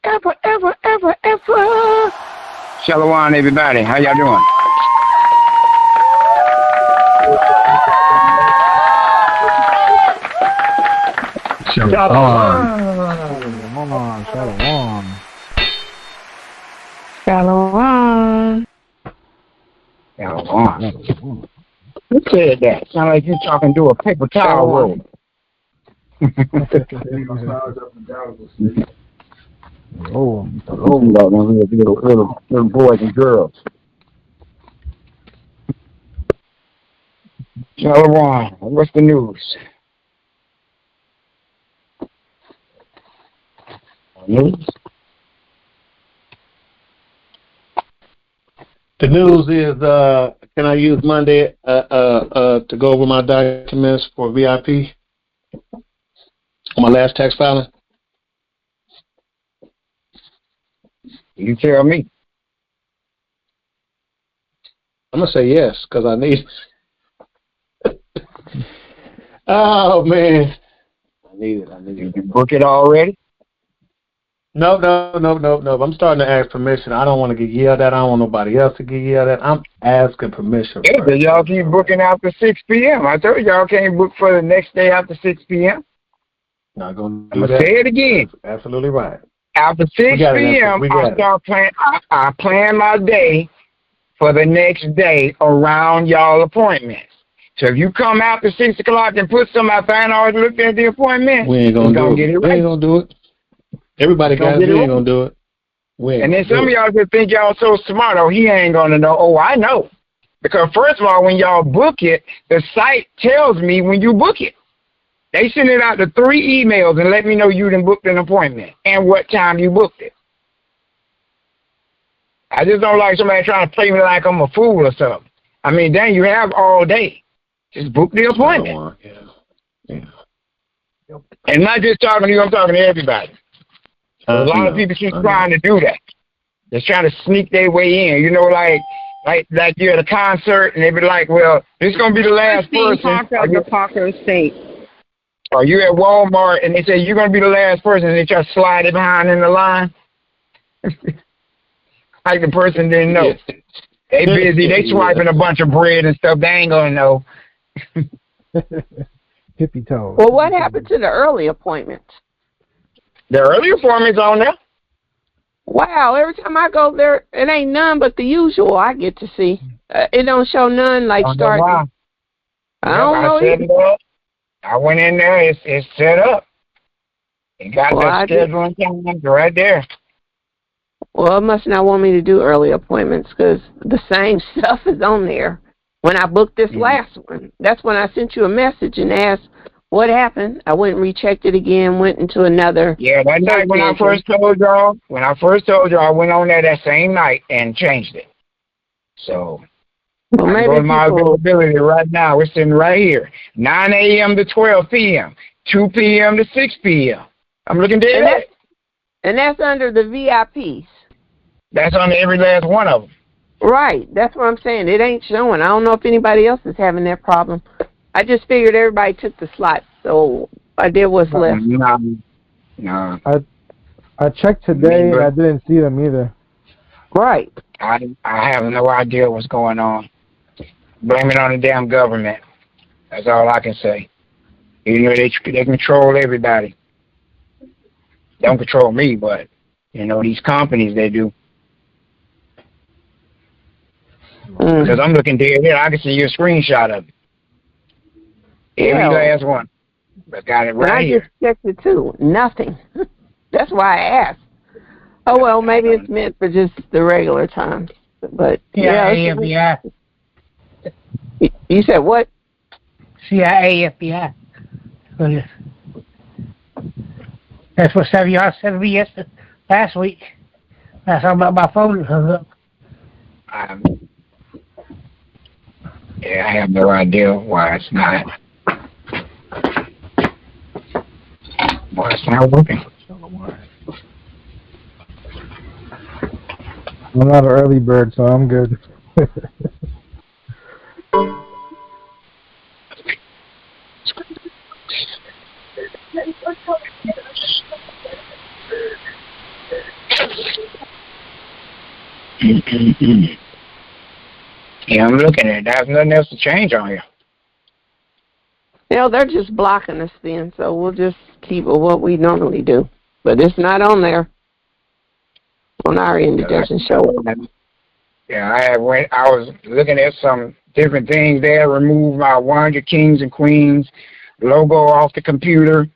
ever. Shalom, everybody. How y'all doing? Shalom. Who said that? Sound like you talking to a paper towel roll. Little boys and girls. Shalom. What's the news? The news is, can I use Monday to go over my documents for VIP on my last tax filing? You tell me. I'm going to say yes, because I need it. Oh, man. I need it. Did you book it already? No. I'm starting to ask permission. I don't want to get yelled at. I don't want nobody else to get yelled at. I'm asking permission. Yeah, but y'all keep booking after 6 p.m. I told y'all can't book for the next day after 6 p.m. Not going to I'm going to say it again. Absolutely right. After 6 p.m., I plan my day for the next day around y'all appointments. So if you come after 6 o'clock and put some, I find already looked at the appointment, we ain't going to get it right. We ain't going to do it. Everybody got it. We ain't going to do it. And then some of y'all just think y'all so smart. Oh, he ain't going to know. Oh, I know. Because first of all, when y'all book it, the site tells me when you book it. They send it out to 3 emails and let me know you done booked an appointment and what time you booked it. I just don't like somebody trying to play me like I'm a fool or something. I mean, dang, you have all day. Just book the appointment. Yeah. And not just talking to you, I'm talking to everybody. A lot of people keep trying to do that. They're trying to sneak their way in. You know, like you're at a concert and they be like, well, this is going to be the last person. Parker Estate. Or you at Walmart and they say you're going to be the last person and they try to slide it behind in the line. Like the person didn't know. They busy. They swiping a bunch of bread and stuff. They ain't going to know. Hippie toes. Well, what happened to the early appointments? The early appointments on there. Wow, every time I go there, it ain't none but the usual I get to see. It don't show none like starting. I don't know either. I went in there. It's set up. It got the scheduling times right there. Well, it must not want me to do early appointments because the same stuff is on there. When I booked this last one, that's when I sent you a message and asked what happened. I went and rechecked it again, went into another. Yeah, that night when I first told y'all, I went on there that same night and changed it. So, well, maybe go to my availability right now. We're sitting right here. 9 a.m. to 12 p.m., 2 p.m. to 6 p.m. I'm looking dead at it. And that's under the VIPs. That's under every last one of them. Right. That's what I'm saying. It ain't showing. I don't know if anybody else is having that problem. I just figured everybody took the slot, so I did what's left. No. I checked today and I didn't see them either. Right. I have no idea what's going on. Blame it on the damn government. That's all I can say. You know, they control everybody. They don't control me, but, you know, these companies, they do. Because I'm looking dead here. I can see your screenshot of it. Every last one. I got it right here. I just checked it, too. Nothing. That's why I asked. Oh, well, maybe it's meant for just the regular time. But, CIA, FBI. You said what? CIA, FBI. That's what y'all said to me last week. That's how my phone hung up. I have no idea why it's not. Why it's not working. I'm not an early bird, so I'm good. Yeah, I'm looking at it. There's nothing else to change on here. They're just blocking us then, so we'll just keep with what we normally do. But it's not on there. On our end, it doesn't show up. Yeah, I was looking at some different things there. Remove my 100 Kings and Queens logo off the computer.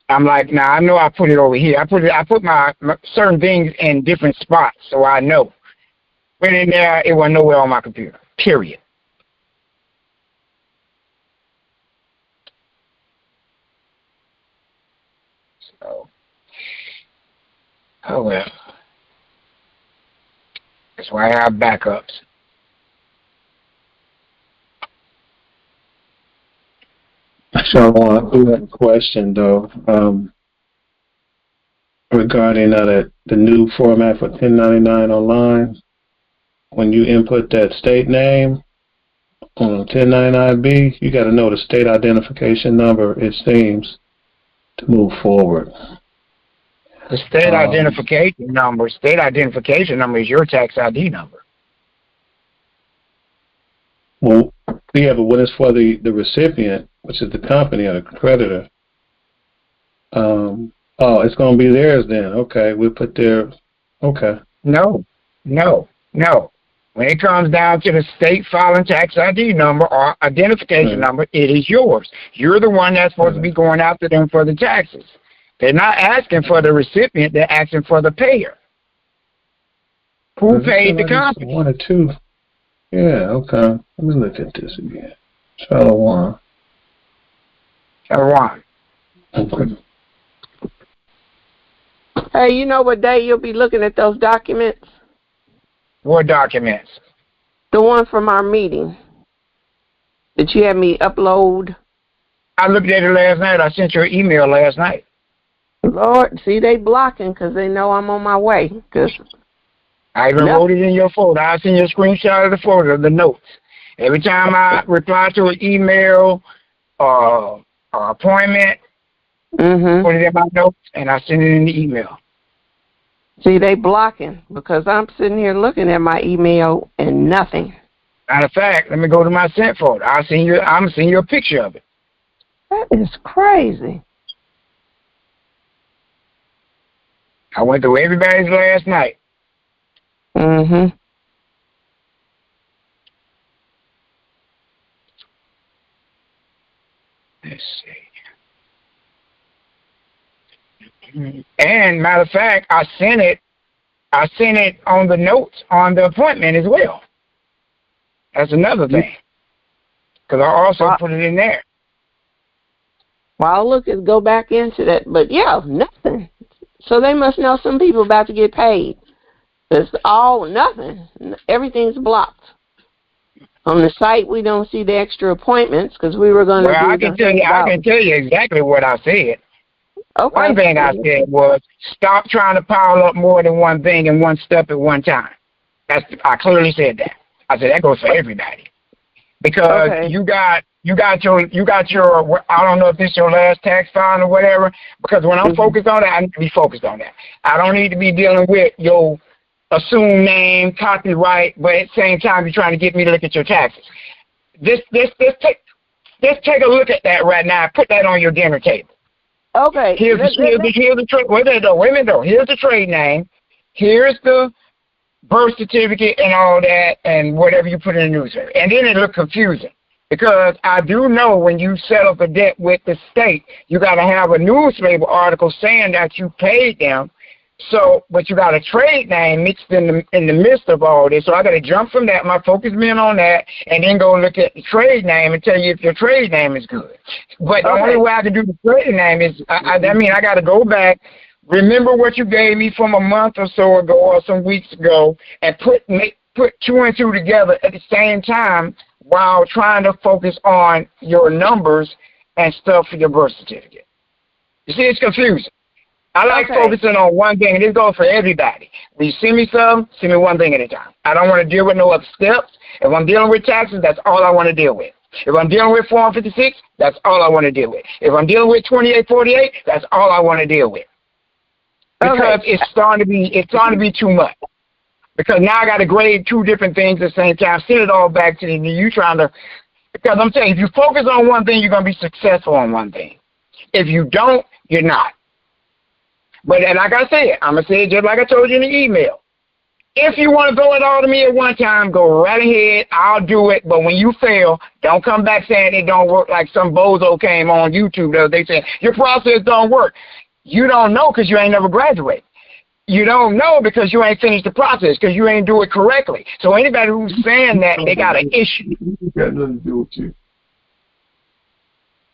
I'm like, now I know I put it over here. I put my certain things in different spots, so I know. Went in there, it wasn't nowhere on my computer. Period. So, oh well. That's why I have backups. So we have a question though, regarding the new format for 1099 online. When you input that state name on 1099B, you got to know the state identification number, it seems, to move forward. The state identification number is your tax ID number. Well, yeah, but when it's for the recipient, which is the company or the creditor, it's going to be theirs then. Okay, we'll put their, okay. No. When it comes down to the state filing tax ID number or identification number, it is yours. You're the one that's supposed to be going after them for the taxes. They're not asking for the recipient, they're asking for the payer. Who paid the company? One or two. Yeah, okay. Let me look at this again. Shalom. Okay. Hey, you know what day you'll be looking at those documents? What documents? The one from our meeting that you had me upload. I looked at it last night. I sent you an email last night. Lord, see, they blocking because they know I'm on my way. I even wrote it in your folder. I'll send you a screenshot of the folder, the notes. Every time I reply to an email or appointment, put it in my notes, and I send it in the email. See, they blocking because I'm sitting here looking at my email and nothing. Matter of fact, let me go to my sent folder. I'm sending you a picture of it. That is crazy. I went through everybody's last night. Let's see. And matter of fact, I sent it on the notes on the appointment as well. That's another thing. Because I also put it in there. Well, I'll go back into that. But yeah, nothing. So they must know some people about to get paid. It's all nothing. Everything's blocked. On the site, we don't see the extra appointments because we were going to. Well, I can tell you exactly what I said. Okay. One thing I said was stop trying to pile up more than one thing in one step at one time. I clearly said that. I said that goes for everybody because you got your. I don't know if this is your last tax filing or whatever. Because when I'm focused on that, I need to be focused on that. I don't need to be dealing with your assumed name, copyright, but at the same time you're trying to get me to look at your taxes. Just take a look at that right now. Put that on your dinner table. Okay. Here's the trade. Wait a minute though. Here's the trade name. Here's the birth certificate and all that, and whatever you put in the newspaper. And then it looked confusing because I do know when you settle for debt with the state, you got to have a newspaper article saying that you paid them. So, but you got a trade name mixed in the midst of all this. So I got to jump from that. My focus being on that, and then go look at the trade name and tell you if your trade name is good. But the only way I can do the trade name is, I got to go back, remember what you gave me from a month or so ago or some weeks ago, and put two and two together at the same time while trying to focus on your numbers and stuff for your birth certificate. You see, it's confusing. I like focusing on one thing, and this goes for everybody. When you send me something, send me one thing at a time. I don't want to deal with no other steps. If I'm dealing with taxes, that's all I want to deal with. If I'm dealing with Form 56, that's all I want to deal with. If I'm dealing with 2848, that's all I want to deal with. Because it's starting to be too much. Because now I got to grade 2 different things at the same time. Send it all back to you trying to, because I'm saying if you focus on one thing, you're going to be successful on one thing. If you don't, you're not. But and like I said, I'm going to say it just like I told you in the email. If you want to throw it all to me at one time, go right ahead. I'll do it. But when you fail, don't come back saying it don't work like some bozo came on YouTube the other day saying, your process don't work. You don't know because you ain't never graduated. You don't know because you ain't finished the process because you ain't do it correctly. So anybody who's saying that, they got an issue. Got nothing to do with you.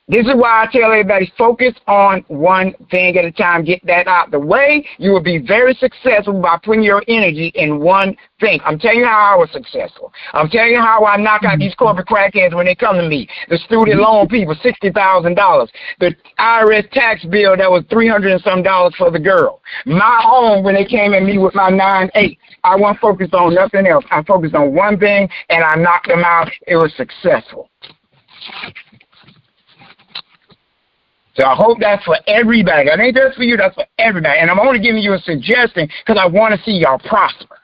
This is why I tell everybody, focus on one thing at a time. Get that out the way. You will be very successful by putting your energy in one thing. I'm telling you how I was successful. I'm telling you how I knock out these corporate crackheads when they come to me. The student loan people, $60,000. The IRS tax bill that was $300 and some for the girl. My home when they came at me with my 9-8. I wasn't focused on nothing else. I focused on one thing, and I knocked them out. It was successful. So I hope that's for everybody. That ain't just for you, that's for everybody. And I'm only giving you a suggestion because I want to see y'all prosper.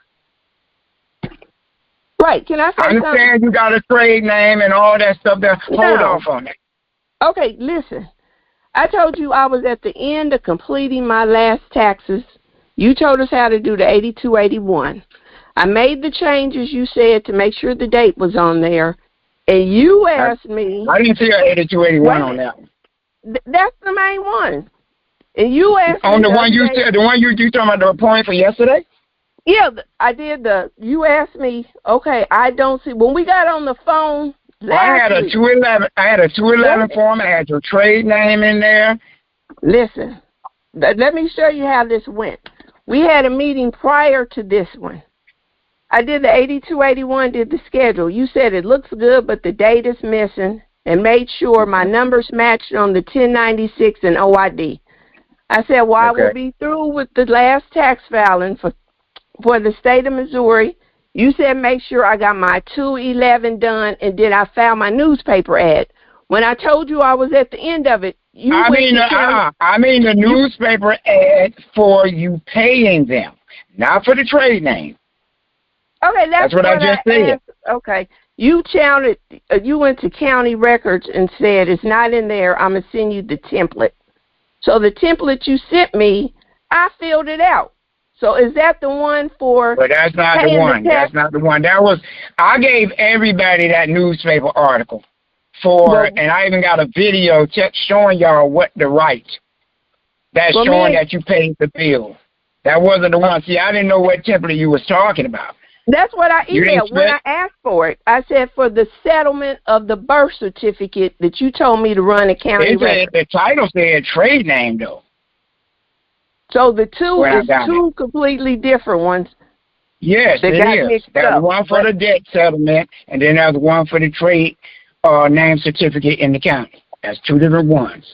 Right. Can I say I understand something? you got a trade name and all that stuff there. Hold off on that. Okay, listen. I told you I was at the end of completing my last taxes. You told us how to do the 8281. I made the changes you said to make sure the date was on there. And you asked me. I didn't see an 8281 on that one. That's the main one. And you asked on me the one you said, the one you talking about the point for yesterday? Yeah, I did you asked me, okay, I don't see, when we got on the phone I had a 211, form, I had your trade name in there. Listen, let me show you how this went. We had a meeting prior to this one. I did the 8281, did the schedule. You said it looks good, but the date is missing. And made sure my numbers matched on the 1096 and OID. I said, well, I will be through with the last tax filing for the state of Missouri. You said make sure I got my 211 done, and then I found my newspaper ad. When I told you I was at the end of it, I mean the newspaper ad for you paying them, not for the trade name. Okay, that's what I just said. Okay. You went to county records and said it's not in there. I'm going to send you the template. So the template you sent me, I filled it out. So is that the one for? But that's not the one. That's not the one. I gave everybody that newspaper article and I even got a video showing y'all what the rights. That's showing that you paid the bill. That wasn't the one. See, I didn't know what template you was talking about. That's what I emailed when I asked for it. I said for the settlement of the birth certificate that you told me to run a county record. The title said trade name, though. So the two is two completely different ones. Yes, it is. There's one for the debt settlement, and then there's one for the trade name certificate in the county. That's 2 different ones.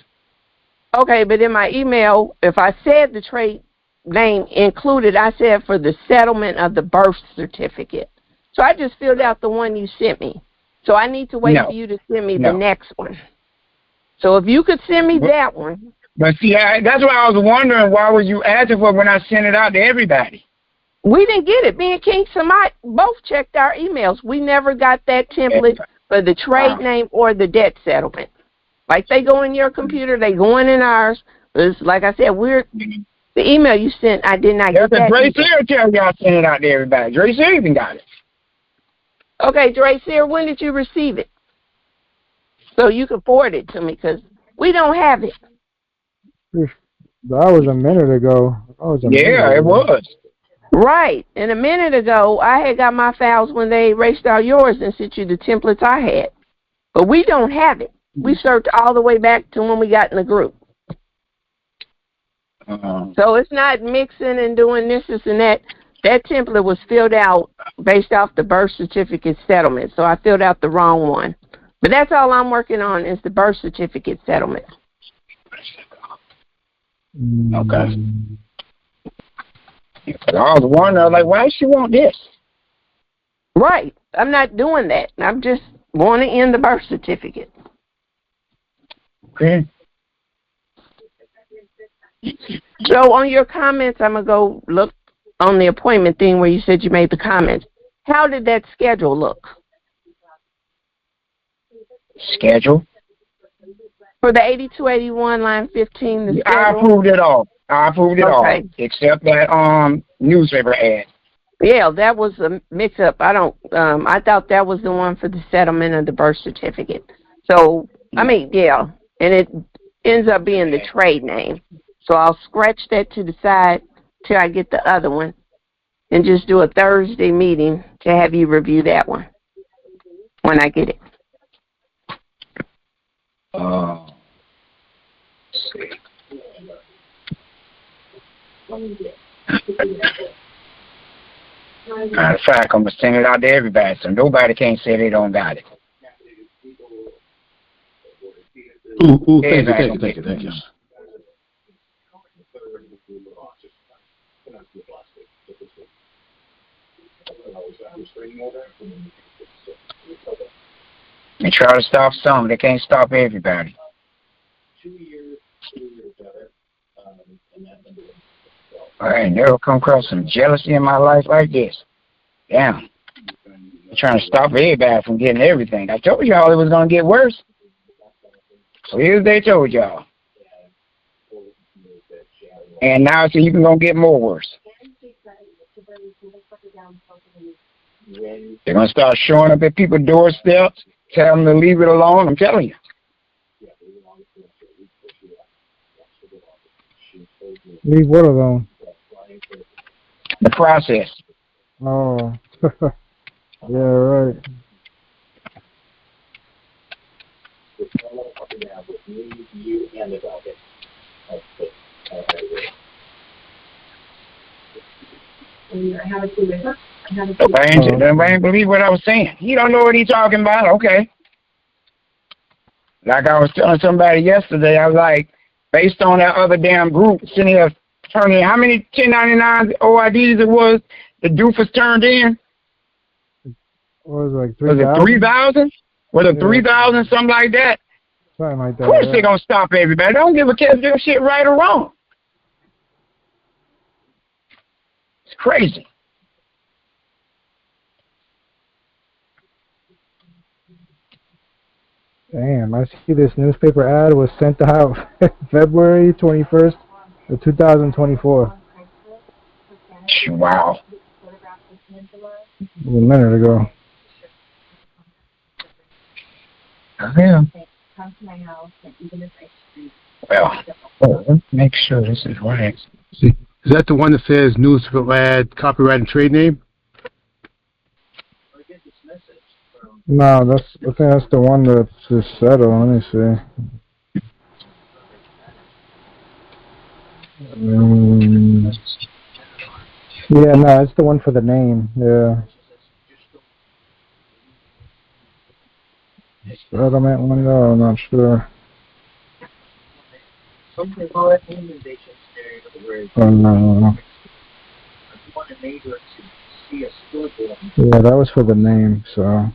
Okay, but in my email, if I said the trade name included, I said for the settlement of the birth certificate. So I just filled out the one you sent me. So I need to wait for you to send me the next one. So if you could send me that one. But see, that's why I was wondering, why were you asking for it when I sent it out to everybody? We didn't get it. Me and King Samite both checked our emails. We never got that template for the trade name or the debt settlement. Like they go in your computer, they go in ours. It's like I said, the email you sent, I did not get that. Dre Sear tell y'all send it out to everybody. Dre Sear even got it. Okay, Dre Sear, when did you receive it? So you can forward it to me because we don't have it. That was a minute ago. It was. Right. And a minute ago, I had got my files when they erased all yours and sent you the templates I had. But we don't have it. We searched all the way back to when we got in the group. So it's not mixing and doing this and that. That template was filled out based off the birth certificate settlement. So I filled out the wrong one. But that's all I'm working on is the birth certificate settlement. Okay. I was wondering, like, why does she want this? Right. I'm not doing that. I'm just want to end the birth certificate. Okay. So on your comments, I'm going to go look on the appointment thing where you said you made the comments. How did that schedule look? Schedule? For the 8281 line 15, the schedule? I approved it all. I approved it all, except that newspaper ad. Yeah, that was a mix-up. I thought that was the one for the settlement of the birth certificate. So, and it ends up being the trade name. So I'll scratch that to the side till I get the other one and just do a Thursday meeting to have you review that one when I get it. Let's see. Matter of fact, I'm going to send it out to everybody so nobody can't say they don't got it. Ooh, thank you. They try to stop some, they can't stop everybody. I ain't never come across some jealousy in my life like this. Damn. They're trying to stop everybody from getting everything. I told y'all it was going to get worse. So here's they told y'all. And now it's even going to get more worse. They're going to start showing up at people's doorsteps, tell them to leave it alone. I'm telling you. Leave what alone? The process. Oh. Yeah, right. Nobody ain't believe what I was saying. He don't know what he's talking about. Okay. Like I was telling somebody yesterday, I was like, based on that other damn group sitting here turning, how many 1099 OIDs it was the doofus turned in? What was it, like 3,000? Was it 3,000? Was it 3,000, something like that? Something like that. Of course they're going to stop everybody. They don't give a care if their shit right or wrong. It's crazy. Damn, I see this newspaper ad was sent out February 21st of 2024. Wow. A minute ago. Yeah. Well, let's make sure this is right. Is that the one that says newspaper ad, copyright, and trade name? No, I think that's the one that's just settled. Let me see. Yeah, no, it's the one for the name. Yeah. Settlement window, I'm not sure. Oh, no. Yeah, that was for the name, so.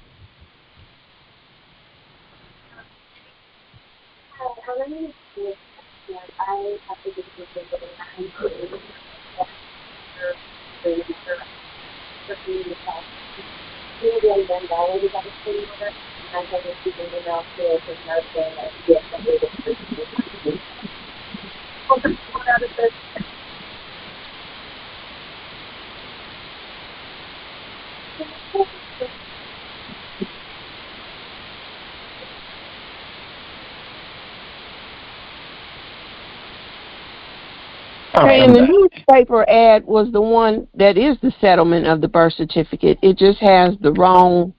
And the newspaper ad was the one that is the settlement of the birth certificate. It just has the wrong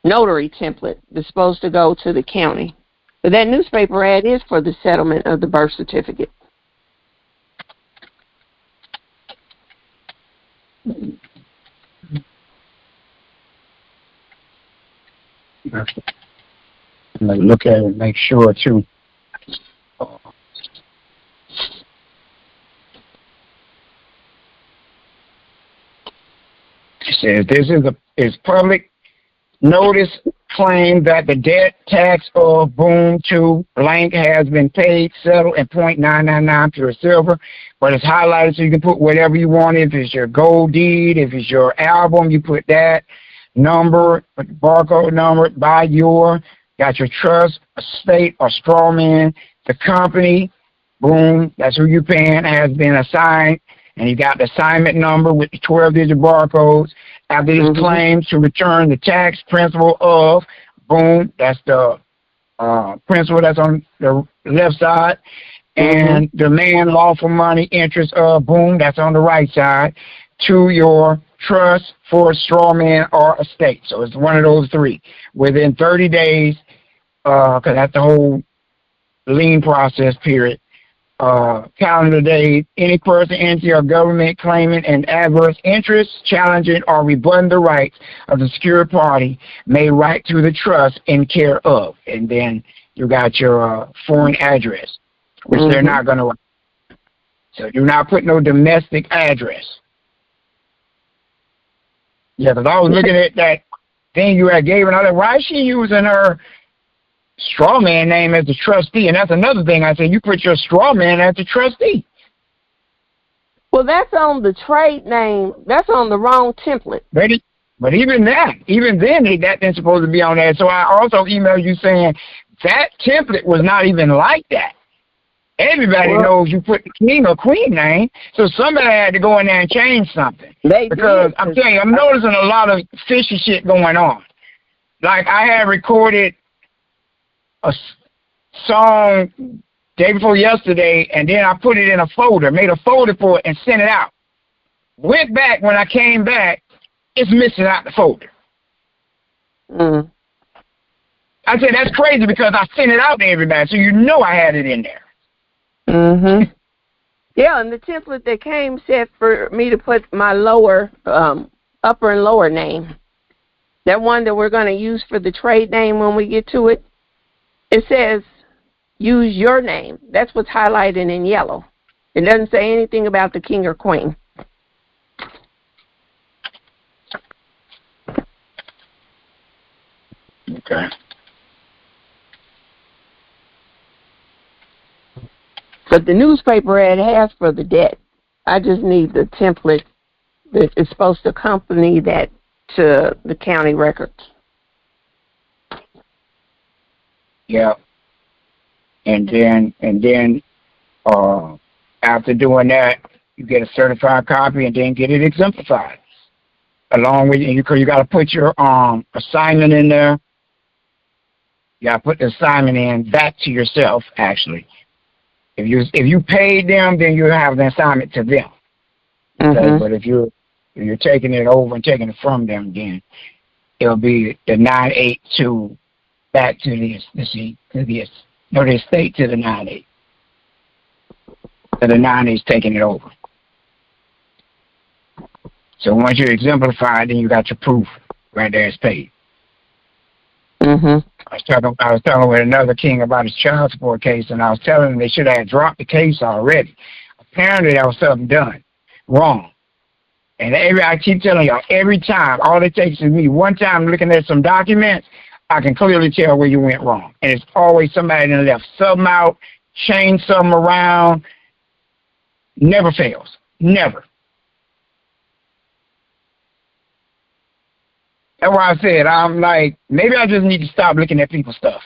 notary template that's supposed to go to the county. But that newspaper ad is for the settlement of the birth certificate. Look at it and make sure, too. It says this is public notice claim that the debt tax of boom to blank has been paid, settled, and .999 pure silver. But it's highlighted so you can put whatever you want. If it's your gold deed, if it's your album, you put that number, put the barcode number, by your, got your trust, estate, or straw man, the company, boom, that's who you're paying, has been assigned, and you got the assignment number with the 12-digit barcodes. After this claim to return the tax principal of, boom, that's the principal that's on the left side, and demand lawful money interest of, boom, that's on the right side, to your trust for straw man or estate. So it's one of those three. Within 30 days, because that's the whole lien process period, calendar day, any person, entity, or government claiming an adverse interest, challenging or rebutting the rights of the secured party may write to the trust in care of. And then you got your foreign address, which they're not going to write. So do not put no domestic address. Yeah, because I was looking at that thing you had gave, and I was like, why is she using her straw man name as the trustee? And that's another thing I said, you put your straw man as the trustee. Well, that's on the trade name. That's on the wrong template. But even then, that didn't supposed to be on there. So I also emailed you saying that template was not even like that. Everybody knows you put the king or queen name, so somebody had to go in there and change something. Because I'm telling you, I'm noticing a lot of fishy shit going on. Like I had recorded a song day before yesterday, and then I put it in a folder, made a folder for it, and sent it out. Went back, when I came back, it's missing out the folder. I said, that's crazy because I sent it out to everybody, so you know I had it in there. Yeah, and the template that came said for me to put my lower, upper and lower name. That one that we're going to use for the trade name when we get to it. It says, use your name. That's what's highlighted in yellow. It doesn't say anything about the king or queen. Okay. But the newspaper ad has for the debt. I just need the template that is supposed to accompany that to the county records. Yeah. And then after doing that, you get a certified copy and then get it exemplified. Along with you got to put your assignment in there. You got to put the assignment in back to yourself, actually. If you paid them, then you have the assignment to them. Okay? But if you're taking it over and taking it from them, then it'll be the 982 back to the estate to the 98. So the 98 is taking it over. So once you're exemplified, then you got your proof right there. It's paid. I was talking with another king about his child support case, and I was telling him they should have dropped the case already. Apparently, that was something done wrong. And I keep telling y'all, every time, all it takes is me one time looking at some documents, I can clearly tell where you went wrong. And it's always somebody that left something out, changed something around. Never fails. Never. That's why I said, I'm like, maybe I just need to stop looking at people's stuff.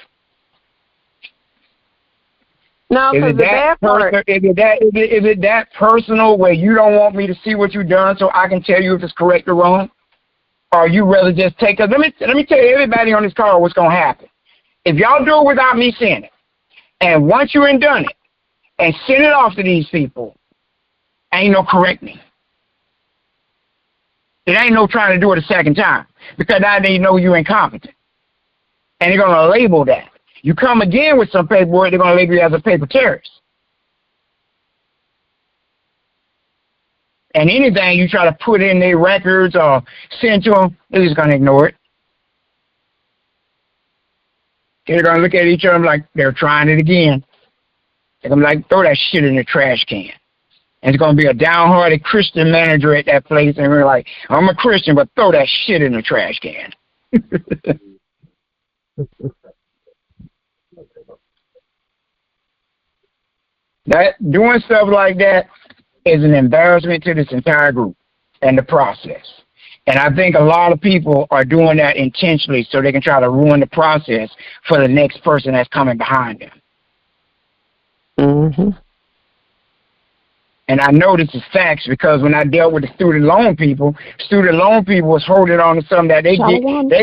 No, because the bad part. Is it that personal where you don't want me to see what you've done so I can tell you if it's correct or wrong? Or you rather just take it? Let me tell you, everybody on this call, what's going to happen. If y'all do it without me seeing it, and once you're done it, and send it off to these people, ain't no correcting. It ain't no trying to do it a second time, because now they know you're incompetent. And they're going to label that. You come again with some paperwork, they're going to label you as a paper terrorist. And anything you try to put in their records or send to them, they're just going to ignore it. They're going to look at each other like they're trying it again. They're going to be like, throw that shit in the trash can. And it's going to be a downhearted Christian manager at that place, and we're like, I'm a Christian, but throw that shit in the trash can. That doing stuff like that is an embarrassment to this entire group and the process. And I think a lot of people are doing that intentionally so they can try to ruin the process for the next person that's coming behind them. Mm-hmm. And I know this is facts because when I dealt with the student loan people was holding on to something that they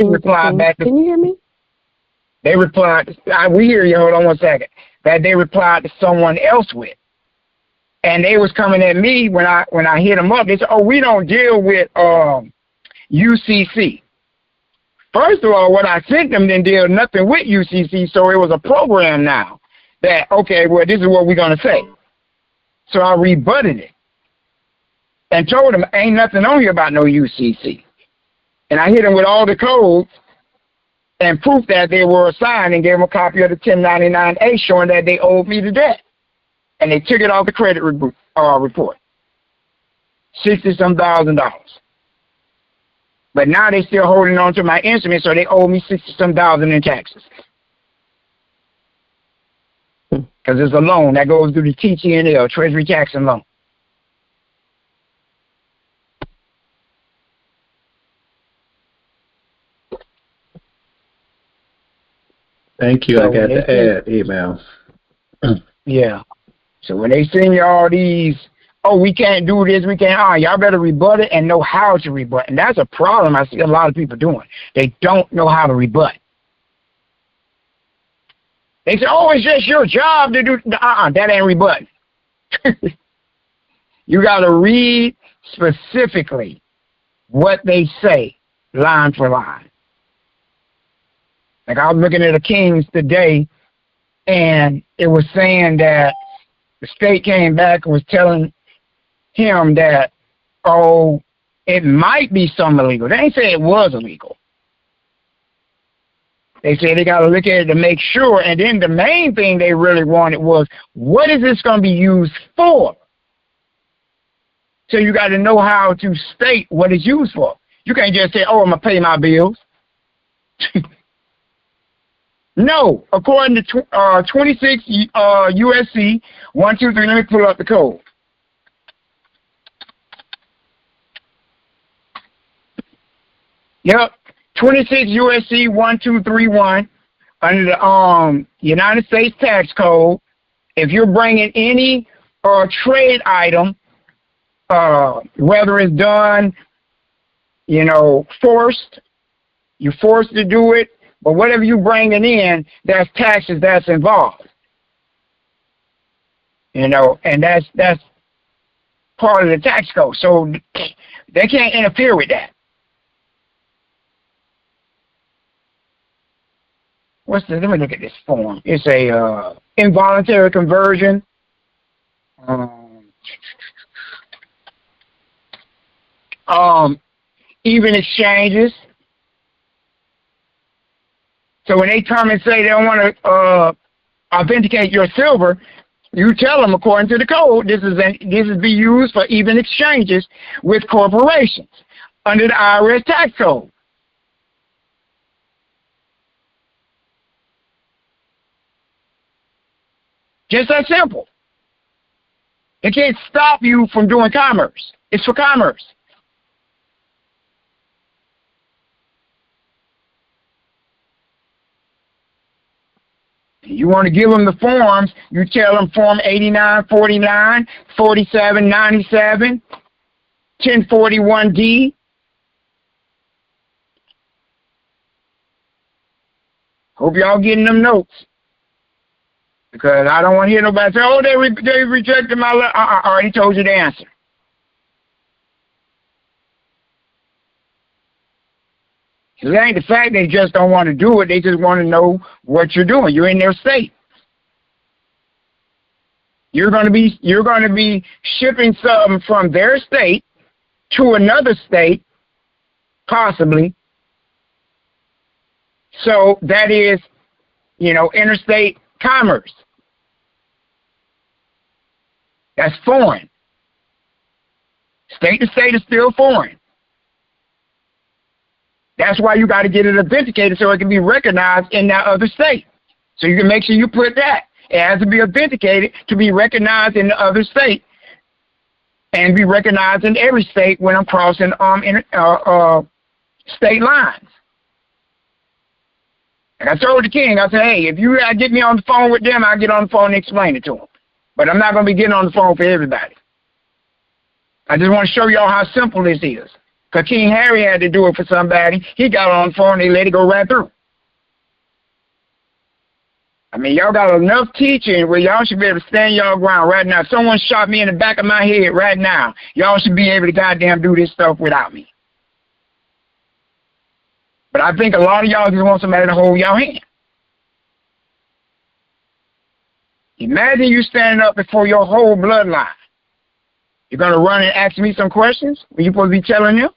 replied back to. Can you hear me? They replied, we hear you, hold on one second, that they replied to someone else with. And they was coming at me when I hit them up. They said, oh, we don't deal with UCC. First of all, what I sent them didn't deal nothing with UCC, so it was a program now that, okay, well, this is what we're going to say. So I rebutted it and told them, ain't nothing on here about no UCC. And I hit them with all the codes and proof that they were assigned and gave them a copy of the 1099A showing that they owed me the debt. And they took it off the credit report. $60-some thousand. But now they still holding on to my instrument, so they owe me $60-some thousand in taxes. Because it's a loan that goes through the TTNL, Treasury Tax and Loan. Thank you. So I got the ad email. Yeah. So when they send you all these, oh, we can't do this, we can't, y'all better rebut it and know how to rebut. And that's a problem I see a lot of people doing. They don't know how to rebut. They say, oh, it's just your job to do, that ain't rebutting. You got to read specifically what they say, line for line. Like I was looking at the Kings today, and it was saying that the state came back and was telling him that, oh, it might be some illegal. They ain't say it was illegal. They said they got to look at it to make sure. And then the main thing they really wanted was, what is this going to be used for? So you got to know how to state what it's used for. You can't just say, oh, I'm going to pay my bills. No, according to 26 USC 123, let me pull up the code. Yep, 26 USC 1231 under the United States Tax Code. If you're bringing any trade item, whether it's done, forced, you're forced to do it. But whatever you bringing in, there's taxes that's involved. And that's part of the tax code. So they can't interfere with that. Let me look at this form. It's a involuntary conversion. Even exchanges. So when they come and say they don't want to authenticate your silver, you tell them according to the code, this is be used for even exchanges with corporations under the IRS tax code. Just that simple. It can't stop you from doing commerce. It's for commerce. You want to give them the forms, you tell them Form 8949, 4797, 1041D. Hope y'all getting them notes. Because I don't want to hear nobody say, oh, they rejected my letter. I already told you the answer. It ain't the fact they just don't want to do it. They just want to know what you're doing. You're in their state. You're going to be shipping something from their state to another state, possibly. So that is, interstate commerce. That's foreign. State to state is still foreign. That's why you got to get it authenticated so it can be recognized in that other state. So you can make sure you put that. It has to be authenticated to be recognized in the other state and be recognized in every state when I'm crossing state lines. And I told the king, I said, hey, if you get me on the phone with them, I'll get on the phone and explain it to them. But I'm not going to be getting on the phone for everybody. I just want to show y'all how simple this is. Because King Harry had to do it for somebody. He got on the phone and they let it go right through. I mean, y'all got enough teaching where y'all should be able to stand y'all ground right now. If someone shot me in the back of my head right now, y'all should be able to goddamn do this stuff without me. But I think a lot of y'all just want somebody to hold y'all hand. Imagine you standing up before your whole bloodline. You're going to run and ask me some questions when you're supposed to be telling them?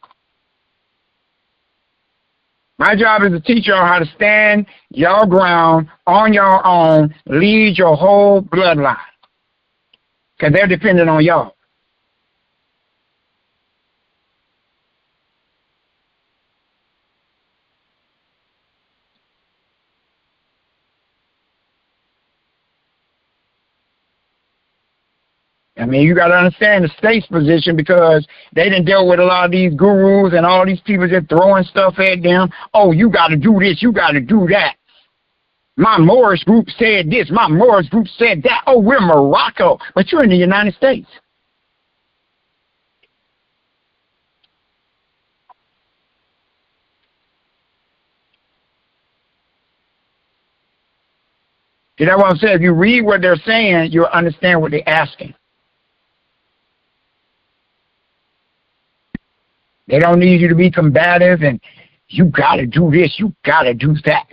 My job is to teach y'all how to stand your ground on your own, lead your whole bloodline. Because they're dependent on y'all. I mean, you got to understand the state's position because they didn't deal with a lot of these gurus and all these people just throwing stuff at them. Oh, you got to do this. You got to do that. My Moorish group said this. My Moorish group said that. Oh, we're Morocco. But you're in the United States. See, that's what I'm saying. If you read what they're saying, you'll understand what they're asking. They don't need you to be combative and you got to do this, you got to do that.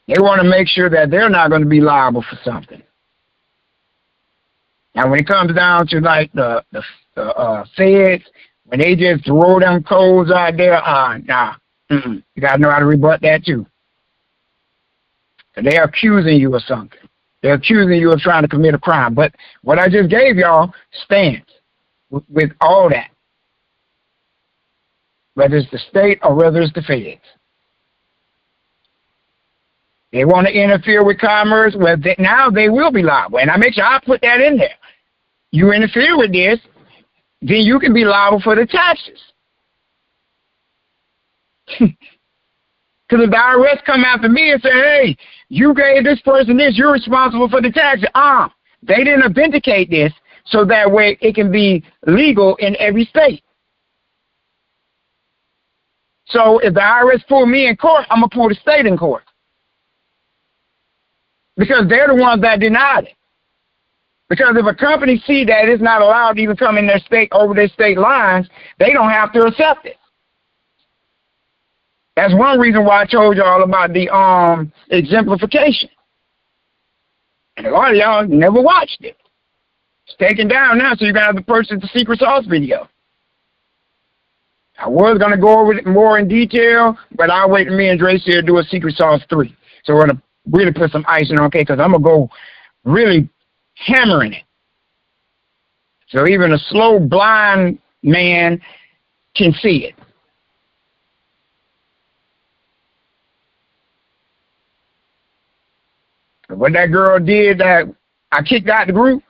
They want to make sure that they're not going to be liable for something. Now, when it comes down to like the feds, when they just throw them codes out there, nah, you got to know how to rebut that too. So they're accusing you of something. They're accusing you of trying to commit a crime. But what I just gave y'all stands with all that. Whether it's the state or whether it's the feds. They want to interfere with commerce, well, now they will be liable. And I make sure I put that in there. You interfere with this, then you can be liable for the taxes. Because if the IRS come after me and say, hey, you gave this person this, you're responsible for the taxes. They didn't authenticate this, so that way it can be legal in every state. So if the IRS pull me in court, I'm going to pull the state in court. Because they're the ones that denied it. Because if a company see that it's not allowed to even come in their state over their state lines, they don't have to accept it. That's one reason why I told y'all about the exemplification. And a lot of y'all never watched it. It's taken down now, so you're going to have to purchase the Secret Sauce video. I was going to go over it more in detail, but I'll wait for me and Dre to do a Secret Sauce 3. So we're going to really put some icing on cake because I'm going to go really hammering it. So even a slow blind man can see it. What that girl did that I kicked out the group,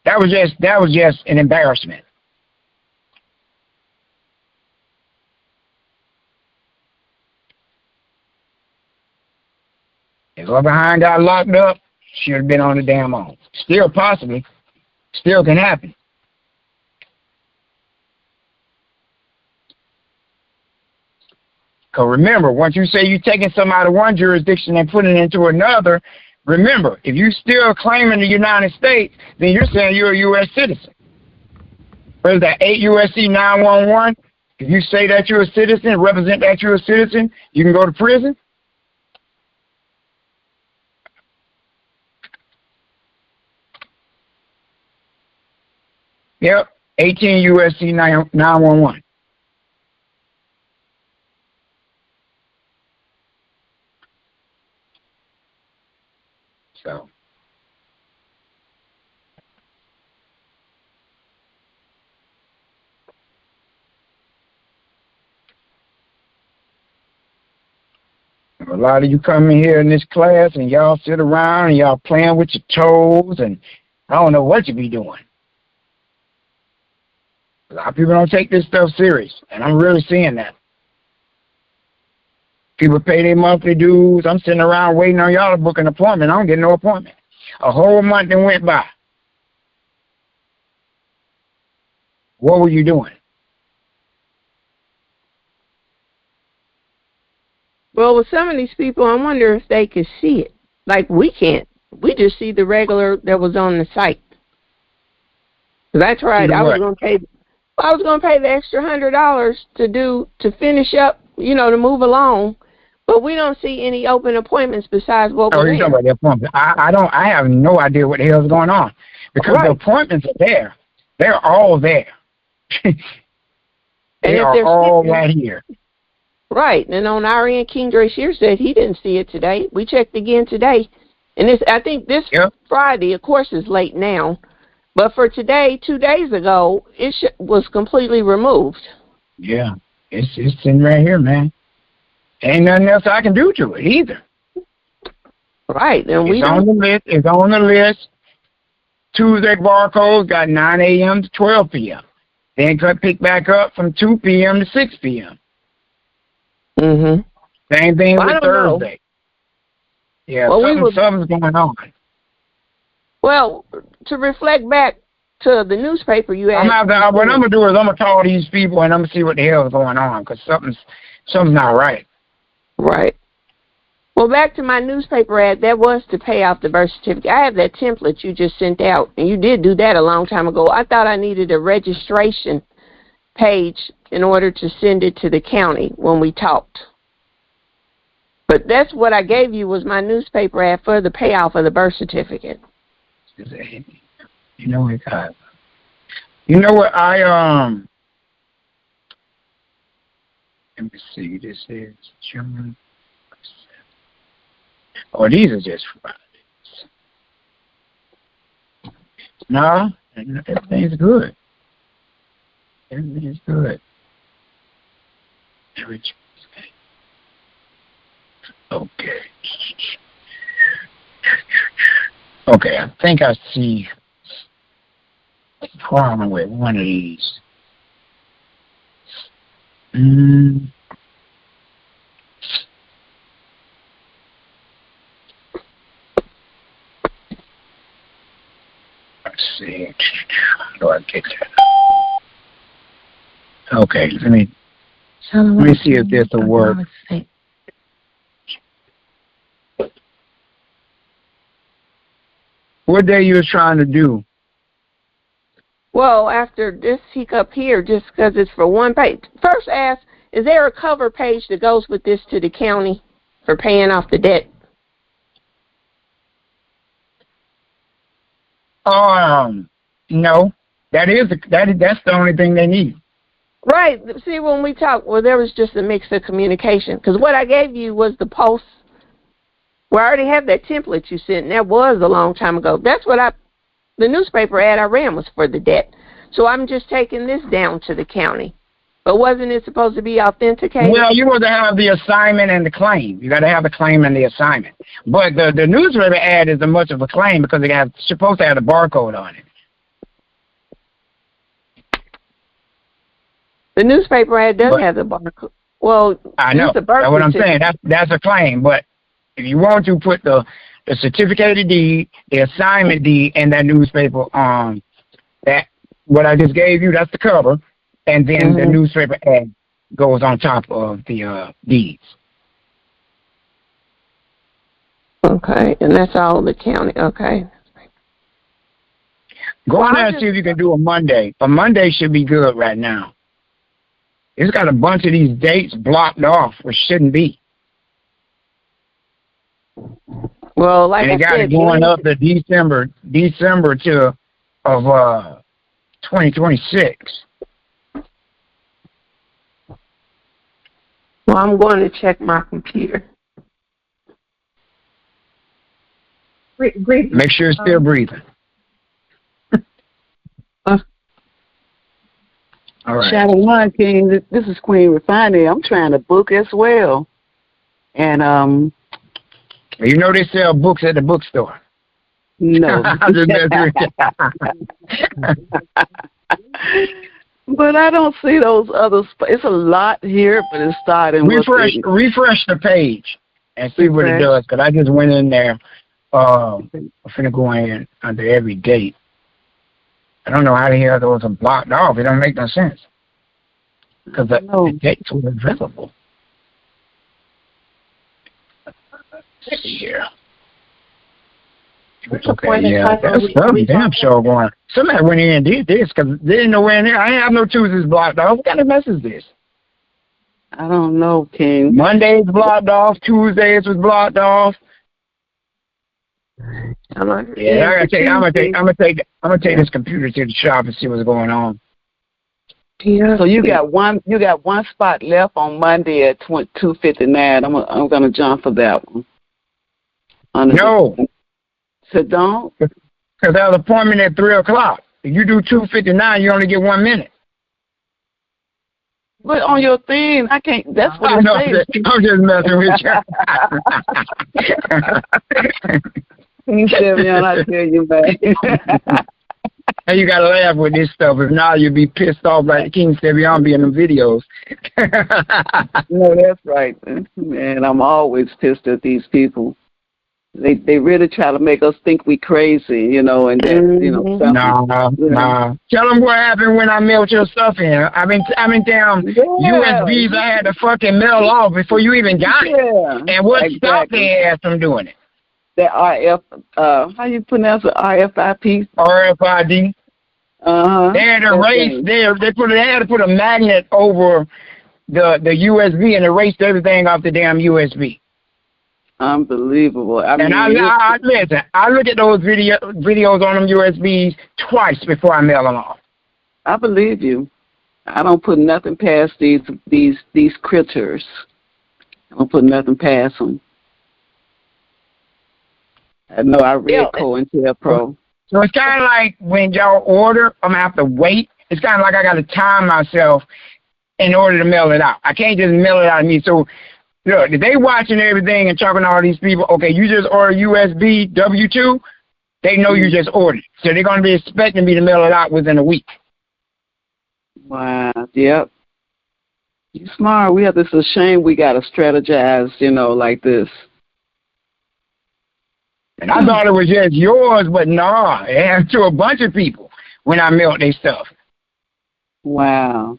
that was just an embarrassment. If her behind got locked up, she would have been on the damn own. Still possibly. Still can happen. Because remember, once you say you're taking some out of one jurisdiction and putting it into another, remember, if you still claiming the United States, then you're saying you're a U.S. citizen. What is that, 8 U.S.C. 911? If you say that you're a citizen, represent that you're a citizen, you can go to prison? Yep, 18 U.S.C. 911. So. A lot of you come in here in this class and y'all sit around and y'all playing with your toes and I don't know what you be doing. A lot of people don't take this stuff serious, and I'm really seeing that. People pay their monthly dues. I'm sitting around waiting on y'all to book an appointment. I don't get no appointment. A whole month then went by. What were you doing? Well, with some of these people, I wonder if they could see it. Like we can't. We just see the regular that was on the site. Because I tried. I was going to pay the extra $100 to finish up, to move along. But we don't see any open appointments besides what we're talking about the appointments. I have no idea what the hell is going on. Because the appointments are there. They're all there. They are all right here. Right. And on our end, King Gracier said he didn't see it today. We checked again today. And I think this Friday, of course, is late now. But for today, 2 days ago, it was completely removed. Yeah. It's sitting right here, man. Ain't nothing else I can do to it either. Right. And it's on the list. It's on the list. Tuesday barcodes got 9 a.m. to 12 p.m. Then cut pick back up from 2 p.m. to 6 p.m. Mm-hmm. Same thing with Thursday. Yeah, something's going on. Well, to reflect back to the newspaper you had. What I'm going to do is I'm going to call these people and I'm going to see what the hell is going on because something's not right. Right. Well, back to my newspaper ad, that was to pay off the birth certificate. I have that template you just sent out, and you did do that a long time ago. I thought I needed a registration page in order to send it to the county when we talked. But that's what I gave you was my newspaper ad for the payoff of the birth certificate. You know what let me see, this is June. Oh, these are just Fridays. No, everything's good. Everything's good. Okay. Okay, I think I see a problem with one of these. Let's see. How do I get that? Okay, let me see if this will work. What day you was trying to do? Well, after this hiccup here, just because it's for one page. First ask, is there a cover page that goes with this to the county for paying off the debt? No. That's the only thing they need. Right. See, when we talked, there was just a mix of communication. Because what I gave you was the post. Well, I already have that template you sent, and that was a long time ago. That's what the newspaper ad I ran was for the debt. So I'm just taking this down to the county. But wasn't it supposed to be authenticated? Well, you want to have the assignment and the claim. You got to have the claim and the assignment. But the newspaper ad isn't much of a claim because it's supposed to have the barcode on it. The newspaper ad does have the barcode. Well, I know. That's what I'm saying. That's a claim. But if you want to put the certificated deed, the assignment deed, and that newspaper that what I just gave you, that's the cover. And then the newspaper ad goes on top of the deeds. Okay, and that's all the county. Okay. Go on there and see if you can do a Monday. A Monday should be good right now. It's got a bunch of these dates blocked off, which shouldn't be. Well, like and I got said, it going up to December of 2026. Well, I'm going to check my computer. Make sure it's still breathing. All right. Shadow One King, this is Queen Refinery. I'm trying to book as well. And You know they sell books at the bookstore. no. I'm just messing with you. But I don't see those other it's a lot here, but it's starting refresh the page and see what it does, because I just went in there. I'm finna go in under every date. I don't know how the hell those are blocked off. It don't make no sense, because the dates were available. Let's see here. Okay, yeah, that's some damn show going. Somebody went in and did this because they didn't know where in there. I ain't have no Tuesdays blocked off. What kind of mess is this? I don't know, King. Mondays blocked off. Tuesdays was blocked off. I'm gonna take this computer to the shop and see what's going on. Yeah. So you got one spot left on Monday at 2:59. I'm gonna jump for that one. No. So don't. Because there's an appointment at 3:00. If you do 2:59, you only get 1 minute. But on your thing, I can't. That's what I know. I'm just messing with you. Stevian, I tell you, man. And you gotta laugh with this stuff. If not, you'll be pissed off like King Stevian be in them videos. No, that's right, man. I'm always pissed at these people. They really try to make us think we crazy, you know, and then, you know. Nah. Tell them what happened when I mailed your stuff in. I mean, damn USBs I had to fucking mail off before you even got it. And what stopped their ass from doing it? That how you pronounce it? RFID. RFID. They had to erase. They had to put a magnet over the USB and erased everything off the damn USB. Unbelievable. I mean, listen. I look at those videos on them USBs twice before I mail them off. I believe you. I don't put nothing past these critters. I don't put nothing past them. I know I read COINTELPRO. So it's kind of like when y'all order, I'm going to have to wait. It's kind of like I got to time myself in order to mail it out. I can't just mail it out of me. So, look, if they watching everything and talking to all these people, okay, you just order USB W-2, they know you just ordered. So they're going to be expecting me to mail it out within a week. Wow, yep. You smart. It's a shame we got to strategize, you know, like this. And I thought it was just yours, but nah, it happened to a bunch of people when I mailed their stuff. Wow.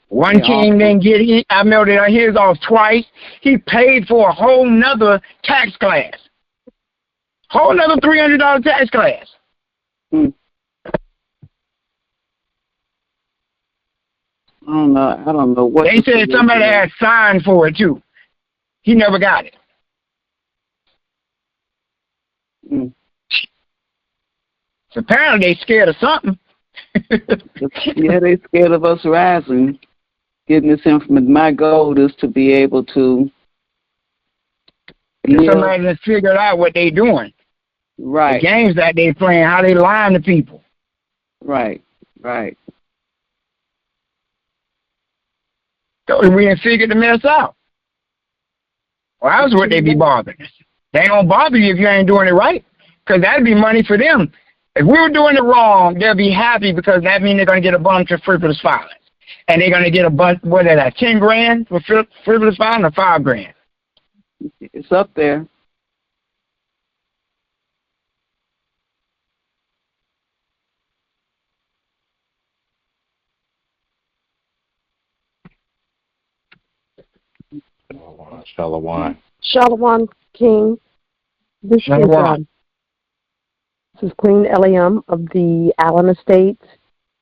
One king didn't get it. I mailed his off twice. He paid for a whole nother tax class. Whole nother $300 tax class. I don't know what. They said somebody had signed for it too. He never got it. So apparently they scared of something. Yeah, they scared of us rising. Getting this information. My goal is to be able to. Somebody that's figured out what they doing. Right. The games that they playing, how they lying to people. Right. So we didn't figure the mess out. Well, that's what they be bothering us. They don't bother you if you ain't doing it right, because that'd be money for them. If we were doing it wrong, they'll be happy because that means they're going to get a bunch of frivolous filings. And they're going to get a bunch, what is that, 10 grand for frivolous filing or 5 grand? It's up there. Shalom, King. This is Queen Eliam of the Allen Estates.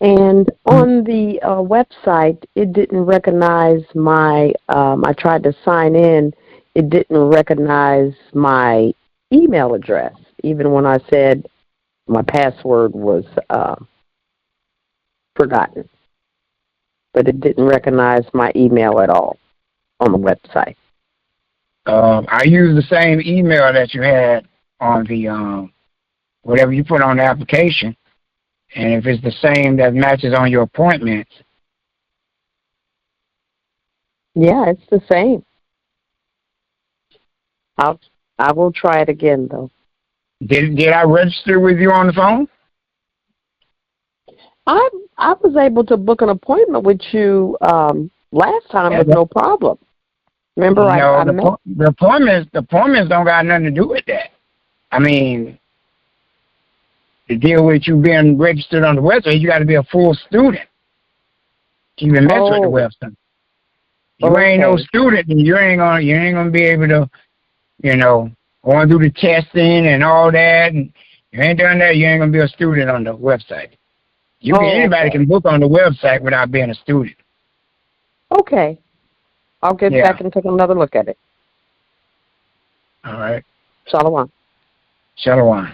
And on the website, it didn't recognize my, I tried to sign in, it didn't recognize my email address, even when I said my password was forgotten. But it didn't recognize my email at all on the website. I use the same email that you had on the, whatever you put on the application. And if it's the same that matches on your appointments. Yeah, it's the same. I will try it again though. Did I register with you on the phone? I was able to book an appointment with you last time with no problem. Remember, no, the appointments don't got nothing to do with that. I mean, to deal with you being registered on the website, you got to be a full student to even mess with the website. You ain't no student, and you ain't gonna be able to, go and do the testing and all that. And you ain't done that, you ain't gonna be a student on the website. Anybody can book on the website without being a student. Okay. I'll get back and take another look at it. All right. Shalom. Shalom.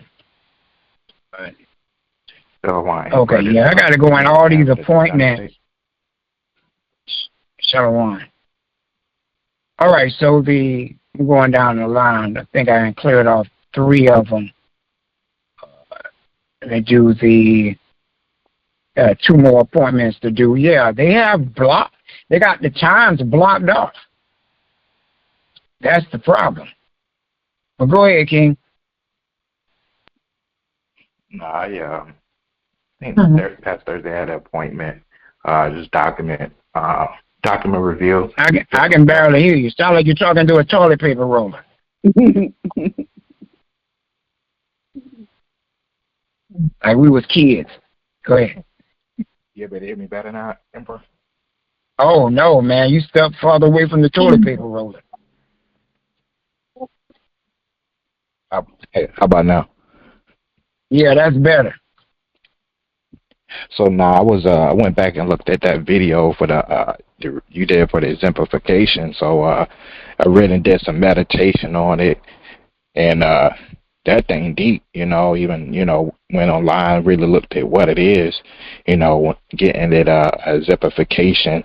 Shalom. Okay, I got to go in all these appointments. Shalom. All right, so I'm going down the line. I think I cleared off 3 of them. They do the 2 more appointments to do. Yeah, they have they got the times blocked off. That's the problem. Well, go ahead, King. I think past Thursday I had an appointment. Just document review. I can barely hear you. Sound like you're talking to a toilet paper roller. Like we was kids. Go ahead. You able to hear me better now, Emperor? Oh, no, man. You stepped farther away from the toilet paper roller. Hey, how about now? Yeah, that's better. So I went back and looked at that video for you did for the exemplification. So I read and did some meditation on it, and that thing deep, even went online, really looked at what it is, getting it exemplification,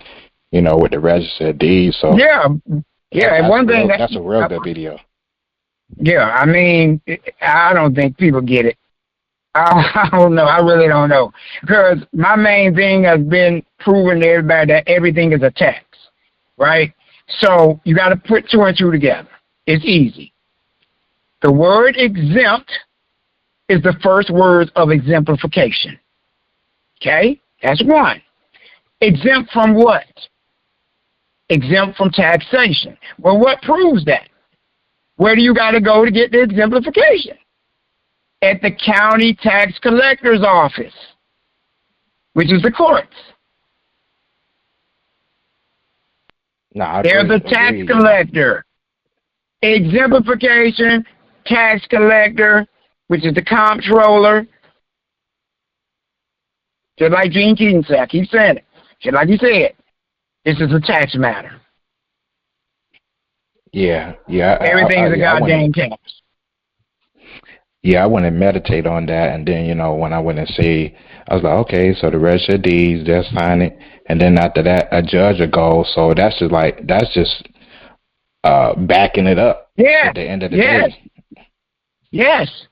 with the register of deeds. So and one thing that's a real good video. Yeah, I mean, I don't think people get it. I don't know. I really don't know. Because my main thing has been proving to everybody that everything is a tax, right? So you got to put 2 and 2 together. It's easy. The word exempt is the first word of exemplification. Okay? That's 1. Exempt from what? Exempt from taxation. Well, what proves that? Where do you got to go to get the exemplification? At the county tax collector's office, which is the courts. They're the tax collector. Exemplification, tax collector, which is the comptroller. Just like Gene Keaton said, I keep saying it. Just like you said, this is a tax matter. Yeah. Everything's a goddamn tax. Yeah, I went and meditate on that, and then, when I went and see, I was like, okay, so the register of deeds, they'll sign it, and then after that, a judge will go, so that's just backing it up at the end of the day. Yes.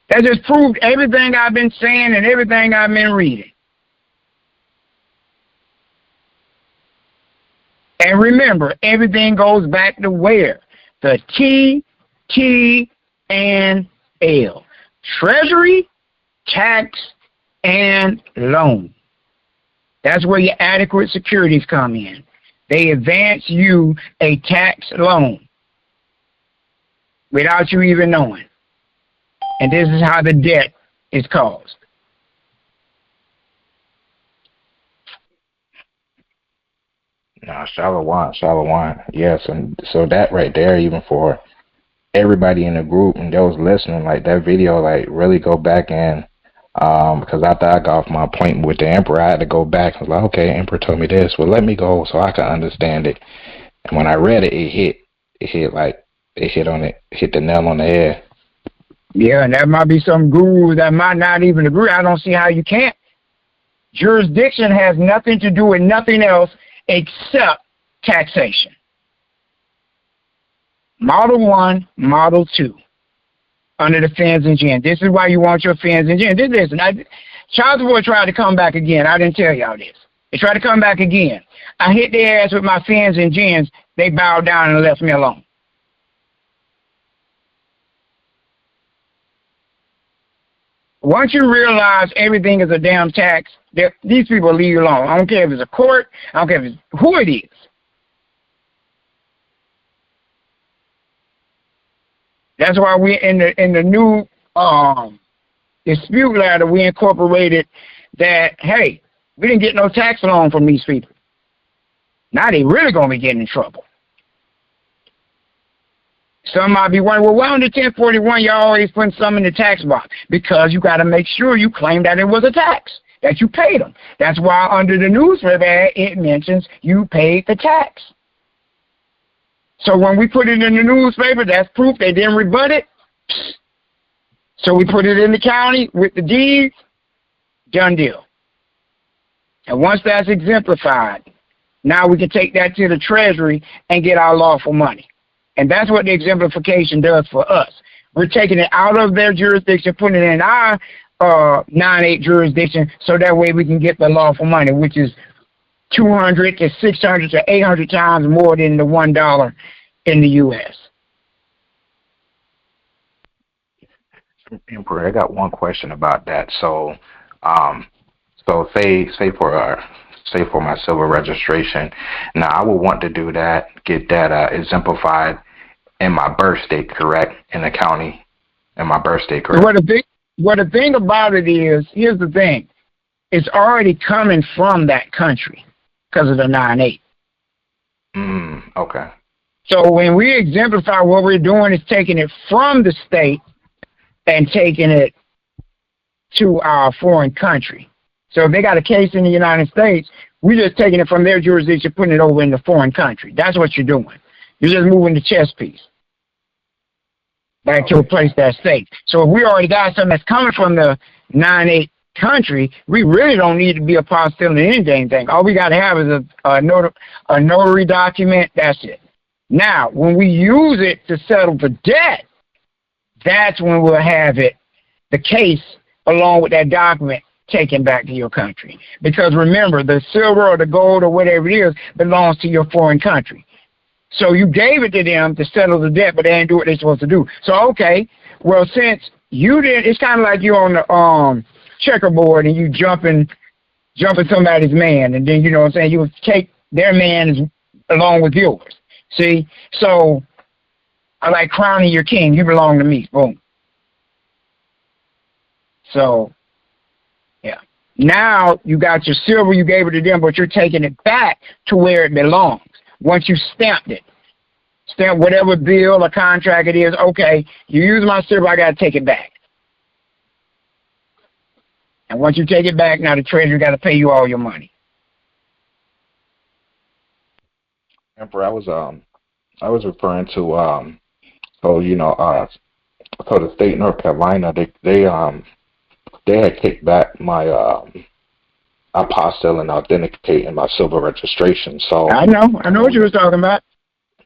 That just proved everything I've been saying and everything I've been reading. And remember, everything goes back to where? The T, and L. Treasury, tax, and loan. That's where your adequate securities come in. They advance you a tax loan without you even knowing. And this is how the debt is caused. Shalom. Yes, and so that right there, even for everybody in the group and those listening, like that video, like really go back and because after I got off my appointment with the Emperor, I had to go back. I was like, okay, Emperor told me this, well, let me go so I can understand it. And when I read it, it hit the nail on the head. Yeah, and there might be some gurus that might not even agree. I don't see how you can't. Jurisdiction has nothing to do with nothing else except taxation. Model 1, Model 2, under the fins and gin. This is why you want your fins and gin. Listen, Child Support tried to come back again. I didn't tell y'all this. They tried to come back again. I hit their ass with my fins and gins. They bowed down and left me alone. Once you realize everything is a damn tax, these people leave you alone. I don't care if it's a court. I don't care if it's who it is. That's why we in the new dispute ladder we incorporated that, hey, we didn't get no tax loan from these people. Now they really gonna be getting in trouble. Some might be wondering, well, why under 1041 y'all always putting some in the tax box? Because you got to make sure you claim that it was a tax, that you paid them. That's why under the newspaper ad, it mentions you paid the tax. So when we put it in the newspaper, that's proof they didn't rebut it. So we put it in the county with the deeds, done deal. And once that's exemplified, now we can take that to the Treasury and get our lawful money. And that's what the exemplification does for us. We're taking it out of their jurisdiction, putting it in our 9/8 jurisdiction, so that way we can get the lawful money, which is 200 to 600 to 800 times more than the $1 in the U.S. Emperor, I got one question about that. So, say for my silver registration, now I would want to do that, get that exemplified in my birth state, correct? In the county, in my birth state, correct? What the thing about it is, here's the thing. It's already coming from that country because of the 9/8. Okay. So when we exemplify, what we're doing is taking it from the state and taking it to our foreign country. So if they got a case in the United States, we're just taking it from their jurisdiction, putting it over in the foreign country. That's what you're doing. You're just moving the chess piece back to a place that's safe. So if we already got something that's coming from the 9/8 country, we really don't need to be apostilling anything. All we got to have is a notary document. That's it. Now, when we use it to settle the debt, that's when we'll have it, the case, along with that document, taken back to your country. Because remember, the silver or the gold or whatever it is belongs to your foreign country. So you gave it to them to settle the debt, but they didn't do what they're supposed to do. So, okay, well, since you didn't, it's kind of like you're on the checkerboard and you jumping somebody's man, and then, you know what I'm saying, you would take their man along with yours. See? So, I like crowning your king. You belong to me. Boom. So, yeah. Now you got your silver, you gave it to them, but you're taking it back to where it belongs. Once you stamped it. Stamp whatever bill or contract it is. Okay, you use my silver, I got to take it back. And once you take it back, now the Treasury got to pay you all your money. Emperor, I was referring to so the state of North Carolina, they had kicked back my apostille and authenticating my silver registration. So I know what you was talking about.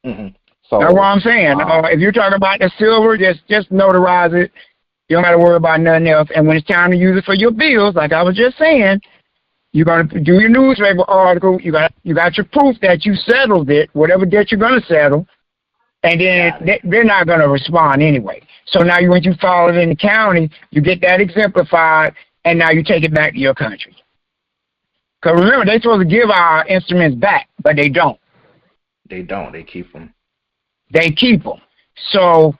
Mm-hmm. So that's what I'm saying. If you're talking about the silver, just notarize it. You don't got to worry about nothing else. And when it's time to use it for your bills, like I was just saying, you're going to do your newspaper article. You got your proof that you settled it, whatever debt you're going to settle, and then they're not going to respond anyway. So now once you file it in the county, you get that exemplified, and now you take it back to your country. Because remember, they're supposed to give our instruments back, but they don't. They don't. They keep them. They keep them. So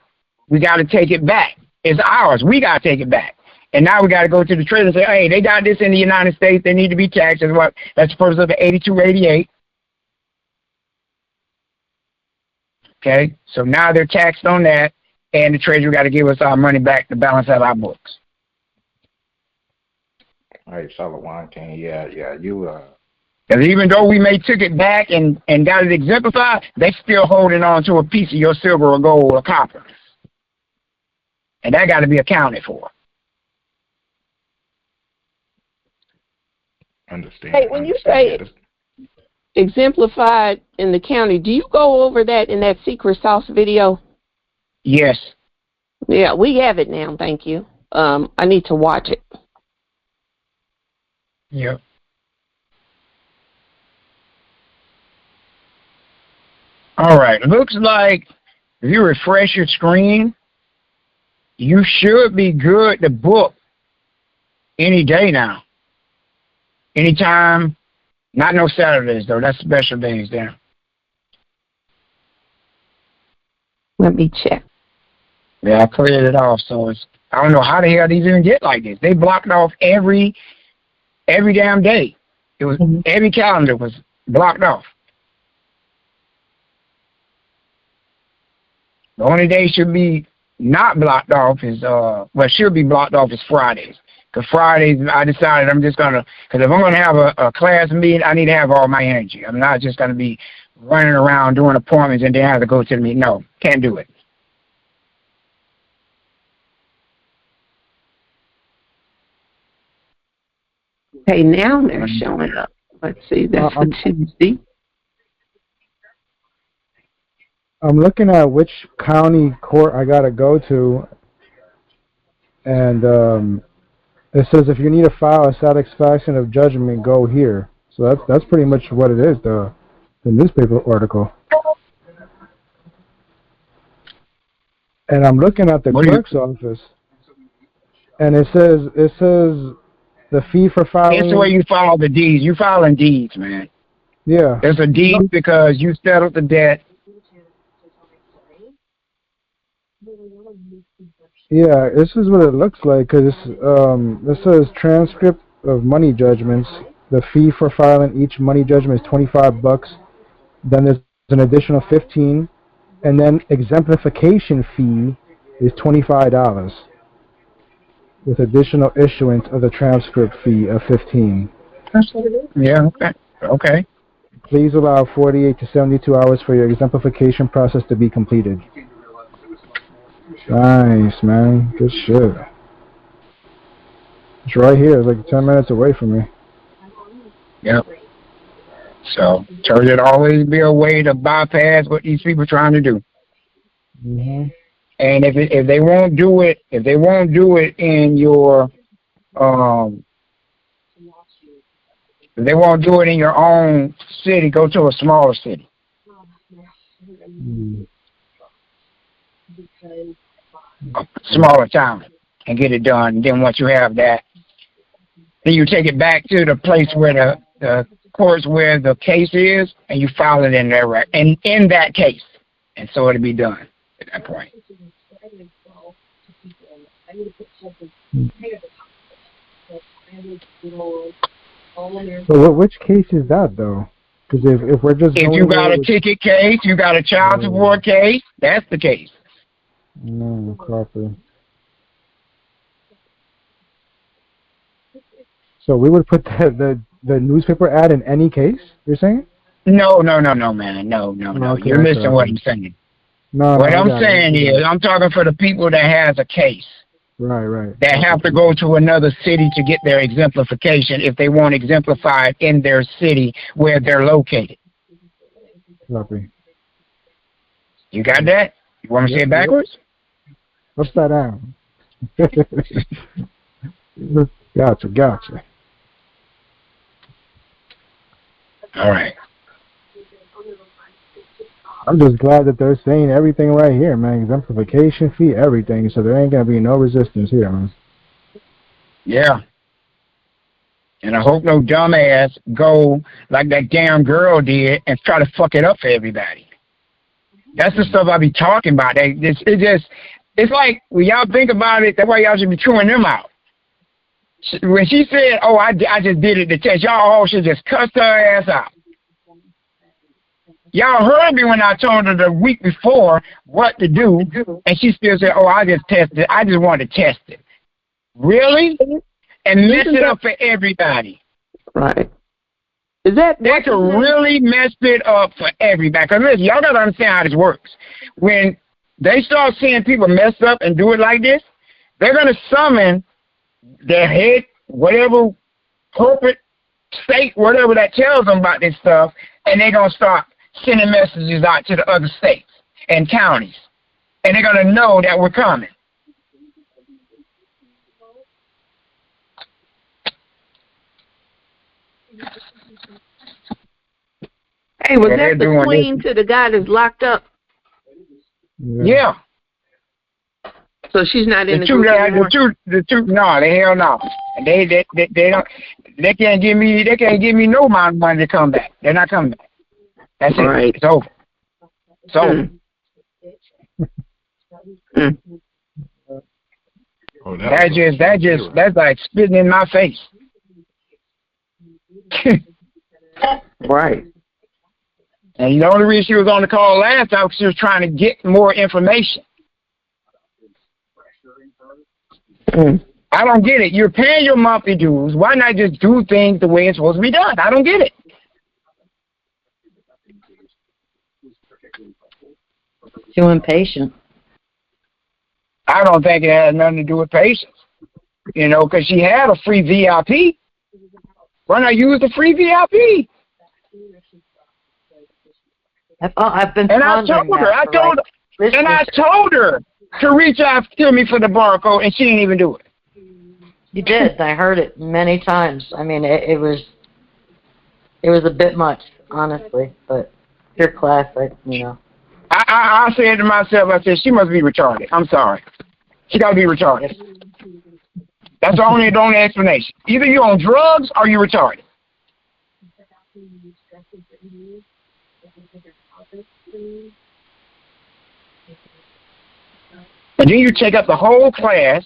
we got to take it back. It's ours. We got to take it back. And now we got to go to the Treasury and say, hey, they got this in the United States. They need to be taxed. That's the purpose of the 8288. Okay? So now they're taxed on that, and the Treasury got to give us our money back to balance out our books. All right, Shalom King. Yeah, you Because even though we may took it back and got it exemplified, they still holding on to a piece of your silver or gold or copper. And that got to be accounted for. Understand. Hey, when you say exemplified in the county, do you go over that in that secret sauce video? Yes. Yeah, we have it now. Thank you. I need to watch it. Yep. All right. Looks like if you refresh your screen, you should be good to book any day now. Anytime. Not no Saturdays, though. That's special days there. Let me check. Yeah, I cleared it off, so it's, I don't know how the hell these even get like this. They blocked off every damn day. It was every calendar was blocked off. The only day should be not blocked off is should be blocked off is Fridays. Because Fridays, I decided I'm just gonna, because if I'm gonna have a class meeting, I need to have all my energy. I'm not just gonna be running around doing appointments and then have to go to the meeting. No, can't do it. Okay, now they're showing up. Let's see, that's for Tuesday. I'm looking at which county court I gotta go to, and it says if you need to file a satisfaction of judgment, go here. So that's pretty much what it is, the newspaper article. And I'm looking at the clerk's office, and it says the fee for filing. It's the way you file the deeds. You filing deeds, man. Yeah. There's a deed because you settled the debt. Yeah, this is what it looks like, because this says transcript of money judgments. The fee for filing each money judgment is $25. Then there's an additional $15, and then exemplification fee is $25, with additional issuance of the transcript fee of $15. Yeah. Okay. Please allow 48 to 72 hours for your exemplification process to be completed. Nice, man. Good shit. It's right here. It's like 10 minutes away from me. Yep. So, should always be a way to bypass what these people are trying to do. Mm-hmm. And if they won't do it, in your if they won't do it in your own city, go to a smaller city. A smaller town and get it done. And then once you have that, then you take it back to the place where the courts where the case is, and you file it in there, and in that case, and so it'll be done at that point. So which case is that though? Because if we're just if you got a ticket case, you got a child support case, that's the case. No, copy. So we would put the newspaper ad in any case, you're saying? No, man. No. Okay, You're missing what I'm saying. No, what I'm saying is, I'm talking for the people that has a case. Right. That have to go to another city to get their exemplification if they want exemplified in their city where they're located. Copy. You got that? You want me to say it backwards? Upside down. Gotcha. All right. I'm just glad that they're saying everything right here, man. Exemplification fee, everything. So there ain't going to be no resistance here, man. Yeah. And I hope no dumbass go like that damn girl did and try to fuck it up for everybody. That's the stuff I be talking about. It's like, when y'all think about it, that's why y'all should be chewing them out. When she said, oh, I just did it to test, y'all all should just cuss her ass out. Y'all heard me when I told her the week before what to do, and she still said, oh, I just tested it. I just wanted to test it. Really? And mess it up for everybody. Right. Is that could really mess it up for everybody. Because listen, y'all got to understand how this works. When they start seeing people mess up and do it like this, they're going to summon their head, whatever corporate state, whatever that tells them about this stuff, and they're going to start sending messages out to the other states and counties. And they're going to know that we're coming. Hey, was that the queen to the guy that's locked up? Yeah. So she's not in The the two, group anymore? the two, no, the hell no. They don't, they can't give me no amount of money to come back. They're not coming back. That's it. Right. It's over. It's over. Oh, That's like spitting in my face. Right. And the only reason she was on the call last time was she was trying to get more information. I don't get it. You're paying your monthly dues. Why not just do things the way it's supposed to be done? I don't get it. Too impatient. I don't think it has nothing to do with patience. Because she had a free VIP. Why not use the free VIP? I've been and I told her to reach out to me for the barcode, and she didn't even do it. You did. I heard it many times. I mean, it was a bit much, honestly. But your class, I said to myself, I said, she must be retarded. I'm sorry. She got to be retarded. That's the only explanation. Either you're on drugs or you're retarded. And then you take up the whole class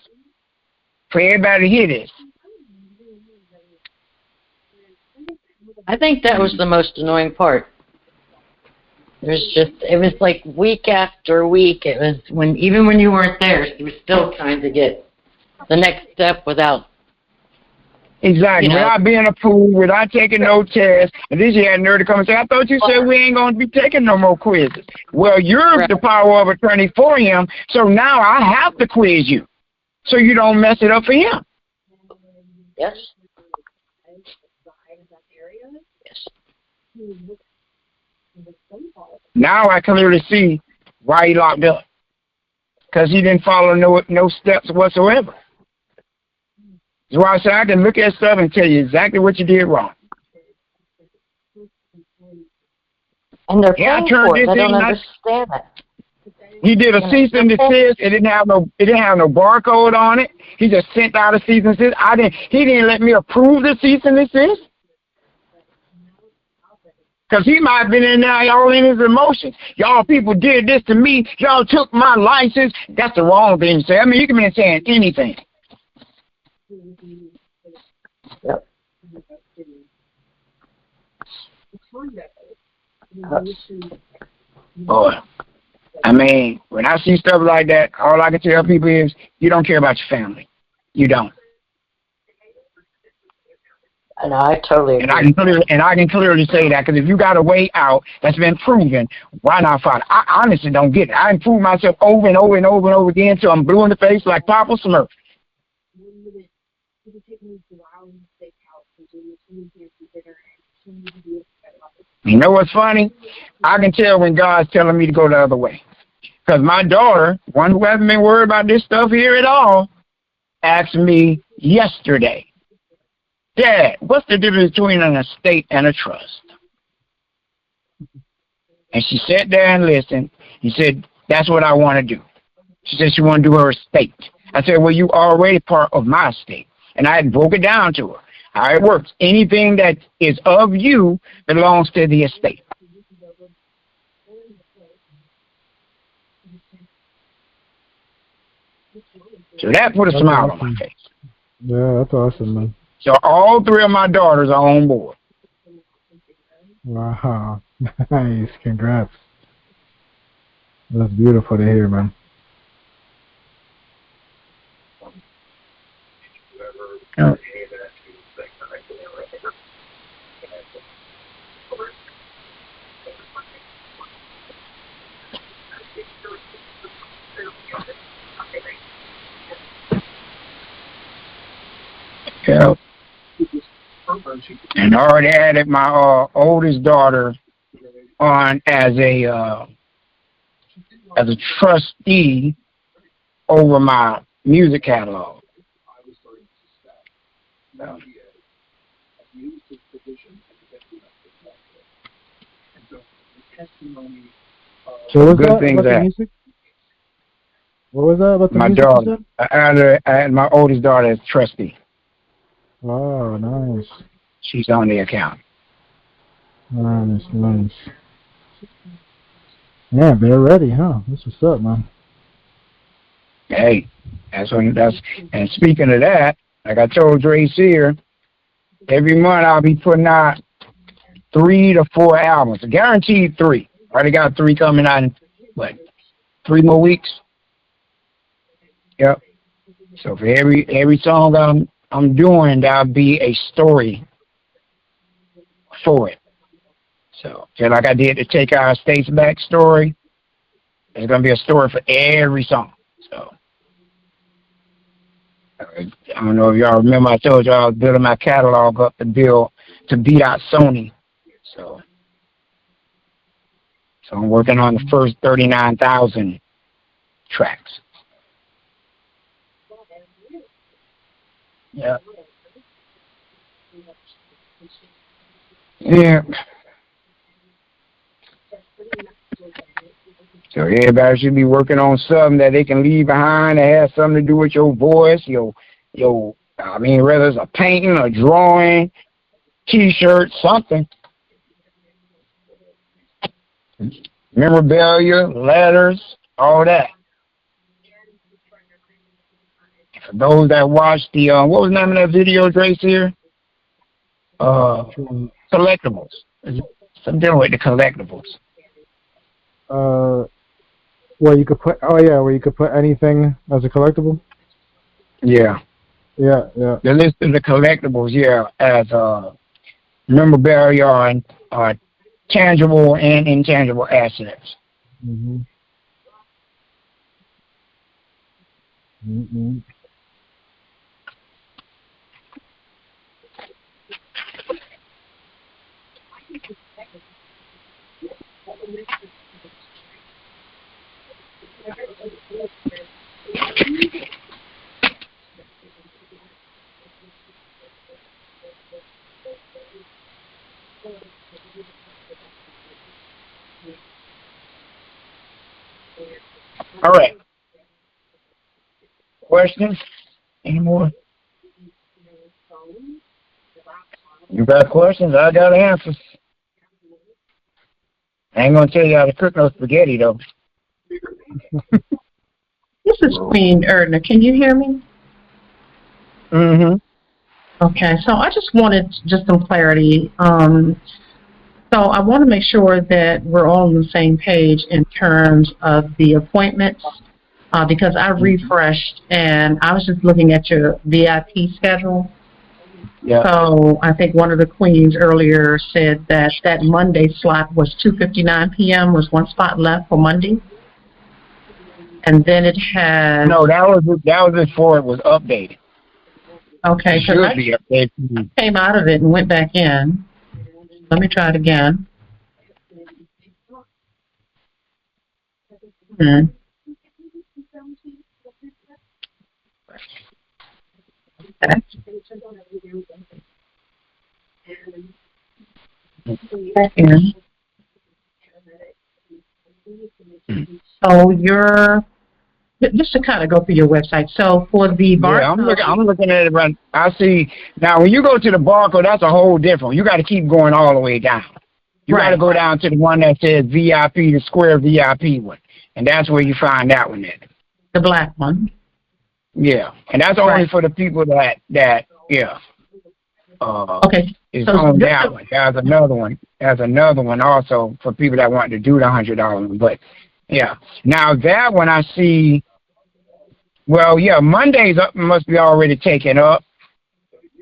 for everybody to hear this. I think that was the most annoying part. It was like week after week. It was even when you weren't there, she was still trying to get the next step without. Exactly. Without being approved, without taking no tests. And then she had nerve to come and say, I thought you said we ain't going to be taking no more quizzes. Well, you're the power of attorney for him, so now I have to quiz you so you don't mess it up for him. Yes. Now I clearly see why he locked up. Because he didn't follow no steps whatsoever. That's why I say I can look at stuff and tell you exactly what you did wrong. And they're paying for it. I don't understand that. He did a cease and desist. It didn't have no barcode on it. He just sent out a cease and desist. He didn't let me approve the cease and desist. Because he might have been in there all in his emotions. Y'all people did this to me. Y'all took my license. That's the wrong thing to say. I mean, you can be saying anything. Yep. Boy, I mean, when I see stuff like that, all I can tell people is you don't care about your family. You don't. And I totally agree. And I can clearly say that, because if you got a way out that's been proven, why not follow? I honestly don't get it. I improved myself over and over and over and over again until I'm blue in the face like Papa Smurf. You know what's funny? I can tell when God's telling me to go the other way. Because my daughter, one who hasn't been worried about this stuff here at all, asked me yesterday, Dad, what's the difference between an estate and a trust? And she sat there and listened. He said, that's what I want to do. She said she want to do her estate. I said, well, you already part of my estate. And I had broke it down to her. How it works. Anything that is of you belongs to the estate. So that put a smile on my face. Yeah, that's awesome, man. So all three of my daughters are on board. Wow. Nice. Congrats. That's beautiful to hear, man. Oh. Yeah. And I already added my oldest daughter on as a trustee over my music catalog. So good things that. What was that about the My music you daughter. said? I had my oldest daughter as trustee. Oh, nice. She's on the account. Nice, nice. Yeah, they're ready, huh? That's what's up, man. Hey, and speaking of that, like I told Dre Sear, every month I'll be putting out 3 to 4 albums. Guaranteed 3. Already got 3 coming out in, 3 more weeks? Yep. So for every song I'm doing, there'll be a story for it. So just like I did the Take Our States Back story, there's gonna be a story for every song. So I don't know if y'all remember I told y'all I was building my catalog up to beat out Sony. So I'm working on the first 39,000 tracks. Yeah. Yeah. So everybody should be working on something that they can leave behind that has something to do with your voice, whether it's a painting, a drawing, T-shirt, something. Memorabilia, letters, all that. For those that watched the, what was the name of that video, Trace here? Collectibles. Something with the collectibles. Where you could put anything as a collectible? Yeah. Yeah, yeah. The list of the collectibles, yeah, as memorabilia are tangible and intangible assets. Mm-hmm. Mm-hmm. All right. Questions? Any more? You got questions? I got answers. I ain't gonna tell you how to cook no spaghetti though. This is Queen Erdner. Can you hear me? Mm-hmm. Okay, so I just wanted just some clarity. So I want to make sure that we're all on the same page in terms of the appointments, because I refreshed and I was just looking at your VIP schedule. Yeah. So I think one of the queens earlier said that Monday slot was 2:59 p.m. was one spot left for Monday. And then it had... No, that was before it was updated. Okay, because I came out of it and went back in. Let me try it again. Okay. Back in. So just to kind of go through your website. So for the bar, I'm looking at it right. I see now. When you go to the barcode, that's a whole different. You got to keep going all the way down. You got to go down to the one that says VIP, the square VIP one, and that's where you find that one at. The black one. Yeah, and that's only for the people that yeah. Okay. Is on that one. There's another one. There's another one also for people that want to do the $100 one. But yeah, now that one I see. Well, yeah, Mondays must be already taken up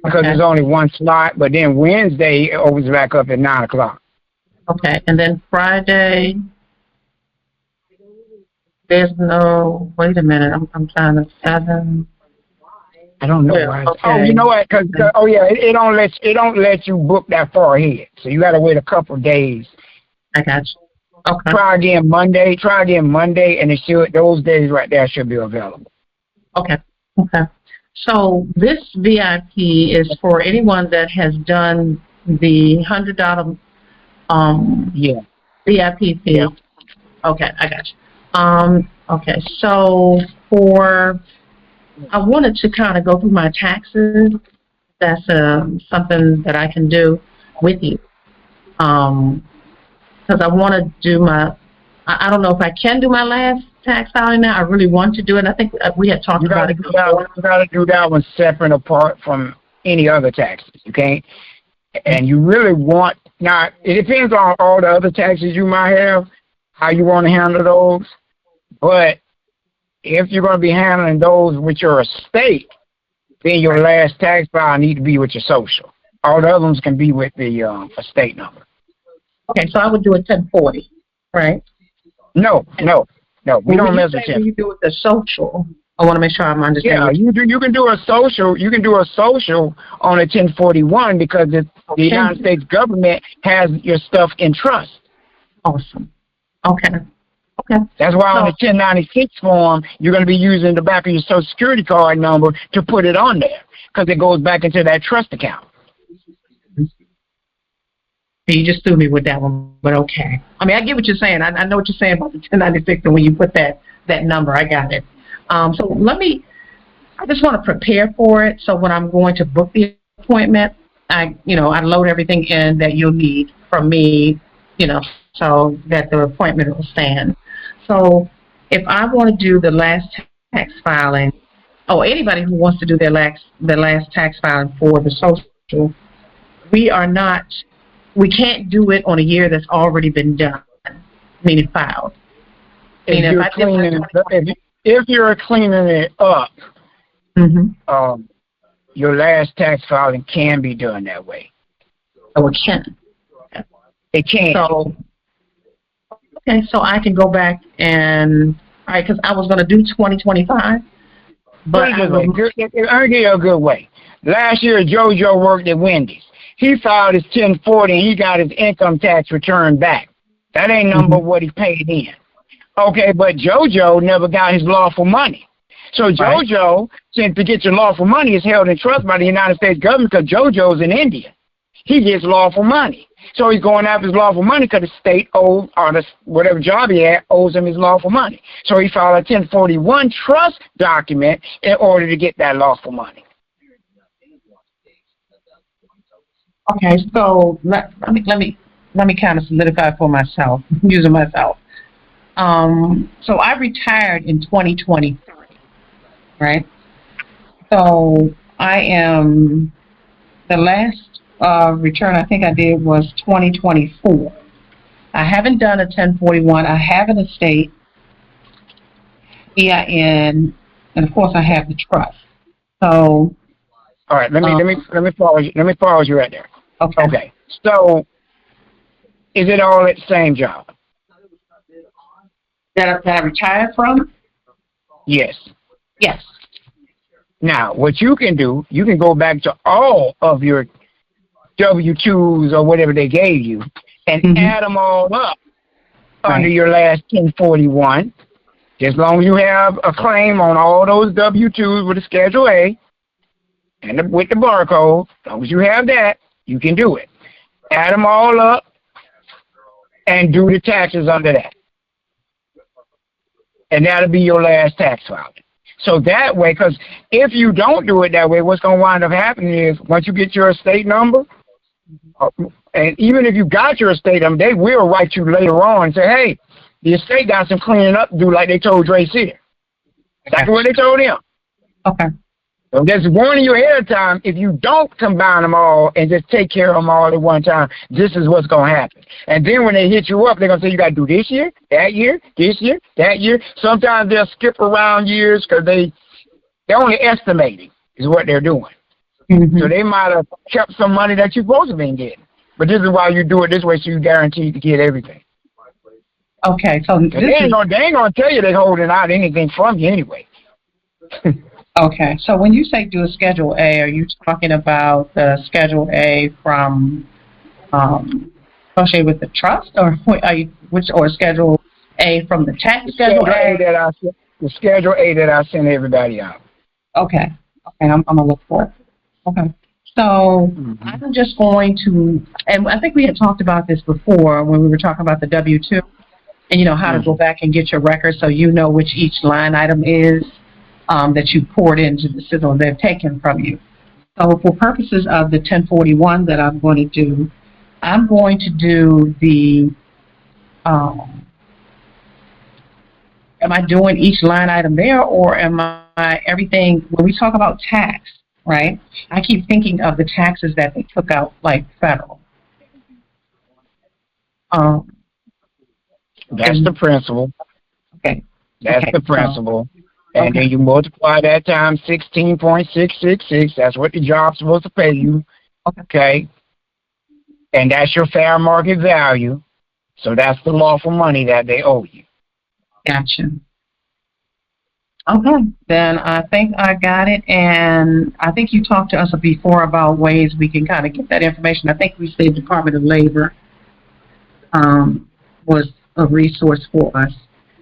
because there's only one slot. But then Wednesday it opens back up at 9 o'clock. Okay, and then Friday. There's no. Wait a minute. I'm trying to 7. I don't know why. Okay. Oh, you know what? Cause it don't let you book that far ahead. So you got to wait a couple of days. I got you. Okay. Try again Monday, and it should those days right there should be available. Okay. Okay. So this VIP is for anyone that has done the $100 VIP fee. Yeah. Okay, I got you. Okay, so I wanted to kind of go through my taxes. That's something that I can do with you. Because I want to do I don't know if I can do my last tax filing now. I really want to do it. I think we had talked about it. You got to do that one separate apart from any other taxes. You can't. And you really want, now, it depends on all the other taxes you might have, how you want to handle those. But if you're going to be handling those with your estate, then your last tax file need to be with your social. All the other ones can be with the estate number. Okay, so I would do a 1040, right? No. We don't mess with when you do with the social, I want to make sure I'm understanding. Yeah, you can do a social. You can do a social on a 1041 because the United States government has your stuff in trust. Awesome. Okay. That's why on the 1096 form, you're going to be using the back of your Social Security card number to put it on there because it goes back into that trust account. You just threw me with that one, but okay. I mean, I get what you're saying. I know what you're saying about the 1096 and when you put that number, I got it. So I just want to prepare for it. So when I'm going to book the appointment, I load everything in that you'll need from me, so that the appointment will stand. So if I want to do the last tax filing, anybody who wants to do the last tax filing for the social, we can't do it on a year that's already been done, meaning filed. If you're cleaning it up, your last tax filing can be done that way. Oh, it can. It can. So I can go back and because I was going to do 2025, but I'll give you a good way. Last year, JoJo worked at Wendy's. He filed his 1040 and he got his income tax return back. That ain't number what he paid in. Okay, but JoJo never got his lawful money. So JoJo, since to get your lawful money, is held in trust by the United States government because JoJo's in India. He gets lawful money. So he's going after his lawful money because the state owes, or whatever job he had, owes him his lawful money. So he filed a 1041 trust document in order to get that lawful money. Okay, so let me kind of solidify for myself, using myself. So I retired in 2023, right? So I am, the last return I think I did was 2024. I haven't done a 1041. I have an estate, EIN, and of course I have the trust. So, all right, let me pause you. Let me pause you right there. Okay. So, is it all at the same job? That I retired from? Yes. Yes. Now, what you can do, you can go back to all of your W-2s or whatever they gave you and add them all up under your last 1041. As long as you have a claim on all those W-2s with a Schedule A and with the barcode, as long as you have that, you can do it. Add them all up and do the taxes under that. And that'll be your last tax filing. So that way, because if you don't do it that way, what's going to wind up happening is once you get your estate number, and even if you got your estate number, they will write you later on and say, hey, the estate got some cleaning up to do like they told Dre Sear. That's what they told him. Okay. So just warning you ahead of time, if you don't combine them all and just take care of them all at one time, this is what's going to happen. And then when they hit you up, they're going to say you got to do this year, that year, this year, that year. Sometimes they'll skip around years because they're only estimating is what they're doing. So they might have kept some money that you're supposed to be getting. But this is why you do it this way so you're guaranteed to get everything. Okay, so they ain't going to tell you they're holding out anything from you anyway. Okay, so when you say do a Schedule A, are you talking about the Schedule A from associated with the trust, or or Schedule A from the tax Schedule A? The Schedule A that I send everybody out. Okay, I'm gonna look for it. Okay, so I'm just going to, and I think we had talked about this before when we were talking about the W-2. and you know how to go back and get your records, so you know which each line item is that you poured into the system they've taken from you. So for purposes of the 1041 that I'm going to do, I'm going to do the, am I doing each line item there, or am I everything, when we talk about tax, right, I keep thinking of the taxes that they took out, like federal. That's the principle. Okay. That's the principle. And then you multiply that times 16.666. That's what the job's supposed to pay you. Okay. And that's your fair market value. So that's the lawful money that they owe you. Gotcha. Okay. Then I think I got it. And I think you talked to us before about ways we can kind of get that information. I think we said Department of Labor was a resource for us,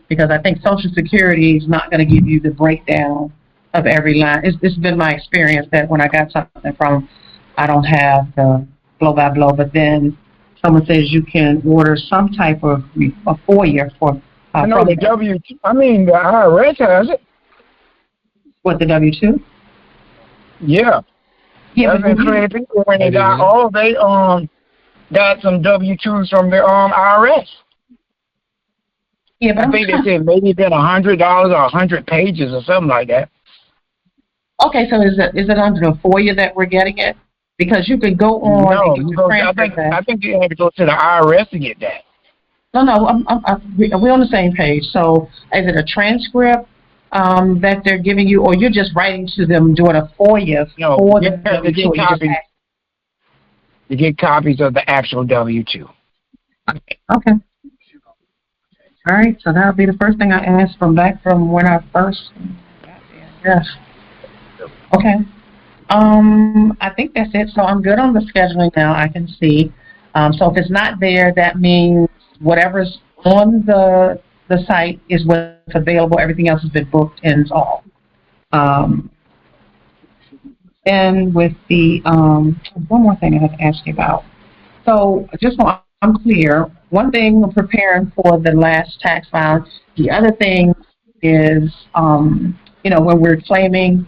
because I think Social Security is not going to give you the breakdown of every line. It's been my experience that when I got something from, I don't have the blow by blow, but then someone says you can order some type of a FOIA for. I know the W2. I mean, the IRS has it. What, the W2? Yeah. Yeah, but people when they got they got some W2s from the IRS. Yeah, but I think they said maybe been $100 or 100 pages or something like that. Okay, so is it under the FOIA that we're getting it? Because you could go on. No, I think you had to go to the IRS to get that. No, we're on the same page. So is it a transcript that they're giving you, or you're just writing to them doing a FOIA for the W2? You get copies of the actual W2. Okay. All right, so that'll be the first thing I asked from when I first. Yes. Okay. I think that's it. So I'm good on the scheduling now. I can see. So if it's not there, that means whatever's on the site is what's available. Everything else has been booked and it's all. And with the one more thing I have to ask you about. So just so I'm clear, one thing we're preparing for the last tax filing. The other thing is, when we're claiming,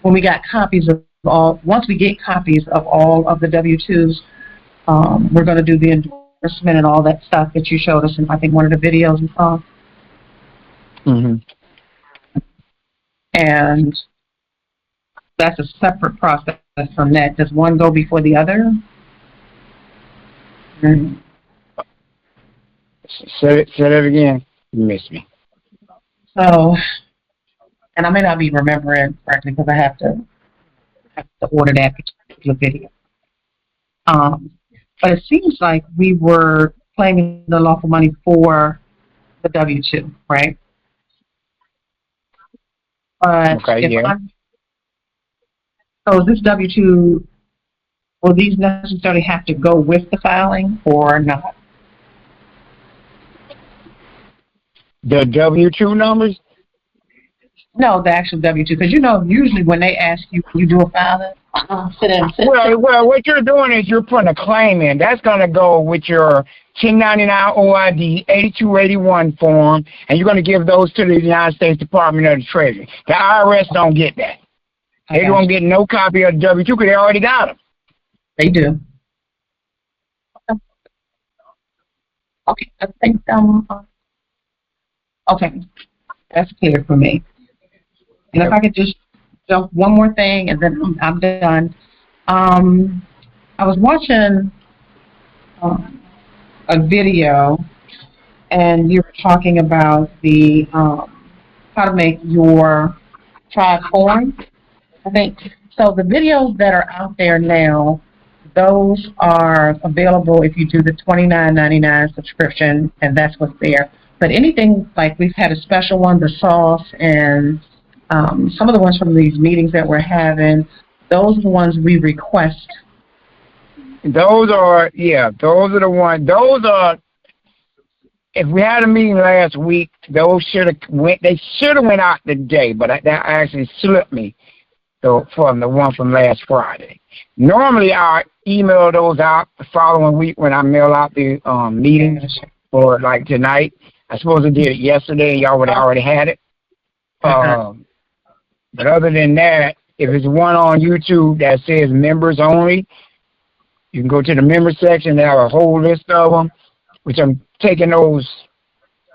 when we got copies of all, once we get copies of all of the W-2s, we're going to do the endorsement and all that stuff that you showed us in, I think, one of the videos we saw. Mm-hmm. And that's a separate process from that. Does one go before the other? Mm-hmm. Say it again. You missed me. So, and I may not be remembering correctly because I have to order that particular video. But it seems like we were claiming the lawful money for the W-2, right? But okay, yeah. So is this W-2, will these necessarily have to go with the filing or not? The W-2 numbers? No, the actual W-2, because usually when they ask you, you do a filing. Well, what you're doing is you're putting a claim in. That's going to go with your 1099 OID 8281 form, and you're going to give those to the United States Department of the Treasury. The IRS don't get that. They don't get no copy of the W-2 because they already got them. They do. Okay, I think okay, that's clear for me. And if I could just jump one more thing, and then I'm done. I was watching a video, and you were talking about the how to make your tribe form, I think. So the videos that are out there now, those are available if you do the $29.99 subscription, and that's what's there. But anything, like we've had a special one, the sauce, and some of the ones from these meetings that we're having, those are the ones we request. Those are the ones. Those are, if we had a meeting last week, those should have went out today, but that actually slipped me from the one from last Friday. Normally I email those out the following week when I mail out the meetings for like tonight. I suppose I did it yesterday, and y'all would already had it. But other than that, if it's one on YouTube that says members only, you can go to the member section. They have a whole list of them, which I'm taking those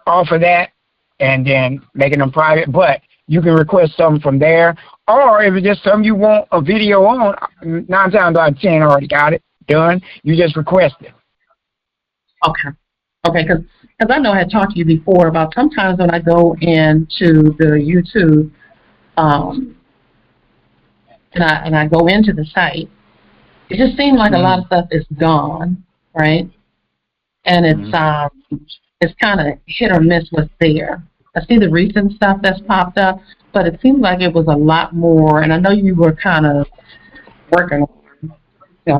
off of that and then making them private. But you can request something from there. Or if it's just something you want a video on, 9 times out of 10 already got it done. You just request it. Okay. Okay, because I know I had talked to you before about sometimes when I go into the YouTube and I go into the site, it just seems like a lot of stuff is gone, right? And it's kind of hit or miss what's there. I see the recent stuff that's popped up, but it seems like it was a lot more. And I know you were kind of working on,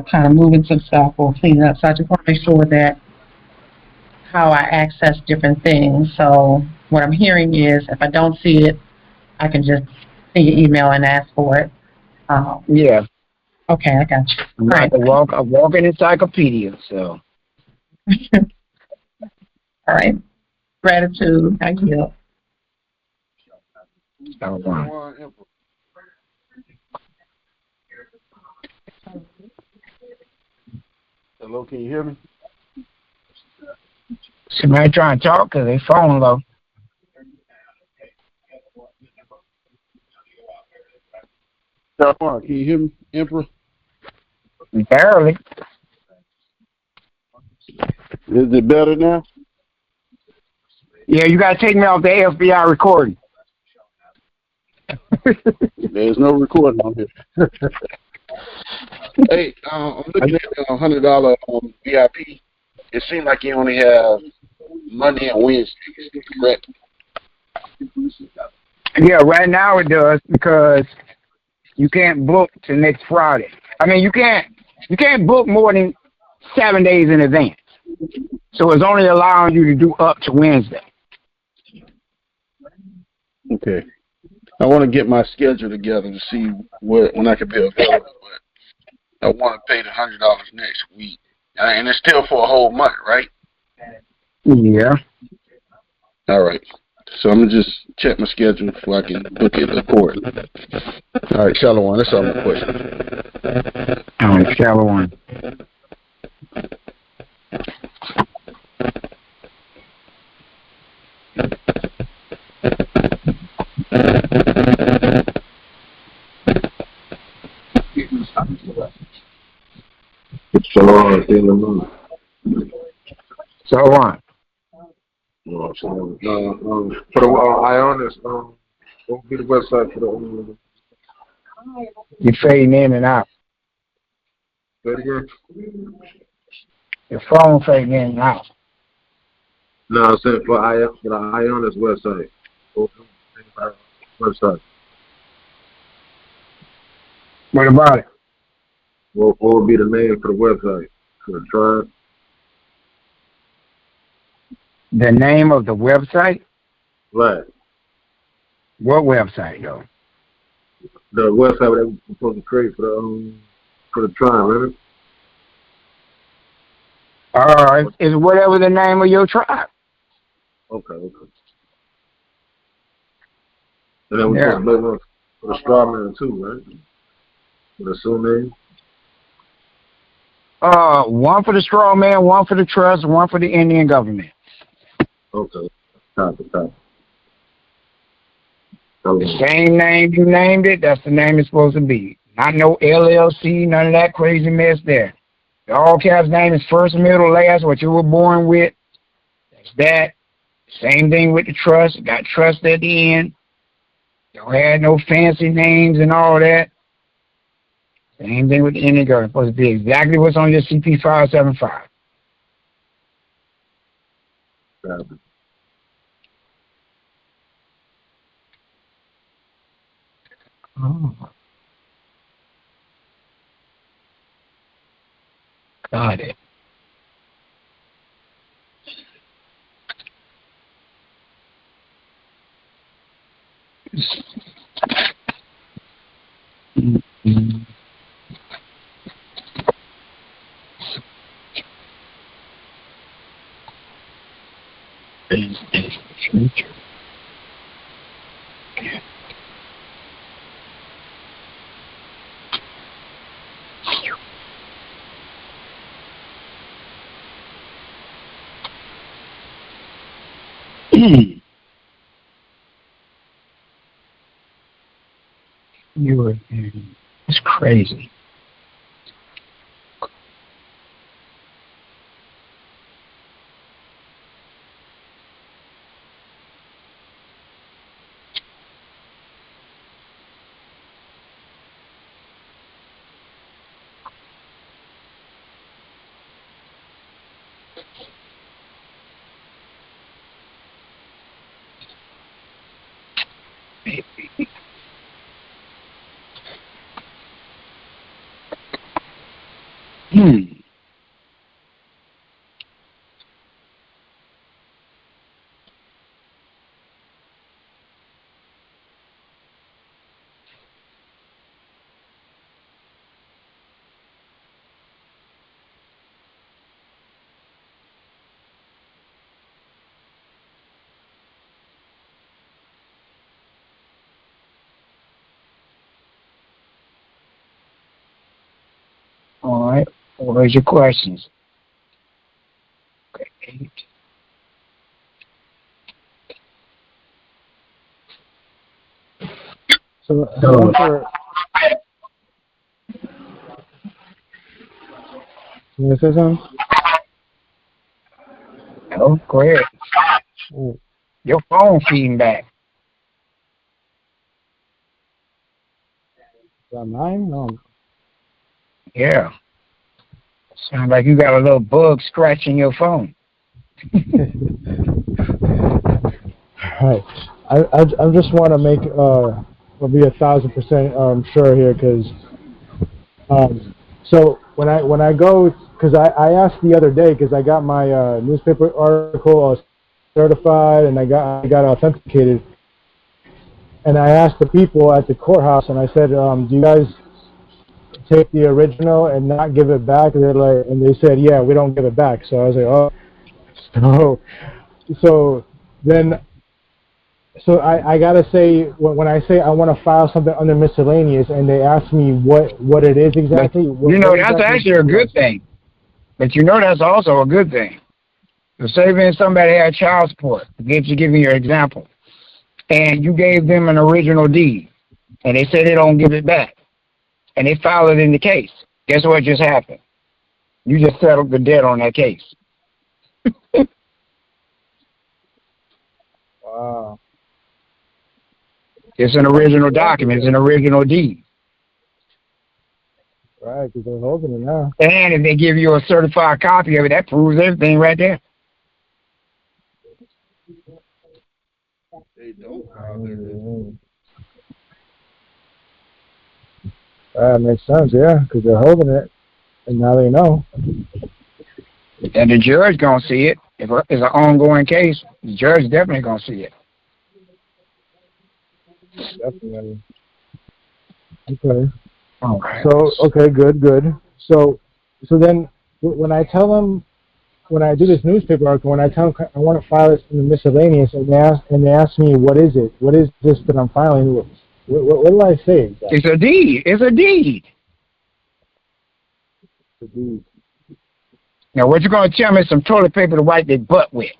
kind of moving some stuff or cleaning up. So I just want to make sure that how I access different things. So what I'm hearing is if I don't see it, I can just send you an email and ask for it. Yeah. Okay, I got you. I'm like a walking encyclopedia, so. All right. Gratitude. Thank you. Hello, can you hear me? Somebody trying to talk because their phone low. Can you hear me, Emperor? Barely. Is it better now? Yeah, you got to take me off the FBI recording. There's no recording on here. Hey, I'm looking at the $100 VIP. It seems like you only have Monday and Wednesday, correct? Yeah, right now it does because you can't book till next Friday. I mean, you can't book more than 7 days in advance. So it's only allowing you to do up to Wednesday. Okay. I want to get my schedule together to see when I can be available, but I want to pay the $100 next week. And it's still for a whole month, right? Yeah. All right. So I'm going to just check my schedule before I can book it accordingly. All right, Shalom. That's all my questions. All right, Shalom. Shalom. Shalom. For the Ionis, what would be the website for the? You're fading in and out. Say it again. Your phone fading in and out. No, I said for the Ionis website. Website. What about it? What would be the name for the website for the tribe? The name of the website? Right. What website, though? The website that we're supposed to create for the tribe, right? All right. It's whatever the name of your tribe. Okay. And then we're supposed to make one for the straw man too, right? For the Sioux name? One for the straw man, one for the trust, one for the Indian government. Okay. Copy. The same name you named it, that's the name it's supposed to be. Not no LLC, none of that crazy mess there. The all caps name is first, middle, last, what you were born with. That's that. Same thing with the trust. Got trust at the end. Don't have no fancy names and all that. Same thing with the Indian government. It's supposed to be exactly what's on your CP 575. Copy. Oh. Got it. Mm-hmm. in the future. It's crazy. All right. Where's your questions? Okay. So you want to say something? No, go ahead. Your phone feeding back. Is that mine? No. Yeah. Sounds like you got a little bug scratching your phone. Right. I just want to make I'll be 1,000% sure here, because so when I go, because I asked the other day, because I got my newspaper article certified and I got authenticated, and I asked the people at the courthouse, and I said, do you guys take the original and not give it back? And they said, yeah, we don't give it back. So I was like, oh, so then. So I gotta say, when I say I want to file something under miscellaneous, and they ask me what it is exactly, That's actually a good thing. But that's also a good thing. So say when somebody had child support, giving your example, and you gave them an original deed, and they say they don't give it back, and they file it in the case. Guess what just happened? You just settled the debt on that case. Wow. It's an original document. It's an original deed. Right, because they're holding it now. And if they give you a certified copy of it, that proves everything right there. They don't. That makes sense, yeah, because they're holding it, and now they know. And the judge gonna see it. If it's an ongoing case, the judge definitely gonna see it. Definitely. Okay. All right. So okay, good. So then when I tell them, when I do this newspaper article, when I tell them I want to file this in the miscellaneous, and they ask me what is it? What is this that I'm filing? What do I say exactly? It's a deed. It's a deed. It's a deed. Now what you gonna tell me? Some toilet paper to wipe their butt with?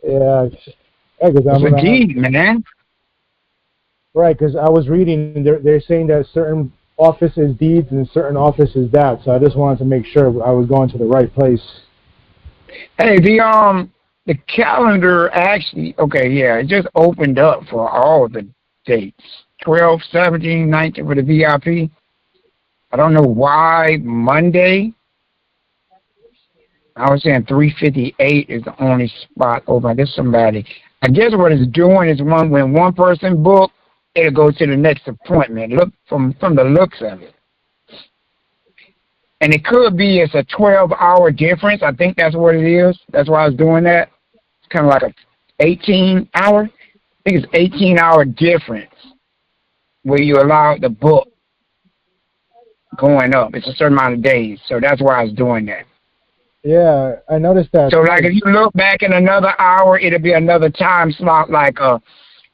Yeah. Because it's a deed, man. Right, because I was reading, they're saying that certain office is deeds and certain office is that, so I just wanted to make sure I was going to the right place. Hey, the calendar actually, it just opened up for all the dates. 12, 17, 19 for the VIP. I don't know why Monday. I was saying 358 is the only spot open. I guess what it's doing is when one person book, it'll go to the next appointment. Look from the looks of it. And it could be it's a 12-hour difference. I think that's what it is. That's why I was doing that. It's kind of like a 18-hour. I think it's 18-hour difference where you allow the book going up. It's a certain amount of days. So that's why I was doing that. Yeah, I noticed that. So like if you look back in another hour, it'll be another time slot like a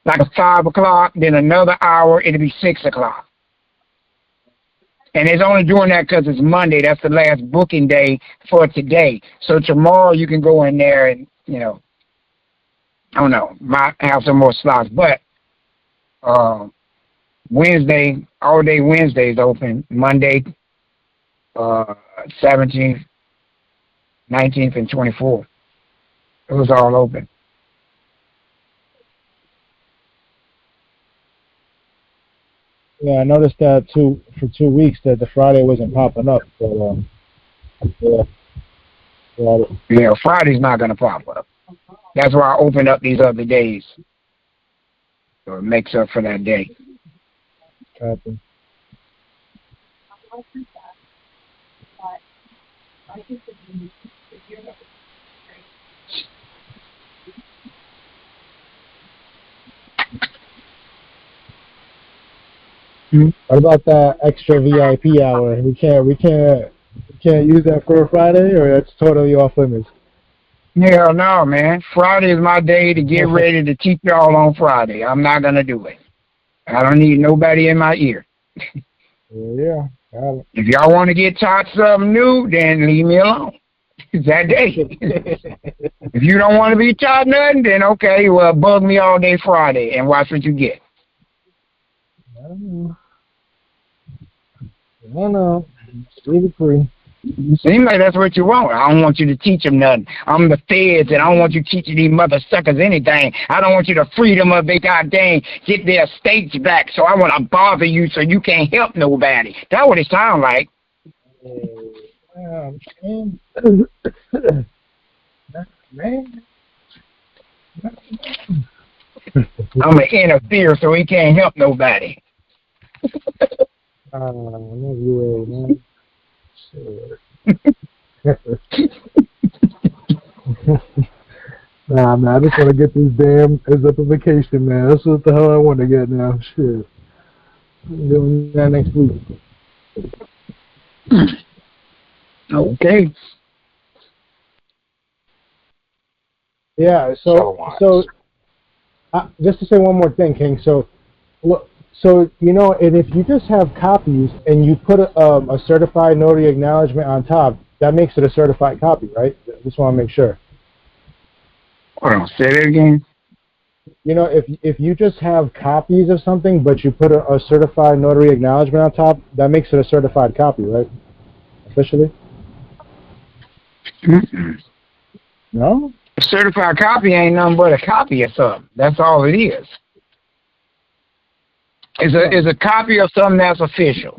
5 o'clock, then another hour, it'll be 6 o'clock. And it's only doing that because it's Monday. That's the last booking day for today. So tomorrow you can go in there and, you know, I don't know, might have some more slots. But Wednesday, all day Wednesday is open. Monday, 17th, 19th, and 24th. It was all open. Yeah, I noticed that too for 2 weeks that the Friday wasn't popping up. So yeah, Friday's not gonna pop up. That's why I opened up these other days. So it makes up for that day. Copy. What about that extra VIP hour? We can't use that for a Friday, or that's totally off limits. Hell no, man. Friday is my day to get ready to teach y'all on Friday. I'm not gonna do it. I don't need nobody in my ear. Yeah. If y'all want to get taught something new, then leave me alone. It's that day. If you don't want to be taught nothing, then okay, well, bug me all day Friday and watch what you get. I don't know. Leave it free. Seems like that's what you want. I don't want you to teach them nothing. I'm the feds, and I don't want you teaching these mother suckers anything. I don't want you to free them of their goddamn get their estates back, so I want to bother you so you can't help nobody. That's what it sounds like. Man. I'm going to interfere so he can't help nobody. Man. Nah, man, I just want to get this damn exemplification, man. That's what the hell I want to get now. Shit. I'm doing that next week. Okay. Yeah, so just to say one more thing, King. So, look, you know, and if you just have copies and you put a certified notary acknowledgement on top, that makes it a certified copy, right? Just want to make sure. Hold on, say that again. You know, if you just have copies of something, but you put a certified notary acknowledgement on top, that makes it a certified copy, right? Officially? No? A certified copy ain't nothing but a copy of something. That's all it is. It's a copy of something that's official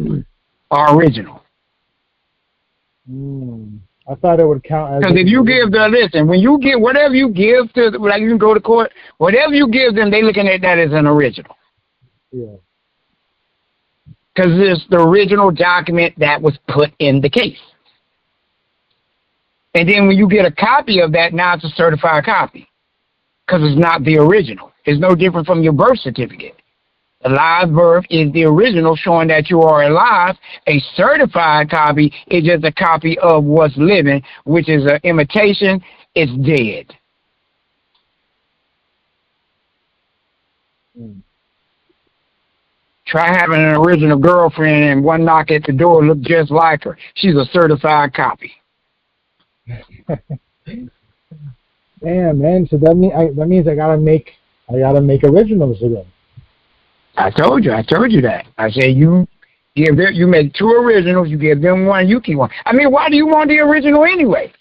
or original. I thought it would count as... Because if you give listen, when you give, whatever you give to, like you can go to court, whatever you give them, they looking at that as an original. Yeah. Because it's the original document that was put in the case. And then when you get a copy of that, now it's a certified copy. Because it's not the original. It's no different from your birth certificate. A live birth is the original showing that you are alive. A certified copy is just a copy of what's living, which is an imitation. It's dead. Try having an original girlfriend and one knock at the door look just like her. She's a certified copy. Damn, man. So that means I gotta make originals again. I told you that. I said you make 2 originals, you give them one, you keep one. I mean, why do you want the original anyway?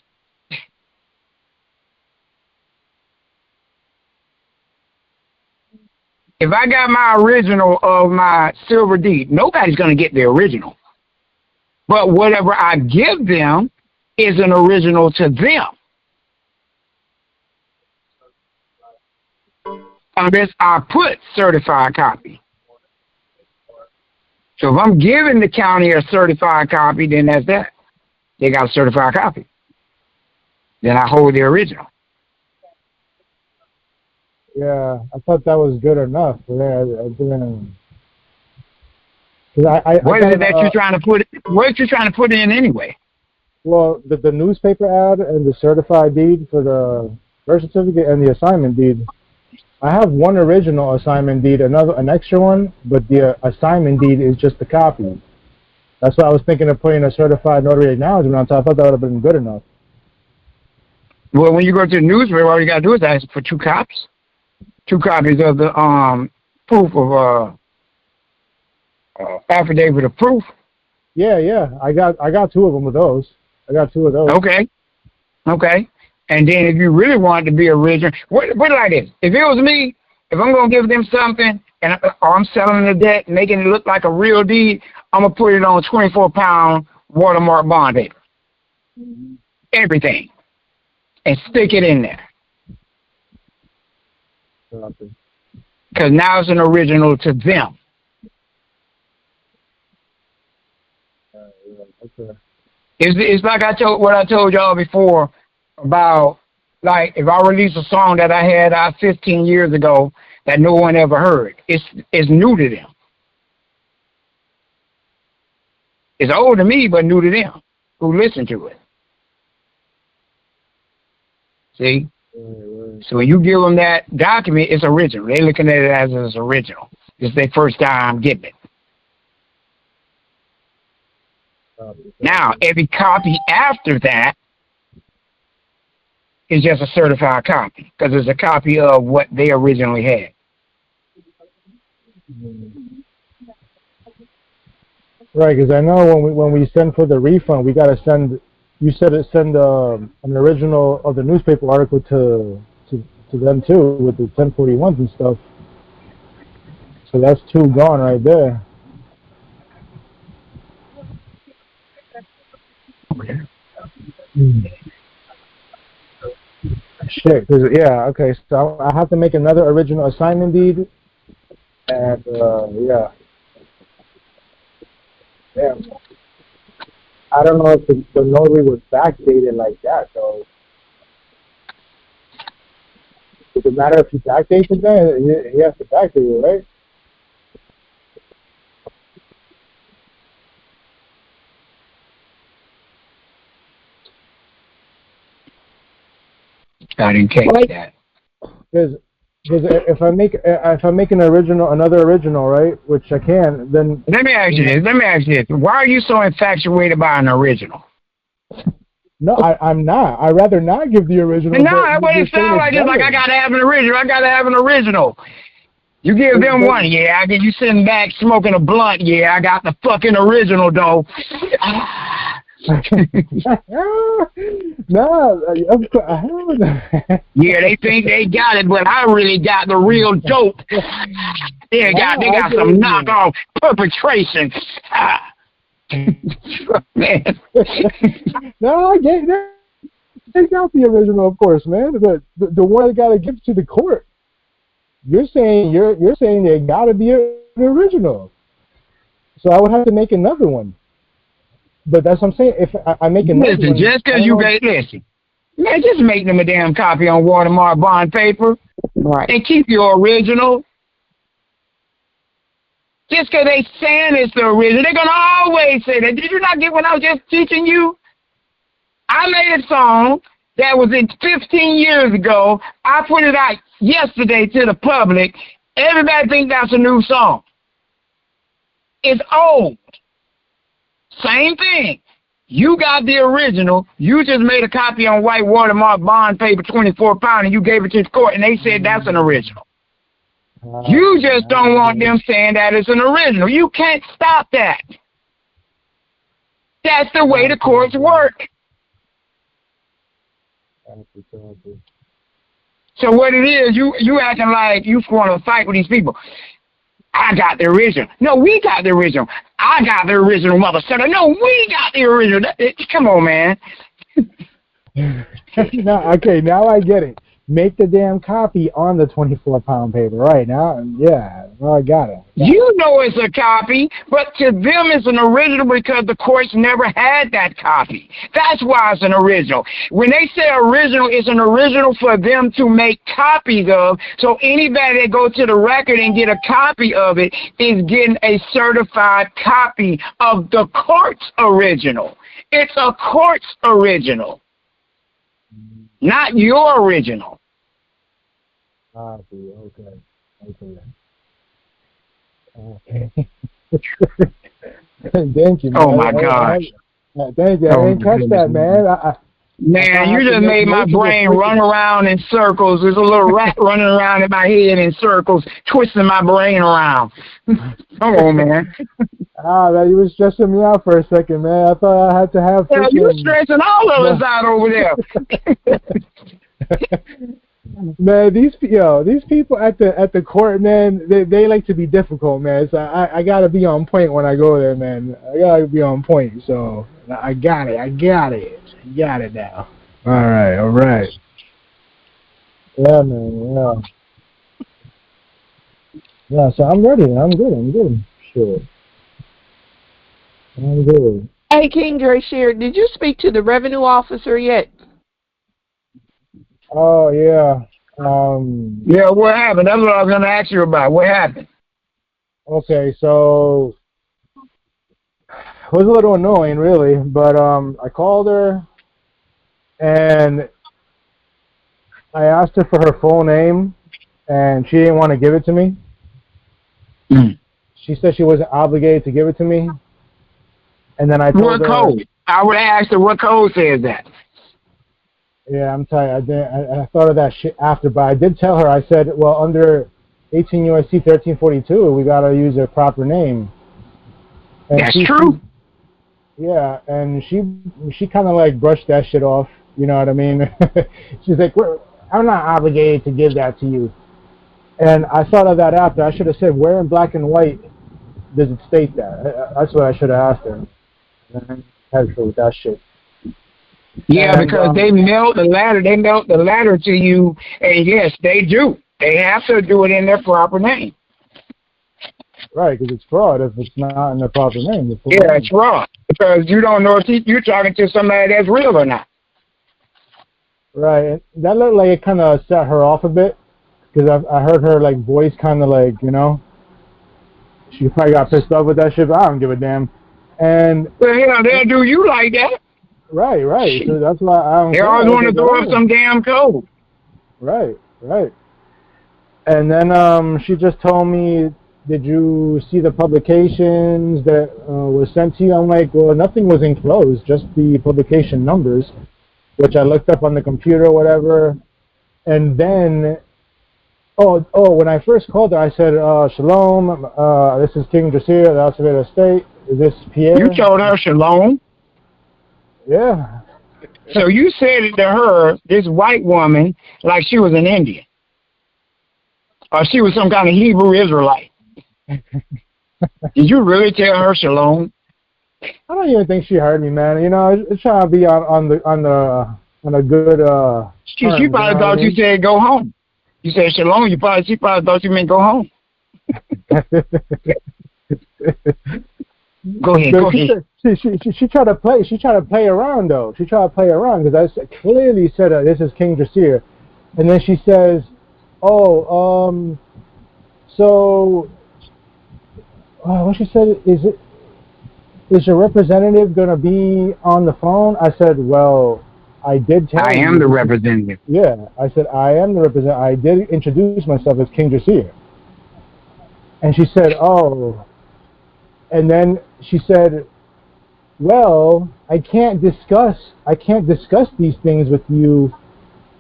If I got my original of my silver deed, nobody's going to get the original. But whatever I give them is an original to them. Unless I put certified copy. So if I'm giving the county a certified copy, then that's that. They got a certified copy. Then I hold the original. Yeah, I thought that was good enough. I didn't. What is it that you're trying to put? What you trying to put in anyway? Well, the newspaper ad and the certified deed for the birth certificate and the assignment deed. I have one original assignment deed, an extra one, but the assignment deed is just a copy. That's why I was thinking of putting a certified notary acknowledgement on top. I thought that would have been good enough. Well, when you go to the newspaper, all you got to do is ask for 2 copies. 2 copies of the proof of affidavit of proof. Yeah. I got 2 of them of those. I got 2 of those. Okay. And then if you really want it to be original, put it like this. If it was me, if I'm going to give them something and I'm selling the debt, making it look like a real deed, I'm going to put it on 24-pound watermark bond paper. Everything. And stick it in there. Because now it's an original to them. Okay. It's like what I told y'all before about, like, if I release a song that I had out 15 years ago that no one ever heard, it's new to them. It's old to me, but new to them who listen to it. See? So when you give them that document, it's original. They're looking at it as it's original. It's their first time getting it. Now, every copy after that is just a certified copy because it's a copy of what they originally had. Right, because I know when we send for the refund, we gotta send. You said send an original of the newspaper article to them too with the 1041s and stuff. So that's 2 gone right there. Shit, cause okay. So I have to make another original assignment deed, and yeah. I don't know if the notary was backdated like that though. Does it matter if you backdate it then? He has to backdate it, right? I didn't catch that. Because if I make another original, right, which I can, then let me ask you this. Why are you so infatuated by an original? No, I'm not. I'd rather not give the original. No, that's what it sounds like. It's like I gotta have an original. You give them one, I get you sitting back smoking a blunt, I got the fucking original though. No, they think they got it, but I really got the real dope. They got some knockoff perpetration. Man. No, I get that. Take out the original, of course, man. But the one I gotta give to the court. You're saying they gotta be the original. So I would have to make another one. But that's what I'm saying. If I make another one, just because you listen, man, just make them a damn copy on watermark bond paper, right? And keep your original. Just because they saying it's the original, they're gonna always say that. Did you not get what I was just teaching you? I made a song that was in 15 years ago. I put it out yesterday to the public. Everybody thinks that's a new song. It's old. Same thing. You got the original. You just made a copy on white watermark bond paper, 24 pound, and you gave it to the court, and they said that's an original. You just don't want them saying that it's an original. You can't stop that. That's the way the courts work. So what it is, you acting like you want to fight with these people. I got the original. No, we got the original. I got the original, mother sucker. No, we got the original. Come on, man. Now I get it. Make the damn copy on the 24-pound paper. Right now, well, I got it. You know it's a copy, but to them it's an original because the courts never had that copy. That's why it's an original. When they say original, it's an original for them to make copies of, so anybody that go to the record and get a copy of it is getting a certified copy of the court's original. It's a court's original, not your original. Ah, I see. Okay. Thank you, man. Oh my gosh. Thank you. I didn't catch that, man. Man, you just made my brain run around in circles. There's a little rat running around in my head in circles, twisting my brain around. Come on, man. Man, you were stressing me out for a second, man. I thought I had to have. Yeah, you were stressing all of us out over there. Man, these people at the court, man, they like to be difficult, man. So I gotta be on point when I go there, man. I gotta be on point. So I got it now. All right. Yeah, man. Yeah. So I'm ready. I'm good. Sure. I'm good. Hey, King Dre Shear, did you speak to the revenue officer yet? Oh, yeah. Yeah, what happened? That's what I was going to ask you about. What happened? Okay, so it was a little annoying, really, but I called her, and I asked her for her full name, and she didn't want to give it to me. She said she wasn't obligated to give it to me, and then I told her... What code? I would have asked her what code says that. Yeah, I'm tired. I thought of that shit after, but I did tell her. I said, well, under 18 U.S.C. 1342, we gotta use a proper name. And that's true. Yeah, and she kind of like brushed that shit off. You know what I mean? She's like, I'm not obligated to give that to you. And I thought of that after. I should have said, where in black and white does it state that? That's what I should have asked her. Had to with that shit. Yeah, because they mailed the letter. They mailed the letter to you, and yes, they do. They have to do it in their proper name. Right, because it's fraud if it's not in their proper name. It's fraud because you don't know if you're talking to somebody that's real or not. Right, that looked like it kind of set her off a bit because I heard her like voice kind of like, you know, she probably got pissed off with that shit. But I don't give a damn. And well, hell, they'll do you like that. Right. So that's why I don't. They always want to throw up some damn code. Right. And then she just told me, did you see the publications that was sent to you? I'm like, well, nothing was enclosed, just the publication numbers, which I looked up on the computer or whatever. And then, when I first called her, I said, Shalom, this is King Jasir, the Alcivator State. Is this Pierre? You told her Shalom? Yeah. So you said it to her, this white woman, like she was an Indian. Or she was some kind of Hebrew Israelite. Did you really tell her Shalom? I don't even think she heard me, man. You know, it's trying to be on a good She probably thought you said go home. You said Shalom, she probably thought you meant go home. Go ahead. She tried to play around though. She tried to play around because I clearly said this is King Jasir, and then she says, what she said is your representative gonna be on the phone? I said, well, I did tell you. I am the representative. Yeah, I said I am the representative. I did introduce myself as King Jasir, and she said, and then she said, well, I can't discuss these things with you.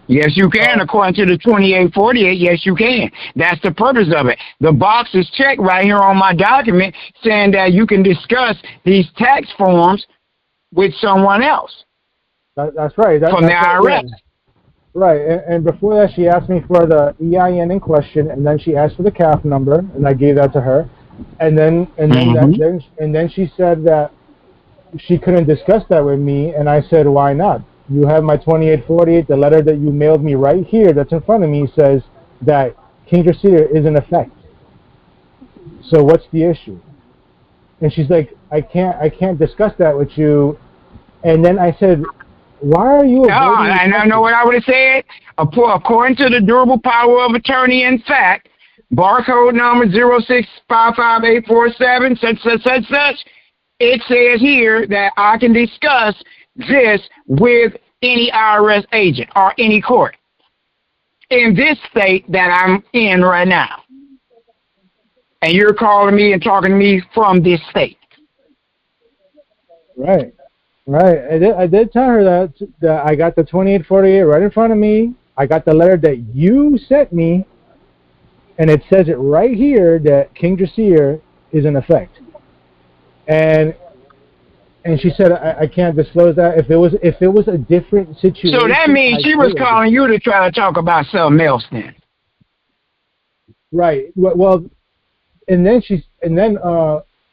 Yes, you can, according to the 2848. Yes, you can. That's the purpose of it. The box is checked right here on my document saying that you can discuss these tax forms with someone else. That's right. From the IRS. Right, and before that, she asked me for the EIN in question, and then she asked for the CAF number, and I gave that to her. And then she said that she couldn't discuss that with me, and I said, why not? You have my 2848, the letter that you mailed me right here that's in front of me says that King Jasir is in effect. So what's the issue? And she's like, I can't discuss that with you. And then I said, why are you... and I know what I would have said. According to the durable power of attorney in fact, barcode number 0655847, such. it says here that I can discuss this with any IRS agent or any court in this state that I'm in right now. And you're calling me and talking to me from this state. Right. Right. I did tell her that I got the 2848 right in front of me. I got the letter that you sent me, and it says it right here that King Jasir is in effect. And she said I can't disclose that. If it was a different situation. So that means she was calling you to try to talk about something else then. Right. Well, and then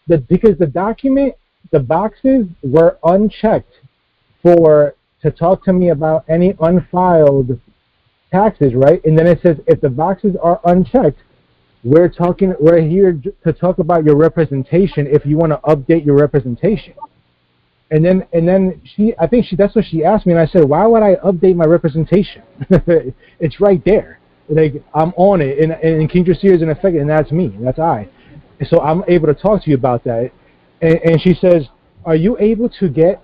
because the document, the boxes were unchecked to talk to me about any unfiled taxes, right? And then it says if the boxes are unchecked, we're here to talk about your representation if you want to update your representation. And then that's what she asked me, and I said, why would I update my representation? It's right there. Like, I'm on it, and King Jasir is in effect, and that's me, that's I. So I'm able to talk to you about that. And she says, are you able to get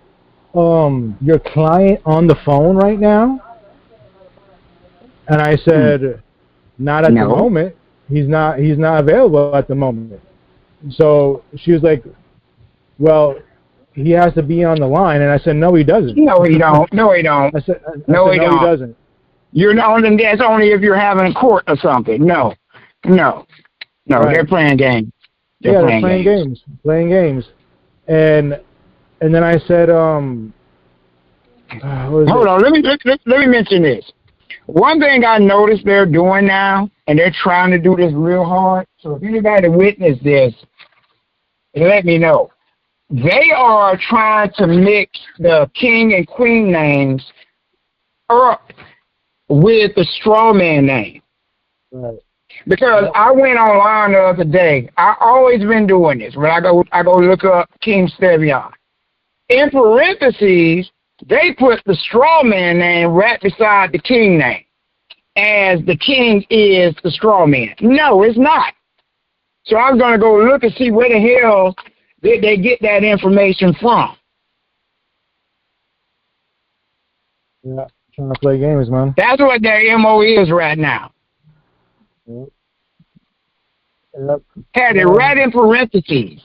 your client on the phone right now? And I said, not at the moment. He's not available at the moment. So she was like, well, he has to be on the line. And I said, no, he doesn't. No, he don't. No, he don't. I said, no, he doesn't. You're not. That's only if you're having a court or something. No, right. They're playing games. They're playing games. And then I said, hold on, let me mention this. One thing I noticed they're doing now, and they're trying to do this real hard. So if anybody witnessed this, let me know. They are trying to mix the king and queen names up with the straw man name. Right. Because I went online the other day. I always been doing this. When I go look up King Stevian. In parentheses, they put the straw man name right beside the king name, as the king is the straw man. No, it's not. So I'm going to go look and see where the hell did they get that information from. Yeah, trying to play games, man. That's what their MO is right now. Yep. Had it right in parentheses.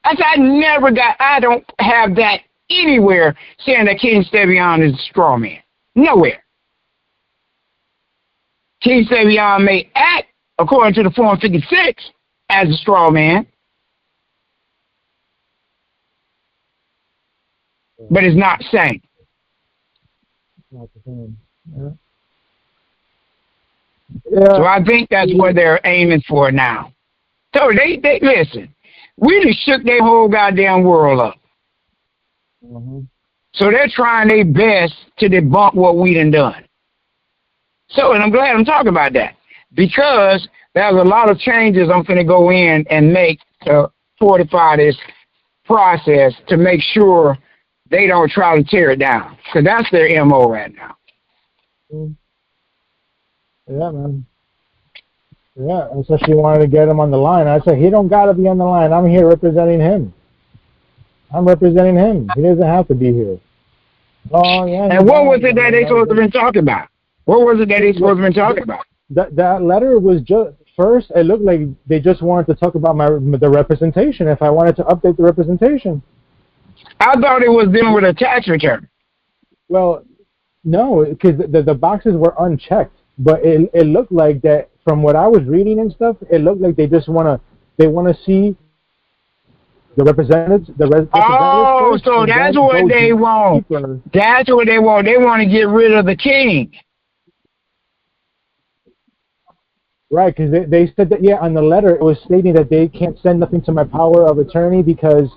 I don't have that anywhere saying that King Stevian is a straw man. Nowhere. King Stevian may act, according to the Form 56, as a straw man. But it's not the same. Not the same. Yeah. So I think that's what they're aiming for now. So they listen. We just shook their whole goddamn world up. Mm-hmm. So they're trying their best to debunk what we done. So, and I'm glad I'm talking about that, because there's a lot of changes I'm going to go in and make to fortify this process to make sure they don't try to tear it down, because that's their MO right now. Yeah, man. Yeah, and so she wanted to get him on the line. I said, he don't got to be on the line. I'm here representing him. I'm representing him. He doesn't have to be here. Oh, yeah. And what was it that they supposed to have been talking about? What was it that they supposed to have been talking about? That letter was just, first, it looked like they just wanted to talk about the representation, if I wanted to update the representation. I thought it was dealing with a tax return. Well, no, because the boxes were unchecked. But it looked like that, from what I was reading and stuff, it looked like they just want to see the representatives. Oh, so that's what they want. That's what they want. They want to get rid of the king. Right, because they said that, on the letter it was stating that they can't send nothing to my power of attorney because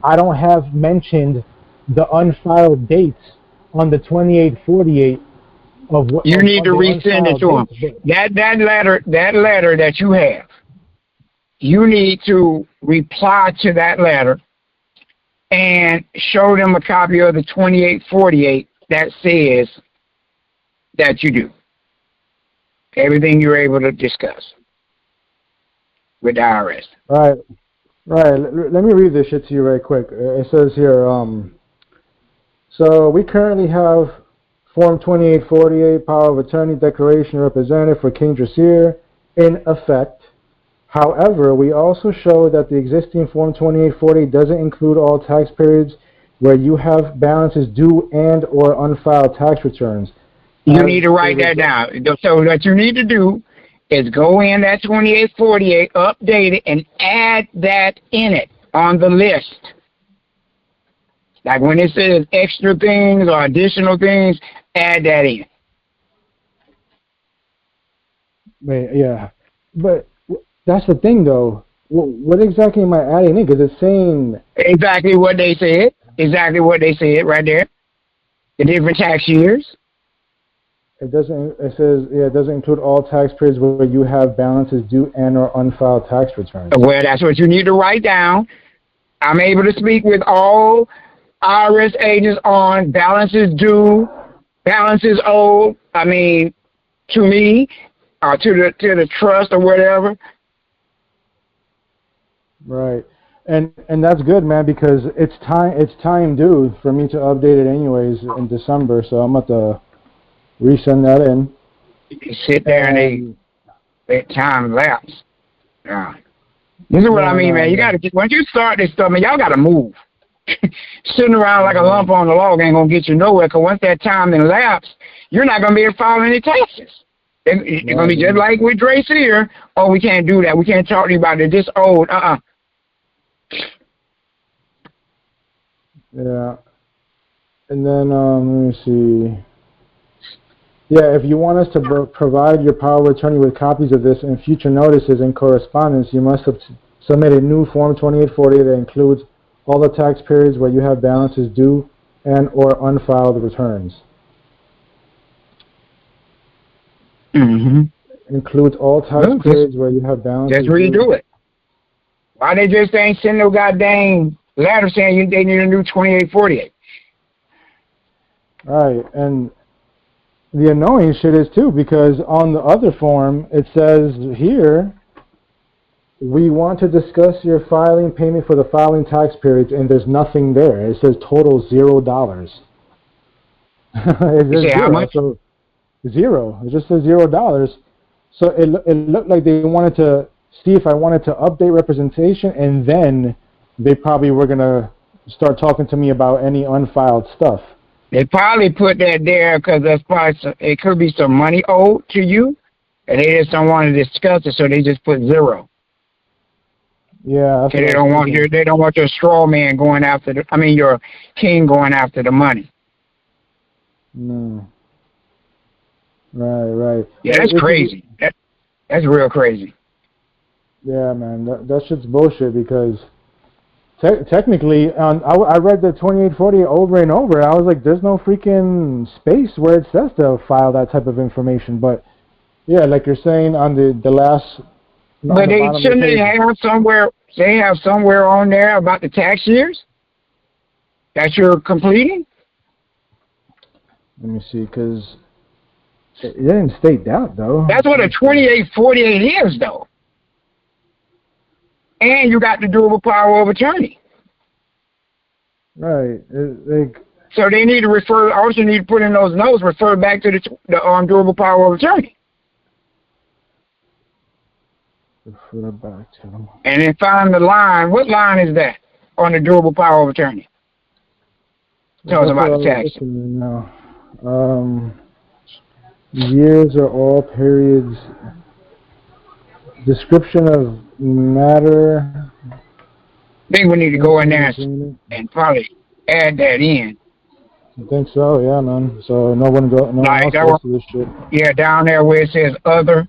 I don't have mentioned the unfiled dates on the 2848. You need to resend it to him. That letter that you have, you need to reply to that letter and show them a copy of the 2848 that says that you do everything you're able to discuss with the IRS. Right. Right. Let me read this shit to you right quick. It says here, so we currently have Form 2848, Power of Attorney Declaration Representative for King Drasir in effect. However, we also show that the existing Form 2848 doesn't include all tax periods where you have balances due and or unfiled tax returns. You need to write that down. So what you need to do is go in that 2848, update it, and add that in it on the list. Like when it says extra things or additional things, add that in. Wait, yeah. But that's the thing, though. What exactly am I adding in? Because it's saying... Exactly what they said. Exactly what they said right there. The different tax years. It doesn't. It says, yeah, it doesn't include all tax periods where you have balances due and or unfiled tax returns. Well, that's what you need to write down. I'm able to speak with all IRS agents on balances due, balances owed. I mean, to me, or to the trust or whatever. Right, and that's good, man, because it's time due for me to update it anyways in December. So I'm about to resend that in. You sit there and let time lapse. Yeah. This is what I mean, man. You got to, once you start this stuff, man, y'all got to move. Sitting around like a lump on the log ain't going to get you nowhere, because once that time then lapse, you're not going to be able to file any taxes. It's going to be just like with Drace here. Oh, we can't do that. We can't talk to you about it. This old. Yeah. And then, let me see. Yeah, if you want us to provide your power of attorney with copies of this and future notices and correspondence, you must submit a new Form 2840 that includes all the tax periods where you have balances due and or unfiled returns. Mm-hmm. Includes all tax periods where you have balances just redo it. Why they just ain't send no goddamn letter saying they need a new 2848? Right, and the annoying shit is too, because on the other form it says here, we want to discuss your filing payment for the following tax periods, and there's nothing there. It says total $0. It's just how much? So zero. It just says $0. So it looked like they wanted to see if I wanted to update representation, and then they probably were gonna start talking to me about any unfiled stuff. They probably put that there because that's probably it could be some money owed to you, and they just don't want to discuss it, so they just put zero. Yeah, they don't want your straw man going after your king going after the money. No. Right. Yeah, that's crazy. That's real crazy. Yeah, man, that shit's bullshit because technically, I read the 2840 over and over. I was like, there's no freaking space where it says to file that type of information. But yeah, like you're saying on the last. But shouldn't they have somewhere? They have somewhere on there about the tax years that you're completing. Let me see, because it didn't state that though. That's what a 2848 is, though. And you got the durable power of attorney. Right. So they need to refer. Also, need to put in those notes. Refer back to the durable power of attorney. Refer back to them. And then find the line. What line is that on the durable power of attorney? Tell us about the tax. No. Years are all periods. Description of matter. I think we need to go in there and probably add that in. I think so, yeah, man. So no one else goes to this shit. Yeah, down there where it says other.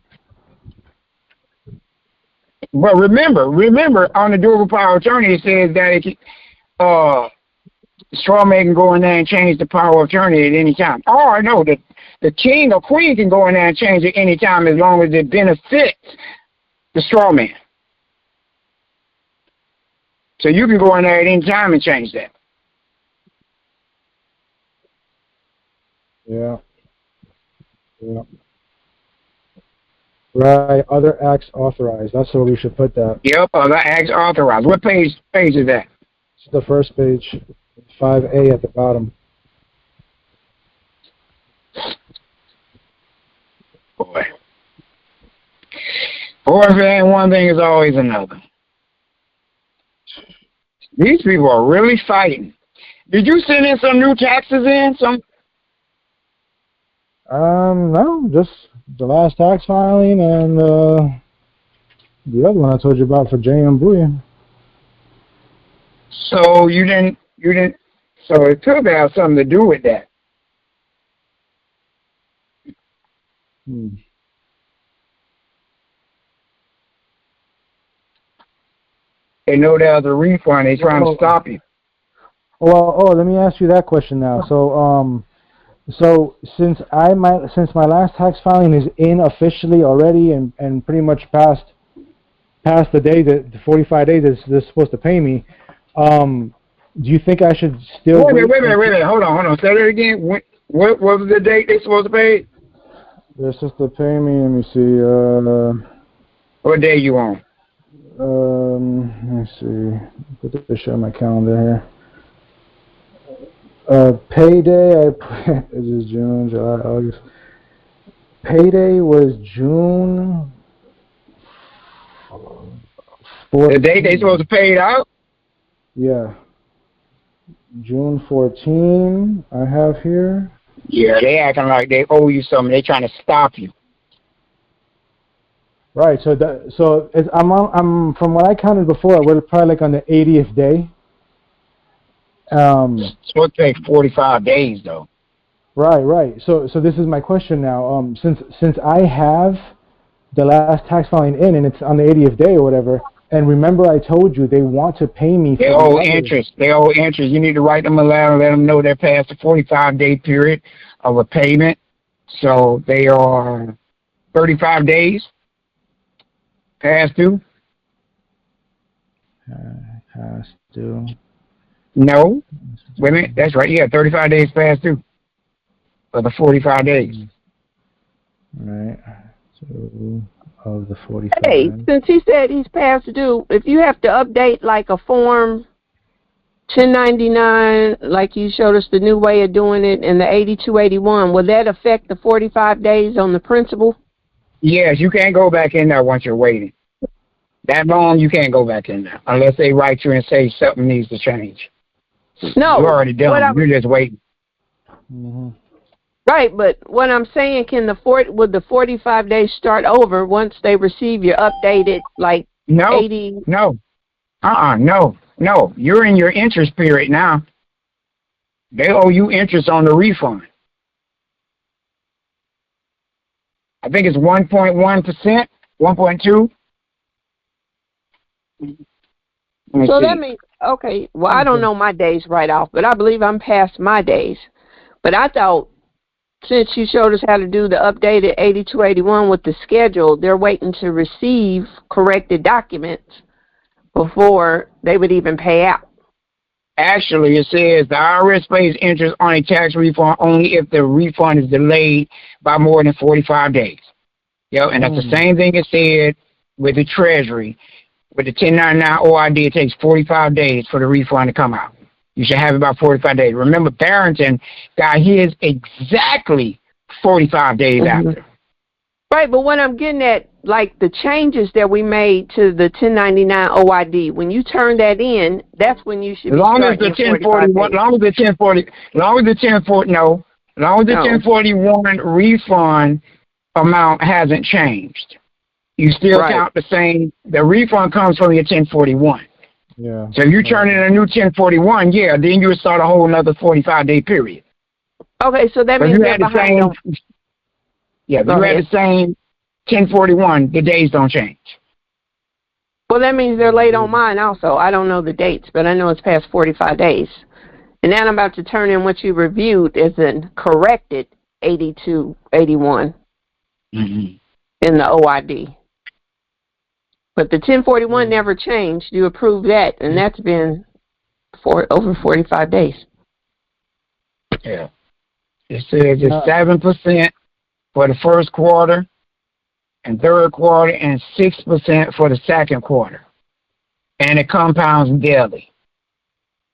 But remember, on the durable power of attorney, it says that straw man can go in there and change the power of attorney at any time. Oh, I know that the king or queen can go in there and change it any time as long as it benefits the straw man. So you can go in there at any time and change that. Yeah. Right, other acts authorized. That's where we should put that. Yep, other acts authorized. What page is that? It's the first page, 5A at the bottom. Boy. Or if it ain't one thing, it's always another. These people are really fighting. Did you send in some new taxes in? No, just the last tax filing and the other one I told you about for JM Bullion. So you didn't, so it could have something to do with that. They know there's a refund. They're trying to stop you. Well, let me ask you that question now. So since my last tax filing is in officially already and pretty much past the day that the 45 days that they're supposed to pay me, do you think I should still wait a minute. Hold on. Say that again. What was the date they're supposed to pay? They're supposed to pay me. Let me see. What day you on? Let me see. Put the picture on my calendar here. Payday, this is June, July, August. Payday was June 14th. The date they supposed to pay it out? Yeah. June 14, I have here. Yeah, they acting like they owe you something. They trying to stop you. Right. So I'm from what I counted before, we're probably like on the 80th day. So it takes 45 days though. Right. So this is my question now. Since I have the last tax filing in and it's on the 80th day or whatever, and remember I told you they want to pay me. They owe interest. You need to write them a letter and let them know they're past the 45-day period of a payment. So they are 35 days past due. Past due. No. Wait a minute. That's right. Yeah, 35 days past due for the 45 days. Right. So of the 45. Hey, since he said he's past due, if you have to update like a form 1099, like you showed us the new way of doing it, and the 8281, will that affect the 45 days on the principal? Yes, you can't go back in there once you're waiting. That long, you can't go back in there unless they write you and say something needs to change. No. You're already done. You're just waiting. Mm-hmm. Right, but what I'm saying, would the 45 days start over once they receive your updated, like, 80? No. No. You're in your interest period now. They owe you interest on the refund. I think it's 1.1%, 1.2. So that means, okay, well, I don't know my days right off, but I believe I'm past my days. But I thought, since you showed us how to do the updated 8281 with the schedule, they're waiting to receive corrected documents before they would even pay out. Actually, it says the IRS pays interest on a tax refund only if the refund is delayed by more than 45 days. And that's the same thing it said with the Treasury. With the 1099 OID, it takes 45 days for the refund to come out. You should have it about 45 days. Remember, Barrington got his exactly 45 days after. Right, but what I'm getting at, like the changes that we made to the 1099 OID, when you turn that in, that's when you should be starting Long as the 1041 refund amount hasn't changed, you still count the same. The refund comes from your 1041. Yeah. So if you turn in a new 1041, then you would start a whole another 45-day period. Okay, so that means they're behind on. Yeah, but you had the same 1041, the days don't change. Well, that means they're late on mine also. I don't know the dates, but I know it's past 45 days. And now I'm about to turn in what you reviewed as an corrected 8281 in the OID. But the 1041 never changed. You approved that, and that's been over 45 days. Yeah. It says it's 7% for the first quarter, and third quarter and 6% for the second quarter. And it compounds daily.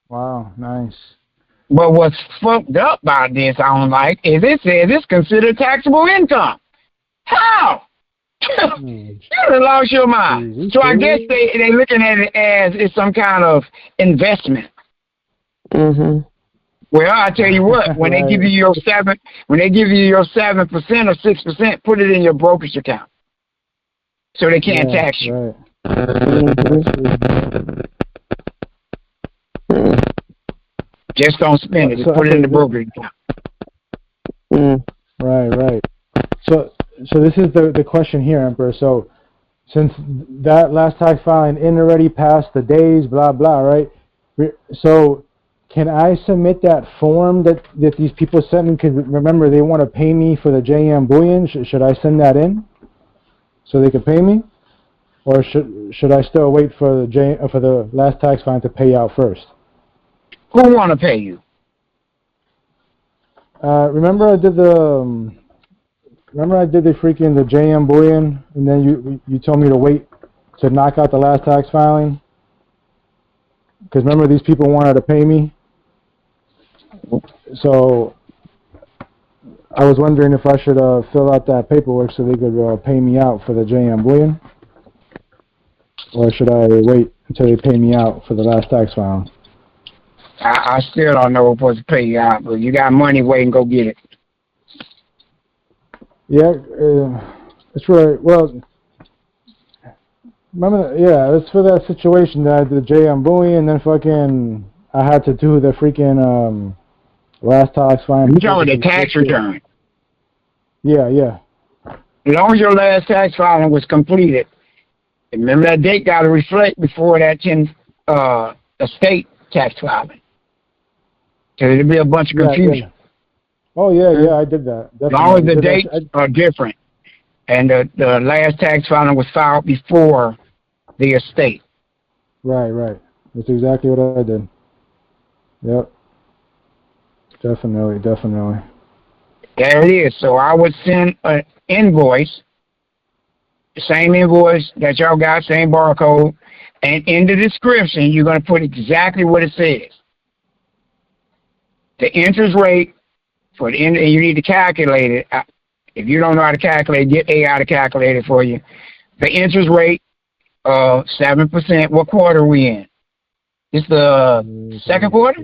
Wow, nice. But what's fucked up about this, I don't like, is it says it's considered taxable income. How? You done lost your mind. So I guess they looking at it as it's some kind of investment. Mhm. Well, I tell you what, when they give you your 7% or 6%, put it in your brokerage account, so they can't tax you. Right. Just don't spend it. Just put it in the brokerage account. Right. So this is the question here, Emperor. So since that last tax filing in already passed the days, blah blah, right? So can I submit that form that these people sent me? Because remember, they want to pay me for the JM bullion. Should I send that in so they could pay me, or should I still wait for the last tax filing to pay out first? Who want to pay you? Remember I did the freaking the JM bullion, and then you told me to wait to knock out the last tax filing. Because remember, these people wanted to pay me. So I was wondering if I should fill out that paperwork so they could pay me out for the JM bullion, or should I wait until they pay me out for the last tax filing? I still don't know what's supposed to pay you out, but you got money, wait and go get it. Yeah, it's right. Well, remember, it's for that situation that I did the JM bullion, and then fucking I had to do the freaking last tax filing. You're talking about the tax return. Yeah. As long as your last tax filing was completed, remember that date got to reflect before that estate tax filing. So there'll be a bunch of confusion. Yeah. Oh yeah, I did that. As long as the dates are different, and the last tax filing was filed before the estate. Right. That's exactly what I did. Yep. Definitely. There it is. So I would send an invoice, the same invoice that y'all got, same barcode, and in the description, you're going to put exactly what it says. The interest rate for the and you need to calculate it. If you don't know how to calculate, get AI to calculate it for you. The interest rate of 7%. What quarter are we in? It's the second quarter?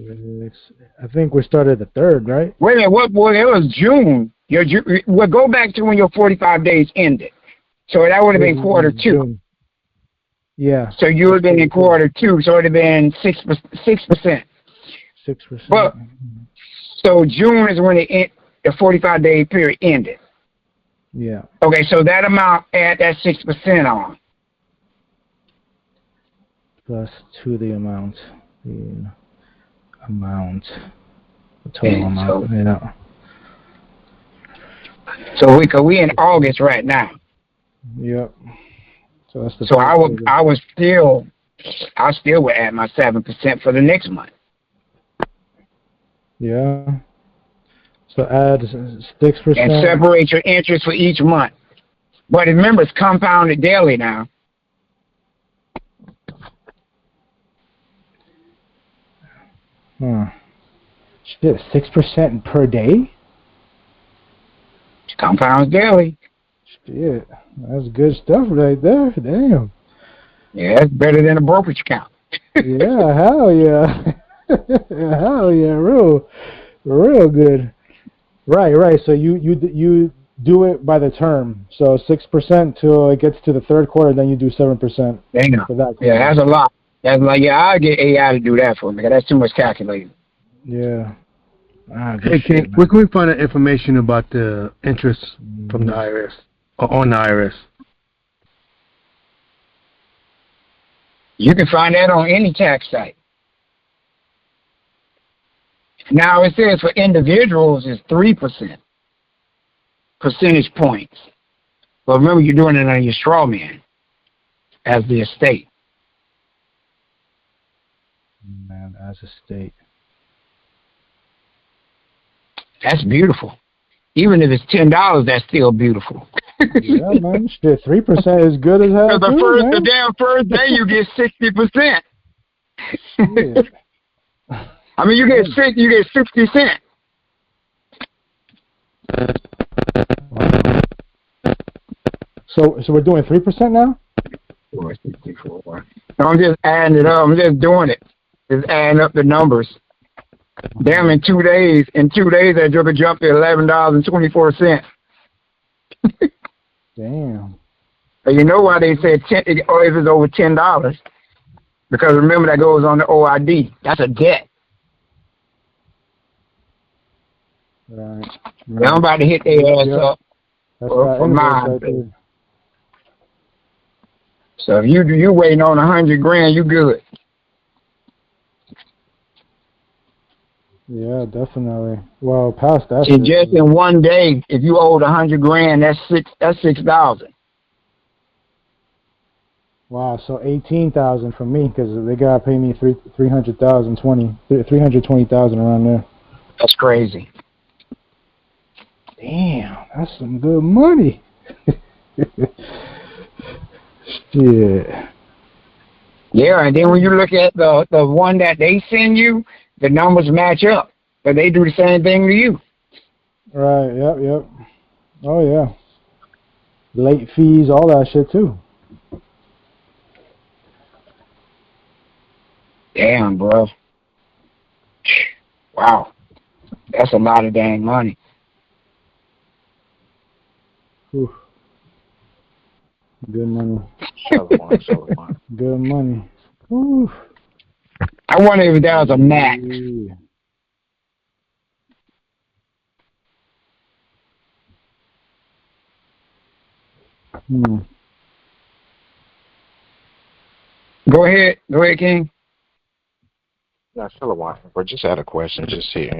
I think we started the third, right? Wait a minute. What? Boy, it was June. Well, go back to when your 45 days ended. So that would have been quarter 2. June. Yeah. So you would have been in quarter 2. So it would have been 6%. 6%. But so June is when the 45-day period ended. Yeah. Okay, so that amount, add that 6% on. Plus to the amount. The total amount. So we in August right now. Yep. So that's the. So I still would add my 7% for the next month. Yeah. So add 6%. And separate your interest for each month. But remember, it's compounded daily now. Shit, 6% per day? It compounds daily. Shit, that's good stuff right there. Damn. Yeah, it's better than a brokerage account. Yeah, hell yeah. Hell yeah, real good. Right. So you do it by the term. So 6% till it gets to the third quarter, then you do 7%. Damn. For that. Yeah, that's a lot. That's like, I'll get AI to do that for me, because that's too much calculating. Yeah. Where can we find that information about the interest from the IRS or on the IRS? You can find that on any tax site. Now it says for individuals it's 3% percentage points. But remember, you're doing it on your straw man as the estate. Man, as a state. That's beautiful. Even if it's $10, that's still beautiful. Yeah, man. Shit, 3% is good as hell too, man. The damn first day you get 60%. I mean, you get 60 cents. Wow. So we're doing 3% now? 464. I'm just adding it up. I'm just doing it. Just adding up the numbers. Damn, in 2 days, that joker jumped to $11.24. Damn. And you know why they said if it's over $10? Because remember that goes on the OID. That's a debt. Right. I'm about to hit their ass up for mine. Right. So if you waiting on $100,000, you good. Yeah, definitely. Well, past that. And just in one day, if you owed $100,000, that's $6,000. Wow, so 18,000 from me because they gotta pay me 320,000 around there. That's crazy. Damn, that's some good money. Shit. Yeah, and then when you look at the one that they send you, the numbers match up, but they do the same thing to you. Right. Yep. Oh yeah. Late fees, all that shit too. Damn, bro. Wow. That's a lot of dang money. Whew. Good money. Good money. Whew. I wonder if that was a max. Go ahead, King. Yeah, Shalom. Or just had a question, just here,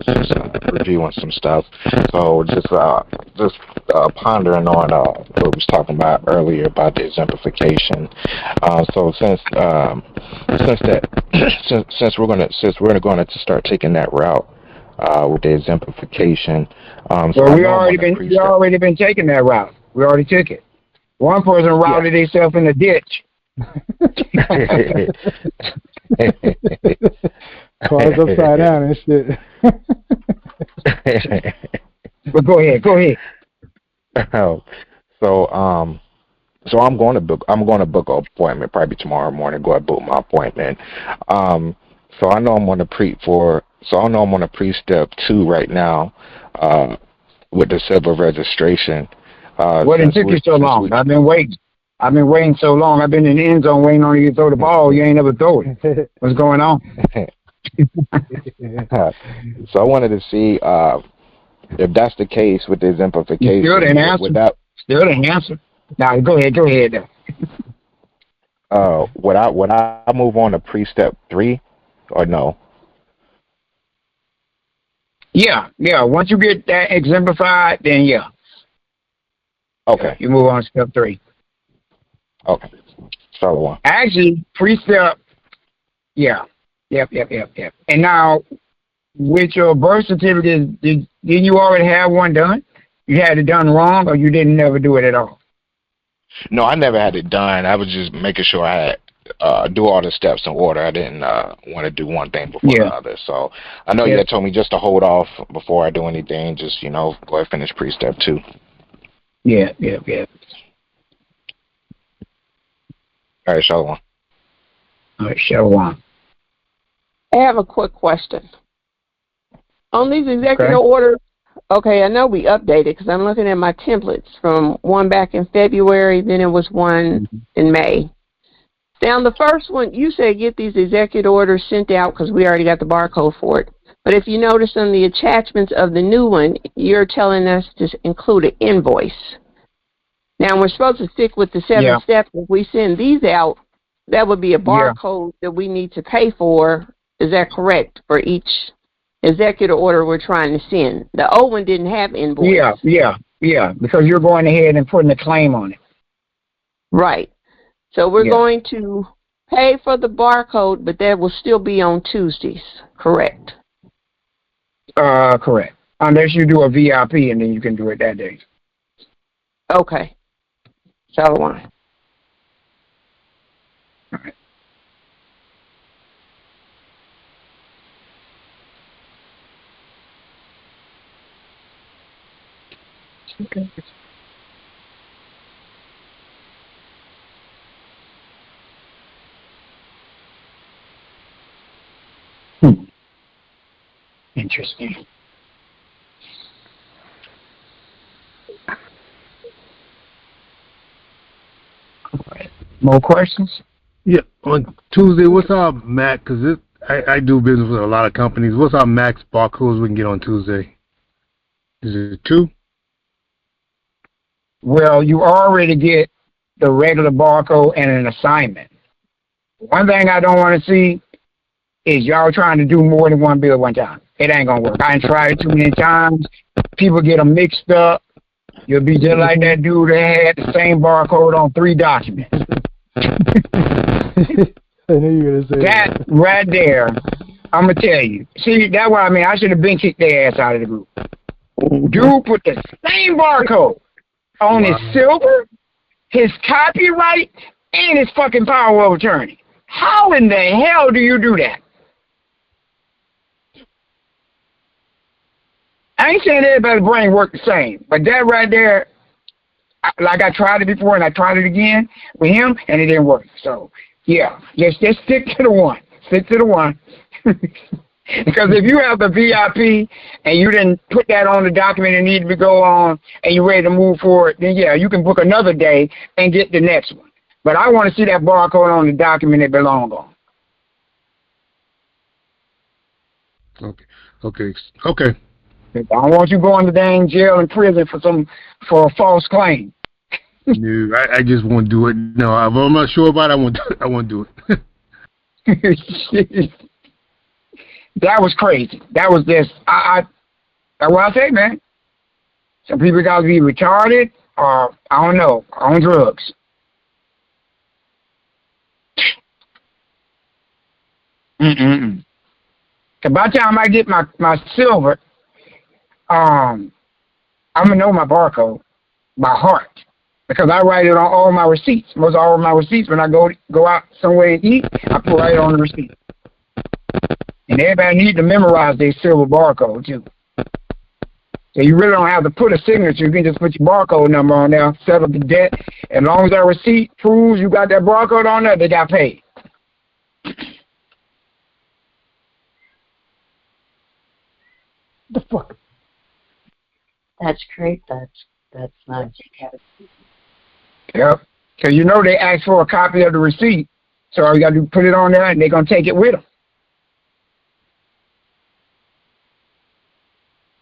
just reviewing some stuff. So just pondering on what we was talking about earlier about the exemplification. So since we're going to start taking that route with the exemplification. So we already been taking that route. We already took it. One person routed himself in the ditch. Cars upside down and shit. But go ahead. So I'm going to book an appointment probably tomorrow morning. Go ahead and book my appointment. So I know I'm on the pre-step 2 right now with the civil registration. What it took you so long? I've been waiting so long. I've been in the end zone waiting on you to throw the ball. You ain't never throw it. What's going on? So I wanted to see if that's the case with the exemplification. Still didn't answer. Now go ahead. Would I move on to pre-step 3 or no? Yeah. Once you get that exemplified, then yeah. Okay. You move on to step 3. Okay. Shalom. Actually, pre-step, yeah. Yep. And now, with your birth certificate, did you already have one done? You had it done wrong, or you didn't never do it at all? No, I never had it done. I was just making sure I had do all the steps in order. I didn't want to do one thing before another. So I know you had told me just to hold off before I do anything. Just go ahead and finish pre-step 2. Yeah. All right, Shalom. All right, Shalom. I have a quick question. On these executive orders, I know we updated because I'm looking at my templates from one back in February, then it was one in May. Now, the first one, you said get these executive orders sent out because we already got the barcode for it. But if you notice on the attachments of the new one, you're telling us to include an invoice. Now, we're supposed to stick with the 7 steps. If we send these out, that would be a barcode that we need to pay for. Is that correct? For each executive order we're trying to send. The old one didn't have invoice. Yeah, because you're going ahead and putting a claim on it. Right. So we're going to pay for the barcode, but that will still be on Tuesdays, correct? Correct. Unless you do a VIP and then you can do it that day. Okay. Shalom. Okay. Interesting. More questions? Yeah, on Tuesday, what's our max? Because I do business with a lot of companies. What's our max barcodes we can get on Tuesday? Is it 2? Well, you already get the regular barcode and an assignment. One thing I don't want to see is y'all trying to do more than one bill at one time. It ain't going to work. I tried it too many times. People get them mixed up. You'll be just like that dude that had the same barcode on 3 documents. I knew you were going to say that. Right there, I'm going to tell you. See, that's what I mean. I should have been kicked their ass out of the group. Dude put the same barcode on his silver, his copyright, and his fucking power of attorney. How in the hell do you do that? I ain't saying everybody's brain work the same, but that right there, like I tried it before and I tried it again with him, and it didn't work. So, yeah, just stick to the one. Stick to the one. Because if you have the VIP and you didn't put that on the document and need to go on and you're ready to move forward, then yeah, you can book another day and get the next one. But I want to see that barcode on the document it belongs on. Okay. I don't want you going to dang jail and prison for a false claim. No, I just won't do it. No, if I'm not sure about it, I won't do it. That was crazy. That was just that's what I say, man. Some people got to be retarded or I don't know, on drugs. So by the time I get my silver, I'm gonna know my barcode by heart because I write it on all my receipts. Most all of my receipts when I go out somewhere to eat, I put right on the receipt. And everybody needs to memorize their silver barcode too. So you really don't have to put a signature. You can just put your barcode number on there, settle the debt. As long as that receipt proves you got that barcode on there, they got paid. The fuck? That's great. That's nice. Yep. Because you know they ask for a copy of the receipt. So all you got to do is put it on there and they're going to take it with them.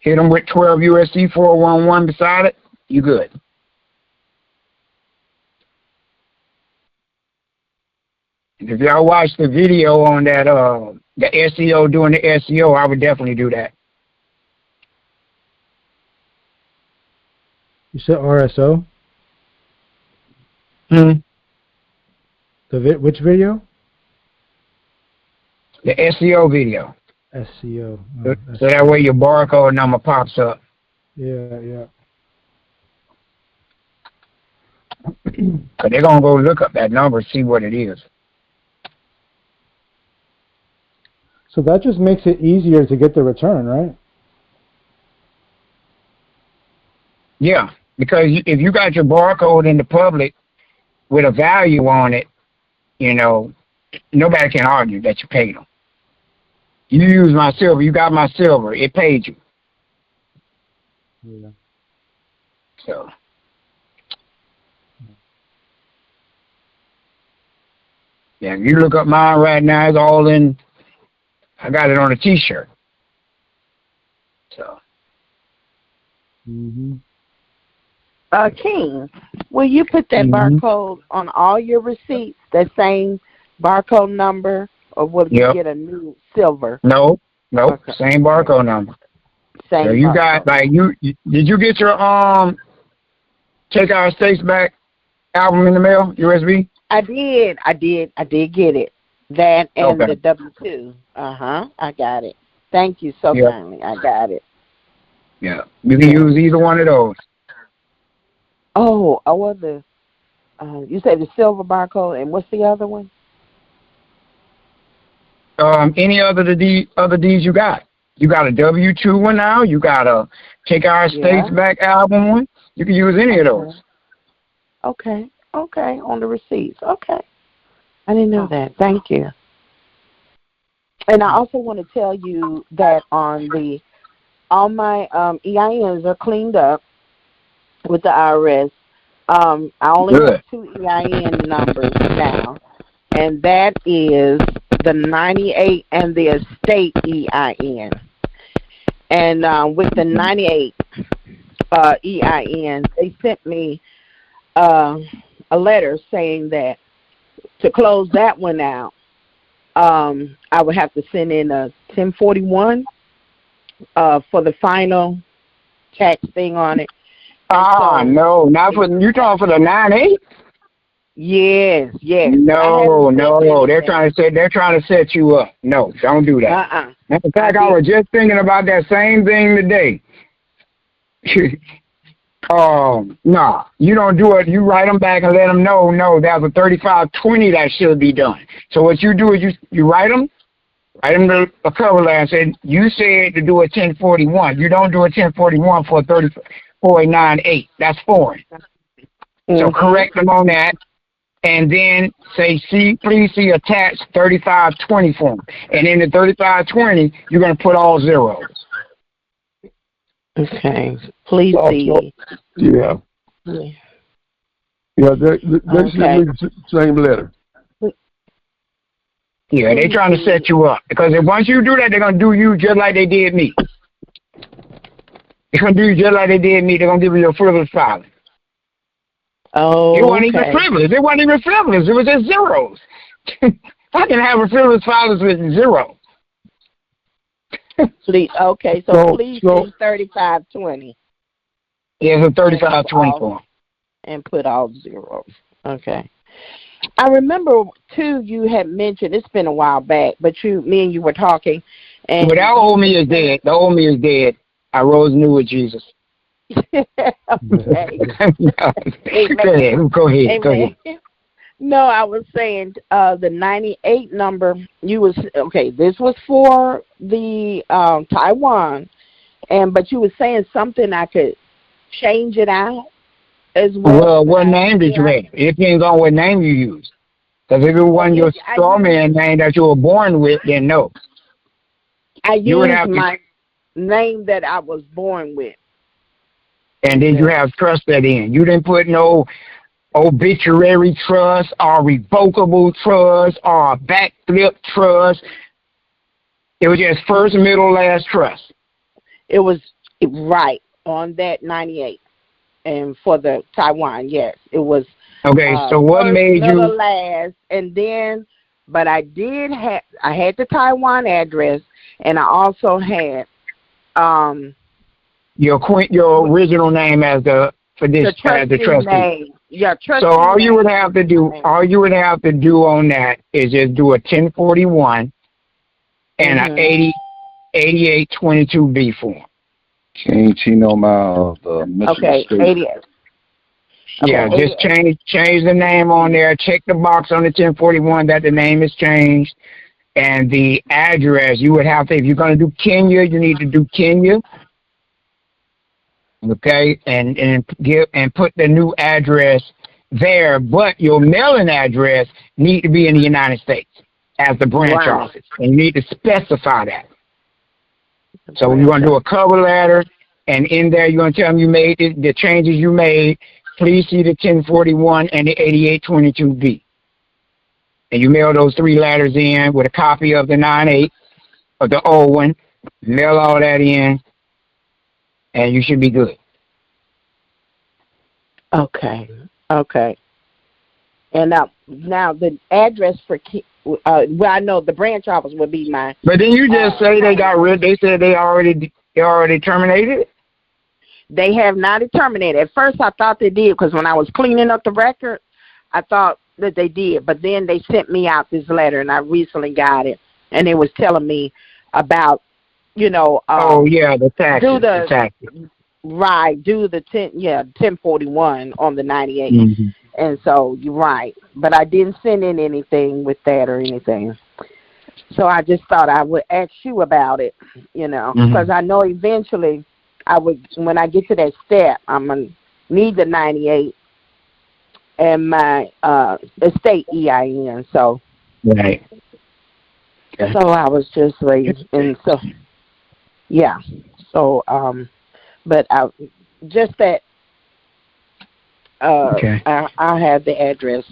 Hit them with 12 USC 411 beside it, you good. And if y'all watch the video on that, the SEO doing the SEO, I would definitely do that. You said RSO? Which video? The SEO video. SEO. So that way your barcode number pops up. Yeah. Because they're going to go look up that number and see what it is. So that just makes it easier to get the return, right? Yeah, because if you got your barcode in the public with a value on it, you know, nobody can argue that you paid them. You use my silver, you got my silver, it paid you. Yeah. So. Yeah, if you look up mine right now, it's all in, I got it on a t-shirt. So. King, will you put that barcode on all your receipts, that same barcode number, or will you get a new silver? No, okay. Same barcode number. Same. So you got, like, did you get your Take Our States Back album in the mail, USB? I did get it. That and the W-2. I got it. Thank you so kindly. I got it. Yeah, you can use either one of those. Oh, well, you said the silver barcode, and what's the other one? Any other D's you got? You got a W-2 one now. You got a Take Our States Back album one. You can use any of those. Okay, on the receipts. Okay. I didn't know that. Thank you. And I also want to tell you that all my EINs are cleaned up with the IRS. I only have 2 EIN numbers now, and that is the 98 and the estate EIN. And with the 98 EIN, they sent me a letter saying that to close that one out, I would have to send in a 1041 for the final tax thing on it. No, not for you talking for the 98? Yes. No, they're trying to set you up. No, don't do that. In fact, I was just thinking about that same thing today. No, you don't do it. You write them back and let them know, no, that's a 3520 that should be done. So what you do is you write them a cover letter and say, you said to do a 1041. You don't do a 1041 for a 3498. That's foreign. So correct them on that. And then say, please see attached 3520 form. And in the 3520, you're going to put all zeros. Okay. Please see. Yeah. Yeah, that's the same letter. Yeah, they're trying to set you up. Because once you do that, they're going to do you just like they did me. They're going to do you just like they did me. They're going to give you a frivolous filing. Oh, it wasn't even frivolous. It wasn't even frivolous. It was just zeros. I can have a frivolous filings with zero. Please, okay, so please do 3520. Yeah, it's a 3520 form. And put all zeros. Okay. I remember, too, you had mentioned, it's been a while back, but me and you were talking. And well, that old me is dead. The old me is dead. I rose new with Jesus. Okay. Go ahead. No, I was saying the 98 number, this was for the Taiwan, but you were saying something I could change it out as well. Well, what name did you have? It depends on what name you use. Because if it wasn't your strawman name that you were born with, then no. I used my name that I was born with. And then you have trust that in. You didn't put no obituary trust or revocable trust or backflip trust. It was just first, middle, last trust. It was right on that 98. And for the Taiwan, yes, it was. Okay, so what first, made middle, you last, and then, but I had the Taiwan address, and I also had your original name as the trustee name. Yeah, trustee. So all you would have to do on that is just do a 1041 and an 8822B form. Change of the Michigan State. 88. Yeah, just change the name on there. Check the box on the 1041 that the name is changed, and the address you would have to. If you're going to do Kenya, you need to do Kenya. Okay, and put the new address there, but your mailing address need to be in the United States as the branch office, and you need to specify that. So you're going to do a cover letter, and in there you're going to tell them you made the changes you made. Please see the 1041 and the 8822B. And you mail those 3 letters in with a copy of the 98 of the old one. Mail all that in, and you should be good. Okay. And now the address for I know the branch office would be mine. But then you just say they got rid. They said they already terminated it. They have not terminated. At first, I thought they did because when I was cleaning up the record, I thought that they did. But then they sent me out this letter, and I recently got it, and it was telling me about, the taxes. Do the taxes. Right, do the 1041 on the 98. Mm-hmm. And so you're right. But I didn't send in anything with that or anything. So I just thought I would ask you about it, because I know eventually when I get to that step, I'm going to need the 98 and my estate EIN. So, Right. Okay. So I was just waiting. And so, yeah. So, but just that, Okay. I have the address.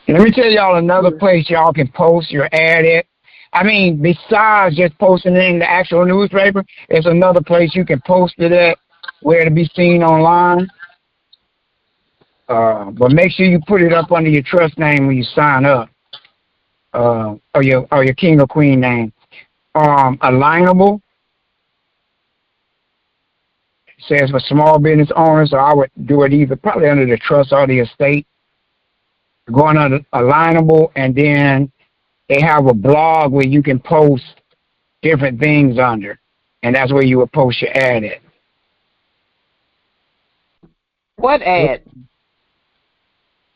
Let me tell y'all another place y'all can post your ad at. I mean, besides just posting it in the actual newspaper, there's another place you can post it at where to be seen online. But make sure you put it up under your trust name when you sign up, or your king or queen name. Alignable says for small business owners, so I would do it either probably under the trust or the estate. Going under Alignable, and then they have a blog where you can post different things under, and that's where you would post your ad at. What ad?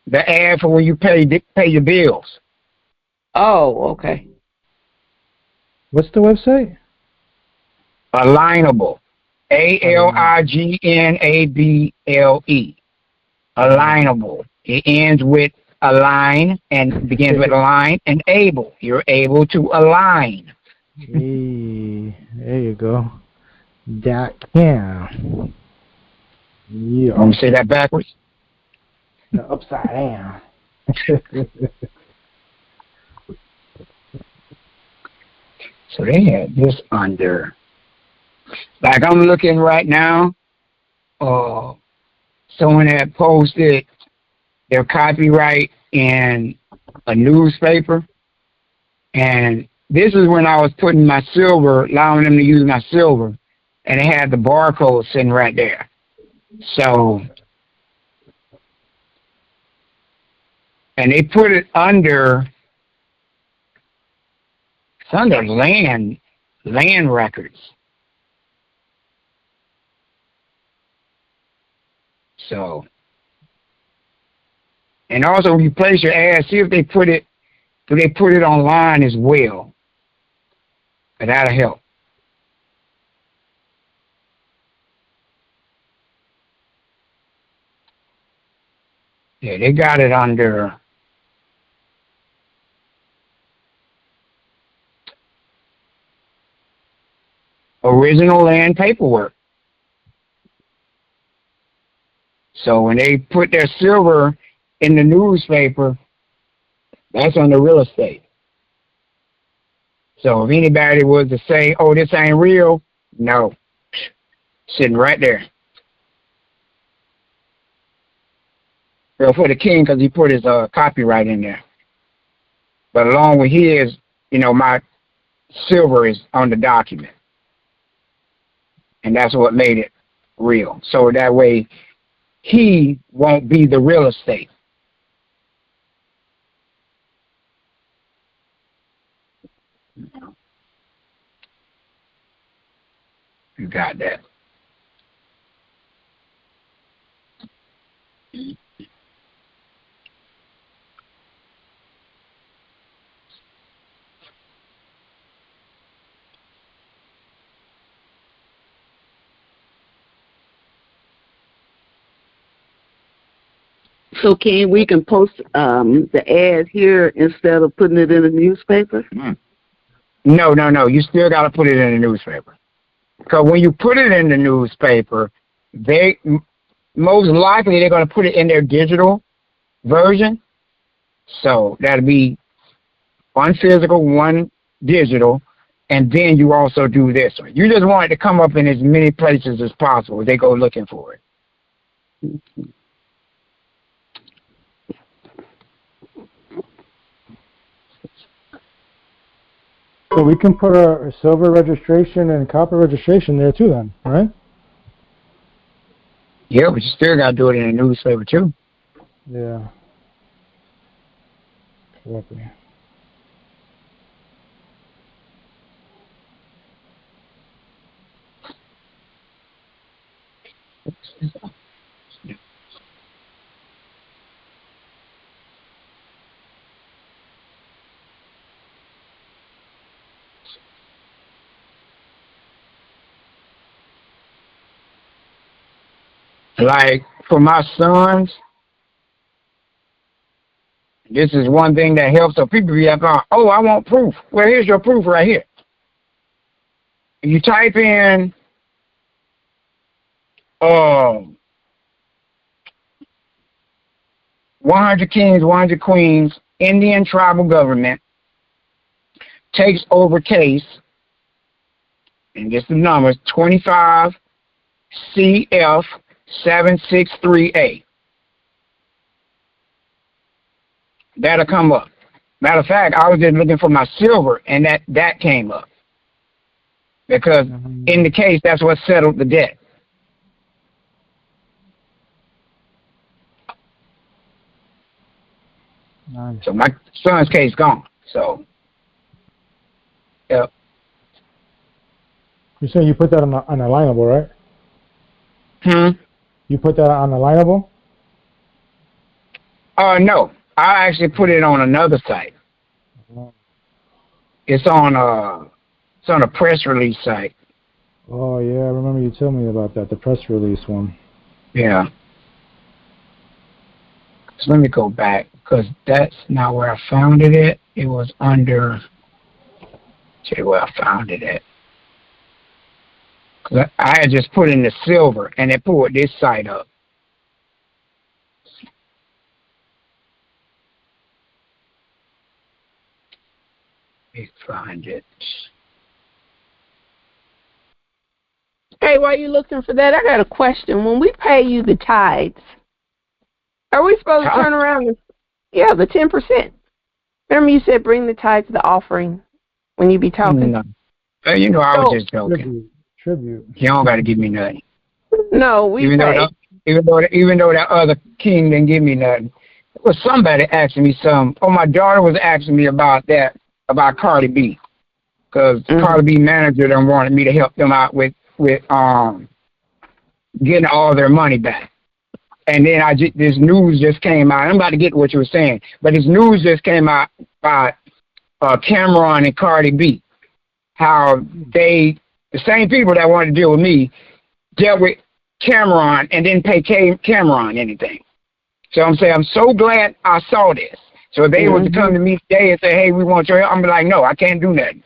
The ad for when you pay your bills. Oh, okay. What's the website? Alignable. ALIGNABLE. Alignable. It ends with align and begins with align and able. You're able to align. Hey, there you go. Yeah. Yeah. Want me to say that backwards? The upside down. So they had this under. Like I'm looking right now, someone had posted their copyright in a newspaper, and this is when I was putting my silver, allowing them to use my silver, and it had the barcode sitting right there. So, and they put it under, it's under land records. So, and also when you place your ad, see if they put it online as well. But that'll help. Yeah, they got it under original land paperwork. So when they put their silver in the newspaper, that's under real estate. So if anybody was to say, oh, this ain't real, no. Sitting right there. Well, for the king, because he put his copyright in there. But along with his, my silver is on the document. And that's what made it real. So that way, he won't be the real estate. You got that. So we can post the ad here instead of putting it in the newspaper? No. You still got to put it in the newspaper. Because when you put it in the newspaper, most likely they're going to put it in their digital version. So that'll be one physical, one digital, and then you also do this one. You just want it to come up in as many places as possible. They go looking for it. So we can put a silver registration and copper registration there too then, right? Yeah, but you still got to do it in the newspaper too. Yeah. Exactly. Like for my sons, this is one thing that helps. So people be like, "Oh, I want proof." Well, here's your proof right here. If you type in 100 Kings, 100 Queens, Indian tribal government takes over case, and just the numbers 25 CF 763A. That'll come up. Matter of fact, I was just looking for my silver, and that came up. Because in the case, that's what settled the debt. Nice. So my son's case gone. So, yep. You saying you put that on alignable, right? You put that on alignable? No. I actually put it on another site. It's on a press release site. Oh yeah, I remember you telling me about that, the press release one. Yeah. So let me go back, because that's not where I found it at. It was under, tell you where I found it at. Because I had just put in the silver, and it pulled this site up. Let me find it. Hey, while you looking for that, I got a question. When we pay you the tithes, are we supposed to turn around and, the 10%? Remember you said bring the tithes, the offering, when you be talking? No. You know, I was just joking. Tribute. You don't got to give me nothing. No, we pay. Even though that other king didn't give me nothing. It was somebody asking me something. Oh, my daughter was asking me about that, about Cardi B. Because Cardi B manager done wanted me to help them out with getting all their money back. And then this news just came out. I'm about to get to what you were saying, but this news just came out about Cameron and Cardi B. How the same people that wanted to deal with me dealt with Cameron and didn't pay Cameron anything. So I'm saying I'm so glad I saw this. So if they were to come to me today and say, "Hey, we want your help," I'm like, "No, I can't do nothing."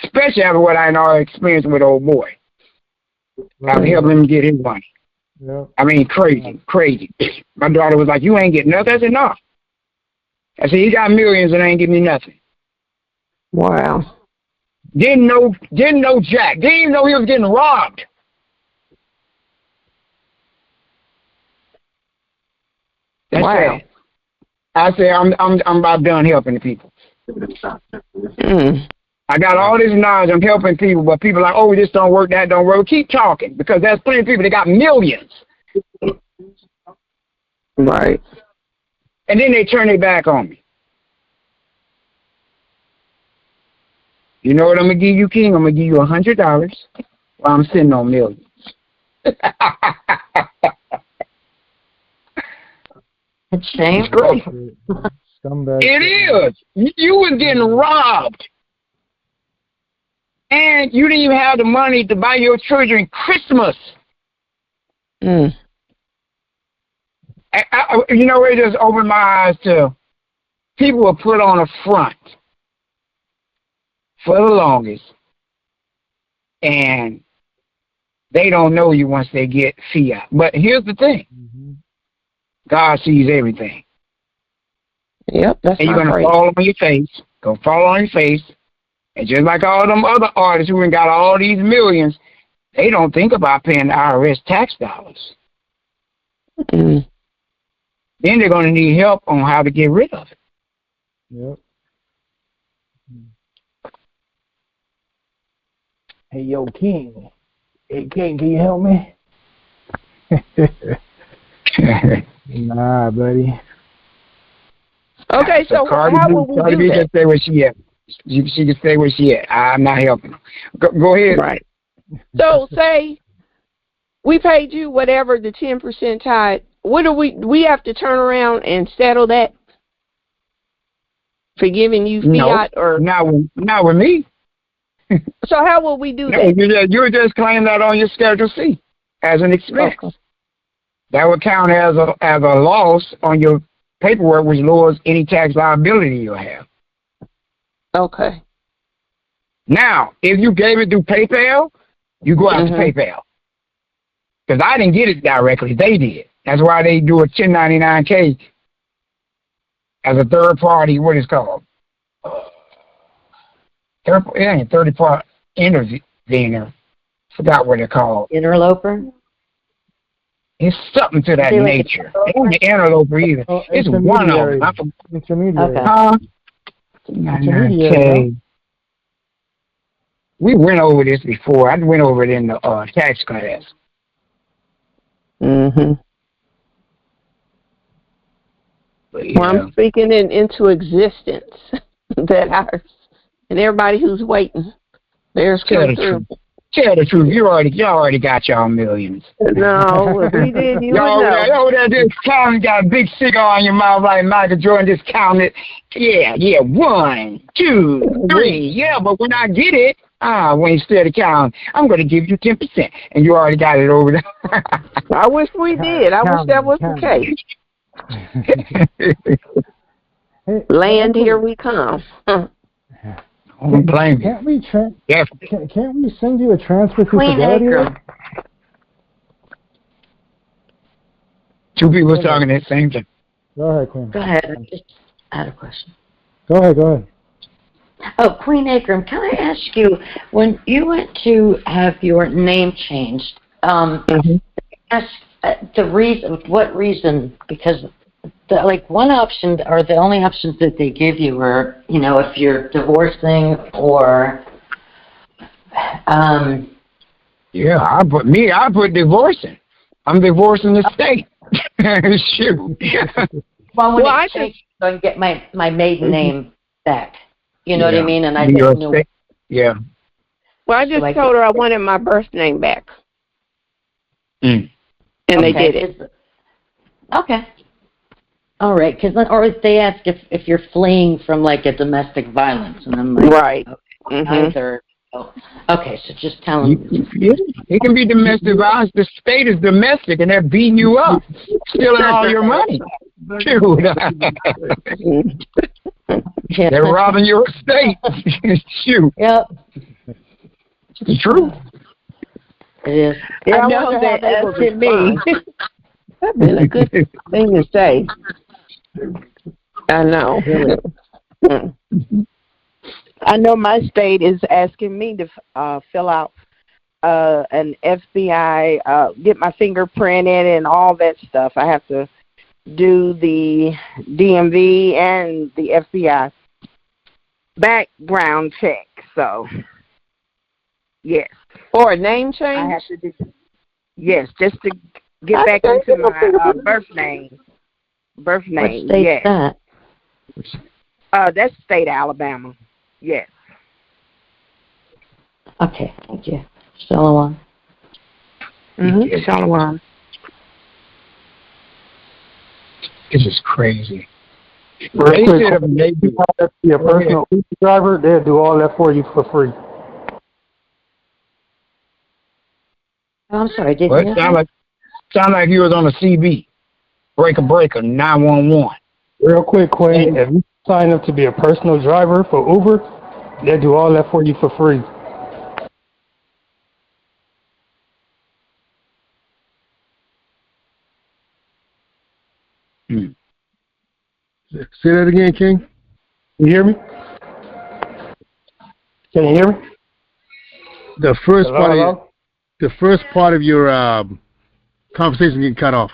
Especially after what I know experienced with old boy. I help him get his money. Yeah. I mean, crazy. My daughter was like, "You ain't getting nothing." I said, "No." I said, "He got millions and ain't give me nothing." Wow. Didn't know Jack. Didn't even know he was getting robbed. That's sad. I said, I'm about done helping the people. I got all this knowledge. I'm helping people, but people are like, "Oh, this don't work, that don't work." Keep talking, because there's plenty of people that got millions. Right. And then they turn their back on me. You know what I'm going to give you, King? I'm going to give you $100 while I'm sitting on millions. It's shameful. Great. Scumbag. It is. You was getting robbed. And you didn't even have the money to buy your children Christmas. You know, it just opened my eyes to people will put on a front for the longest, and they don't know you once they get fiat. But here's the thing. God sees everything. Yep, that's and you're going to fall on your face. Go fall on your face. And just like all them other artists who got all these millions, they don't think about paying the IRS tax dollars. Then they're going to need help on how to get rid of it. Yep. Hey, yo, King. Hey, King, can you help me? Nah, buddy. Okay, so how will we do Cardi B that? can stay where she at. She can stay where she at. I'm not helping her. Go ahead. Right. So say we paid you whatever the 10% tithe. What do we have to turn around and settle that for giving you fiat or not with me. So how will we do that? You just claim that on your Schedule C as an expense. Okay. That would count as a loss on your paperwork, which lowers any tax liability you have. Okay. Now, if you gave it through PayPal, you go out to PayPal. Because I didn't get it directly. They did. That's why they do a 1099K as a third party, what is called? Third party intervener. Forgot what they're called. Interloper? It's something to that nature. It ain't an interloper either. It's one of them. Intermediary. Okay. Intermediary. We went over this before. I went over it in the tax class. Well, I'm speaking into existence that ours and everybody who's waiting, theirs come through. Tell the truth. You already got y'all millions. No, if we did, you would know. Over there just counting, got a big cigar on your mouth like Michael Jordan, just counting it. Yeah, 1, 2, 3. Yeah, but when I get it, when instead of counting, I'm going to give you 10%, and you already got it over there. I wish we did. I wish that was the case. Land, here we come. Don't blame you. Can't we send you a transfer to Queen Acre. Two people talking at the same time. Go ahead, Queen. Go ahead. I had a question. Go ahead. Oh, Queen Akram, can I ask you, when you went to have your name changed, ask the reason, what reason? Because one option, or the only options that they give you are, if you're divorcing or, Yeah, I put divorcing. I'm divorcing the state. Shoot. Well, I just so I can get my maiden name back. You know what I mean? And I didn't know. Yeah. Well, I just told her I wanted my birth name back. And they did it. Okay. All right, or they ask if you're fleeing from a domestic violence, and I'm like, right. Okay, either. Oh, okay, so just tell them. It can be domestic violence. The state is domestic, and they're beating you up, stealing all your money. Shoot. They're robbing your estate. Shoot. Yep. It's true. It is. Yeah, I know that asking me. That's been a good thing to say. I know. I know my state is asking me to fill out an FBI, get my fingerprint in and all that stuff. I have to do the DMV and the FBI background check. So, yes. Or a name change? I have to do. Yes, just to get back into my birth name. What state's that? That's the state of Alabama. Yes. Okay, thank you. Shalom. Shalom. This is crazy. Real quick, if you want to be a personal Uber driver, they'll do all that for you for free. Oh, I'm sorry, didn't you? Sound like you was on a CB. Breaker, 911. Real quick, Quinn, if you sign up to be a personal driver for Uber, they'll do all that for you for free. Say that again, King. You hear me? Can you hear me? The first part of your conversation getting cut off.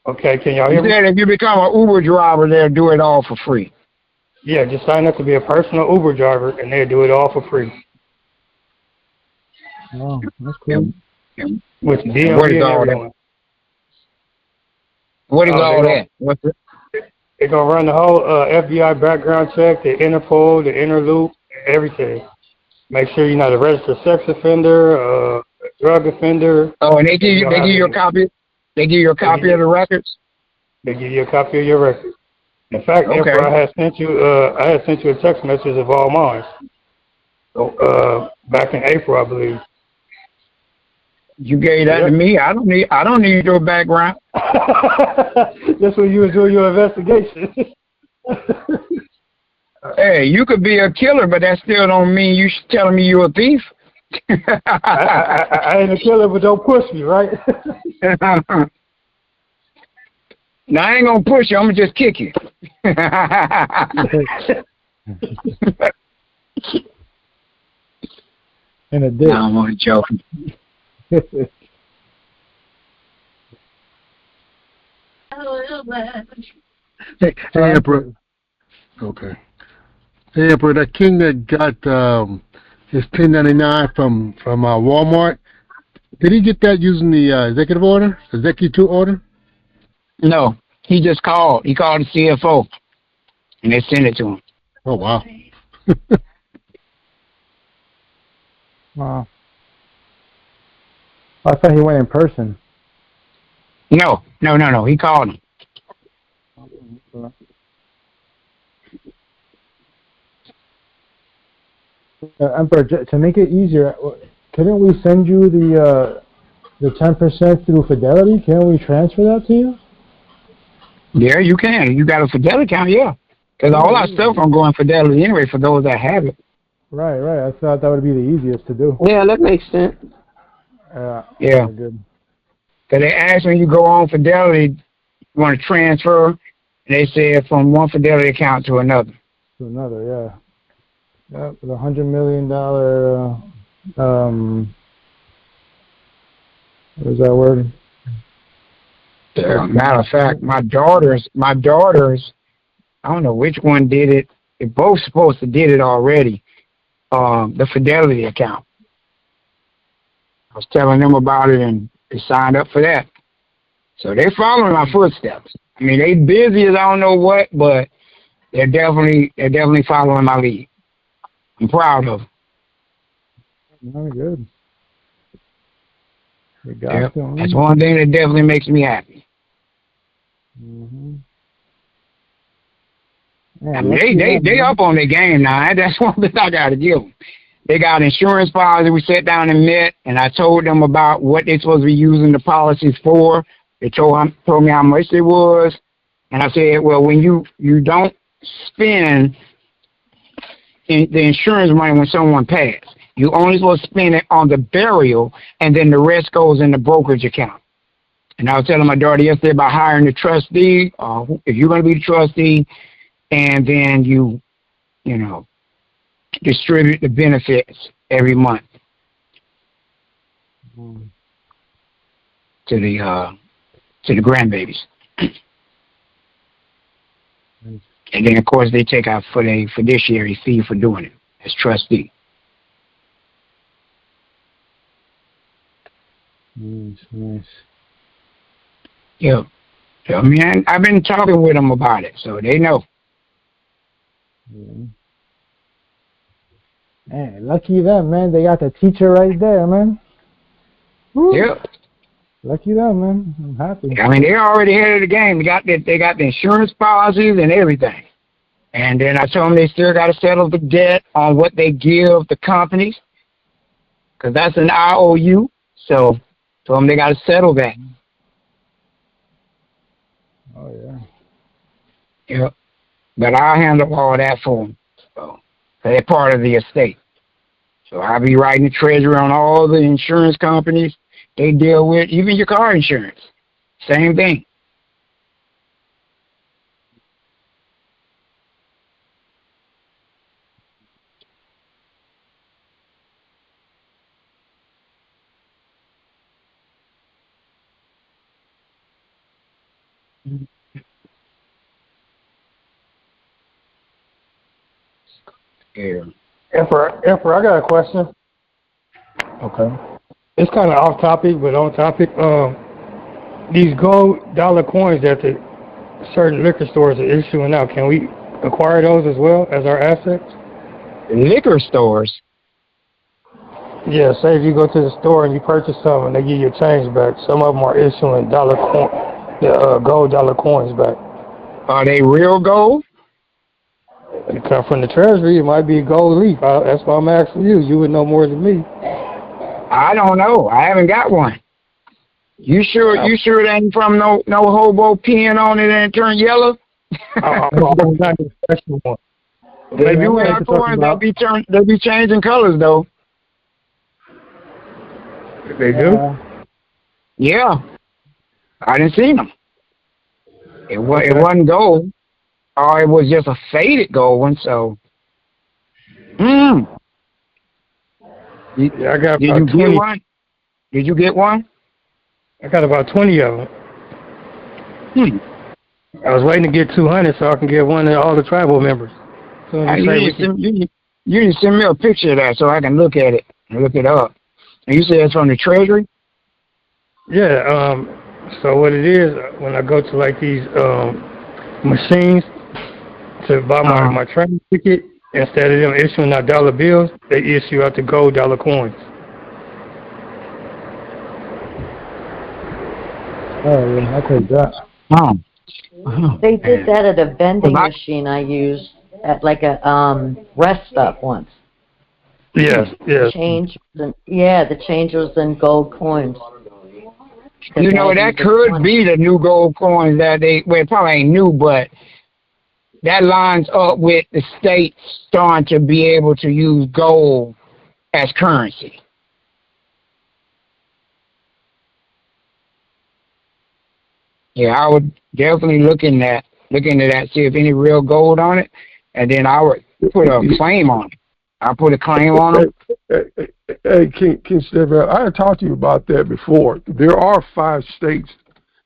Okay, can y'all hear me? If you become an Uber driver, they'll do it all for free. Yeah, just sign up to be a personal Uber driver, and they'll do it all for free. Oh, that's cool. With DMV what is all that? What is all that? What's it? They're going to run the whole FBI background check, the Interpol, the Interloop, everything. Make sure you're not a registered sex offender, drug offender. Oh, and they give you a copy. They give you a copy of the records. They give you a copy of your record. In fact, Okay. Emperor, I had sent you a text message of all mine. So, back in April, I believe. You gave that to me. I don't need your background. Just when you was doing your investigation. Hey, you could be a killer, but that still don't mean you should telling me you're a thief. I ain't a killer, but don't push me, right? Now, I ain't going to push you. I'm going to just kick you. In a dick. No, I'm only joking. Hey, Emperor. Okay. Hey, Emperor, that king that got his 1099 from Walmart, did he get that using the executive order? No, he just called. He called the CFO, and they sent it to him. Oh, wow. Wow. I thought he went in person. No. He called him. Emperor, to make it easier, couldn't we send you the 10% through Fidelity? Can't we transfer that to you? Yeah, you can. You got a Fidelity account, yeah. Because all our stuff gonna go in Fidelity anyway for those that have it. Right. I thought that would be the easiest to do. Yeah, that makes sense. Yeah. Good. Because they asked when you go on Fidelity, you want to transfer, and they said from one Fidelity account to another. To another, yeah. Yeah, with $100 million, what is that word? Matter of fact, my daughters, I don't know which one did it. They both supposed to did it already. The Fidelity account. I was telling them about it, and they signed up for that. So they're following my footsteps. I mean, they busy as I don't know what, but they're definitely following my lead. I'm proud of them. Very good. Yep. That's one thing that definitely makes me happy. Mm-hmm. I mean, they up on their game now. That's one thing I got to give them. They got insurance policy. We sat down and met, and I told them about what they're supposed to be using the policies for. They told me how much it was, and I said, well, when you don't spend the insurance money when someone passed, you only supposed to spend it on the burial, and then the rest goes in the brokerage account. And I was telling my daughter yesterday about hiring the trustee. If you're going to be the trustee, and then you distribute the benefits every month to the grandbabies. And then, of course, they take out for a fiduciary fee for doing it as trustee. Nice. Yeah. I mean, I've been talking with them about it, so they know. Yeah. Man, lucky them, man. They got the teacher right there, man. Woo. Yep. Lucky them, man. I'm happy. I mean, they're already ahead of the game. They got the insurance policies and everything. And then I told them they still got to settle the debt on what they give the companies, because that's an IOU. So told them they got to settle that. Oh, yeah. Yep. But I'll handle all that for them. So they're part of the estate. So I'll be writing the treasury on all the insurance companies they deal with, even your car insurance. Same thing. Yeah. Emperor, I got a question. Okay. It's kind of off topic, but on topic. These gold dollar coins that the certain liquor stores are issuing out, can we acquire those as well as our assets? Liquor stores? Yeah, say if you go to the store and you purchase something, they give you your change back. Some of them are issuing gold dollar coins back. Are they real gold? It come from the treasury. It might be gold leaf. That's why I'm asking you. You would know more than me. I don't know. I haven't got one. You sure? You sure it ain't from no hobo peeing on it and it turned yellow? Not the special one. They do have coins. They'll be changing colors though. They do? Yeah. I didn't see them. It wasn't gold. Or it was just a faded gold one, so. Yeah, I got Did about you 20. get one? Did you get one? I got about 20 of them. I was waiting to get 200 so I can get one of all the tribal members. So You need to send me a picture of that so I can look at it and look it up. And you said it's from the Treasury? Yeah, so what it is, when I go to like these machines to buy my train ticket, instead of them issuing out dollar bills, they issue out the gold dollar coins. Oh, yeah, I take that. They did that at a vending machine I used at like a rest stop once. Yes. The change was in gold coins. You know, that could be the new gold coins that it probably ain't new, but that lines up with the states starting to be able to use gold as currency. Yeah, I would definitely look into that, see if any real gold on it, and then I would put a claim on it. I put a claim on it. Hey, King Stevian, I had talked to you about that before. There are 5 states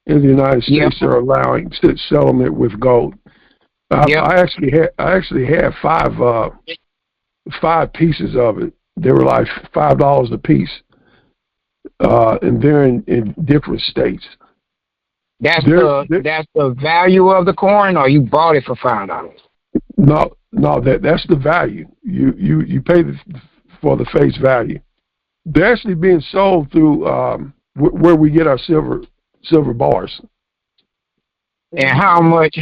in the United States that are allowing settlement with gold. I actually had 5 pieces of it. They were like $5 a piece, and they're in different states. That's the value of the coin, or you bought it for $5? No, that's the value. You pay for the face value. They're actually being sold through where we get our silver bars. And how much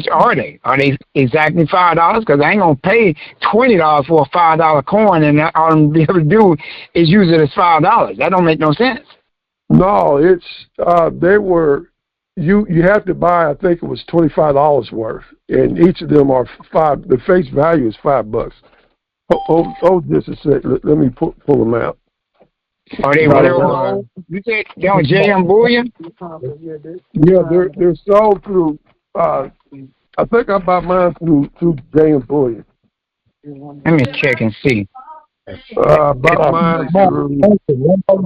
are they? Are they exactly $5? Because I ain't gonna pay $20 for a $5 coin, and all I'm be able to do is use it as $5. That don't make no sense. No, it's they were. You have to buy. I think it was $25 worth, and each of them are $5. The face value is $5. Hold just a sec. Let me pull them out. Are they real? You said they're on JM Bullion? Yeah, they're sold through. I think I bought mine through JM Bullion. Let me check and see. Bought mine through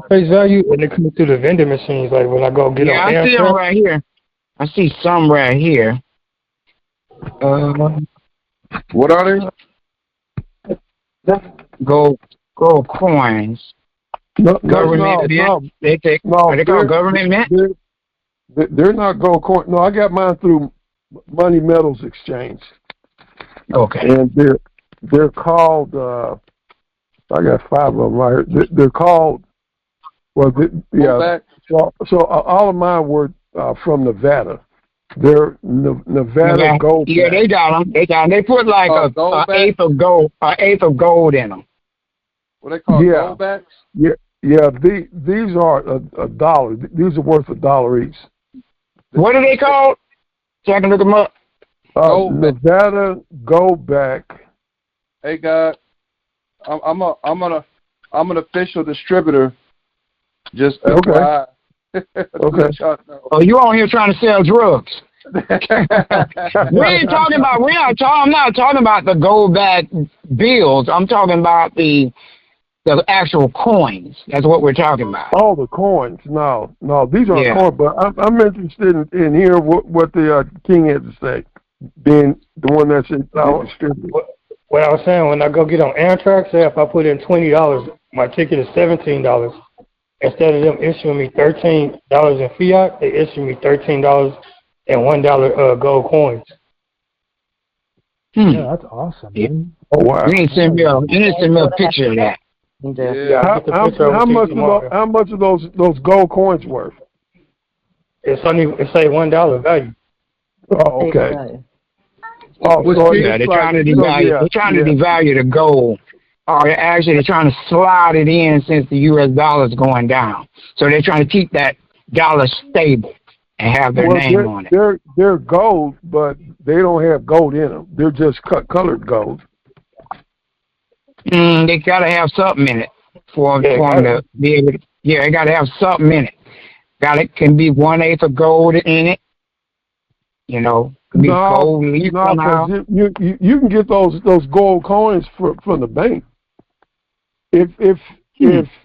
face value, and they come through the vending machines. Like when I go get on I see them right here. I see some right here. What are they? Gold coins. Government mint. They take. Are they called government mint? They're not gold coin. No, I got mine through Money Metals Exchange. Okay. And they're called. I got 5 of them right here. They're called. Well, So all of mine were from Nevada. They're Nevada gold. Yeah, they got them. They put like an eighth of gold in them. What they call goldbacks? Yeah. These are a dollar. These are worth $1 each. What are they called? So I can look them up. Nevada goldback. Hey, God, I'm an official distributor. Just okay. Okay. Oh, you on here trying to sell drugs? I'm not talking about the goldback bills. I'm talking about the actual coins. That's what we're talking about. Oh, the coins. No, these aren't coins. But I'm interested in hearing what the king had to say, being the one that's in distributed. What I was saying, when I go get on Amtrak, say if I put in $20, my ticket is $17. Instead of them issuing me $13 in fiat, they issue me $13 and $1 gold coins. Yeah, that's awesome, man. Oh wow! You need to send me a picture of that. Yeah. How much of those gold coins worth? It's say $1 value. Oh, okay. They're trying to devalue. They're trying to devalue the gold, or they're trying to slide it in since the U.S. dollar is going down. So they're trying to keep that dollar stable and have their name on it. They're gold, but they don't have gold in them. They're just colored gold. They gotta have something in it for them to be able to. Yeah, they gotta have something in it. Can be 1/8 of gold in it. You know, be gold leaf somehow. You can get those gold coins from the bank. If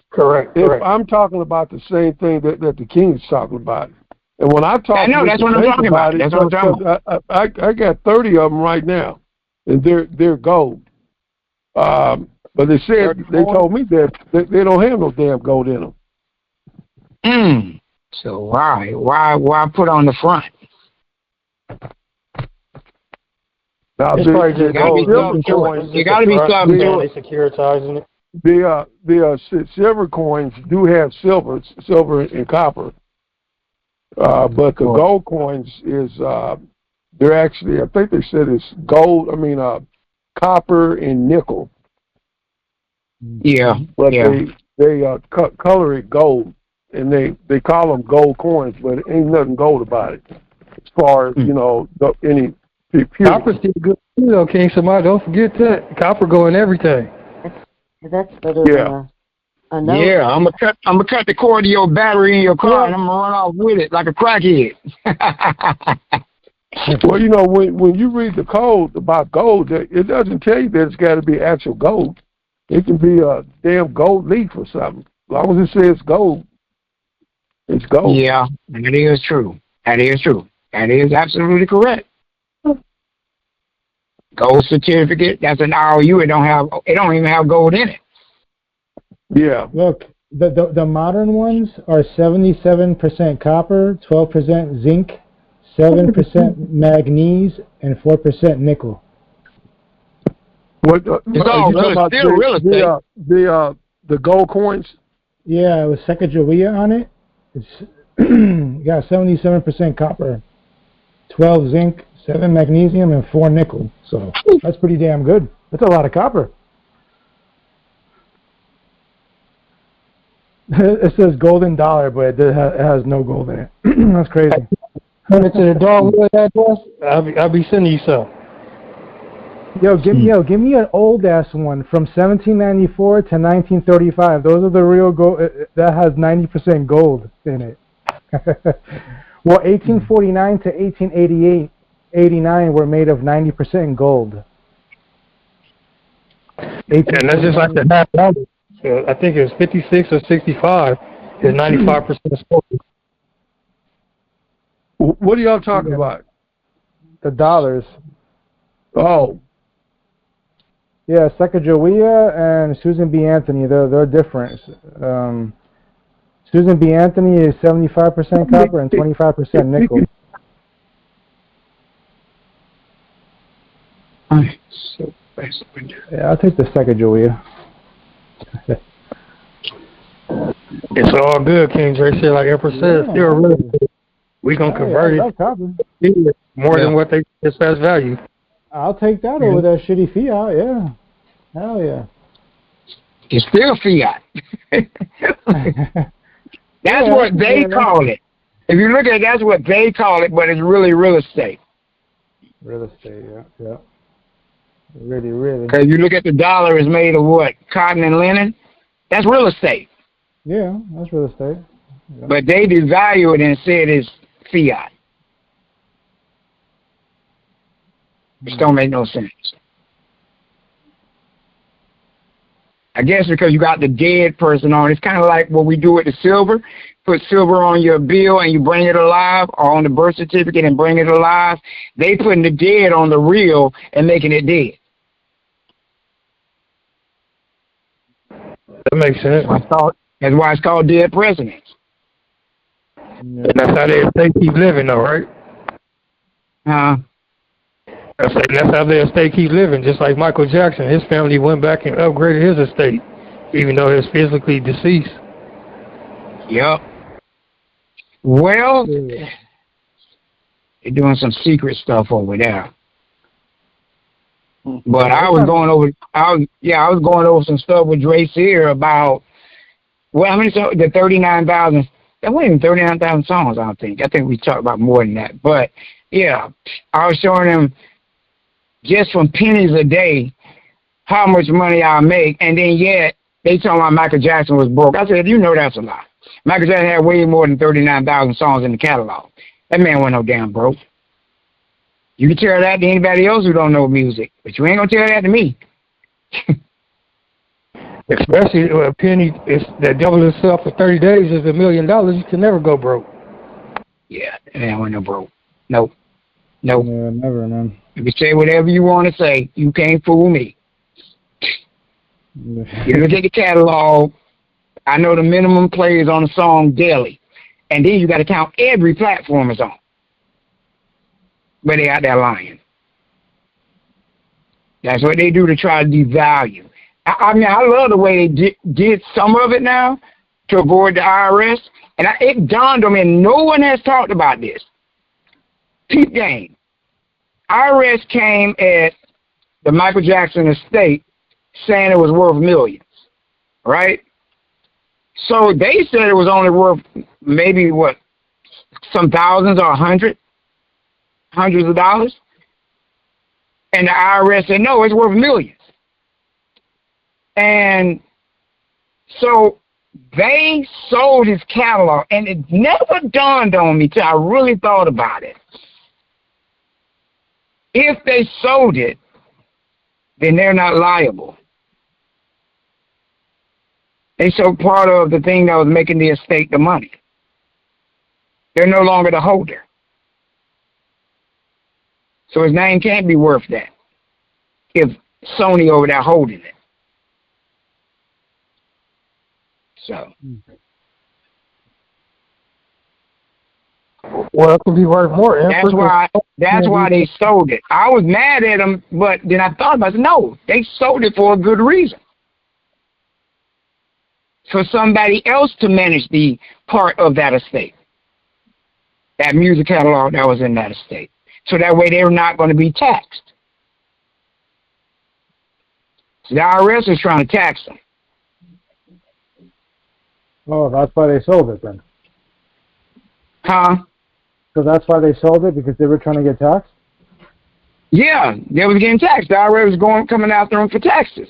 correct. I'm talking about the same thing that the King's talking about, and when I talk, that's what I'm talking about. That's what I'm talking about. I got 30 of them right now, and they're gold. But they told me that they don't have no damn gold in them. So why put on the front? Now, it's probably just gold. You got to be something. They securitizing it. The silver coins do have silver and copper, but the gold coins is they're actually, I think they said it's gold. I mean, copper and nickel. Yeah, but they color it gold, and they call them gold coins, but it ain't nothing gold about it. As far as any copper's still good too, King. Somebody don't forget that copper go in everything. That's better than a note. Yeah, I'm gonna cut the cord to your battery in your car, and I'm gonna run off with it like a crackhead. Well, when you read the code about gold, it doesn't tell you that it's got to be actual gold. It can be a damn gold leaf or something. As long as it says gold, it's gold. Yeah, that is true. That is absolutely correct. Gold certificate, that's an ROU. It don't even have gold in it. Yeah. Look, the modern ones are 77% copper, 12% zinc, 7% manganese, and 4% nickel. What? It's all still real estate. The gold coins. Yeah, with Sacagawea on it. It's got 77% copper, 12 zinc, 7 magnesium, and 4 nickel. So that's pretty damn good. That's a lot of copper. It says golden dollar, but it has no gold in it. That's crazy. Send it to the Dogwood address. I'll be sending you some. Give me an old ass one from 1794 to 1935. Those are the real gold that has 90% gold in it. Well, 1849 to 1888, 89 were made of 90% gold. And that's just like the half dollar. So I think it was 56 or 65 is 95% gold. What are y'all talking about? The dollars. Oh. Yeah, Sacagawea and Susan B. Anthony, they're different. Susan B. Anthony is 75% copper and 25% nickel. Yeah, I'll take the Sacagawea. It's all good, King Dre said, like Empress said, still really good. We gonna convert it more than what they it's best value. I'll take that over that shitty fiat, yeah. Hell yeah. It's still fiat. That's what they call it. If you look at it, that's what they call it, but it's really real estate. Real estate, yeah. Really. Because you look at the dollar is made of what? Cotton and linen? That's real estate. Yeah, that's real estate. Yeah. But they devalue it and said it's fiat. Which don't make no sense. I guess because you got the dead person on. It's kind of like what we do with the silver. Put silver on your bill and you bring it alive, or on the birth certificate and bring it alive. They putting the dead on the real and making it dead. That makes sense. That's why it's called dead presidents. And that's how they keep living, though, right? That's how their estate keep living. Just like Michael Jackson, his family went back and upgraded his estate. even though he was physically deceased. Yep. Well, they're doing some secret stuff over there. But I was going over some stuff with Dre Sear about, well, how many songs? The 39,000. That wasn't even 39,000 songs, I don't think. I think we talked about more than that. But, yeah, I was showing them just from pennies a day how much money I make, and then yet they told me Michael Jackson was broke. I said, you know that's a lie. Michael Jackson had way more than 39,000 songs in the catalog. That man wasn't no damn broke. You can tell that to anybody else who don't know music, but you ain't going to tell that to me. Especially a penny that doubles itself for 30 days is $1 million. You can never go broke. Yeah, that man wasn't no broke. Nope. Nope. Yeah, never, man. You can say whatever you want to say. You can't fool me. You look at the catalog. I know the minimum plays on a song daily. And then you got to count every platform it's on. But they out there lying. That's what they do to try to devalue. I mean, I love the way they did some of it now to avoid the IRS. And it dawned on me, and no one has talked about this. Peep game. IRS came at the Michael Jackson estate saying it was worth millions, right? So they said it was only worth maybe, some thousands or hundreds of dollars. And the IRS said, no, it's worth millions. And so they sold his catalog, and it never dawned on me till I really thought about it. If they sold it, then they're not liable. They sold part of the thing that was making the estate the money. They're no longer the holder. So his name can't be worth that if Sony over there holding it. So. Well, it could be worth more. That's why they sold it. I was mad at them, but then I thought about it. No, they sold it for a good reason. For somebody else to manage the part of that estate. That music catalog that was in that estate. So that way they're not going to be taxed. So the IRS is trying to tax them. Oh, that's why they sold it then. Huh? So that's why they sold it, because they were trying to get taxed? Yeah, they was getting taxed. The IRS was coming after them for taxes.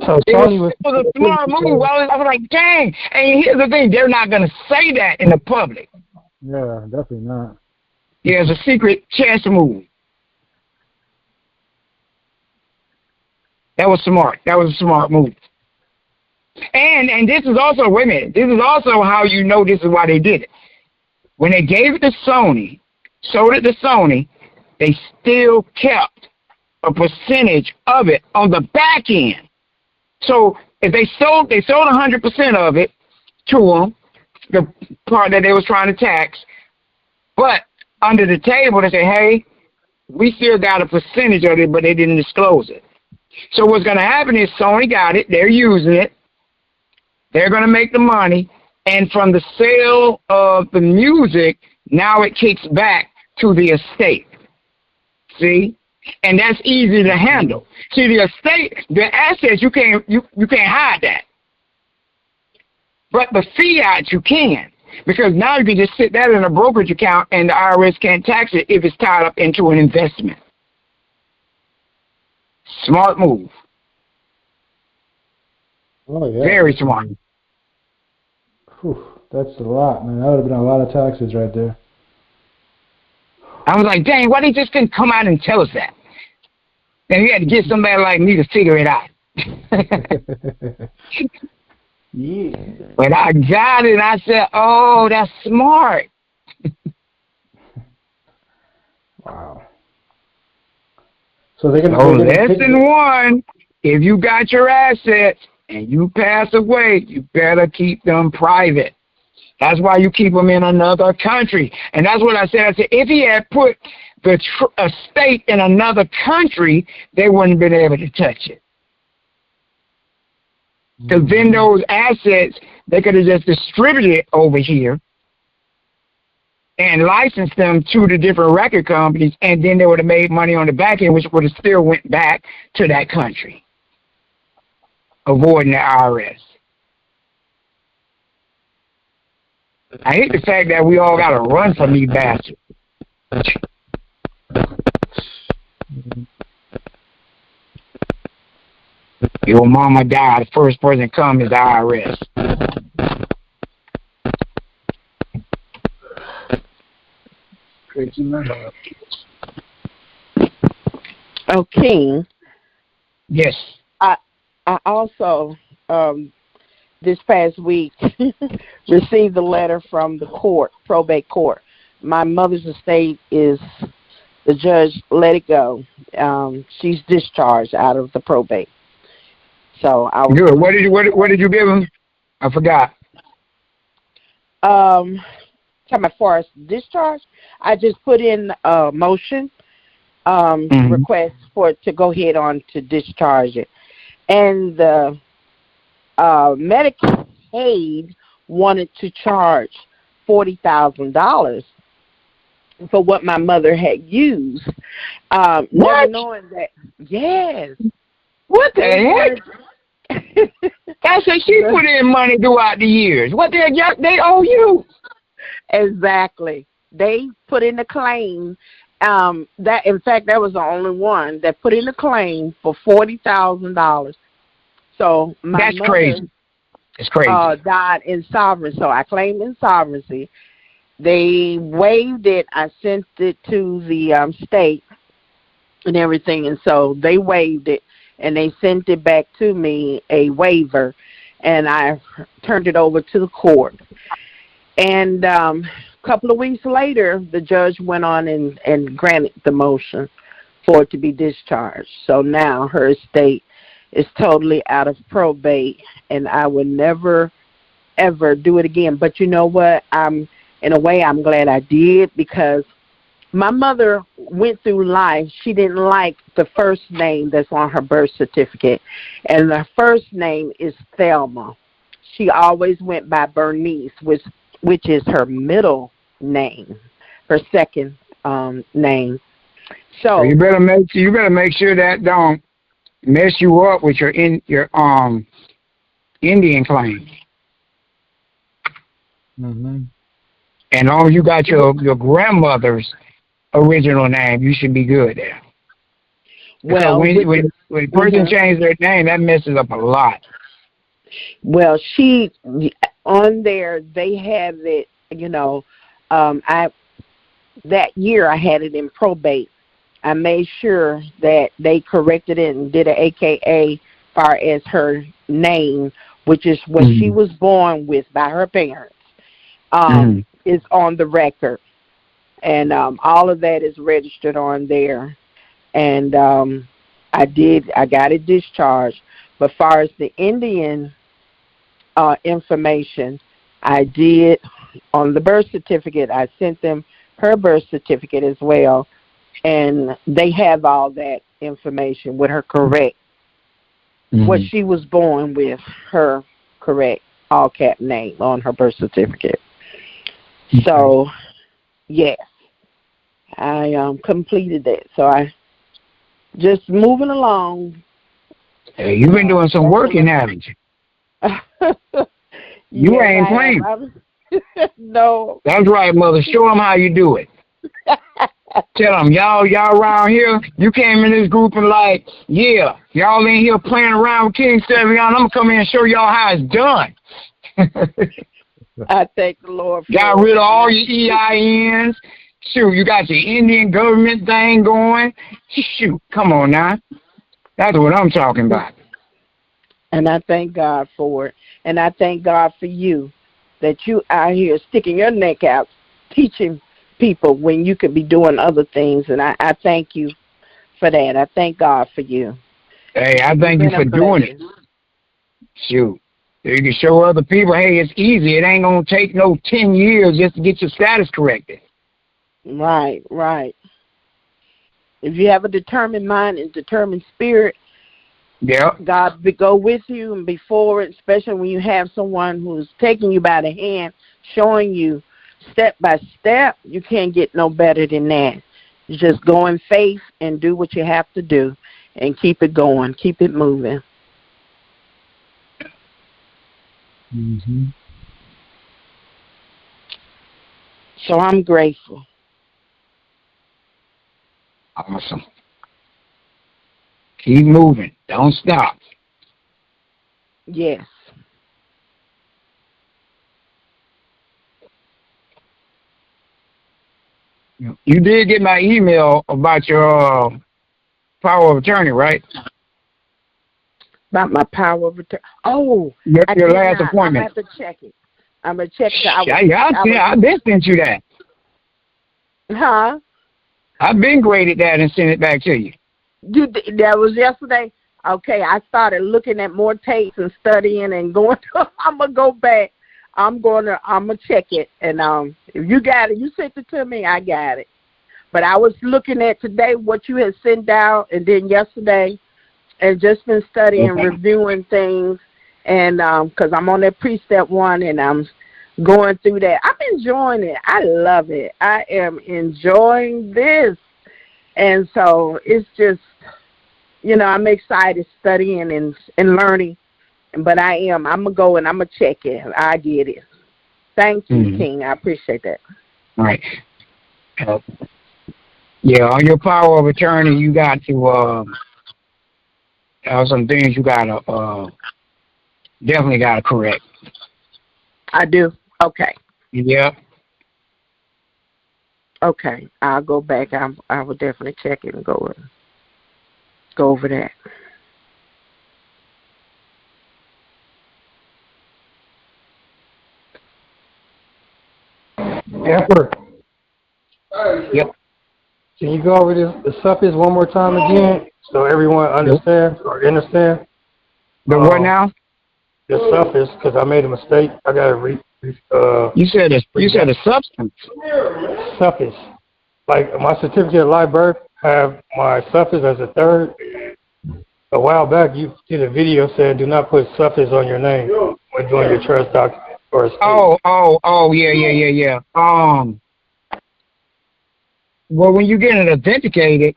So Sony was a smart move. I was like, dang. And here's the thing, they're not going to say that in the public. Yeah, definitely not. Yeah, it's a secret chess move. That was smart. That was a smart move. And this is also, wait a minute, this is also how you know this is why they did it. When they gave it to Sony, sold it to Sony, they still kept a percentage of it on the back end. So if they sold 100% of it to them, the part that they was trying to tax, but under the table they say, hey, we still got a percentage of it, but they didn't disclose it. So what's going to happen is Sony got it, they're using it, they're going to make the money, and from the sale of the music, now it kicks back to the estate. See? And that's easy to handle. See, the estate, the assets, you can't hide that. But the fiat, you can. Because now you can just sit that in a brokerage account and the IRS can't tax it if it's tied up into an investment. Smart move. Oh, yeah. Very smart. Whew, that's a lot, man. That would have been a lot of taxes right there. I was like, dang, why they just didn't come out and tell us that? Then you had to get somebody like me to figure it out. Yeah. But I got it, and I said, oh, that's smart. Wow. So they're going to... lesson one, if you got your assets and you pass away, you better keep them private. That's why you keep them in another country. And that's what I said. I said, if he had put the estate in another country, they wouldn't have been able to touch it. Because then those assets, they could have just distributed it over here and licensed them to the different record companies, and then they would have made money on the back end, which would have still went back to that country, avoiding the IRS. I hate the fact that we all got to run from these bastards. Your mama died, the first person to come is the IRS. Oh, King. Yes. I also this past week received a letter from the court, probate court. My mother's estate is, the judge let it go. She's discharged out of the probate. So I was good. What did you give him? I forgot. Talking about far as discharge, I just put in a motion request for it to go ahead on to discharge it, and the Medicaid wanted to charge $40,000 for what my mother had used. Never knowing that. Yes. What the heck? That's what she put in money throughout the years. What the heck they owe you? Exactly. They put in a claim. That in fact, that was the only one that put in a claim for $40,000. So my mother, crazy. It's crazy. Died insolvency. So I claimed insolvency. They waived it. I sent it to the state and everything, and so they waived it, and they sent it back to me, a waiver, and I turned it over to the court. And a couple of weeks later, the judge went on and granted the motion for it to be discharged. So now her estate is totally out of probate, and I would never, ever do it again. But you know what? In a way, I'm glad I did, because my mother went through life. She didn't like the first name that's on her birth certificate, and the first name is Thelma. She always went by Bernice, which is her middle name, her second name. So you better make sure that don't mess you up with your Indian claim. And long as you got your grandmother's original name, you should be good there. Well, when a person changes their name, that messes up a lot. Well, she on there they have it. You know, that year I had it in probate. I made sure that they corrected it and did an AKA far as her name, which is what she was born with by her parents, is on the record. And all of that is registered on there. And I got it discharged. But far as the Indian information, I did on the birth certificate. I sent them her birth certificate as well. And they have all that information with her correct, what she was born with, her correct all cap name on her birth certificate. So, yes, I completed that. So I just moving along. Hey, you've been doing some working, haven't you? You ain't playing. No. That's right, mother. Show them how you do it. Tell them, y'all around here, you came in this group and like, yeah, y'all in here playing around with King Stevian. I'm going to come in and show y'all how it's done. I thank the Lord for got rid of all your EINs. Shoot, you got your Indian government thing going. Shoot, come on now. That's what I'm talking about. And I thank God for it. And I thank God for you, that you out here sticking your neck out, teaching people when you could be doing other things. And I thank you for that. I thank God for you. Hey, I thank you for doing it. Shoot. You can show other people, hey, it's easy. It ain't going to take no 10 years just to get your status corrected. Right. If you have a determined mind and determined spirit, Yeah. God be go with you and be forward, especially when you have someone who's taking you by the hand, showing you step by step. You can't get no better than that. You just go in faith and do what you have to do and keep it going, keep it moving. Mm-hmm. So I'm grateful. Awesome. Keep moving. Don't stop. Yes. You did get my email about your power of attorney, right? About my power of attorney. Oh, your last appointment. I'm have to check it. I'm gonna check it. I've been sent you that. Huh? I've been graded that and sent it back to you. That was yesterday. Okay, I started looking at more tapes and studying and going. I'm gonna go back. I'm gonna check it, and if you got it, you sent it to me. I got it. But I was looking at today what you had sent out, and then yesterday, and just been studying, reviewing things, and because I'm on that precept one, and I'm going through that. I'm enjoying it. I love it. I am enjoying this, and so it's just, I'm excited studying and learning. But I'm going to go and I'm going to check it. I get it. Thank you, King. I appreciate that. All right. Yeah, on your power of attorney, you got to have some things you got to definitely got to correct. I do? Okay. Yeah. Okay. I'll go back. I will definitely check it and go over that. Emperor. Yep. Can you go over the suffix one more time again so everyone understands or understand? The what now? The suffix, because I made a mistake. I got to read. You said a substance. Suffix. Like my certificate of live birth have my suffix as a third. A while back, you did a video saying do not put suffix on your name when doing your trust document. Yeah. Well, when you get it authenticated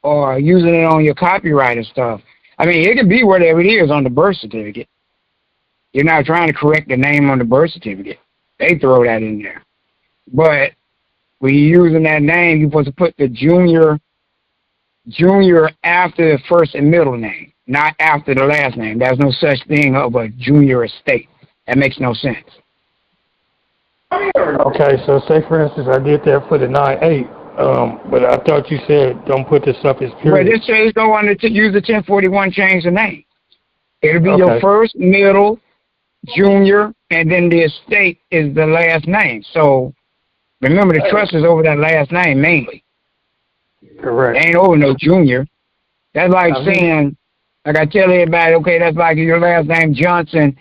or using it on your copyright and stuff, I mean, it can be whatever it is on the birth certificate. You're not trying to correct the name on the birth certificate. They throw that in there. But when you're using that name, you're supposed to put the junior after the first and middle name, not after the last name. There's no such thing of a junior estate. That makes no sense. Okay, so say for instance I did that for the 9-8, but I thought you said don't put the suffix period. Well, this says go on to use the 1041, change the name. It'll be your first, middle, junior, and then the estate is the last name. So remember, the trust is over that last name mainly. Correct. It ain't over no junior. That's like saying, like I tell everybody, okay, that's like your last name Johnson.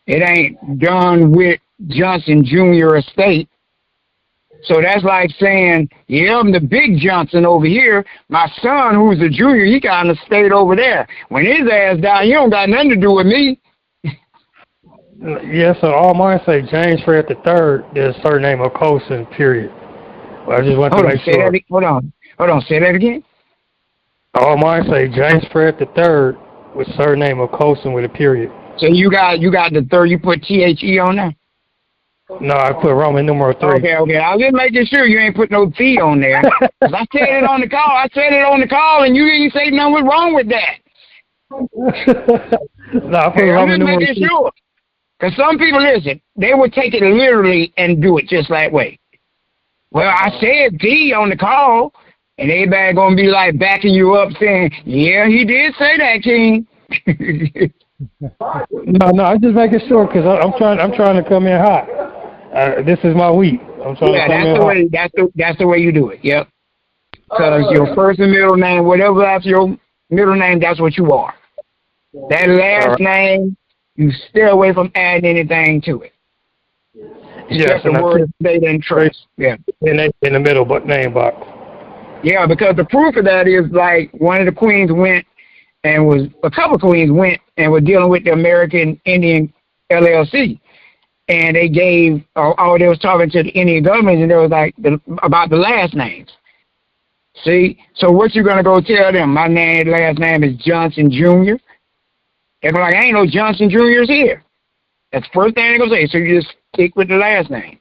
It ain't done with Johnson Jr. estate. So that's like saying, yeah, I'm the big Johnson over here. My son, who's a junior, he got an estate over there. When his ass died, he don't got nothing to do with me. Yeah, so all mine say James Fred III, there's surname of Colson, period. Well, I just want to make sure. Hold on, say that again. All mine say James Fred III with surname of Colson with a period. So you got the third, you put THE on there? No, I put Roman numeral 3. Okay. I was just making sure you ain't put no T on there. 'Cause I said it on the call. And you didn't say nothing was wrong with that. No, I put Roman numeral 3. Sure. Because some people, listen, they would take it literally and do it just that way. Well, I said T on the call, and everybody going to be like backing you up saying, yeah, he did say that, King. No, I'm just making sure because I'm trying to come in hot. This is my week. I'm trying to come in hot. That's the way you do it. Yep. Because your first and middle name, whatever after your middle name, that's what you are. That last name, you stay away from adding anything to it. Yes, the word they didn't trace. Yeah. In the middle name box. Yeah, because the proof of that is like one of the queens went and was a couple of queens went and were dealing with the American Indian LLC, and they gave they was talking to the Indian government, and they was like about the last names. See, so what you gonna go tell them? My last name is Johnson Jr. They're like, ain't no Johnson Jr.'s here. That's the first thing they're gonna say. So you just stick with the last name.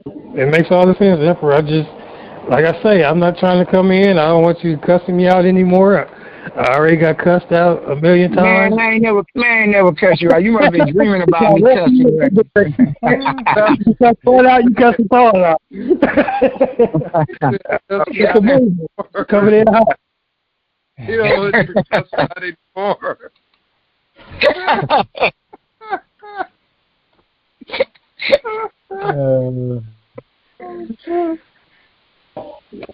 It makes all the sense, Emperor. I just, like I say, I'm not trying to come in. I don't want you cussing me out anymore. I already got cussed out a million times. Man, I ain't never cussed you out. You must have been dreaming about me cussing you out. You cuss it out, you cuss it all out. It's a movie. Coming in hot. You don't let you cuss out anymore.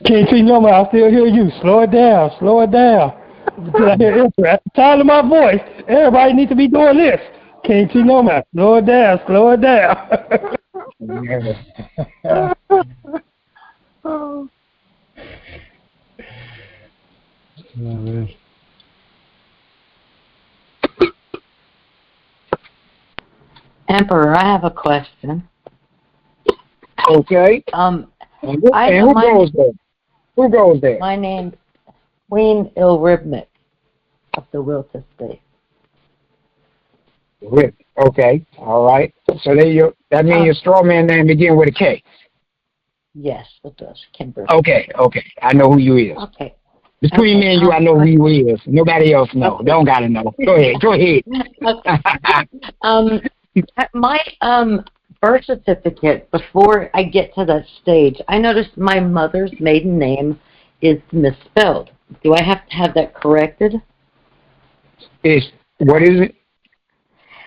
Can't see no more. I still hear you. Slow it down. Slow it down. Until I hear Emperor. At the time of my voice, everybody needs to be doing this. Can't see no more. Slow it down. Slow it down. Emperor, I have a question. Okay. Who goes there? Who goes there? My name's Queen Ilribnik of the Wilt Estate. Okay. All right. So that means your straw man name begin with a K. Yes, it does. Kimber. Okay. I know who you is. Okay. Between me and you, I know who you is. Nobody else know. Okay. Don't gotta know. Go ahead. My birth certificate, before I get to that stage, I noticed my mother's maiden name is misspelled. Do I have to have that corrected? What is it?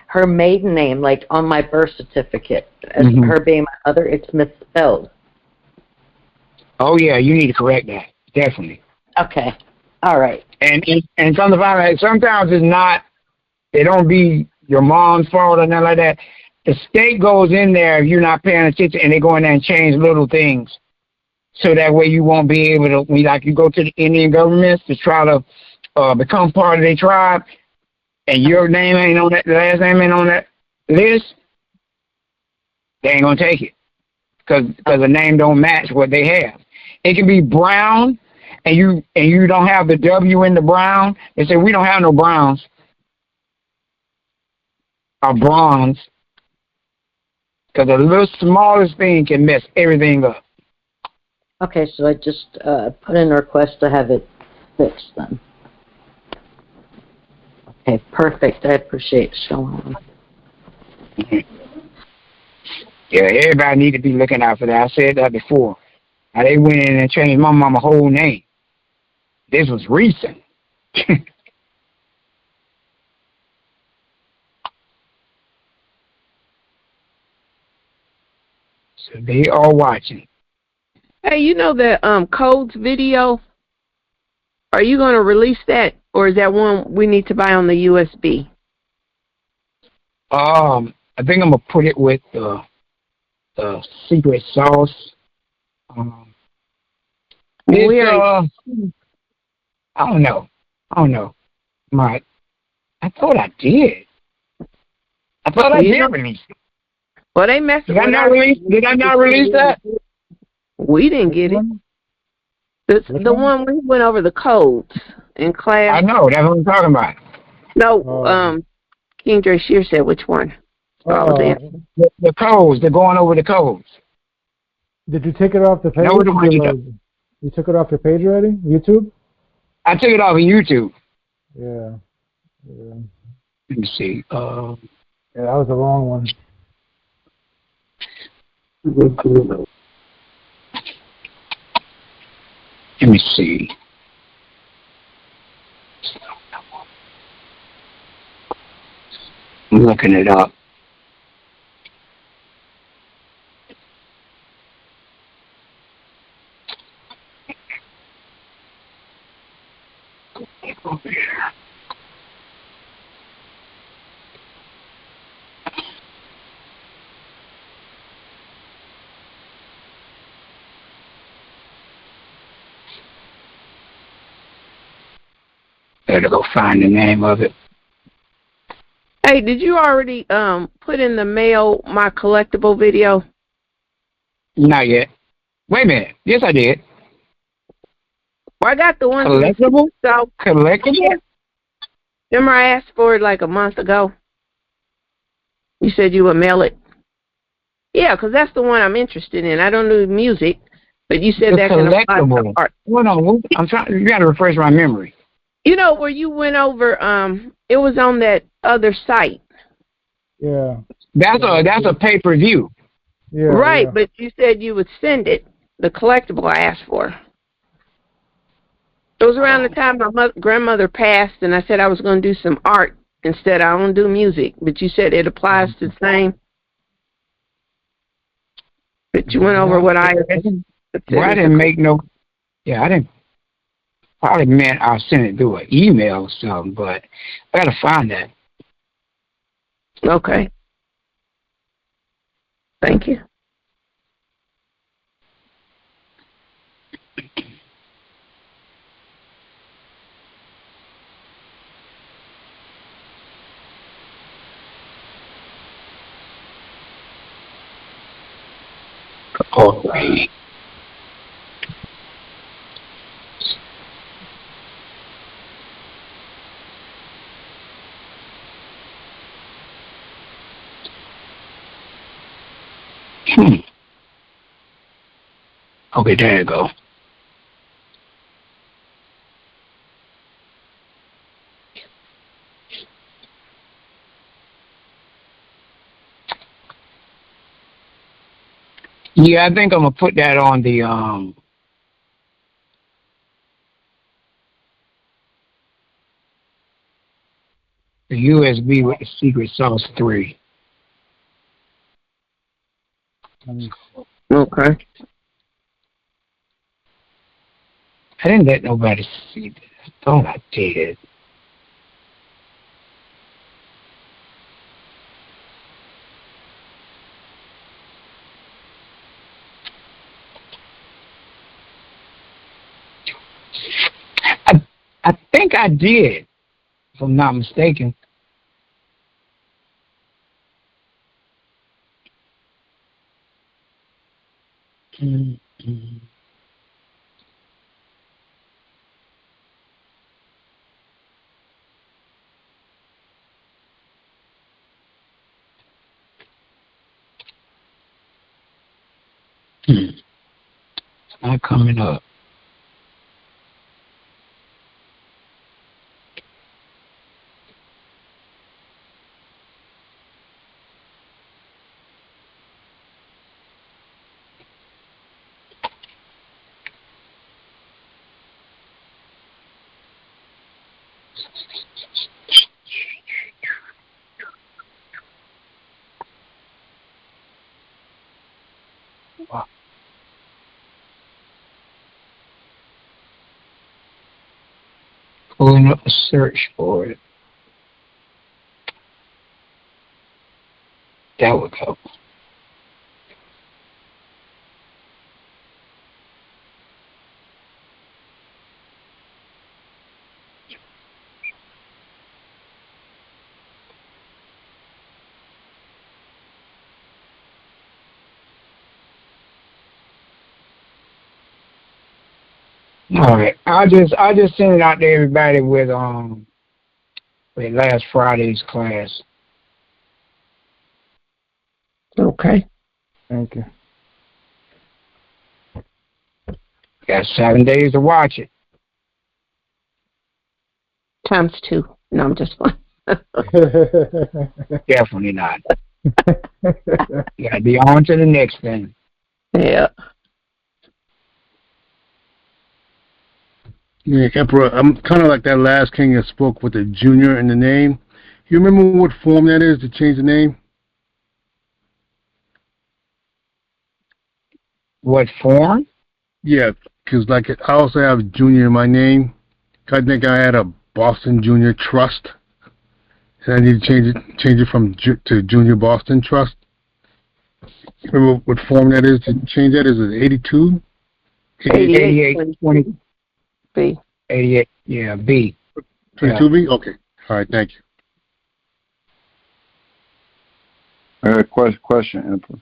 Her maiden name, like on my birth certificate, as her being my mother, it's misspelled. Oh yeah, you need to correct that. Definitely. Okay. All right. And come to find out, sometimes it's not. It don't be your mom's fault or nothing like that. The state goes in there if you're not paying attention, and they go in there and change little things, so that way you won't be able to. Like you go to the Indian governments to try to become part of their tribe, and your name ain't on that, the last name ain't on that list, they ain't gonna take it because the name don't match what they have. It can be Brown, and you don't have the W in the Brown. They say we don't have no Browns or Bronze, because the little smallest thing can mess everything up. Okay, so I just put in a request to have it fixed then. Okay, perfect. I appreciate showing. Yeah, everybody need to be looking out for that. I said that before. Now they went in and changed my mama's whole name. This was recent. So they are watching. Hey, you know the codes video? Are you going to release that, or is that one we need to buy on the USB? I think I'm gonna put it with the secret sauce. I don't know. I thought I did. I did release it. Well, they messed Did I not release that? We didn't get it. The one we went over the codes in class. I know. That's what I'm talking about. No, King Dre Shear said which one. The codes. They're going over the codes. Did you take it off the page? No, you took it off your page already? YouTube? I took it off of YouTube. Yeah. Let me see. Yeah, that was the wrong one. Let me see. I'm looking it up. Over here. Had to go find the name of it. Hey, did you already put in the mail my collectible video? Not yet. Wait a minute. Yes, I did. Well, I got the one. Collectible? So Collectible? Yeah. Remember I asked for it like a month ago? You said you would mail it. Yeah, 'cause that's the one I'm interested in. I don't do music, but you said that can apply to art. Hold on. I'm trying. You got to refresh my memory. You know where you went over? It was on that other site. Yeah. That's a pay-per-view. Yeah. Right, yeah. but you said you would send it. The collectible I asked for. It was around the time my grandmother passed, and I said I was going to do some art instead. I don't do music, but you said it applies to the same. But you went over what I. Well, I didn't make no. Yeah, I didn't. Probably meant I'll send it through an email or something, but I got to find that. Okay. Thank you. All right. Okay, there you go. Yeah, I think I'm gonna put that on the USB with the secret sauce 3. Okay. I didn't let nobody see this. I thought I did. I think I did, if I'm not mistaken. Mm-hmm. It's not coming up. Wow. Pulling up a search for it. That would go. All right, I just sent it out to everybody with last Friday's class. Okay. Thank you. Got 7 days to watch it. Times 2. No, I'm just fine. Definitely not. You gotta be on to the next thing. Yeah. Yeah, Emperor, I'm kind of like that last king that spoke with the junior in the name. You remember what form that is to change the name? What form? Yeah, because like I also have junior in my name. I think I had a Boston Junior Trust, and I need to change it from to Junior Boston Trust. Remember what form that is to change that? Is it 82? 88, 20. B. 88, yeah, B. 22B? Okay. All right, thank you. I got a question, Emperor.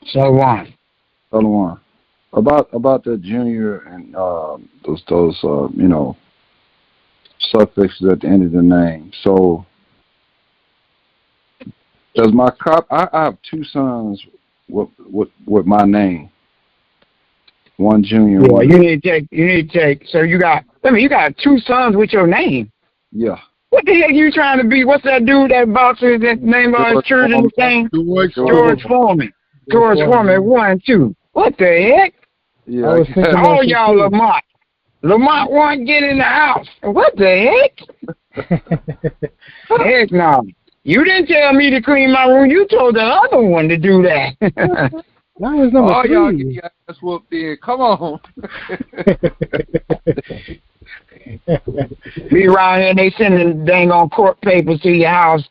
So on. About the junior and those suffixes at the end of the name. So does my I have two sons with my name. One junior. Yeah, one. you need to take. So you got two sons with your name. Yeah. What the heck you trying to be? What's that dude that boxer that name on his church and thing? George Foreman. George Foreman 1, 2. What the heck? Yeah. All y'all Lamont. Lamont won't get in the house. What the heck? Heck no. You didn't tell me to clean my room. You told the other one to do that. That was number all 3. Y'all get your ass whooped in. Come on. Be around here and they sending dang on court papers to your house.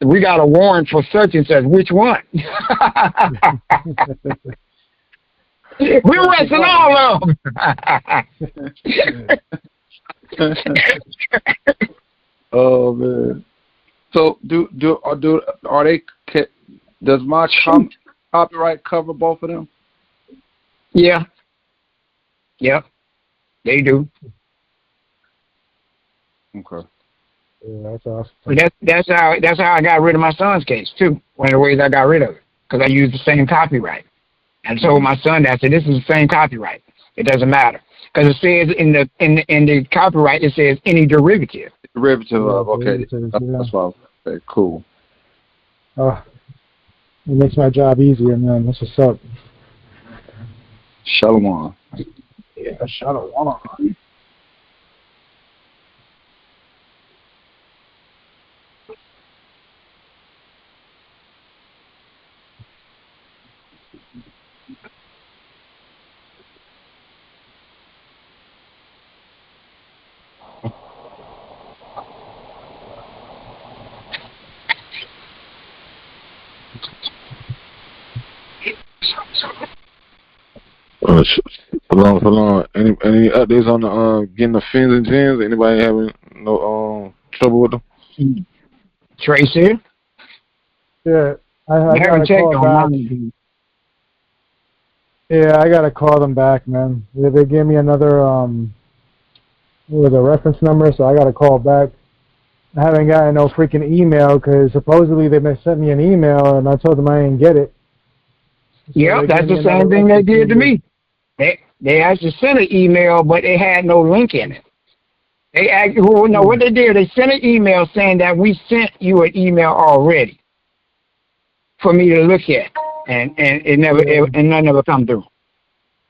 We got a warrant for such and such. Which one? We're arresting all of them. Oh man. So are they? Does my copyright cover both of them? Yeah. Yep. They do. Okay. Yeah, that's awesome. But that's how I got rid of my son's case too. One of the ways I got rid of it, because I used the same copyright. And told my son that I said, this is the same copyright. It doesn't matter, because it says in the copyright it says any derivative. Derivative of okay. That's why. Okay, cool. Oh, it makes my job easier, man. That's what's up. Shalom. Yeah, shalom. Hold on. Any updates on the getting the fins and gins? Anybody having no trouble with them? Tracy? Yeah, I gotta call back. Yeah, I gotta call them back, man. They gave me another with a reference number, so I gotta call back. I haven't gotten no freaking email because supposedly they sent me an email and I told them I didn't get it. So yep, that's the same thing they did to me. They actually sent an email, but it had no link in it. They what they did, they sent an email saying that we sent you an email already for me to look at, and none never come through.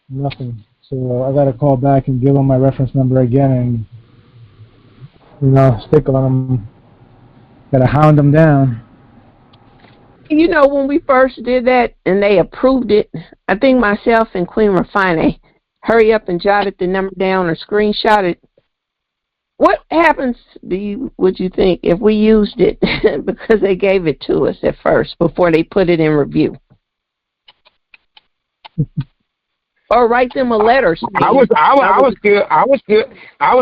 Nothing. So I got to call back and give them my reference number again, and stick on them. Got to hound them down. When we first did that and they approved it, I think myself and Queen Rafine hurry up and jotted the number down or screenshot it. What happens, would you think, if we used it because they gave it to us at first before they put it in review? Or write them a letter. I was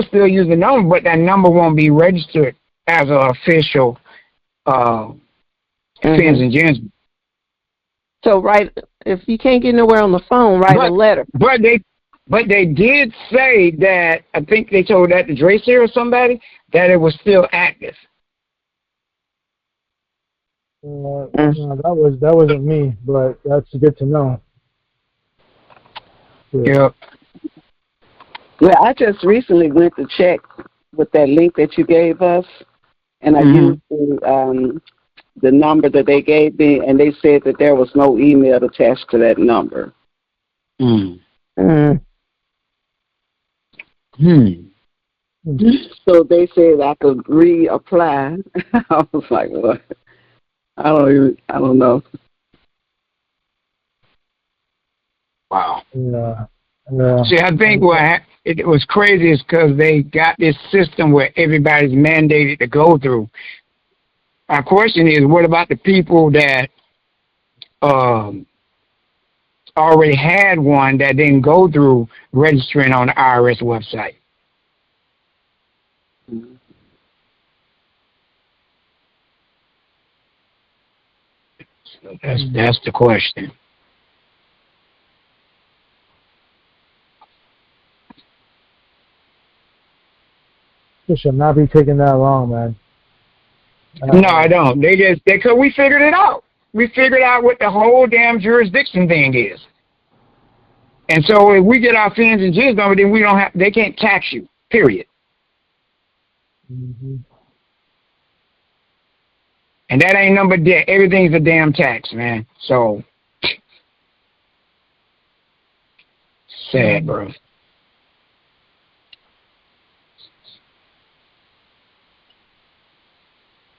still using the number, but that number won't be registered as an official fins and gins. So if you can't get nowhere on the phone, write a letter. But they did say that, I think they told that to Dracy or somebody, that it was still active. No, that wasn't me, but that's good to know. Yeah. Well, I just recently went to check with that link that you gave us, and I used the number that they gave me, and they said that there was no email attached to that number. So they said I could reapply. I was like, what? I don't know. Wow. Yeah. See, I think it was crazy is because they got this system where everybody's mandated to go through. My question is, what about the people that already had one that didn't go through registering on the IRS website? So that's the question. It should not be taking that long, man. No, I don't. Cause we figured it out. We figured out what the whole damn jurisdiction thing is. And so if we get our fins and jizz number, then they can't tax you, period. Mm-hmm. And that ain't number debt. Everything's a damn tax, man. So sad, bro.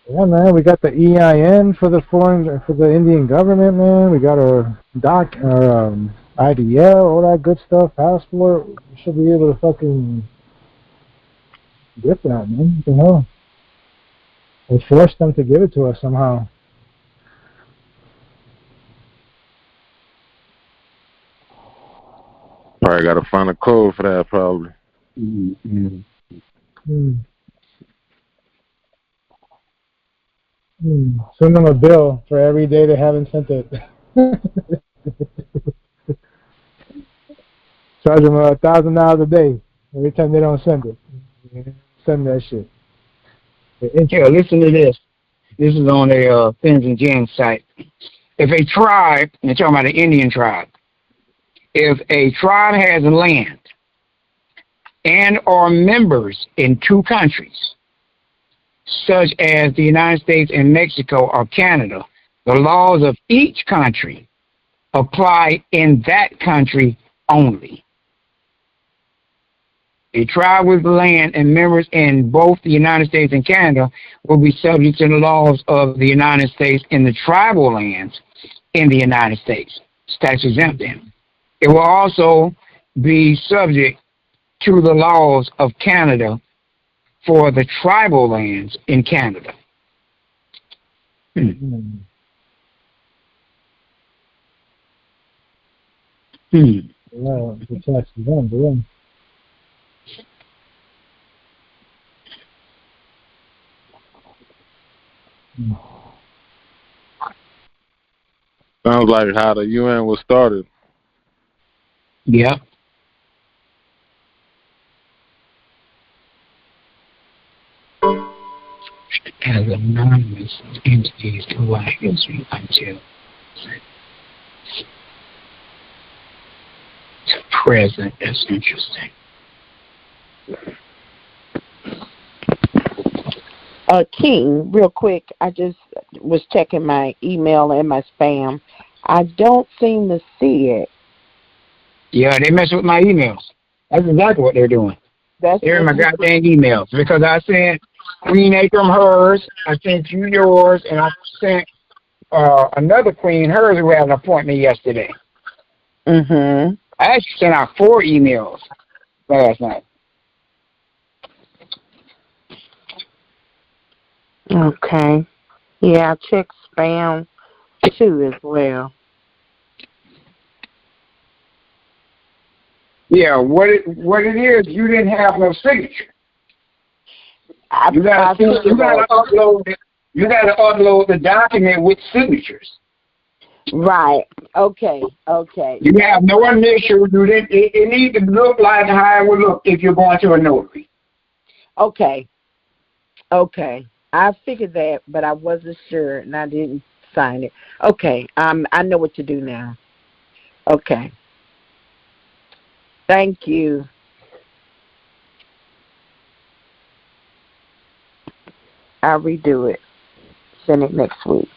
Yeah, man, we got the EIN for the Indian government, man. We got our IDL, all that good stuff, passport. We should be able to fucking get that, man. What the hell? We forced them to give it to us somehow. Probably got to find a code for that, probably. Mm. Send them a bill for every day they haven't sent it. Charge them $1,000 a day every time they don't send it. Send that shit. Yeah, listen to this. This is on a Fins and Gens site. If a tribe, and they're talking about an Indian tribe, if a tribe has land and or members in two countries, such as the United States and Mexico or Canada, the laws of each country apply in that country only. A tribe with land and members in both the United States and Canada will be subject to the laws of the United States in the tribal lands in the United States. It's tax exempt then. It will also be subject to the laws of Canada for the tribal lands in Canada. Yeah, the tax exempt, yeah. Sounds like how the UN was started. Yep. As anonymous entities throughout history until present. That's interesting. King, real quick, I just was checking my email and my spam. I don't seem to see it. Yeah, they mess with my emails. That's exactly what they're doing. They're in my goddamn emails because I sent Queen Akram hers, I sent you yours, and I sent another queen hers who had an appointment yesterday. Mm-hmm. I actually sent out 4 emails last night. Okay. Yeah, I checked spam too as well. Yeah, what it is, you didn't have no signature. You gotta upload it. You gotta upload the document with signatures. Right. Okay. Okay. You have no initial. It needs to look like how it would look if you're going to a notary. Okay. Okay. I figured that, but I wasn't sure, and I didn't sign it. Okay. I know what to do now. Okay. Thank you. I'll redo it. Send it next week.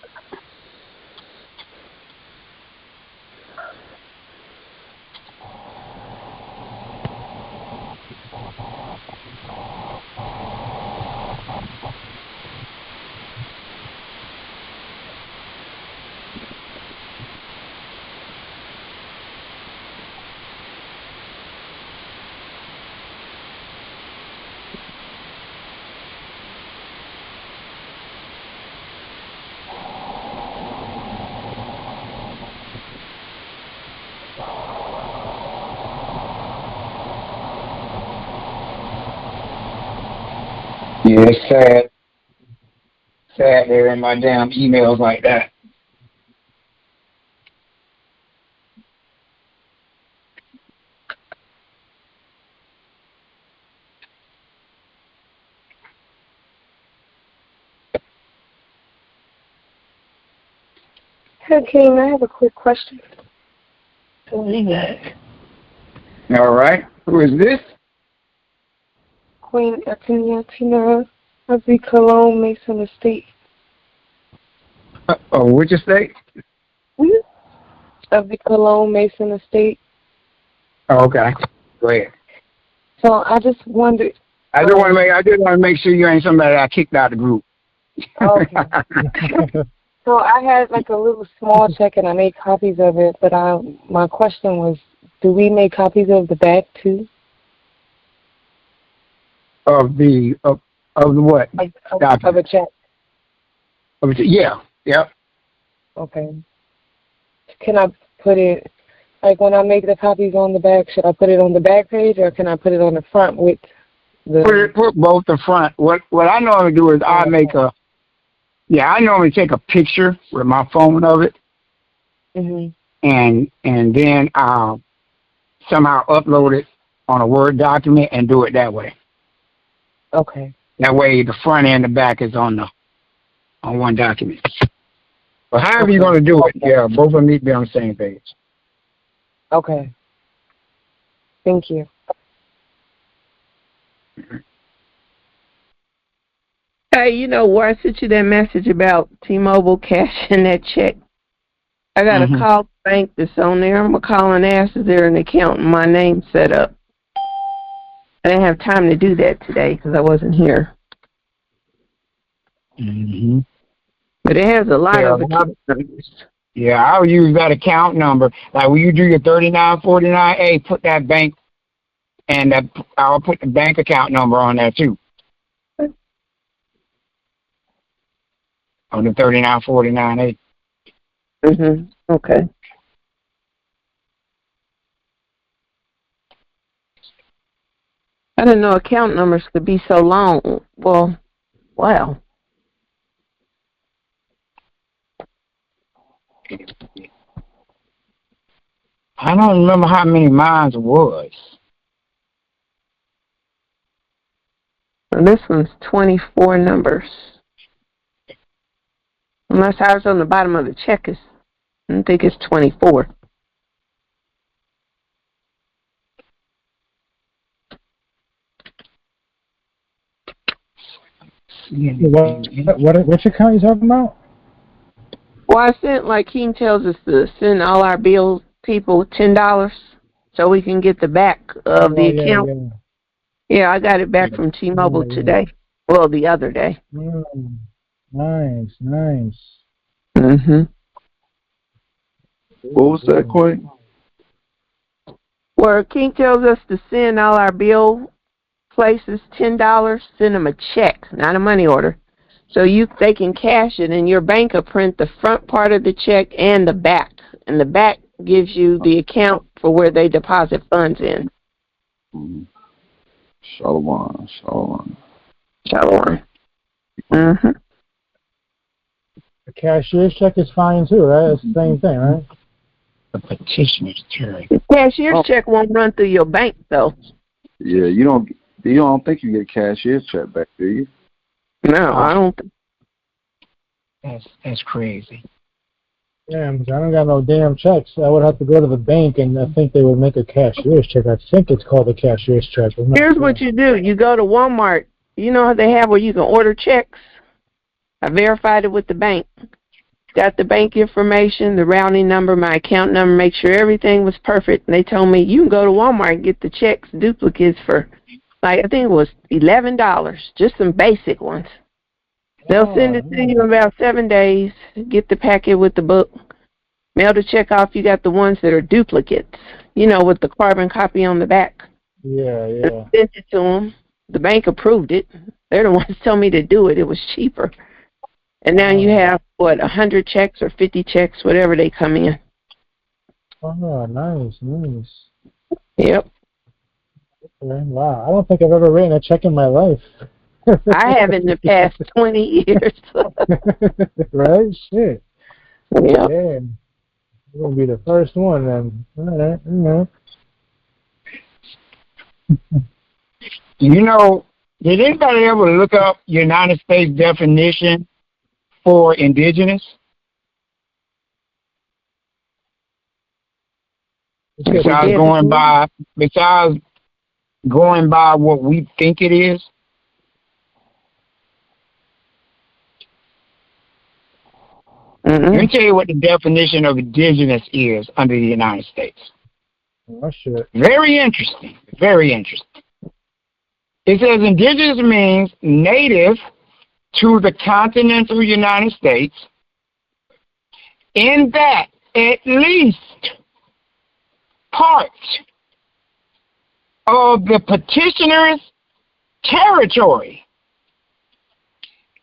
Yeah, it's sad. Sad they're in my damn emails like that. Hey, King, I have a quick question. All right. Who is this? Queen Epiniatina of the Cologne Mason Estate. Which estate? Of the Cologne Mason Estate. Oh, okay. Go ahead. So I just wondered. I just want to make sure you ain't somebody I kicked out of the group. Okay. So I had like a little small check and I made copies of it, but my question was, do we make copies of the back too? Of the what? Of a check. Yeah. Yep. Okay. Can I put it, like when I make the copies on the back, should I put it on the back page or can I put it on the front with the... Put both the front. What I normally do is I normally take a picture with my phone of it, and then I'll somehow upload it on a Word document and do it that way. Okay. That way the front and the back is on one document. But however you're going to do it, yeah, both of them need to be on the same page. Okay. Thank you. Hey, you know where I sent you that message about T-Mobile cashing that check? I got to call the bank that's on there. I'm going to call and ask, is there an account in my name set up? I didn't have time to do that today because I wasn't here. But it has a lot of account numbers. Yeah, I'll use that account number. Like when you do your 3949A, put that bank, and I'll put the bank account number on there too. On the 3949A. Okay. I didn't know account numbers could be so long. Well, wow. I don't remember how many mine was. And this one's 24 numbers. Unless ours on the bottom of the check I think it's 24. Which account are you talking about? Well, I sent, like King tells us to send all our bill people $10 so we can get the back of the account. Yeah, I got it back from T-Mobile today. Well, the other day. Nice. What was that, Queen? Where King tells us to send all our bill places $10, send them a check, not a money order. So they can cash it, and your bank will print the front part of the check and the back. And the back gives you the account for where they deposit funds in. Shalom. The cashier's check is fine too, right? It's the same thing, right? The petitioner's check. The cashier's check won't run through your bank, though. Yeah, you don't think you get a cashier's check back, do you? No, I don't. That's crazy. Yeah, because I don't got no damn checks. I would have to go to the bank, and I think they would make a cashier's check. I think it's called a cashier's check. Here's what you do. You go to Walmart. You know how they have where you can order checks? I verified it with the bank. Got the bank information, the routing number, my account number, make sure everything was perfect. And they told me, you can go to Walmart and get the checks, duplicates for, I think it was $11, just some basic ones. They'll send it to you in about 7 days, get the packet with the book, mail the check off. You got the ones that are duplicates, with the carbon copy on the back. Yeah. Sent it to them. The bank approved it. They're the ones who told me to do it. It was cheaper. And now you have, 100 checks or 50 checks, whatever they come in. Oh, nice. Yep. Okay, wow. I don't think I've ever written a check in my life. I have in the past 20 years. Right? Shit. Yeah. Damn. You're going to be the first one then. All right. You know, did anybody ever look up United States definition for indigenous? Besides going by what we think it is? Mm-hmm. Let me tell you what the definition of indigenous is under the United States. Oh, shit. Very interesting. Very interesting. It says indigenous means native to the continental United States in that at least part of the petitioner's territory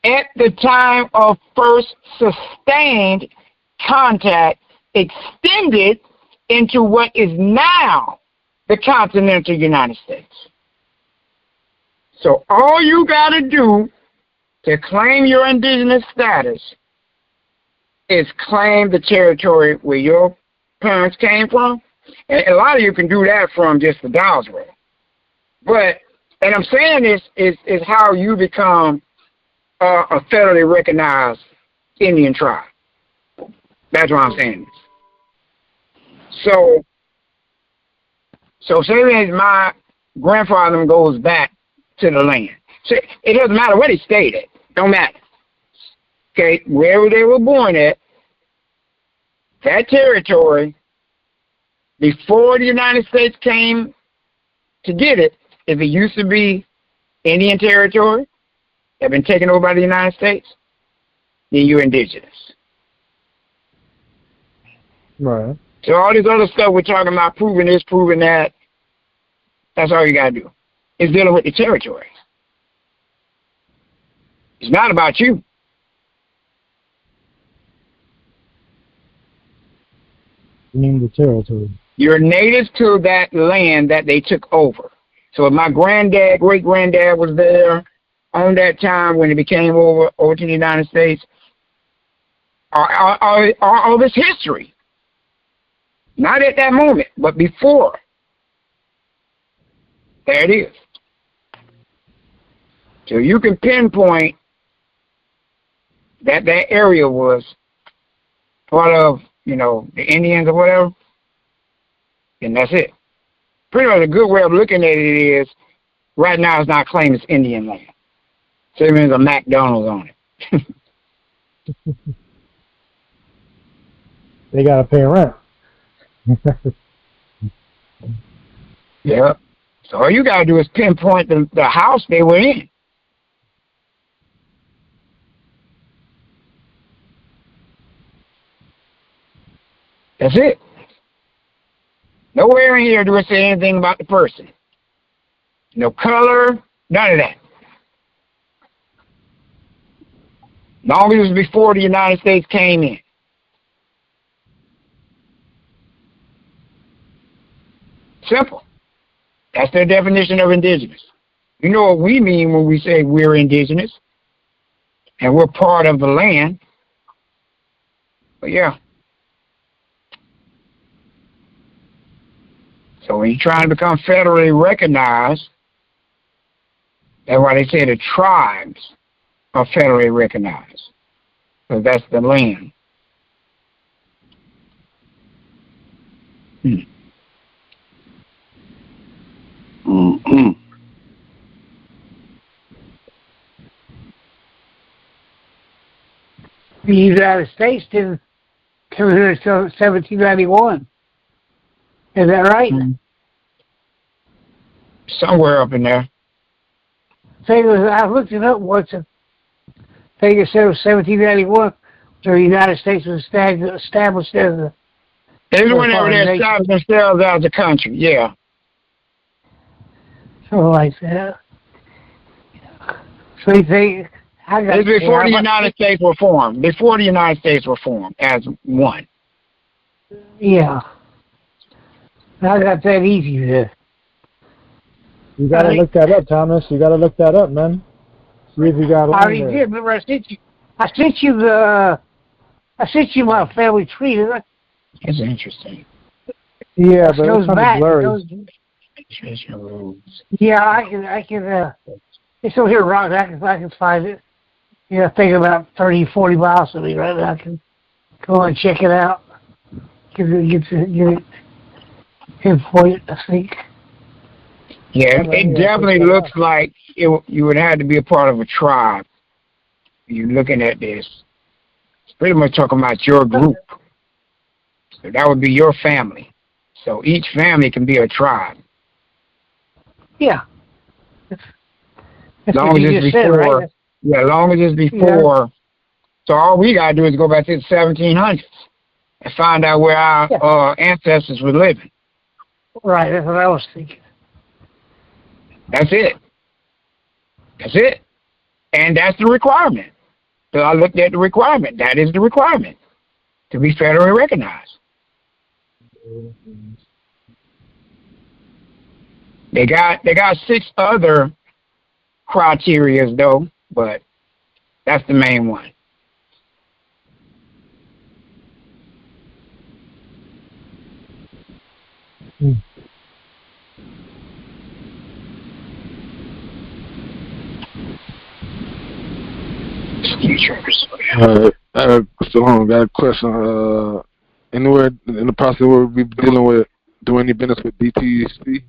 at the time of first sustained contact extended into what is now the continental United States. So all you got to do to claim your indigenous status is claim the territory where your parents came from. And a lot of you can do that from just the Dow's Road. But, and I'm saying this is how you become a federally recognized Indian tribe. That's why I'm saying this. So say my grandfather goes back to the land. So it doesn't matter where they stayed at. Don't matter. Okay, wherever they were born at, that territory, before the United States came to get it, if it used to be Indian territory, have been taken over by the United States, then you're indigenous. Right. So all this other stuff we're talking about, proving this, proving that, that's all you got to do. It's dealing with the territory. It's not about you. Name the territory. You're native to that land that they took over. So if my granddad, great-granddad was there on that time when it became over to the United States, all this history, not at that moment, but before, there it is. So you can pinpoint that area was part of, the Indians or whatever, and that's it. Pretty much a good way of looking at it is, right now it's not claimed as Indian land. So it means a McDonald's on it. They got to pay rent. Yeah. So all you got to do is pinpoint the house they were in. That's it. Nowhere in here do it say anything about the person. No color, none of that. Long as it was before the United States came in. Simple. That's their definition of indigenous. You know what we mean when we say we're indigenous and we're part of the land. But yeah. So when you're trying to become federally recognized, that's why they say the tribes are federally recognized. Because that's the land. Mm-hmm. The United States didn't come here until 1791. Is that right? Somewhere up in there. I looked it up once. I think it said it was 1791. So the United States was established as a... It was whenever they established themselves as a country, yeah. Something like that. So you think... It's before the United States were formed. Before the United States were formed as one. Yeah. Not that easy to... You gotta look that up, Thomas. You gotta look that up, man. See if you got I on already there. did. Remember, I sent you my family tree, didn't I? That's interesting. Yeah, It but goes it's kind back. of blurry. Yeah, I can. It's over here, Rock. I can find it. Yeah, I think about 30, 40 miles from me right now. I can go and check it out. Get it pinpoint, I think. Yeah, it definitely looks like you would have to be a part of a tribe. You're looking at this. It's pretty much talking about your group. So that would be your family. So each family can be a tribe. Yeah. As long as it's before. Right? Yeah, as long as it's before. Yeah. So all we got to do is go back to the 1700s and find out where our ancestors were living. Right, that's what I was thinking. That's it. That's it. And that's the requirement. So I looked at the requirement. That is the requirement to be federally recognized. They got 6 other criteria though, but that's the main one. Got a question. Anywhere in the process where we be dealing with doing any business with DTC?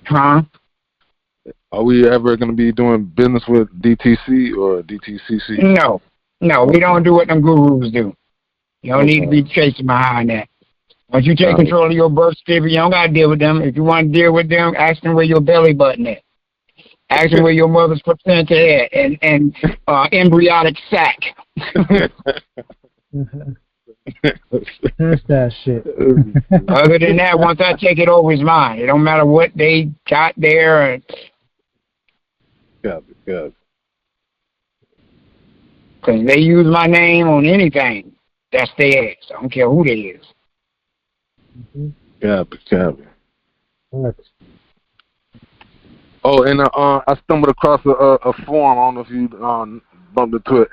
Huh? Are we ever going to be doing business with DTC or DTCC? No, we don't do what them gurus do. You don't need to be chasing behind that. Once you take control of your birth certificate, you don't got to deal with them. If you want to deal with them, ask them where your belly button is. Ask them where your mother's placenta is and embryonic sac. That's that shit. Other than that, once I take it over, it's mine. It don't matter what they got there. Got it. Because they use my name on anything. That's their ass. I don't care who they is. Got it. Oh, and I stumbled across a form. I don't know if you bumped into it.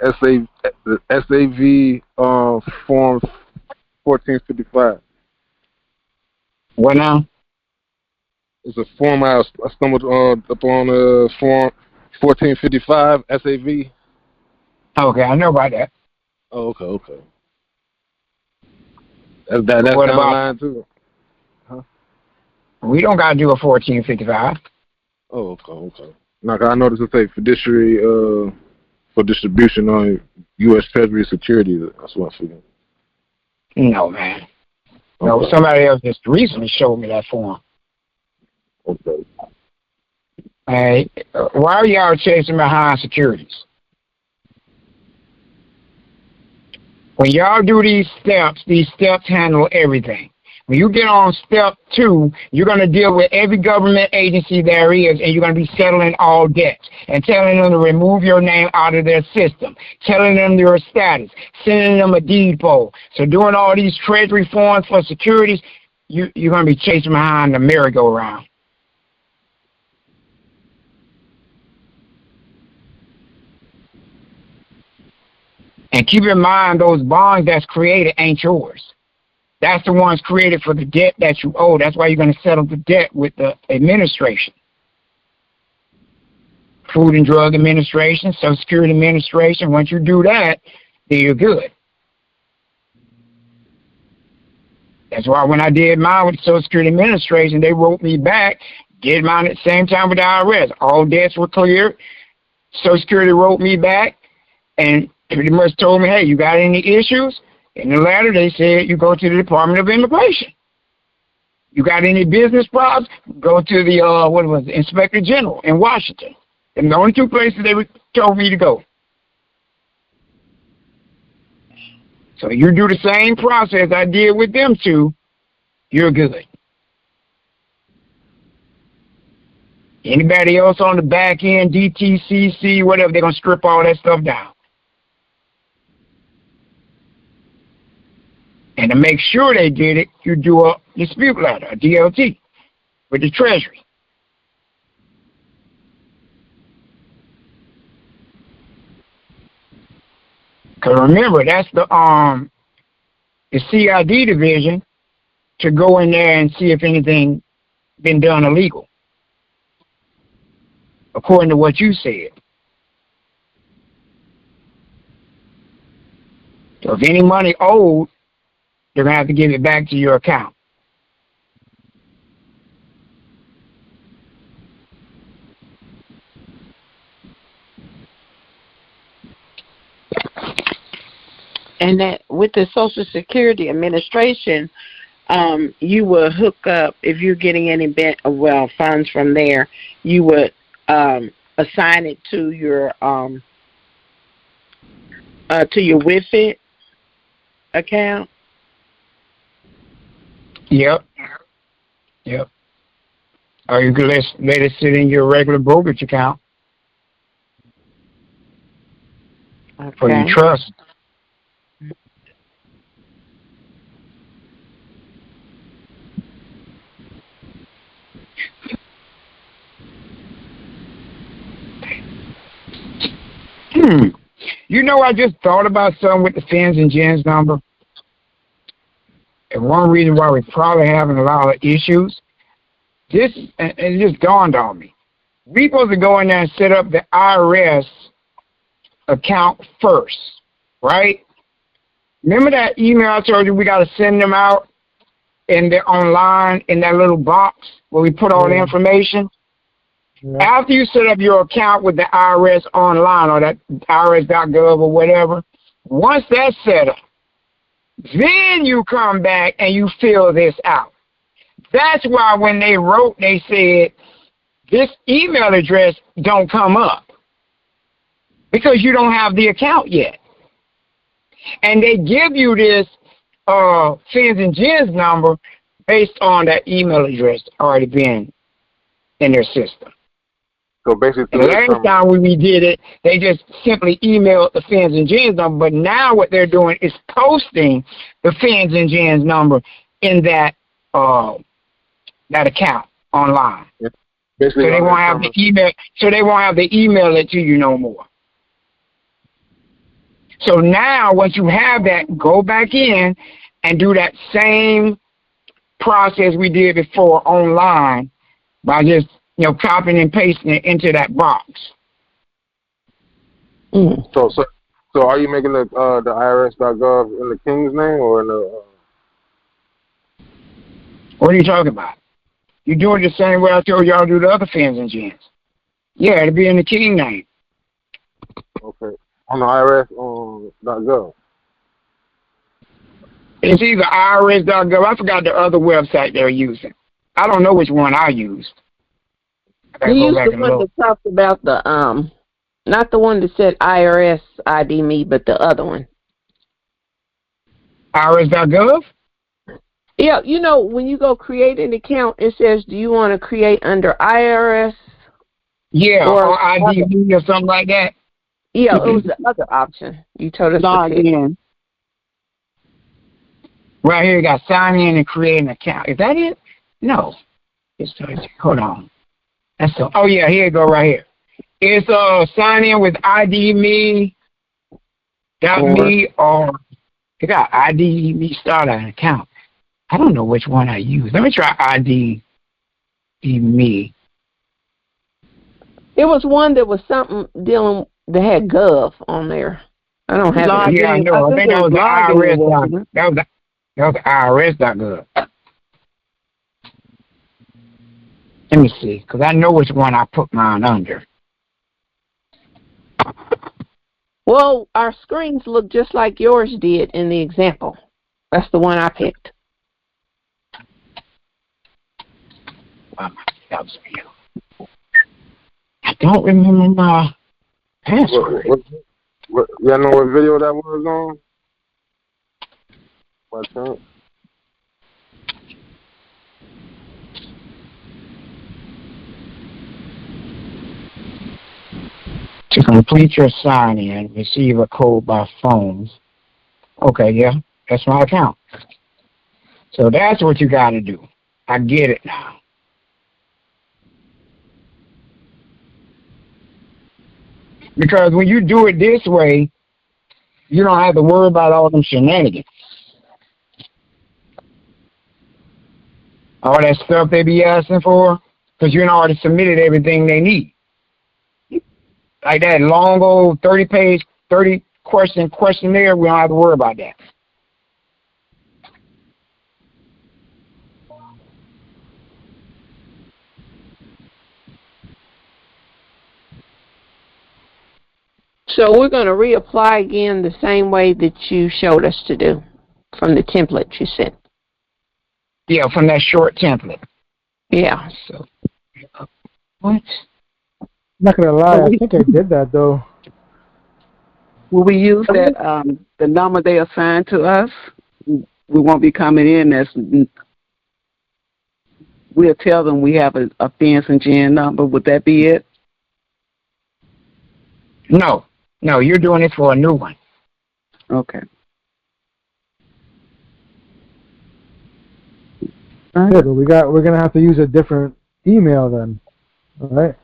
SAV form 1455. What now? It's a form I stumbled upon form 1455 SAV. Okay, I know about that. Oh, okay. That's what down about, the line too. Huh? We don't gotta do a 1455. Oh, okay. Now, I noticed it say fiduciary for distribution on U.S. Treasury securities. That's what I'm figuring. No, man. No, somebody else just recently showed me that form. Okay. Hey, why are y'all chasing behind securities? When y'all do these steps handle everything. When you get on step 2, you're going to deal with every government agency there is, and you're going to be settling all debts and telling them to remove your name out of their system, telling them your status, sending them a deed poll. So doing all these treasury forms for securities, you're going to be chasing behind the merry-go-round. And keep in mind, those bonds that's created ain't yours. That's the ones created for the debt that you owe. That's why you're going to settle the debt with the administration. Food and Drug Administration, Social Security Administration. Once you do that, then you're good. That's why when I did mine with the Social Security Administration, they wrote me back, did mine at the same time with the IRS. All debts were cleared. Social Security wrote me back and pretty much told me, hey, you got any issues? In the letter, they said you go to the Department of Immigration. You got any business problems? Go to the Inspector General in Washington. And the only 2 places they told me to go. So you do the same process I did with them 2, you're good. Anybody else on the back end, DTCC, whatever, they're going to strip all that stuff down. And to make sure they did it, you do a dispute letter, a DLT, with the Treasury. Because remember, that's the CID division to go in there and see if anything been done illegal, according to what you said. So if any money owed, they're going to have to give it back to your account. And that with the Social Security Administration, you would hook up, if you're getting any funds from there, you would assign it to your WIFIT account. Yep. Or you could let it sit in your regular brokerage account for your trust. You know, I just thought about something with the Fins and Gens number. And one reason why we're probably having a lot of issues, it just dawned on me. We're supposed to go in there and set up the IRS account first, right? Remember that email I told you we got to send them out and they're online in that little box where we put all the information? After you set up your account with the IRS online or that IRS.gov or whatever, once that's set up, then you come back and you fill this out. That's why when they wrote, they said, this email address don't come up because you don't have the account yet. And they give you this Fins and Gens number based on that email address already being in their system. So basically, the last time when we did it, they just simply emailed the Fins and Gens number. But now what they're doing is posting the Fins and Gens number in that account online. So they won't have the email. So they won't have to email it to you no more. So now, once you have that, go back in and do that same process we did before online by just copying and pasting it into that box. So are you making the IRS.gov in the King's name or in the? What are you talking about? You're doing the same way I told y'all to do the other Fins and Gens. Yeah, it'll be in the King name. Okay. On the IRS.gov. It's either IRS.gov. I forgot the other website they're using. I don't know which one I used. You used the one that talked about the not the one that said IRS ID me, but the other one. IRS.gov? Yeah, when you go create an account, it says, do you want to create under IRS? Yeah, or ID me or something like that. Yeah, it was the other option. You told us log in. Right here, you got sign in and create an account. Is that it? No. Hold on. Oh yeah, here you go right here. It's sign in with ID me or you got ID me start an account. I don't know which one I use. Let me try ID me. It was one that was something dealing that had gov on there. I don't have it. Yeah, I know. I think that was the IRS. That was IRS.gov. Let me see, because I know which one I put mine under. Well, our screens look just like yours did in the example. That's the one I picked. Wow, that was real. I don't remember my password. Y'all know what video that was on? By chance? To complete your sign-in, receive a code by phone. Okay, yeah, that's my account. So that's what you got to do. I get it now. Because when you do it this way, You don't have to worry about all them shenanigans. All that stuff they be asking for, because you already submitted everything they need. Like that long old 30-page, 30-question questionnaire, we don't have to worry about that. So we're going to reapply again the same way that you showed us to do from the template you sent. Yeah, from that short template. Yeah. So, what? I'm not gonna lie, I think I did that though. Will we use that the number they assigned to us? We won't be coming in as we'll tell them we have a fence and GN number. Would that be it? No, you're doing it for a new one. Okay. Yeah, but we're gonna have to use a different email then, all right?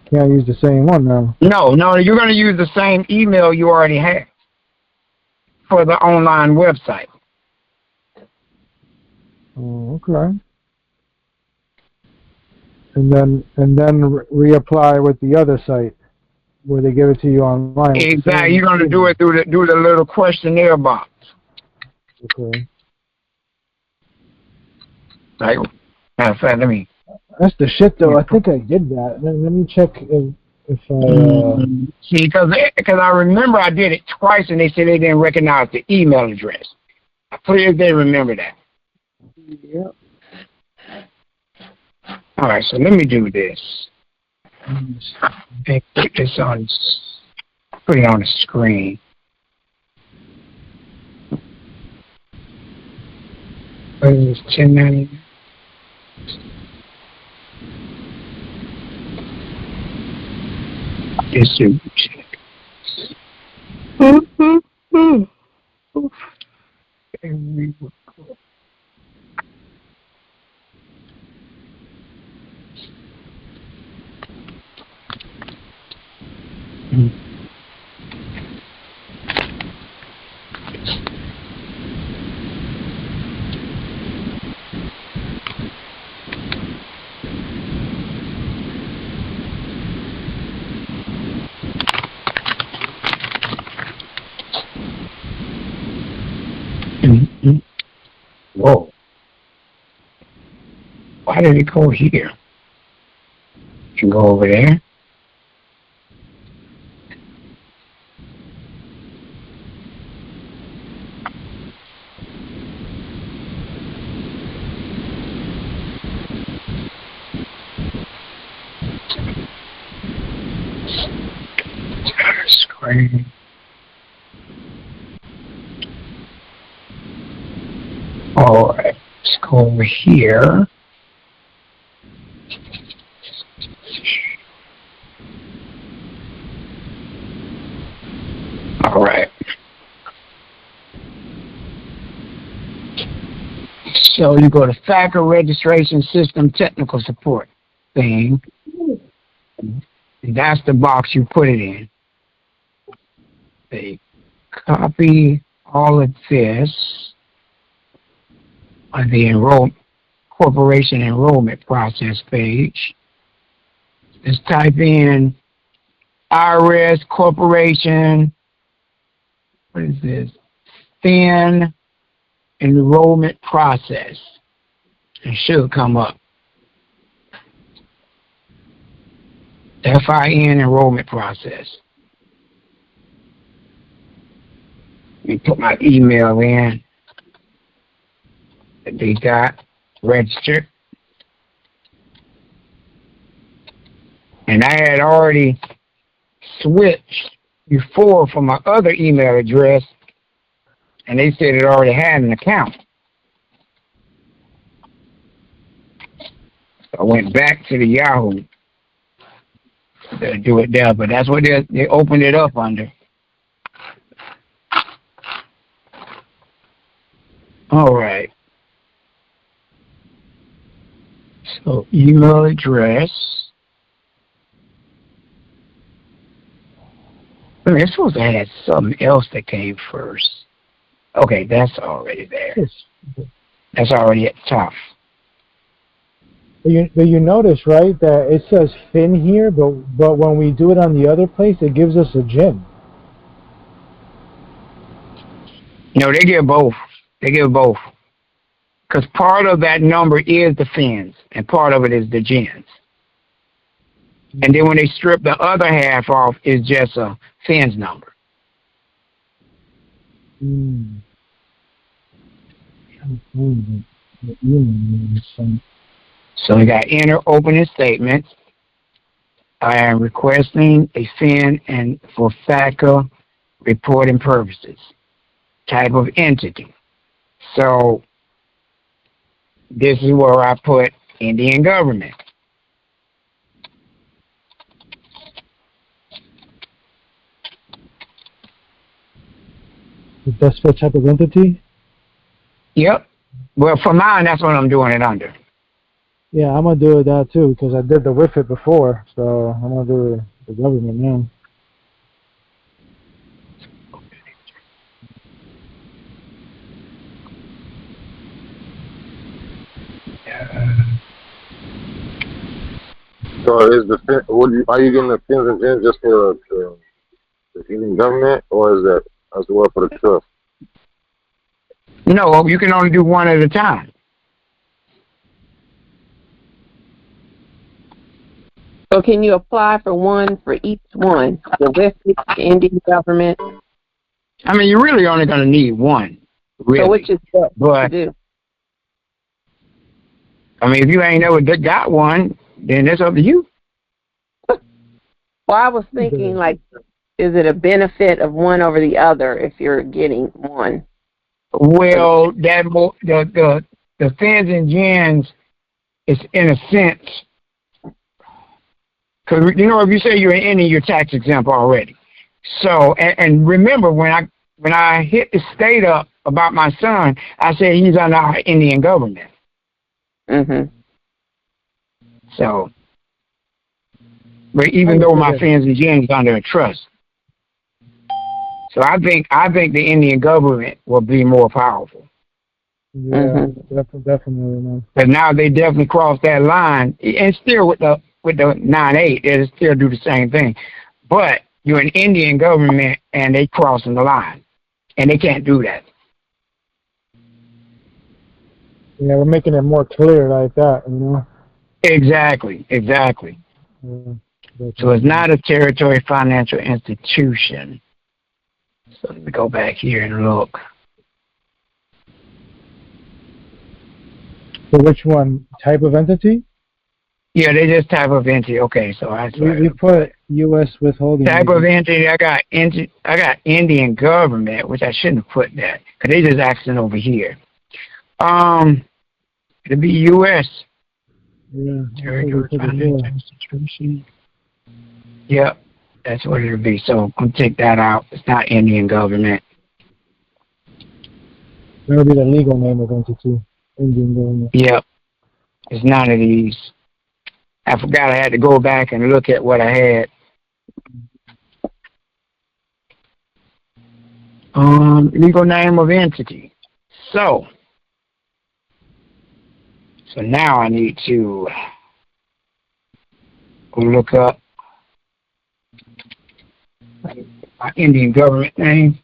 Can't use the same one now. No, you're going to use the same email you already have for the online website. Oh, okay. And then reapply with the other site where they give it to you online. Exactly. You're going to do it through the little questionnaire box. Okay. Right. Matter of fact, let me. That's the shit though. I think I did that. Let me check if See, because I remember I did it twice and they said they didn't recognize the email address. I pray they remember that. Yep. All right, so let me do this. Put this on. Put it on the screen. What is this? 1090. Yes, you check. Whoa. Why did it go here? You can go over there. Screen. All right, let's go over here. All right. So you go to FACA registration system technical support thing. And that's the box you put it in. They copy all of this on the corporation enrollment process page. Just type in IRS corporation. What is this? Thin enrollment process. It should come up. FIN enrollment process. Let me put my email in that they got registered. And I had already switched before from my other email address, and they said it already had an account. So I went back to the Yahoo to do it there, but that's what they opened it up under. All right. So email address. It's It's supposed to have something else that came first. Okay, that's already there. That's already at the top. But you notice, right, that it says fin here, but when we do it on the other place, it gives us a gin. No, they give both. They give both. Because part of that number is the fins, and part of it is the gens. And then when they strip the other half off, it's just a fins number. So we got enter opening statements. I am requesting a fin and for FATCA reporting purposes. Type of entity. So this is where I put Indian government. That's the type of entity? Yep. Well, for mine, that's what I'm doing it under. Yeah, I'm going to do that too, because I did the with it before, so I'm going to do the government now. So is the are you getting the fins and gens just for the Indian government, or is that as well for the trust? No, you can only do one at a time. So can you apply for one for each one? The West Indian government? I mean, you're really only going to need one. Really. So which is what to do? I mean, if you ain't never got one, then that's up to you. Well, I was thinking, like, is it a benefit of one over the other if you're getting one? Well, the fins and gens is in a sense, because you know if you say you're in Indian, you're tax exempt already. So and remember when I hit the state up about my son, I said he's under our Indian government. Mhm. So, but even though my fins and gens is under a trust. So I think the Indian government will be more powerful. Yeah, definitely. Man. But now they definitely crossed that line, and still with the 9/8, they still do the same thing. But you're an Indian government, and they crossing the line, and they can't do that. Yeah, we're making it more clear like that, you know. Exactly. Yeah, So it's not a territory financial institution. So let me go back here and look. So which one? Type of entity? Yeah, they just type of entity. Okay, so we put U.S. withholding. Type of entity. I got Indian government, which I shouldn't have put that because they just asking over here. It'll be U.S. Yeah. Territory financial institution. Yep, that's what it'll be. So I'm gonna take that out. It's not Indian government. That'll be the legal name of entity. Indian government. Yep, it's none of these. I forgot I had to go back and look at what I had. Legal name of entity. So now I need to go look up my Indian government name.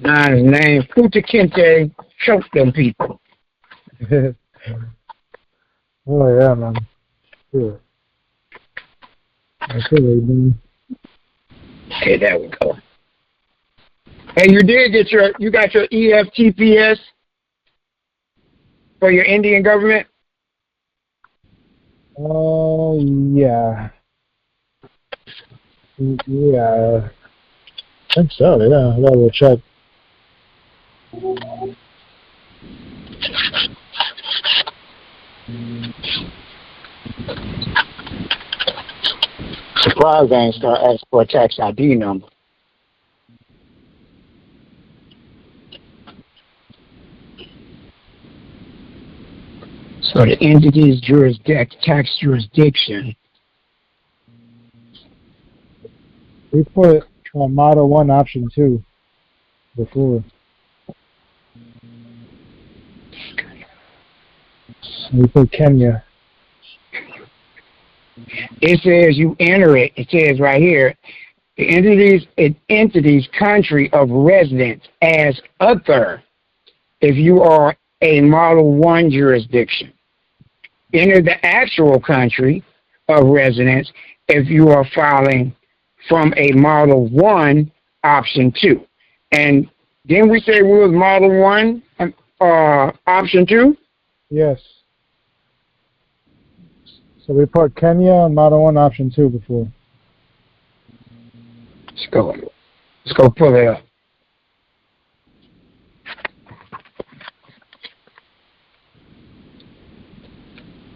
Now his name Kuta Kinte choked them people. Oh yeah, man. Sure. That's it, man. Okay, there we go. Hey, you got your EFTPS for your Indian government? Oh yeah. Yeah. I think so, yeah. I gotta check. Surprised I ain't start asking for a tax ID number. So the entity's tax jurisdiction. We put Model 1 option 2 before. We put Kenya. It says you enter it. It says right here, the entity's country of residence as other if you are a Model 1 jurisdiction. Enter the actual country of residence if you are filing from a Model 1 option 2. And didn't we say we was Model 1 option 2? Yes. So we put Kenya and Model 1 option 2 before. Let's go pull it up.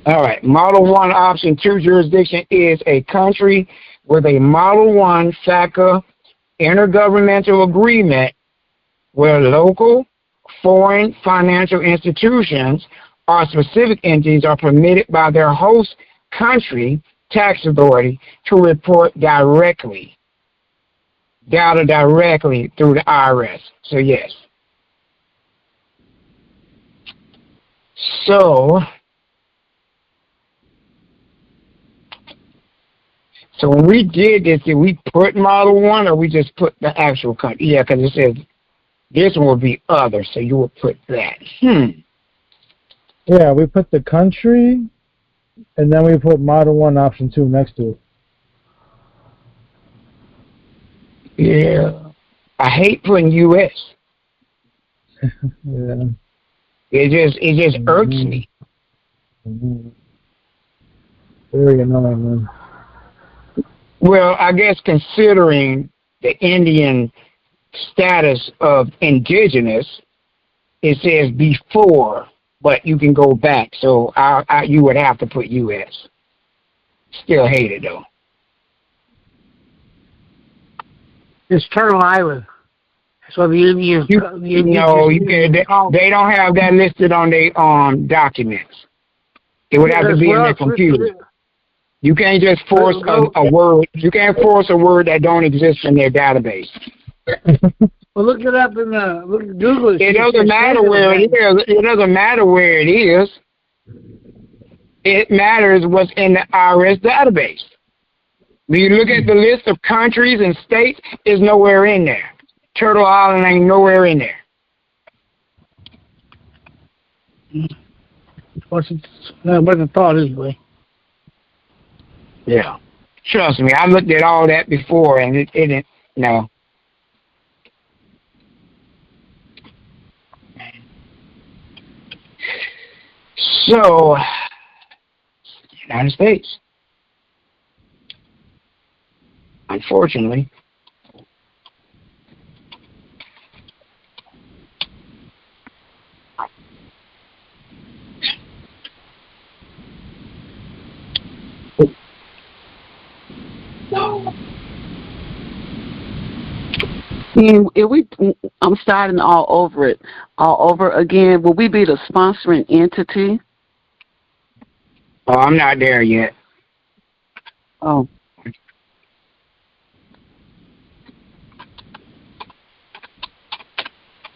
All right, Model 1 option 2 jurisdiction is a country with a Model 1 FATCA intergovernmental agreement where local, foreign financial institutions or specific entities are permitted by their host country tax authority to report data directly through the IRS. So yes. So when we did this, did we put Model 1 or we just put the actual country? Yeah, because it says this one would be other, so you would put that. Yeah, we put the country, and then we put Model 1 option 2 next to it. Yeah. I hate putting U.S. Yeah. It just irks me. Very annoying, man. Well, I guess considering the Indian status of indigenous, it says before, but you can go back. So you would have to put U.S. Still hate it though. It's Turtle Island. So the Indians. No, they don't have that listed on their documents. It would have to be in their computer. You can't just force a word. You can't force a word that don't exist in their database. Well, look it up in Google. It doesn't matter where it is. It doesn't matter where it is. It matters what's in the IRS database. When you look at the list of countries and states, it's nowhere in there. Turtle Island ain't nowhere in there. What's the thought anyway? Yeah. Trust me, I looked at all that before and it didn't, no. So, United States. Unfortunately. No. I'm starting all over again. Will we be the sponsoring entity? Oh, I'm not there yet. Oh.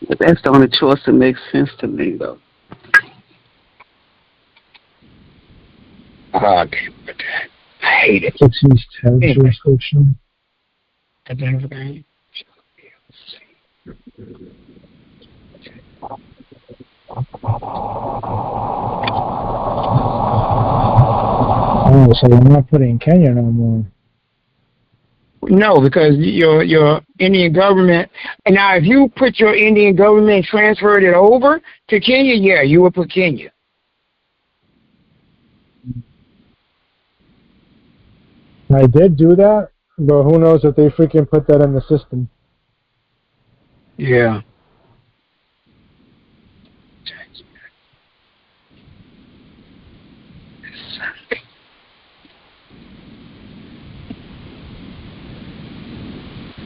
But that's the only choice that makes sense to me, though. Oh, I can't put that. I hate it. Texas tax jurisdiction. Identifying. Oh, so we're not putting Kenya no more. No, because your Indian government. And now, if you put your Indian government and transferred it over to Kenya, yeah, you would put Kenya. I did do that, but who knows if they freaking put that in the system. Yeah.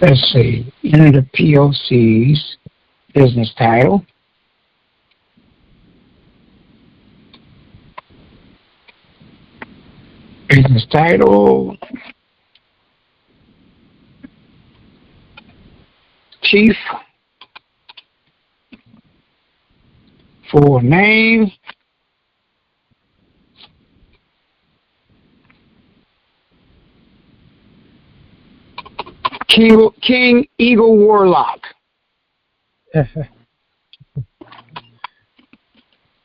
Let's see. Enter the POC's business title. Business title. Chief. Full name. King Eagle Warlock.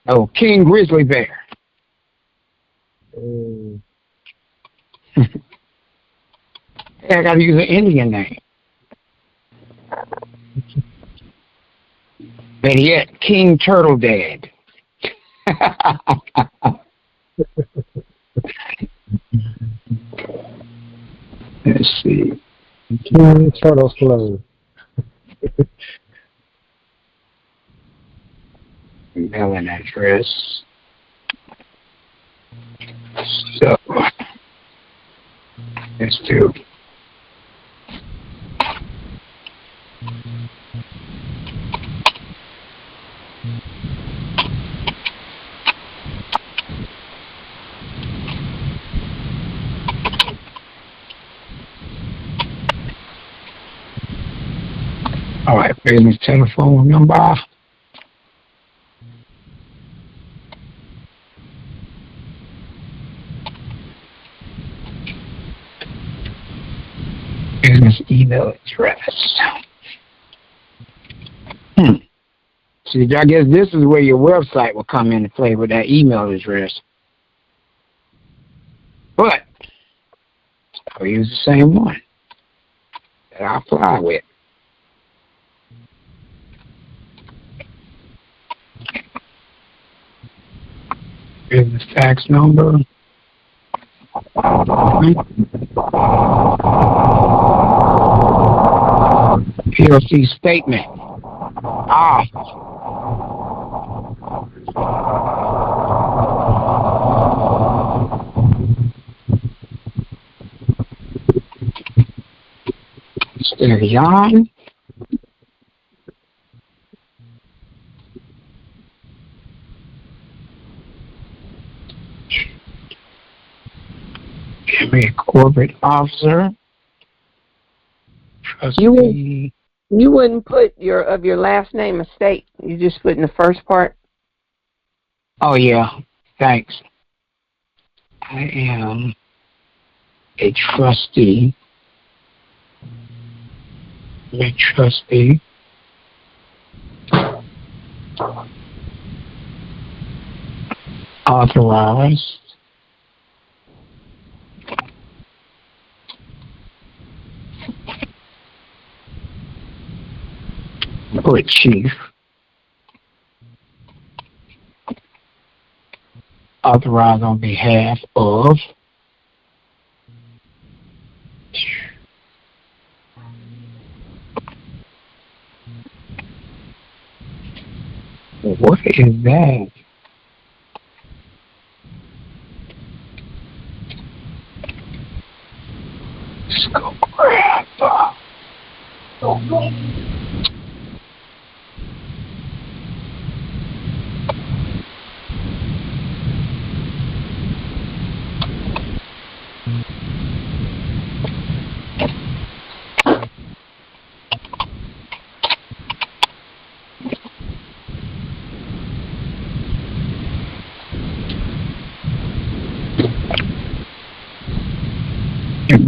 Oh, King Grizzly Bear. Hey, I gotta use an Indian name. Better yet, King Turtle Dad. Let's see. King Turtle Slow. Mailing address. So, let's do. All right, business telephone number. Business email address. See, I guess this is where your website will come into play with that email address. But I'll use the same one that I apply with. Business tax number. PLC statement. Stevian. Give me a corporate officer. Trustee. You wouldn't put your last name and state. You just put in the first part. Oh yeah, thanks. I am a trustee. Authorized. Put chief. Authorized on behalf of. What is that? Let's go grab.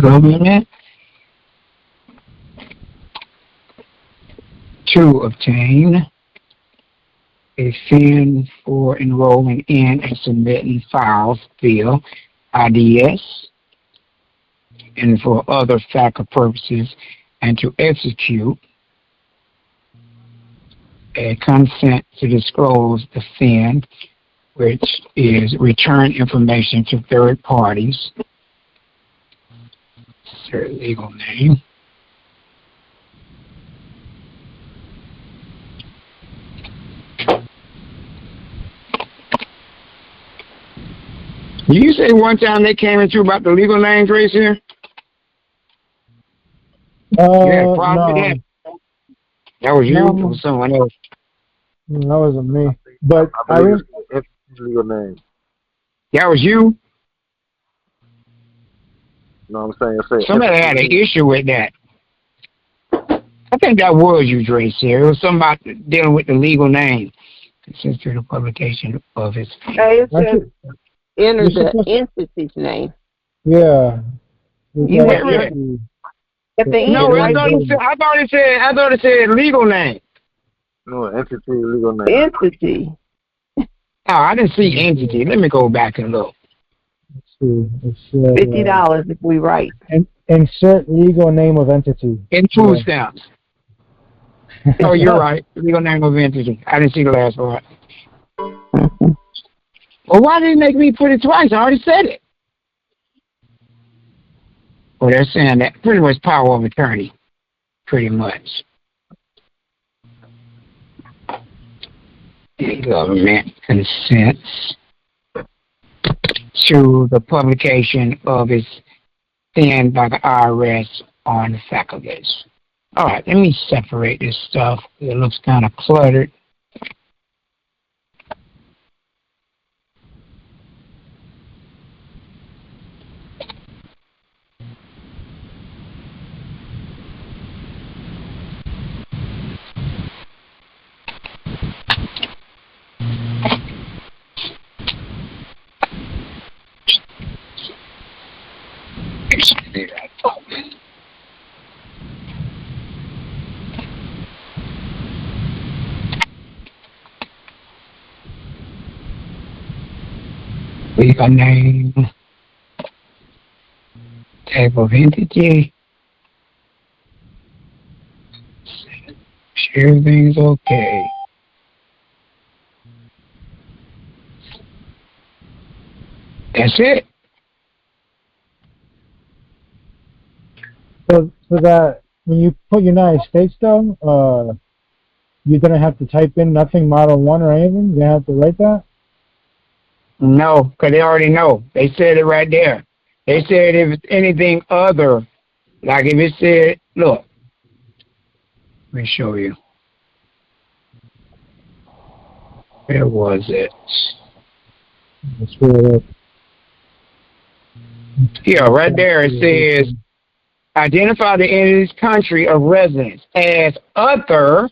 Government to obtain a fin for enrolling in and submitting files via IDS and for other FACA purposes, and to execute a consent to disclose the fin, which is return information to third parties. Their legal name. Did you say one time they came at you about the legal name, Trace, here? You had a problem with that? That was you or someone else? That wasn't me. But I believe it's legal name. That was you? You know what I'm saying? Say Somebody had an issue with that. I think that was you, Dre, here. It was somebody dealing with the legal name. Since through the publication of his. It says enter the entity's name. Yeah. You have at the end. No, Right I thought it said legal name. No, entity, legal name. Entity. Oh, I didn't see entity. Let me go back and look. Let's see. $50 if we write. Insert legal name of entity. In food stamps. Oh, you're right. Legal name of entity. I didn't see the last part. Well, why did it make me put it twice? I already said it. Well, they're saying that pretty much power of attorney. Pretty much. The government consents to the publication of its stand by the IRS on the faculties. All right, let me separate this stuff. It looks kind of cluttered. Legal name, type of entity, everything's okay. That's it. So that when you put United States though, you didn't have to type in nothing Model 1 or anything? You didn't have to write that? No, because they already know. They said it right there. They said if it's anything other, like if it said, look, let me show you. Where was it? Let's pull it up. Yeah, right there it says, identify the entity's country of residence as other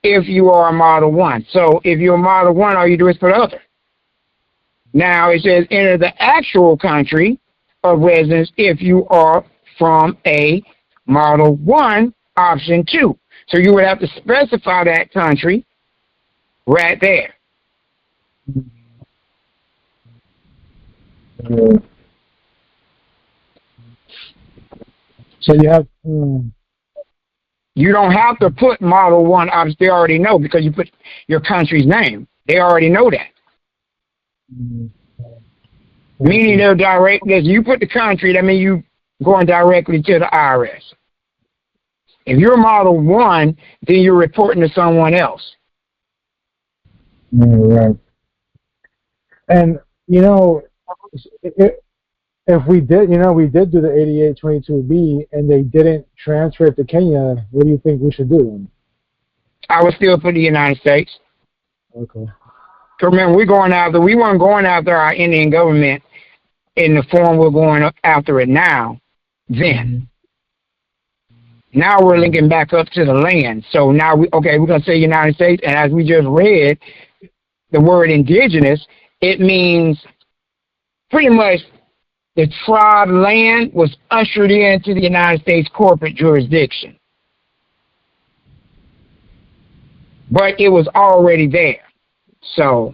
if you are a Model 1. So if you're a Model 1, all you do is put other. Now it says enter the actual country of residence if you are from a Model 1, option 2. So you would have to specify that country right there. So you have... You don't have to put Model 1 option. They already know because you put your country's name. They already know that. Meaning they're direct. If you put the country, that means you going directly to the IRS. If you're Model 1, then you're reporting to someone else. Right. And, if we did, we did do the 8822B and they didn't transfer it to Kenya, what do you think we should do? I would still put the United States. Okay. Remember, we weren't going after our Indian government in the form we're going after it now. Then, now we're linking back up to the land. So now we're going to say United States, and as we just read, the word indigenous, it means pretty much the tribe land was ushered into the United States corporate jurisdiction, but it was already there. So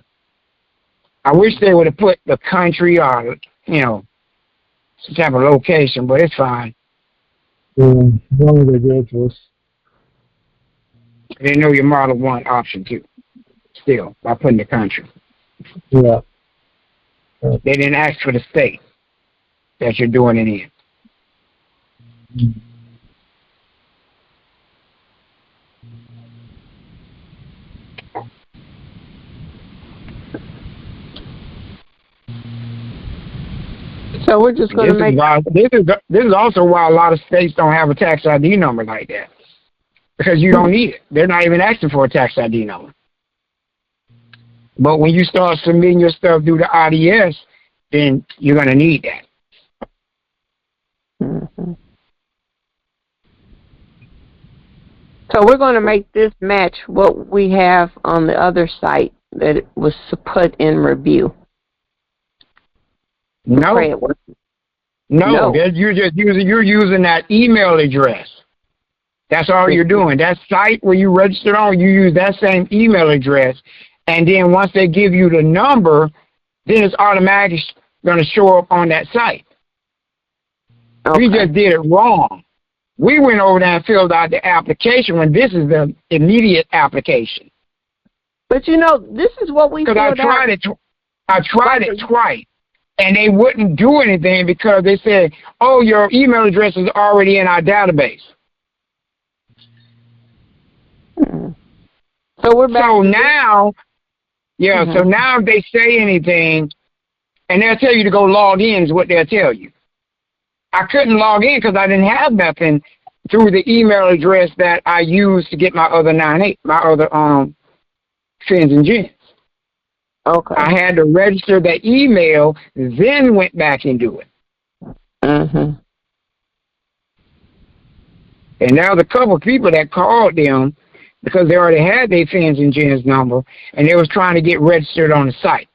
I wish they would have put the country or, some type of location, but it's fine. As long as they did it to us. They know your Model 1 option 2, still, by putting the country. Yeah. They didn't ask for the state that you're doing it in. So we're just going to make... This is also why a lot of states don't have a tax ID number like that. Because you don't need it. They're not even asking for a tax ID number. But when you start submitting your stuff through the IDS, then you're going to need that. So we're going to make this match what we have on the other site that it was put in review. No. No. You're using that email address. That's all you're doing. That site where you registered on, you use that same email address, and then once they give you the number, then it's automatically going to show up on that site. Okay. We just did it wrong. We went over there and filled out the application when this is the immediate application. But this is what we filled out. Because I tried it twice, and they wouldn't do anything because they said, "Oh, your email address is already in our database." So we're back. So now, so now if they say anything, and they'll tell you to go log in is what they'll tell you. I couldn't log in because I didn't have nothing through the email address that I used to get my other my other fins and gens. Okay. I had to register the email, then went back and do it. And there was a couple of people that called them because they already had their fins and gens number, and they was trying to get registered on the site.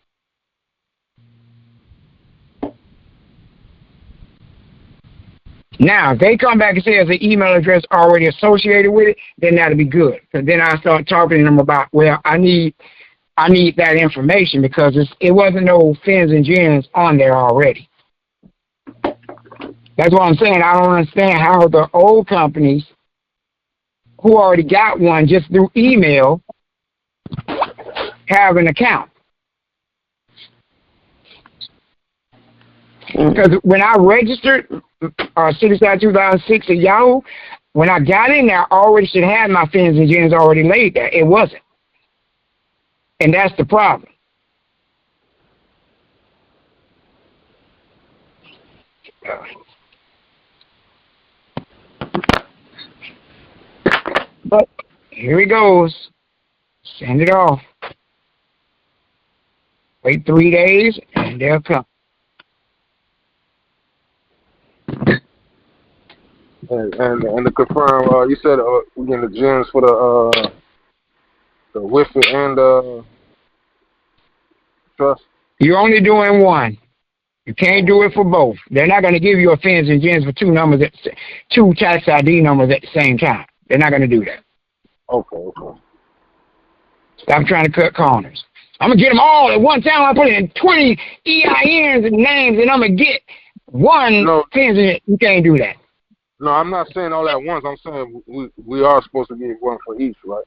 Now, if they come back and say there's an email address already associated with it, then that'll be good. Because then I start talking to them about, well, I need that information because it wasn't no fins and gens on there already. That's what I'm saying. I don't understand how the old companies who already got one just through email have an account. Because when I registered Cityside 2006 at Yahoo, when I got in there, I already should have my fins and gens already laid there. It wasn't. And that's the problem. But here he goes. Send it off. Wait 3 days, and they'll come. And to confirm, you said we're getting the gems for the Wi-Fi and trust. You're only doing one. You can't do it for both. They're not going to give you a fins and gens for two tax ID numbers at the same time. They're not going to do that. Okay. Stop trying to cut corners. I'm going to get them all at one time. I put in 20 EINs and names, and I'm going to get one fins and gens. You can't do that. No, I'm not saying all at once. I'm saying we are supposed to get one for each, right?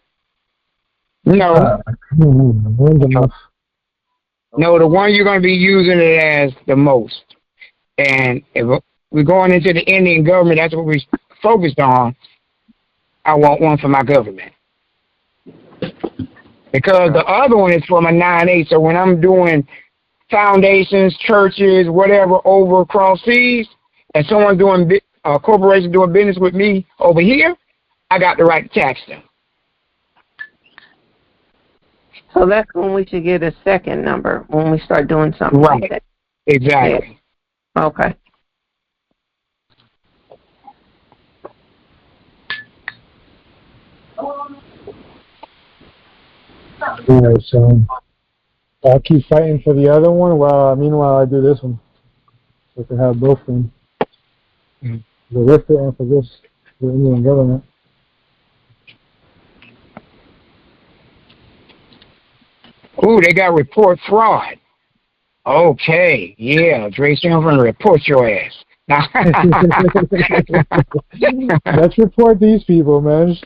No. No, the one you're going to be using it as the most. And if we're going into the Indian government, that's what we're focused on. I want one for my government. Because the other one is for my 9A. So when I'm doing foundations, churches, whatever over across seas, and someone's doing a corporation doing business with me over here, I got the right to tax them. So that's when we should get a second number, when we start doing something like that. Exactly. Yeah. Okay. Alright, so I'll keep fighting for the other one meanwhile I do this one. So I can have both of them. The Wi-Fi and for this, the Indian government. Ooh, they got report fraud. Okay, yeah, Dre's going to report your ass. Let's report these people, man.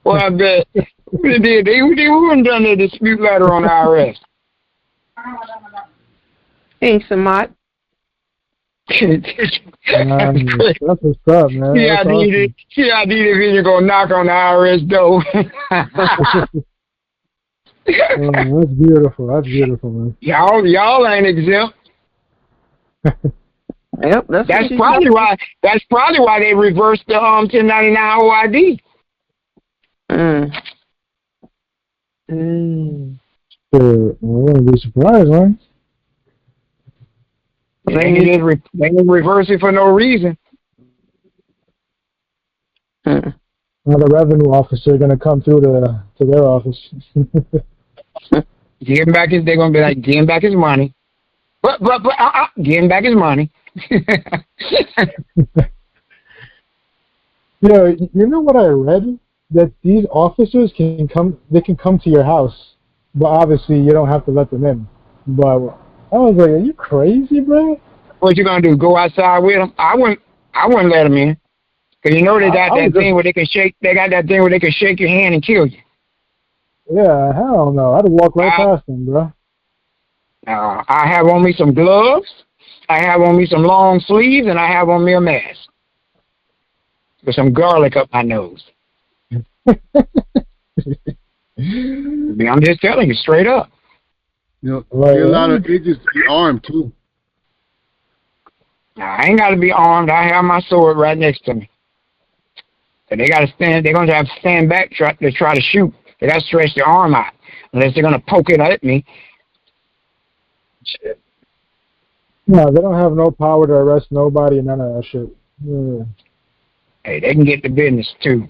Well, they wouldn't done a dispute letter on the IRS. Hey, Samat. That's what's up, man. CID division gonna knock on the IRS door. That's beautiful. That's beautiful, man. Y'all ain't exempt. Yep, that's probably why. That's probably why they reversed the 1099 OID. I wouldn't be surprised, man. They can reverse it for no reason. Now the revenue officer going to come through to their office. Give him back his. They're gonna be like, give him back his money. But give him back his money. You know what I read? That these officers can come. They can come to your house, but obviously you don't have to let them in. But I was like, are you crazy, bro? What you gonna do? Go outside with them? I wouldn't let them in. Cause you know they got that thing where they can shake. They got that thing where they can shake your hand and kill you. Yeah, hell no. I'd walk right past them, bro. I have on me some gloves. I have on me some long sleeves, and I have on me a mask with some garlic up my nose. I'm just telling you straight up. You know, a lot of agents be armed too. I ain't got to be armed. I have my sword right next to me. So they got to stand. They're going to have to stand back to try to shoot. They got to stretch their arm out unless they're going to poke it at me. Shit. No, they don't have no power to arrest nobody and none of that shit. Yeah. Hey, they can get the business too.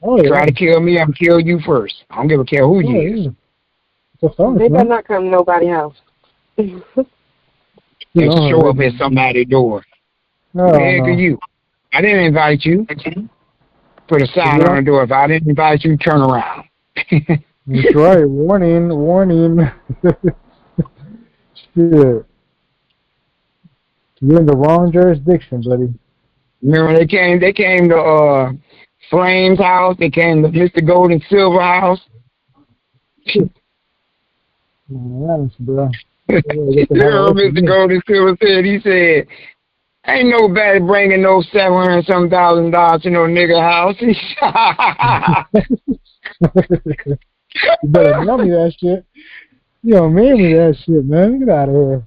Oh, yeah. Try to kill me, I'm kill you first. I don't give a care who you is. They better not come to nobody's house. They show up at somebody's door. Nigga, you. I didn't invite you. Put a sign on the door. If I didn't invite you, turn around. That's right. Warning, warning. Shit. You're in the wrong jurisdiction, buddy. Remember they came to Flame's house, they came to Mr. Gold and Silver house. Yes, bro. Mr. Gold and Silver said, he said, ain't nobody bringing no $700,000 to no nigga house. You better mail me that shit. You don't mail me that shit, man. Get out of here.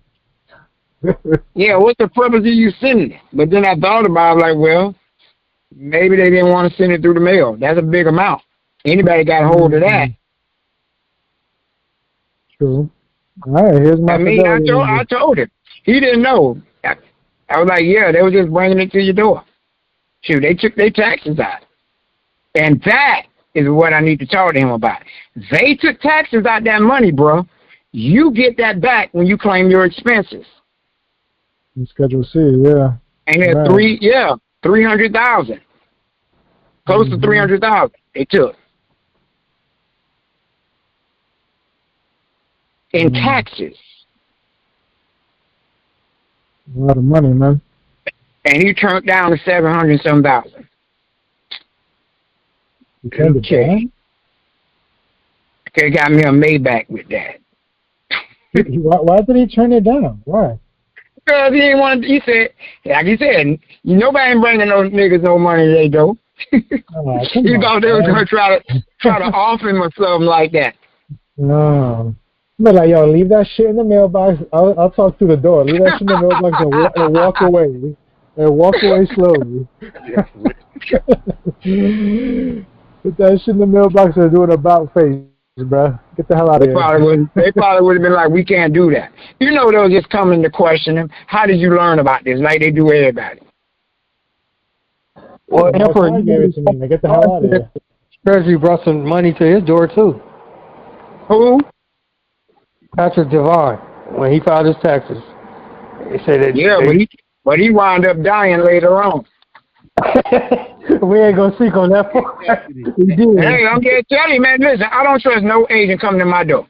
Yeah, what's the purpose of you sending it? But then I thought about it, like, well, maybe they didn't want to send it through the mail. That's a big amount. Anybody got hold of that? True. All right, here's my. I told him. He didn't know. I was like, yeah, they were just bringing it to your door. Shoot, they took their taxes out. And that is what I need to talk to him about. They took taxes out that money, bro. You get that back when you claim your expenses. In Schedule C, yeah. And there's 300,000. Close to 300,000 they took. In taxes. A lot of money, man. And he turned down to 700-some thousand. Okay. Okay, got me a Maybach with that. Why did he turn it down? Why? Because he didn't want to. He said, like he said, nobody ain't bringing those niggas no money. They go. He thought they was gonna try to offer him or something like that. No. But like, yo, leave that shit in the mailbox. I'll talk through the door. Leave that shit in the mailbox and walk away. And walk away slowly. Put that shit in the mailbox and do an about face, bro. Get the hell out of here. They probably would have been like, we can't do that. You know, they'll just come in to question him. How did you learn about this? Like they do everybody. Well, Emperor, you gave it to me. Get the hell out of here. Treasury brought some money to his door too. Who? Patrick Devine, when he filed his taxes. He said that. Yeah, but he wound up dying later on. We ain't gonna speak on that part. Hey, I'm gonna tell you, man. Listen, I don't trust no agent coming to my door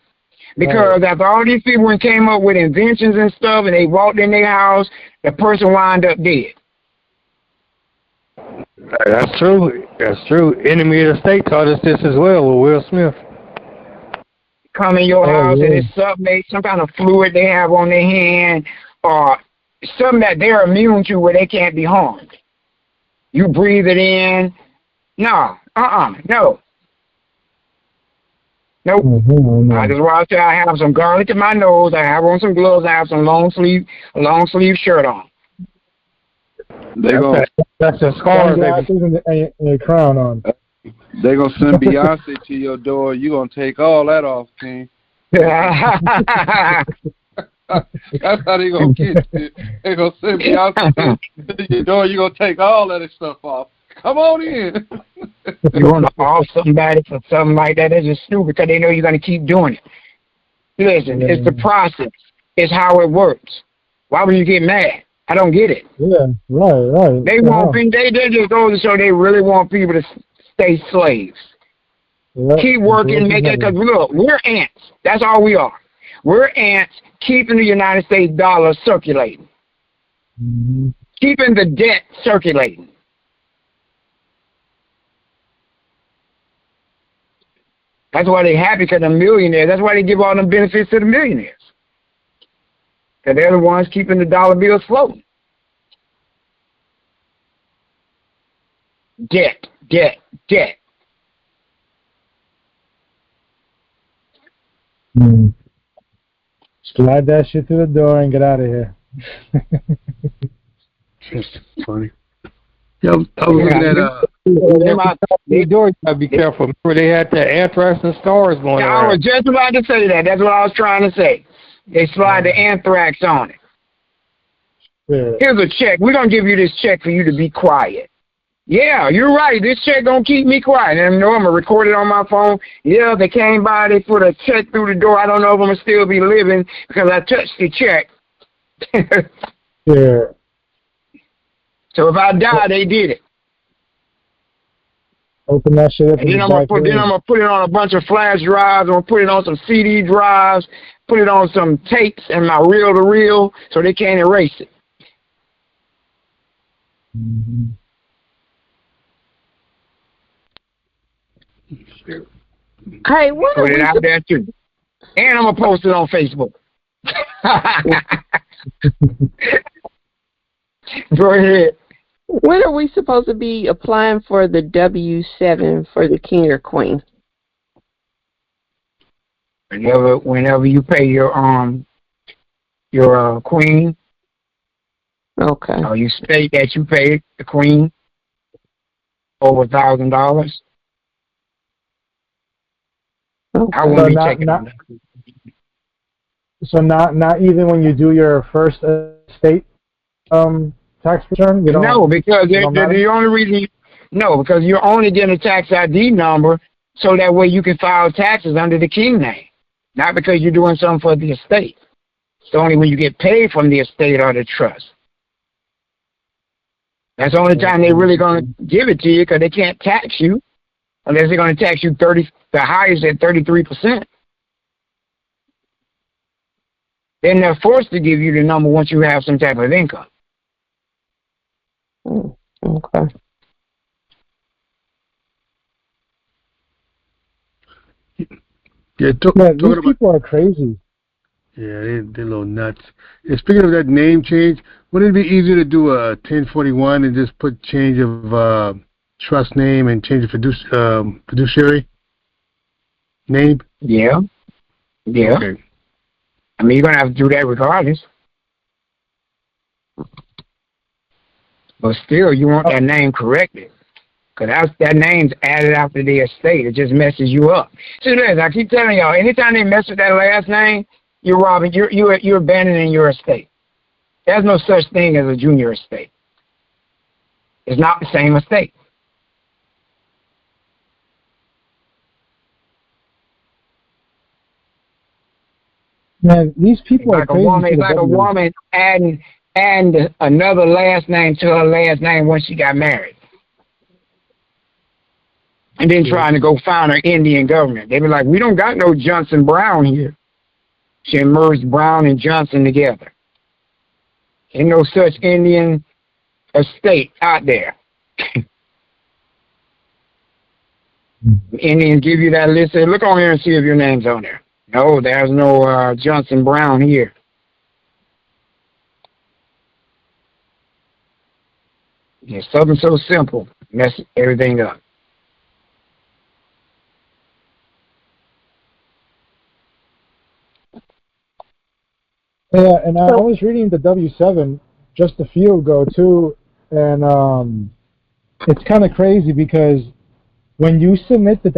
because after all these people came up with inventions and stuff, and they walked in their house, the person wound up dead. That's true. That's true. Enemy of the state taught us this as well with Will Smith. Come in your house and it's something, some kind of fluid they have on their hand, or something that they're immune to where they can't be harmed. You breathe it in. No. No. Nope. I just want to say I have some garlic in my nose. I have on some gloves. I have some long sleeve shirt on. That's a scar. And a crown on. They're gonna send Beyonce to your door. You gonna take all that off, King? That's how they gonna get you. They gonna send me out to your door. You gonna take all that stuff off. Come on in. You want to off somebody for something like that? That's just stupid because they know you're gonna keep doing it. Listen, it's the process. It's how it works. Why would you get mad? I don't get it. Yeah, right. They want people. They just go to show they really want people to stay slaves. Yep. Keep working, make it. Because look, we're ants. That's all we are. We're ants keeping the United States dollar circulating, keeping the debt circulating. That's why they're happy because they're millionaires. That's why they give all them benefits to the millionaires. Because they're the ones keeping the dollar bills floating. Debt. Slide that shit through the door and get out of here. Just funny. Yeah, I was looking at they door. You gotta be careful. Remember they had the anthrax and stars going I was just about to say that. That's what I was trying to say. They slide the anthrax on it. Yeah. Here's a check. We're gonna give you this check for you to be quiet. Yeah, you're right. This check gonna keep me quiet. And I know I'm gonna record it on my phone. Yeah, they came by, they put a check through the door. I don't know if I'm gonna still be living because I touched the check. Yeah. So if I die, they did it. Open that shit up. And then I'm gonna put it on a bunch of flash drives. I'm gonna put it on some CD drives. Put it on some tapes and my reel-to-reel so they can't erase it. Hey, what Put it out there too. And I'm gonna post it on Facebook. Go ahead. When are we supposed to be applying for the W-7 for the king or queen? Whenever you pay your queen. Okay. Or you state that you paid the queen over $1,000. Okay. I won't be taking it. So not even when you do your first estate tax return? No, because the only reason because you're only getting a tax ID number so that way you can file taxes under the king name, not because you're doing something for the estate. It's only when you get paid from the estate or the trust. That's the only time they're really going to give it to you because they can't tax you unless they're going to tax you the highest at 33%. Then they're forced to give you the number once you have some type of income. Okay. Yeah, these people are crazy. Yeah, they're a little nuts. And speaking of that name change, wouldn't it be easier to do a 1041 and just put change of trust name and change of fiduciary name? Yeah. Okay. I mean, you're going to have to do that regardless. But still, you want that name corrected. Because that name's added after the estate. It just messes you up. See, listen, I keep telling y'all, anytime they mess with that last name, you're robbing, you're abandoning your estate. There's no such thing as a junior estate. It's not the same estate. Man, these people are crazy. It's like a woman adding another last name to her last name once she got married. And then trying to go find her Indian government. They be like, we don't got no Johnson Brown here. She merged Brown and Johnson together. Ain't no such Indian estate out there. Indians give you that list. Say, look on here and see if your name's on there. No, there's no Johnson Brown here. It's something so simple, mess everything up. Yeah, and I was reading the W-7 just a few ago too, and it's kind of crazy because when you submit the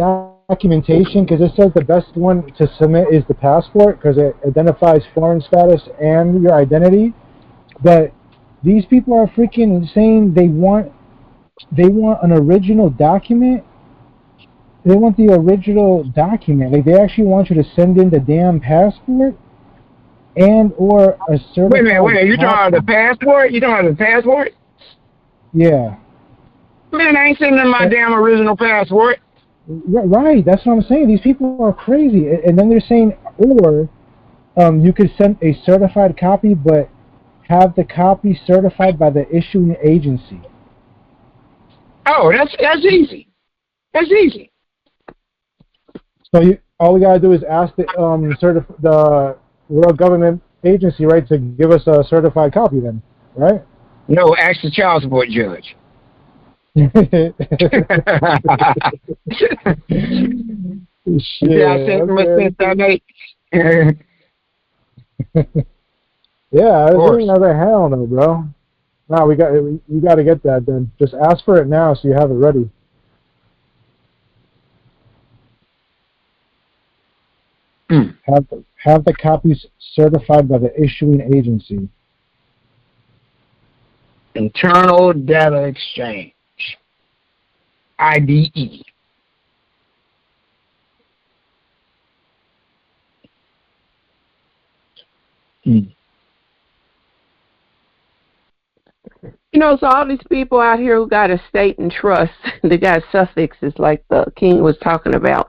documentation, because it says the best one to submit is the passport because it identifies foreign status and your identity. But these people are freaking saying they want an original document. They want the original document. Like, they actually want you to send in the damn passport and or a certified. Wait a minute. You talking about the passport? You talking about the passport? Yeah. Man, I ain't sending my damn original passport. Right, that's what I'm saying. These people are crazy. And then they're saying, or you could send a certified copy, but have the copy certified by the issuing agency. Oh, that's easy. That's easy. So all we gotta do is ask the the world government agency, right, to give us a certified copy, then, right? No, ask the child support judge. Shit, Yeah, I said okay. Yeah, there's another hell no, bro. No, we got to get that then. Just ask for it now so you have it ready. Have the copies certified by the issuing agency. Internal Data Exchange. IDE. You know, so all these people out here who got estate and trust, they got suffixes like the King was talking about.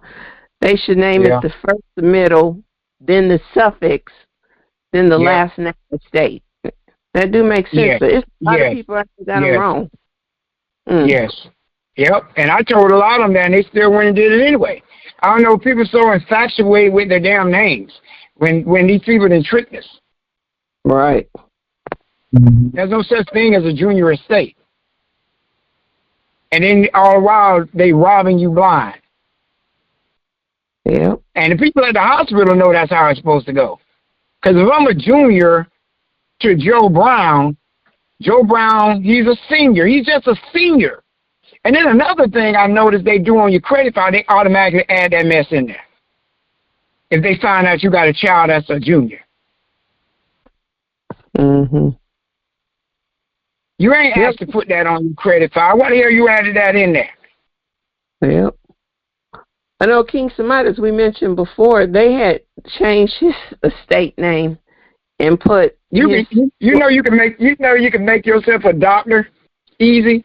They should name it the first, the middle, then the suffix, then the last name estate. That do make sense, but it's a lot of people out there got them wrong. Yes. Yep. And I told a lot of them that, and they still went and did it anyway. I don't know, people so infatuated with their damn names when these people done tricked us. Right. There's no such thing as a junior estate. And then all the while, they robbing you blind. Yeah. And the people at the hospital know that's how it's supposed to go. Because if I'm a junior to Joe Brown, he's a senior. He's just a senior. And then another thing I noticed they do on your credit file, they automatically add that mess in there. If they find out you got a child that's a junior. Mm-hmm. You ain't asked to put that on your credit file. Why the hell you added that in there? Yep. I know King Samite, as we mentioned before, they had changed his estate name and put you can make yourself a doctor easy.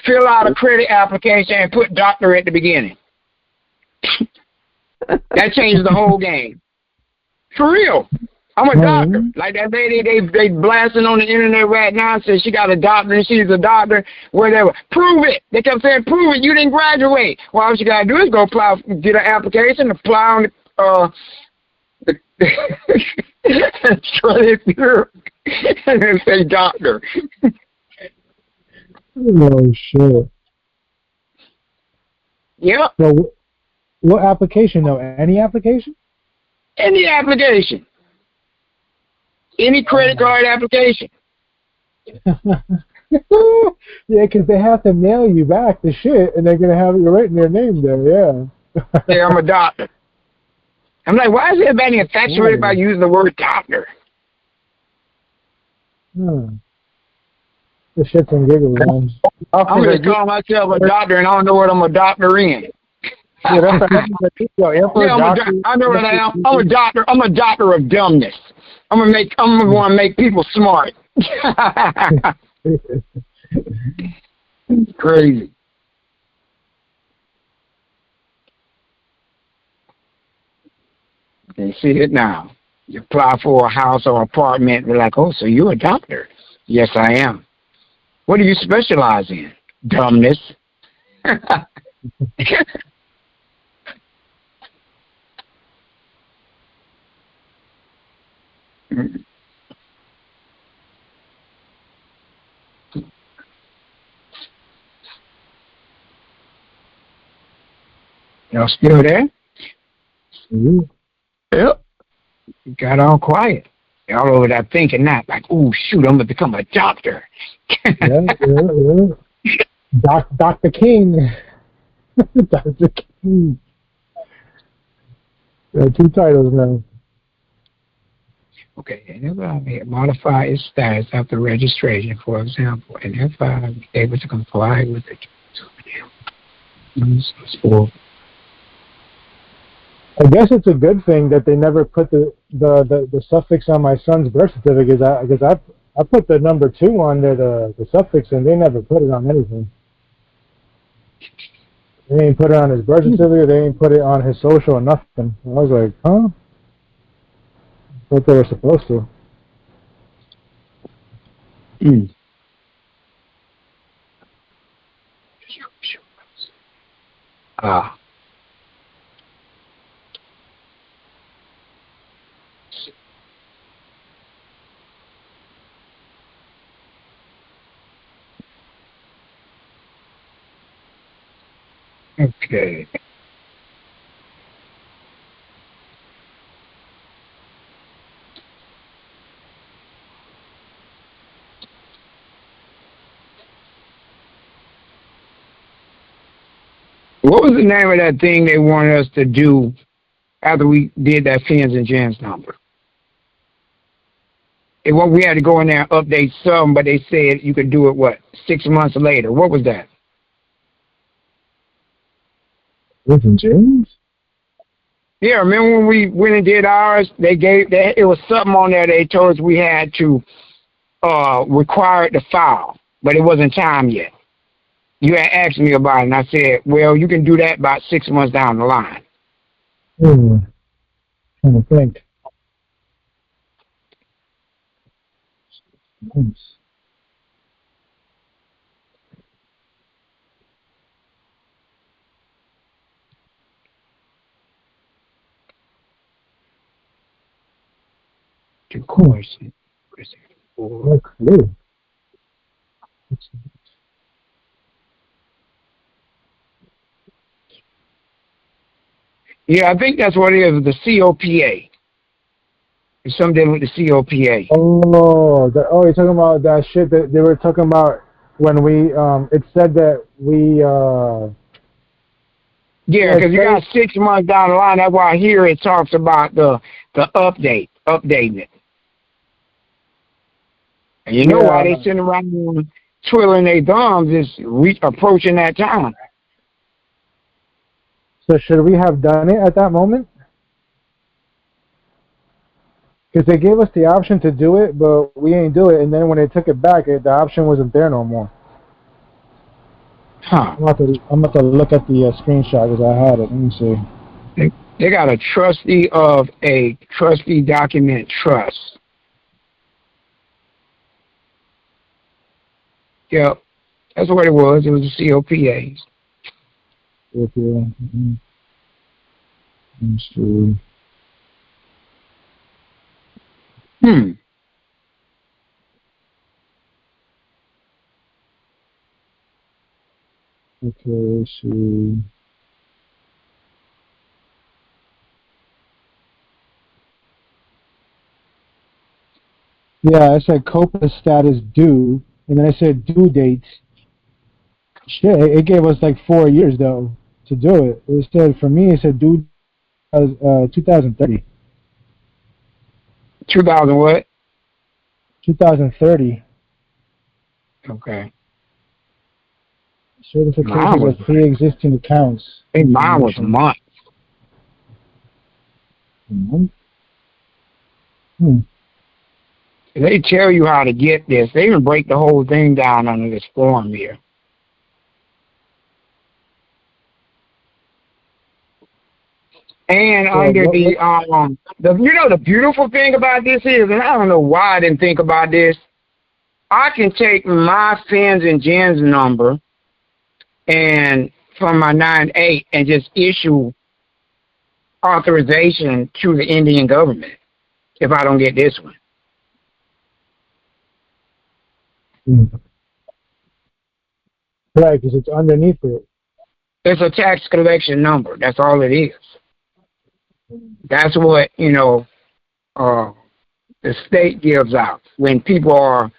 Fill out a credit application and put doctor at the beginning. That changes the whole game. For real. I'm a doctor. Like that lady, they blasting on the internet right now, says she got a doctor and she's a doctor, whatever. Prove it. They kept saying, prove it. You didn't graduate. Well, all you got to do is go get an application, apply on the credit bureau, and then say doctor. Oh, shit. Yep. So, what application, though? Any application? Any application. Any credit card application. Yeah, because they have to mail you back the shit, and they're going to have you writing their name there, yeah. Yeah, I'm a doctor. I'm like, why is everybody infatuated by using the word doctor? The shits and giggles ones. I'm going to call myself a doctor, and I don't know what I'm a doctor in. Yeah, that's I know what I am. I'm a doctor. I'm a doctor of dumbness. I'm gonna want to make people smart. It's crazy. You see it now. You apply for a house or apartment. They're like, oh, so you're a doctor? Yes, I am. What do you specialize in? Dumbness. Y'all still there? Mm-hmm. Yep. You got all quiet. Y'all over there thinking that, like, oh, shoot, I'm going to become a doctor. Yeah. Dr. King. Dr. King. There are two titles now. Okay, and if I may modify its status after registration, for example, and if I'm able to comply with it. I guess it's a good thing that they never put the suffix on my son's birth certificate. Because I put the number 2 on there, the suffix, and they never put it on anything. They ain't put it on his birth certificate. They ain't put it on his social or nothing. I was like, huh? I thought they were supposed to. Ah. Okay. What was the name of that thing they wanted us to do after we did that Fins and Gens number? We had to go in there and update some, but they said you could do it, 6 months later. What was that? Fins and Gens? Yeah, remember when we went and did ours? It was something on there they told us we had to require it to file, but it wasn't time yet. You had asked me about it, and I said, well, you can do that about 6 months down the line. Trying to think. Of course. No clue. Yeah, I think that's what it is, the COPA. It's something dealing with the COPA. You're talking about that shit that they were talking about when we, it said that we, Yeah, because you got 6 months down the line. That's why here it talks about the updating it. And you know why they sitting around twiddling their thumbs is approaching that time. So should we have done it at that moment? Because they gave us the option to do it, but we ain't do it. And then when they took it back, the option wasn't there no more. Huh. I'm about to look at the screenshot because I had it. Let me see. They got a trustee of a trustee document trust. Yep. That's what it was. It was a COPA. Okay. Let's see. Okay, let's see. Yeah, it said COPA status due, and then I said due dates. Shit, it gave us like 4 years though to do it. It said for me, it said due 2030. 2000 what? 2030. Okay. Certification of pre-existing accounts. I think mine was a month. They tell you how to get this. They even break the whole thing down under this form here. And under the beautiful thing about this is, and I don't know why I didn't think about this, I can take my Fins and Gens number and from my 9-8 and just issue authorization to the Indian government if I don't get this one. Right, because it's underneath it. It's a tax collection number. That's all it is. That's what, the state gives out. When people are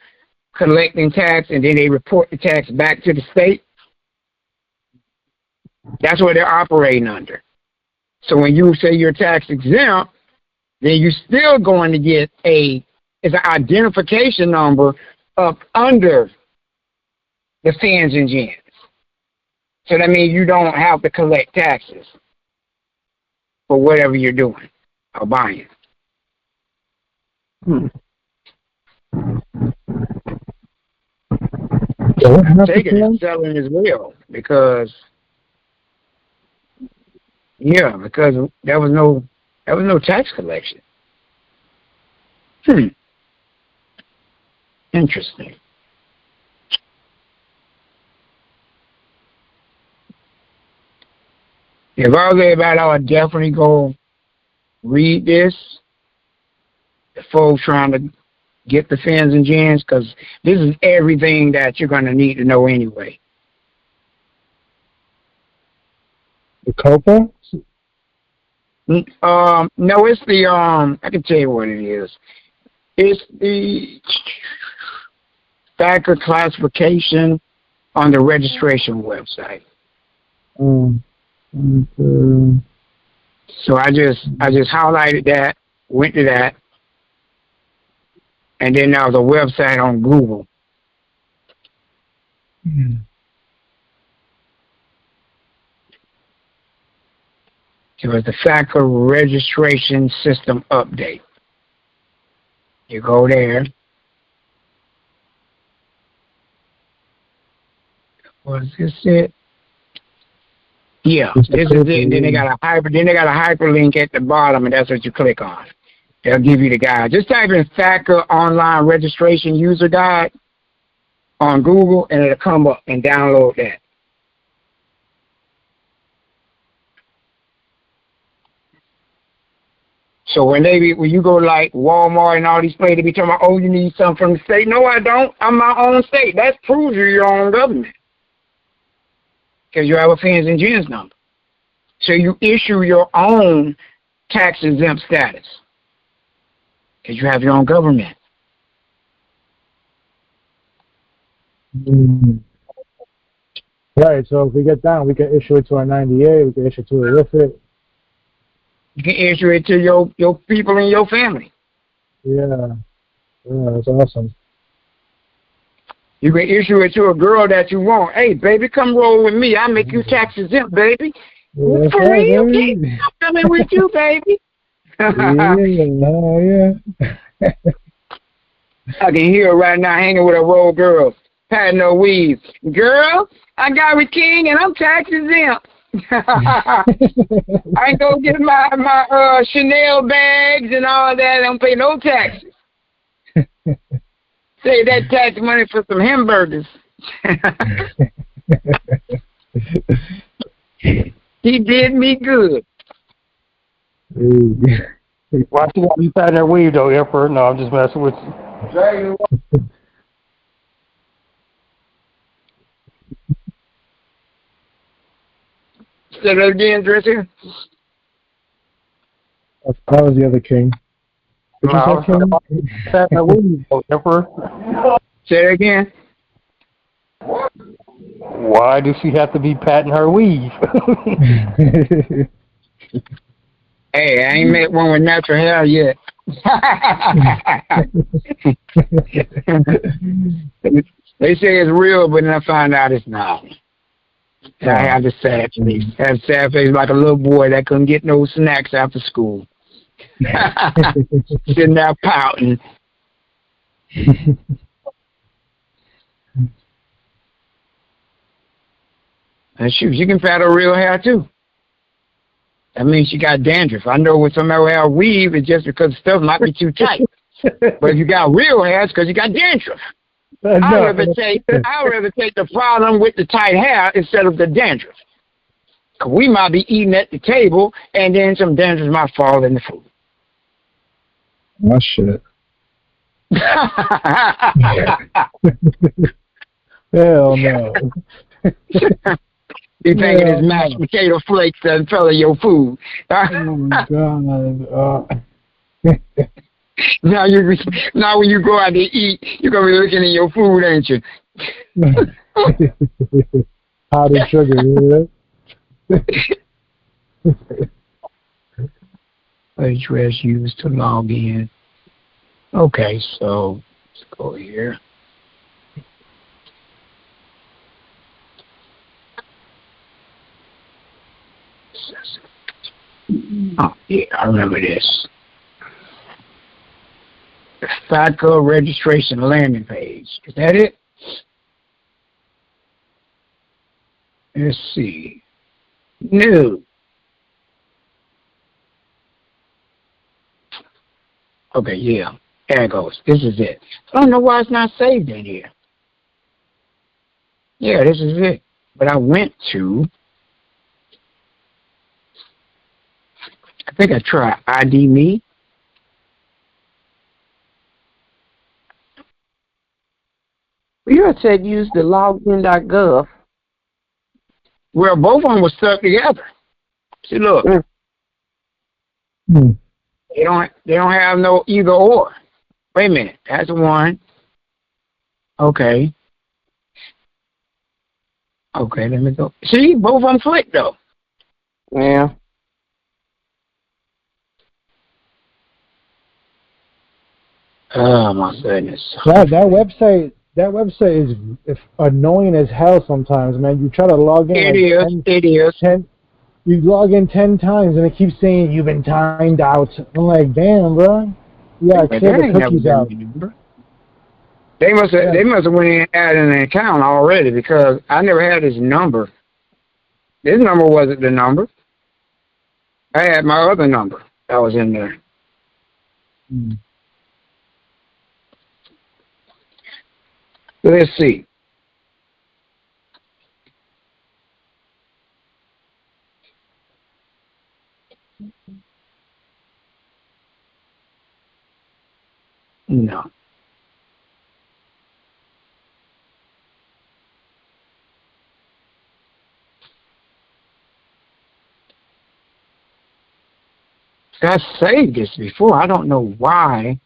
collecting tax and then they report the tax back to the state, that's what they're operating under. So when you say you're tax exempt, then you're still going to get it's an identification number up under the fins and gens. So that means you don't have to collect taxes for whatever you're doing or buying. Taking and selling as well because there was no tax collection. Interesting. If I was everybody, I would definitely go read this. The folks trying to get the fins and gens, because this is everything that you're going to need to know anyway. The COPA? No, it's the I can tell you what it is. It's the factor classification on the registration website. So I just highlighted that, went to that, and then there was a website on Google. It was the factor registration system update. You go there. Was this it? Yeah, this is it. And then they got a hyperlink at the bottom, and that's what you click on. They'll give you the guide. Just type in factor online registration user guide on Google, and it'll come up, and download that. So when you go like Walmart and all these places, they be talking about, oh, you need something from the state. No, I don't. I'm my own state. That proves you're your own government. Because you have a fins and gens number. So you issue your own tax-exempt status. Because you have your own government. Right, so if we get down, we can issue it to our 98, we can issue it to a RIFIT. You can issue it to your people in your family. Yeah, that's awesome. You can issue it to a girl that you want. Hey, baby, come roll with me. I'll make you tax exempt, baby. Yeah, for real? Okay, I'm coming with you, baby. Yeah. I can hear her right now hanging with a roll girl, patting her weave. Girl, I got with King and I'm tax exempt. I ain't go get my Chanel bags and all that. I don't pay no taxes. Save that tax money for some hamburgers. He did me good. Why she got me patting her weave though, Emperor? No, I'm just messing with you. Say that again, Dresser. That was the other king. Patting her weave though, Emperor. Say it again. Why does she have to be patting her weave? Hey, I ain't met one with natural hair yet. They say it's real, but then I find out it's not. And I have the sad face. I have sad face like a little boy that couldn't get no snacks after school. Sitting there pouting. And shoot, she can pat her real hair too. That means she got dandruff. I know when somebody have weave, it's just because stuff might be too tight. But if you got real hair, it's because you got dandruff. I'd rather take the problem with the tight hair instead of the dandruff. Cause we might be eating at the table, and then some dandruff might fall in the food. Oh, shit. Hell no. You thinking it's mashed potato flakes that fell in your food. Oh my God. Now when you go out to eat, you're gonna be looking in your food, ain't you? Powdered sugar, address used to log in. Okay, so let's go here. Oh, yeah, I remember this. The FATCA registration landing page. Is that it? Let's see. New. Okay, yeah. There it goes. This is it. I don't know why it's not saved in here. Yeah, this is it. But I went to, I think I tried ID Me. You had said use the login.gov. Well, both of them were stuck together. See, look. They don't have no either or. Wait a minute. That's one. Okay. Okay, let me go. See, both of them clicked though. Yeah. Oh my goodness. That website is annoying as hell sometimes, man. You try to log in. It is. You log in 10 times and it keeps saying you've been timed out. I'm like, damn, bro. Yeah, clear the cookies out. They must have went in and added an account already because I never had his number. This number wasn't the number. I had my other number that was in there. Let's see. No. I saved this before. I don't know why.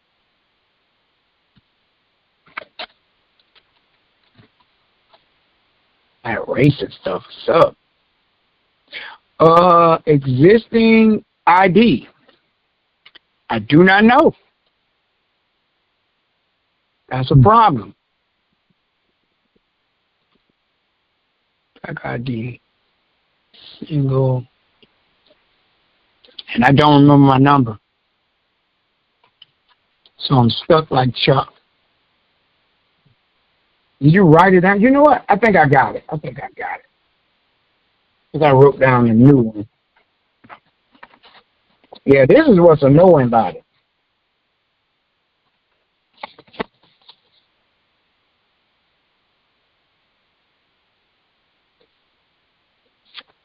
That racist stuff is up. Existing ID. I do not know. That's a problem. Back ID. Single. And I don't remember my number. So I'm stuck like Chuck. Did you write it down? You know what? I think I got it. Because I wrote down a new one. Yeah, this is what's annoying about it.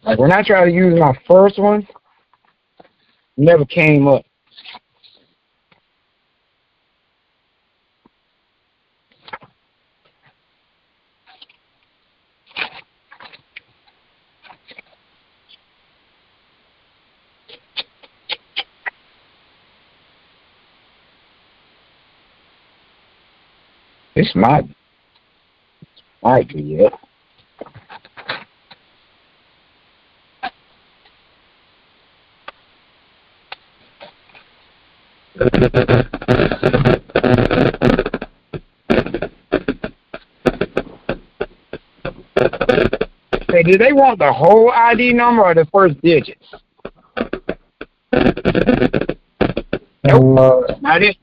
Like when I tried to use my first one, it never came up. This might be it. Hey, do they want the whole ID number or the first digits? Nope, not it.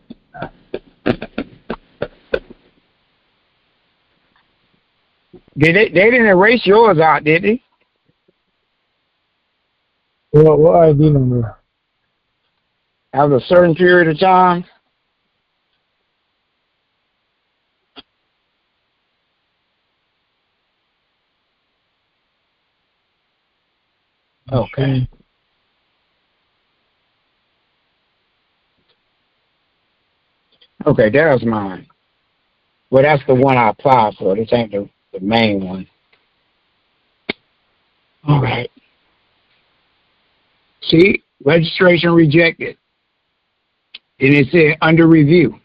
They didn't erase yours out, did they? What ID number? After a certain period of time. Okay. Okay, there's mine. Well, that's the one I applied for. This ain't the main one. All right. See, registration rejected. And it said under review.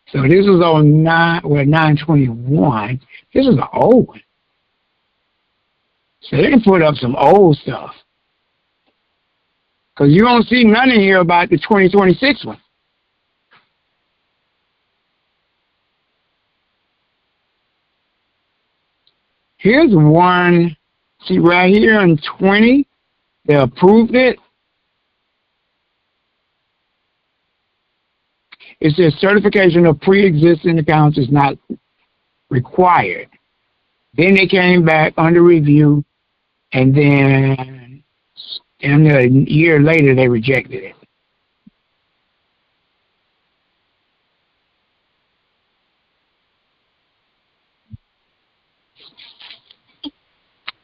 So this was on 9/21. This is an old one. So they put up some old stuff. Because you don't see none in here about the 2026 one. Here's one. See right here in 20, they approved it. It says certification of pre-existing accounts is not required. Then they came back under review, and then a year later they rejected it.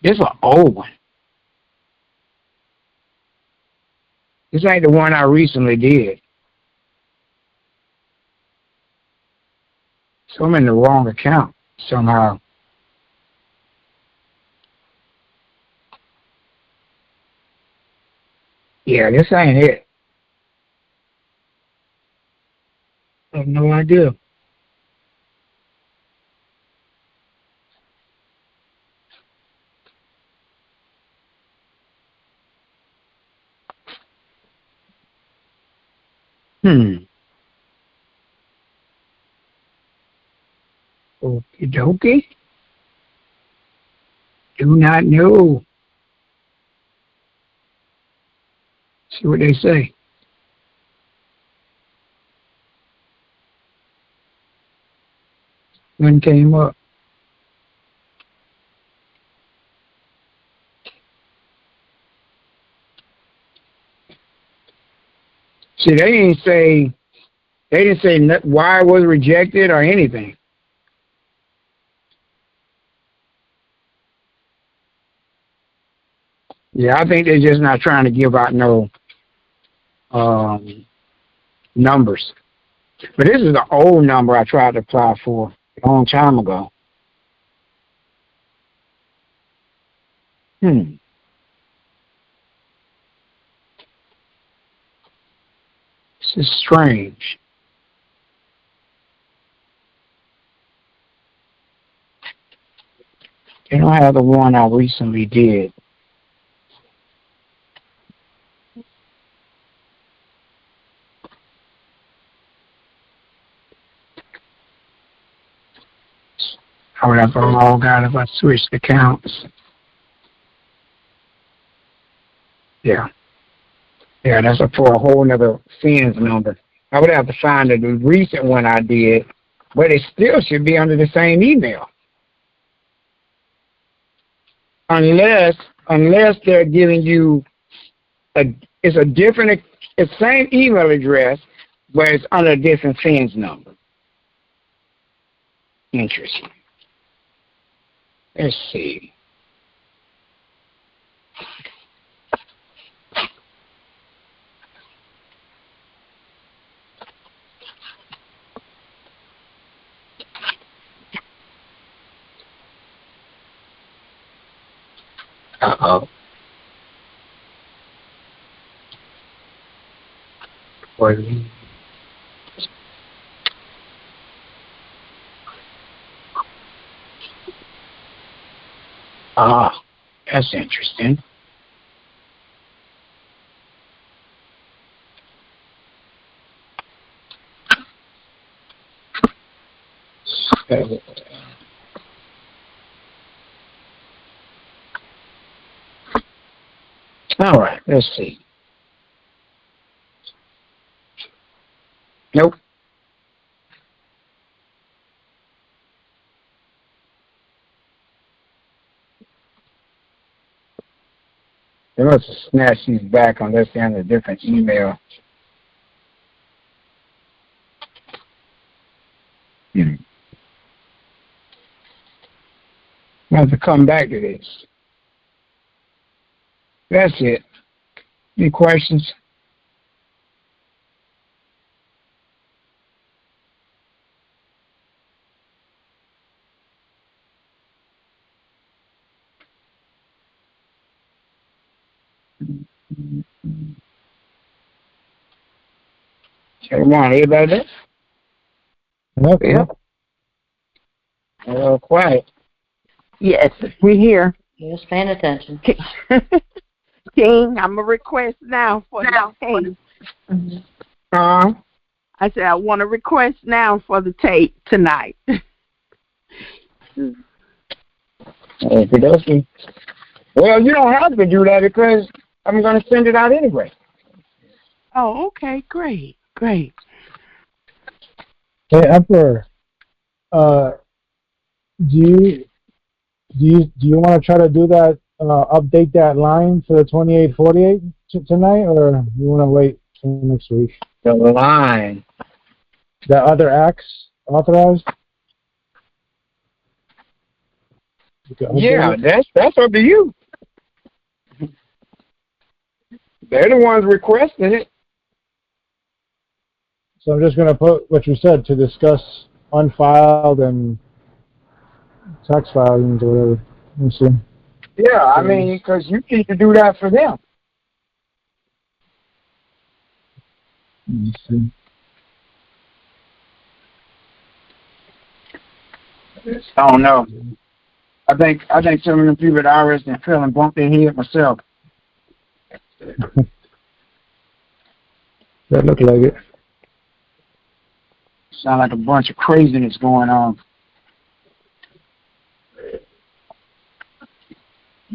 This is an old one. This ain't the one I recently did. So I'm in the wrong account somehow. Yeah, this ain't it. I have no idea. Okie dokie. Do not know. See what they say. One came up. See, they didn't say why it was rejected or anything. Yeah, I think they're just not trying to give out no numbers. But this is the old number I tried to apply for a long time ago. This is strange. They don't have the one I recently did. I would have to log out if I switched accounts. Yeah. Yeah, that's for a whole nother SINS number. I would have to find the recent one I did, but it still should be under the same email. Unless they're giving you it's the same email address, but it's under a different SINS number. Interesting. Let's see. Uh-oh. Ah, that's interesting. All right, let's see. Nope. They must have snatched these back unless they're in a different email. I have to come back to this. That's it. Any questions? Shalom, everybody there? Yep. Quiet. Yes, we're here. Just paying attention. King, I'm a request now for the tape. I said I want a request now for the tape tonight. Okay. Well, you don't have to do that because I'm going to send it out anyway. Oh, okay, great. Hey, Emperor, do you want to try to do that? Update that line for the 2848 tonight, or you want to wait till next week? The line. The other acts authorized? Yeah, that's up to you. They're the ones requesting it. So I'm just going to put what you said to discuss unfiled and tax filings or whatever. Let me see. Yeah, I mean, because you need to do that for them. Let me see. I don't know. I think some of the people at the IRS been feeling bumped their head myself. That look like it. Sound like a bunch of craziness going on.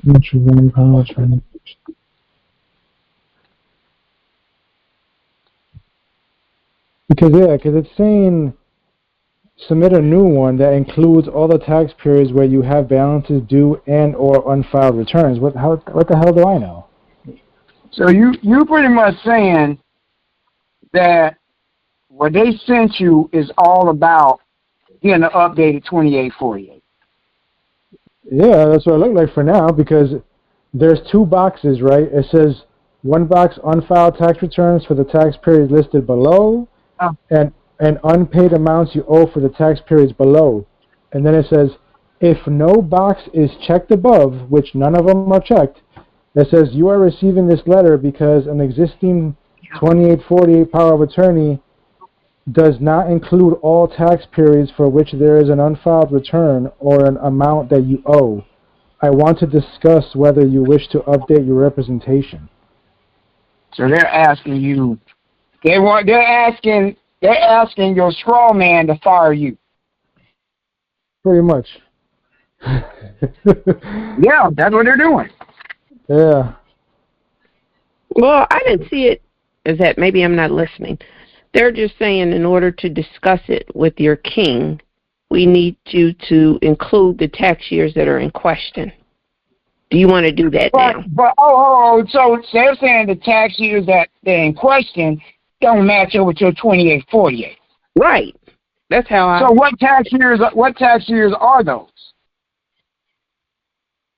Because it's saying submit a new one that includes all the tax periods where you have balances due and or unfiled returns. What the hell do I know? So you pretty much saying that what they sent you is all about getting an updated 2848. Yeah, that's what it looked like for now, because there's two boxes, right? It says one box unfiled tax returns for the tax period listed below, and unpaid amounts you owe for the tax periods below. And then it says, if no box is checked above, which none of them are checked, it says you are receiving this letter because an existing 2848 power of attorney does not include all tax periods for which there is an unfiled return or an amount that you owe. I want to discuss whether you wish to update your representation. So they're asking you, they're asking your straw man to fire you. Pretty much. Yeah, that's what they're doing. Yeah. Well, I didn't see it as that. Maybe I'm not listening. They're just saying in order to discuss it with your king, we need you to include the tax years that are in question. Do you want to do that now? But so they're saying the tax years that they're in question don't match up with your 2848. Right. That's how I. So what tax years are those?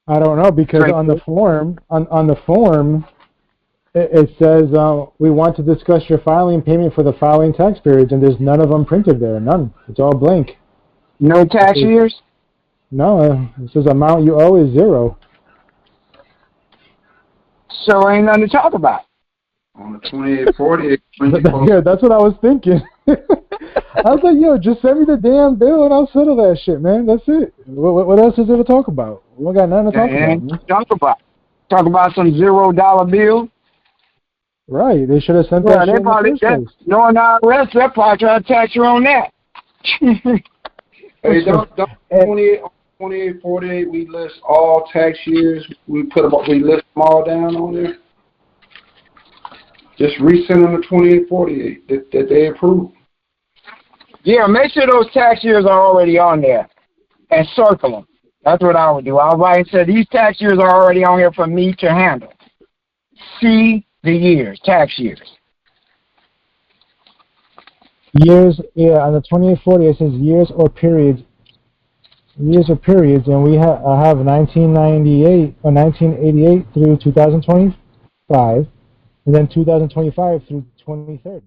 I don't know, because on the form, it says we want to discuss your filing payment for the following tax periods, and there's none of them printed there. None. It's all blank. No tax years? No. It says amount you owe is 0. So ain't nothing to talk about. On the 2848. Yeah, that's what I was thinking. I was like, yo, just send me the damn bill and I'll settle that shit, man. That's it. What else is there to talk about? We got nothing to talk about. Talk about some $0 bill. Right. They should have sent that shit in the first place. Knowing our arrest, they'll probably try to tax you on that. Hey, don't 2848, we list all tax years. We list them all down on there. Just resend them to 2848 that they approve. Yeah, make sure those tax years are already on there and circle them. That's what I would do. I would write and say, these tax years are already on here for me to handle. See the years, tax years. Years, yeah, on the 2840 it says years or periods. Years or periods, and we have 1998 or 1988 through 2025, and then 2025 through 2030.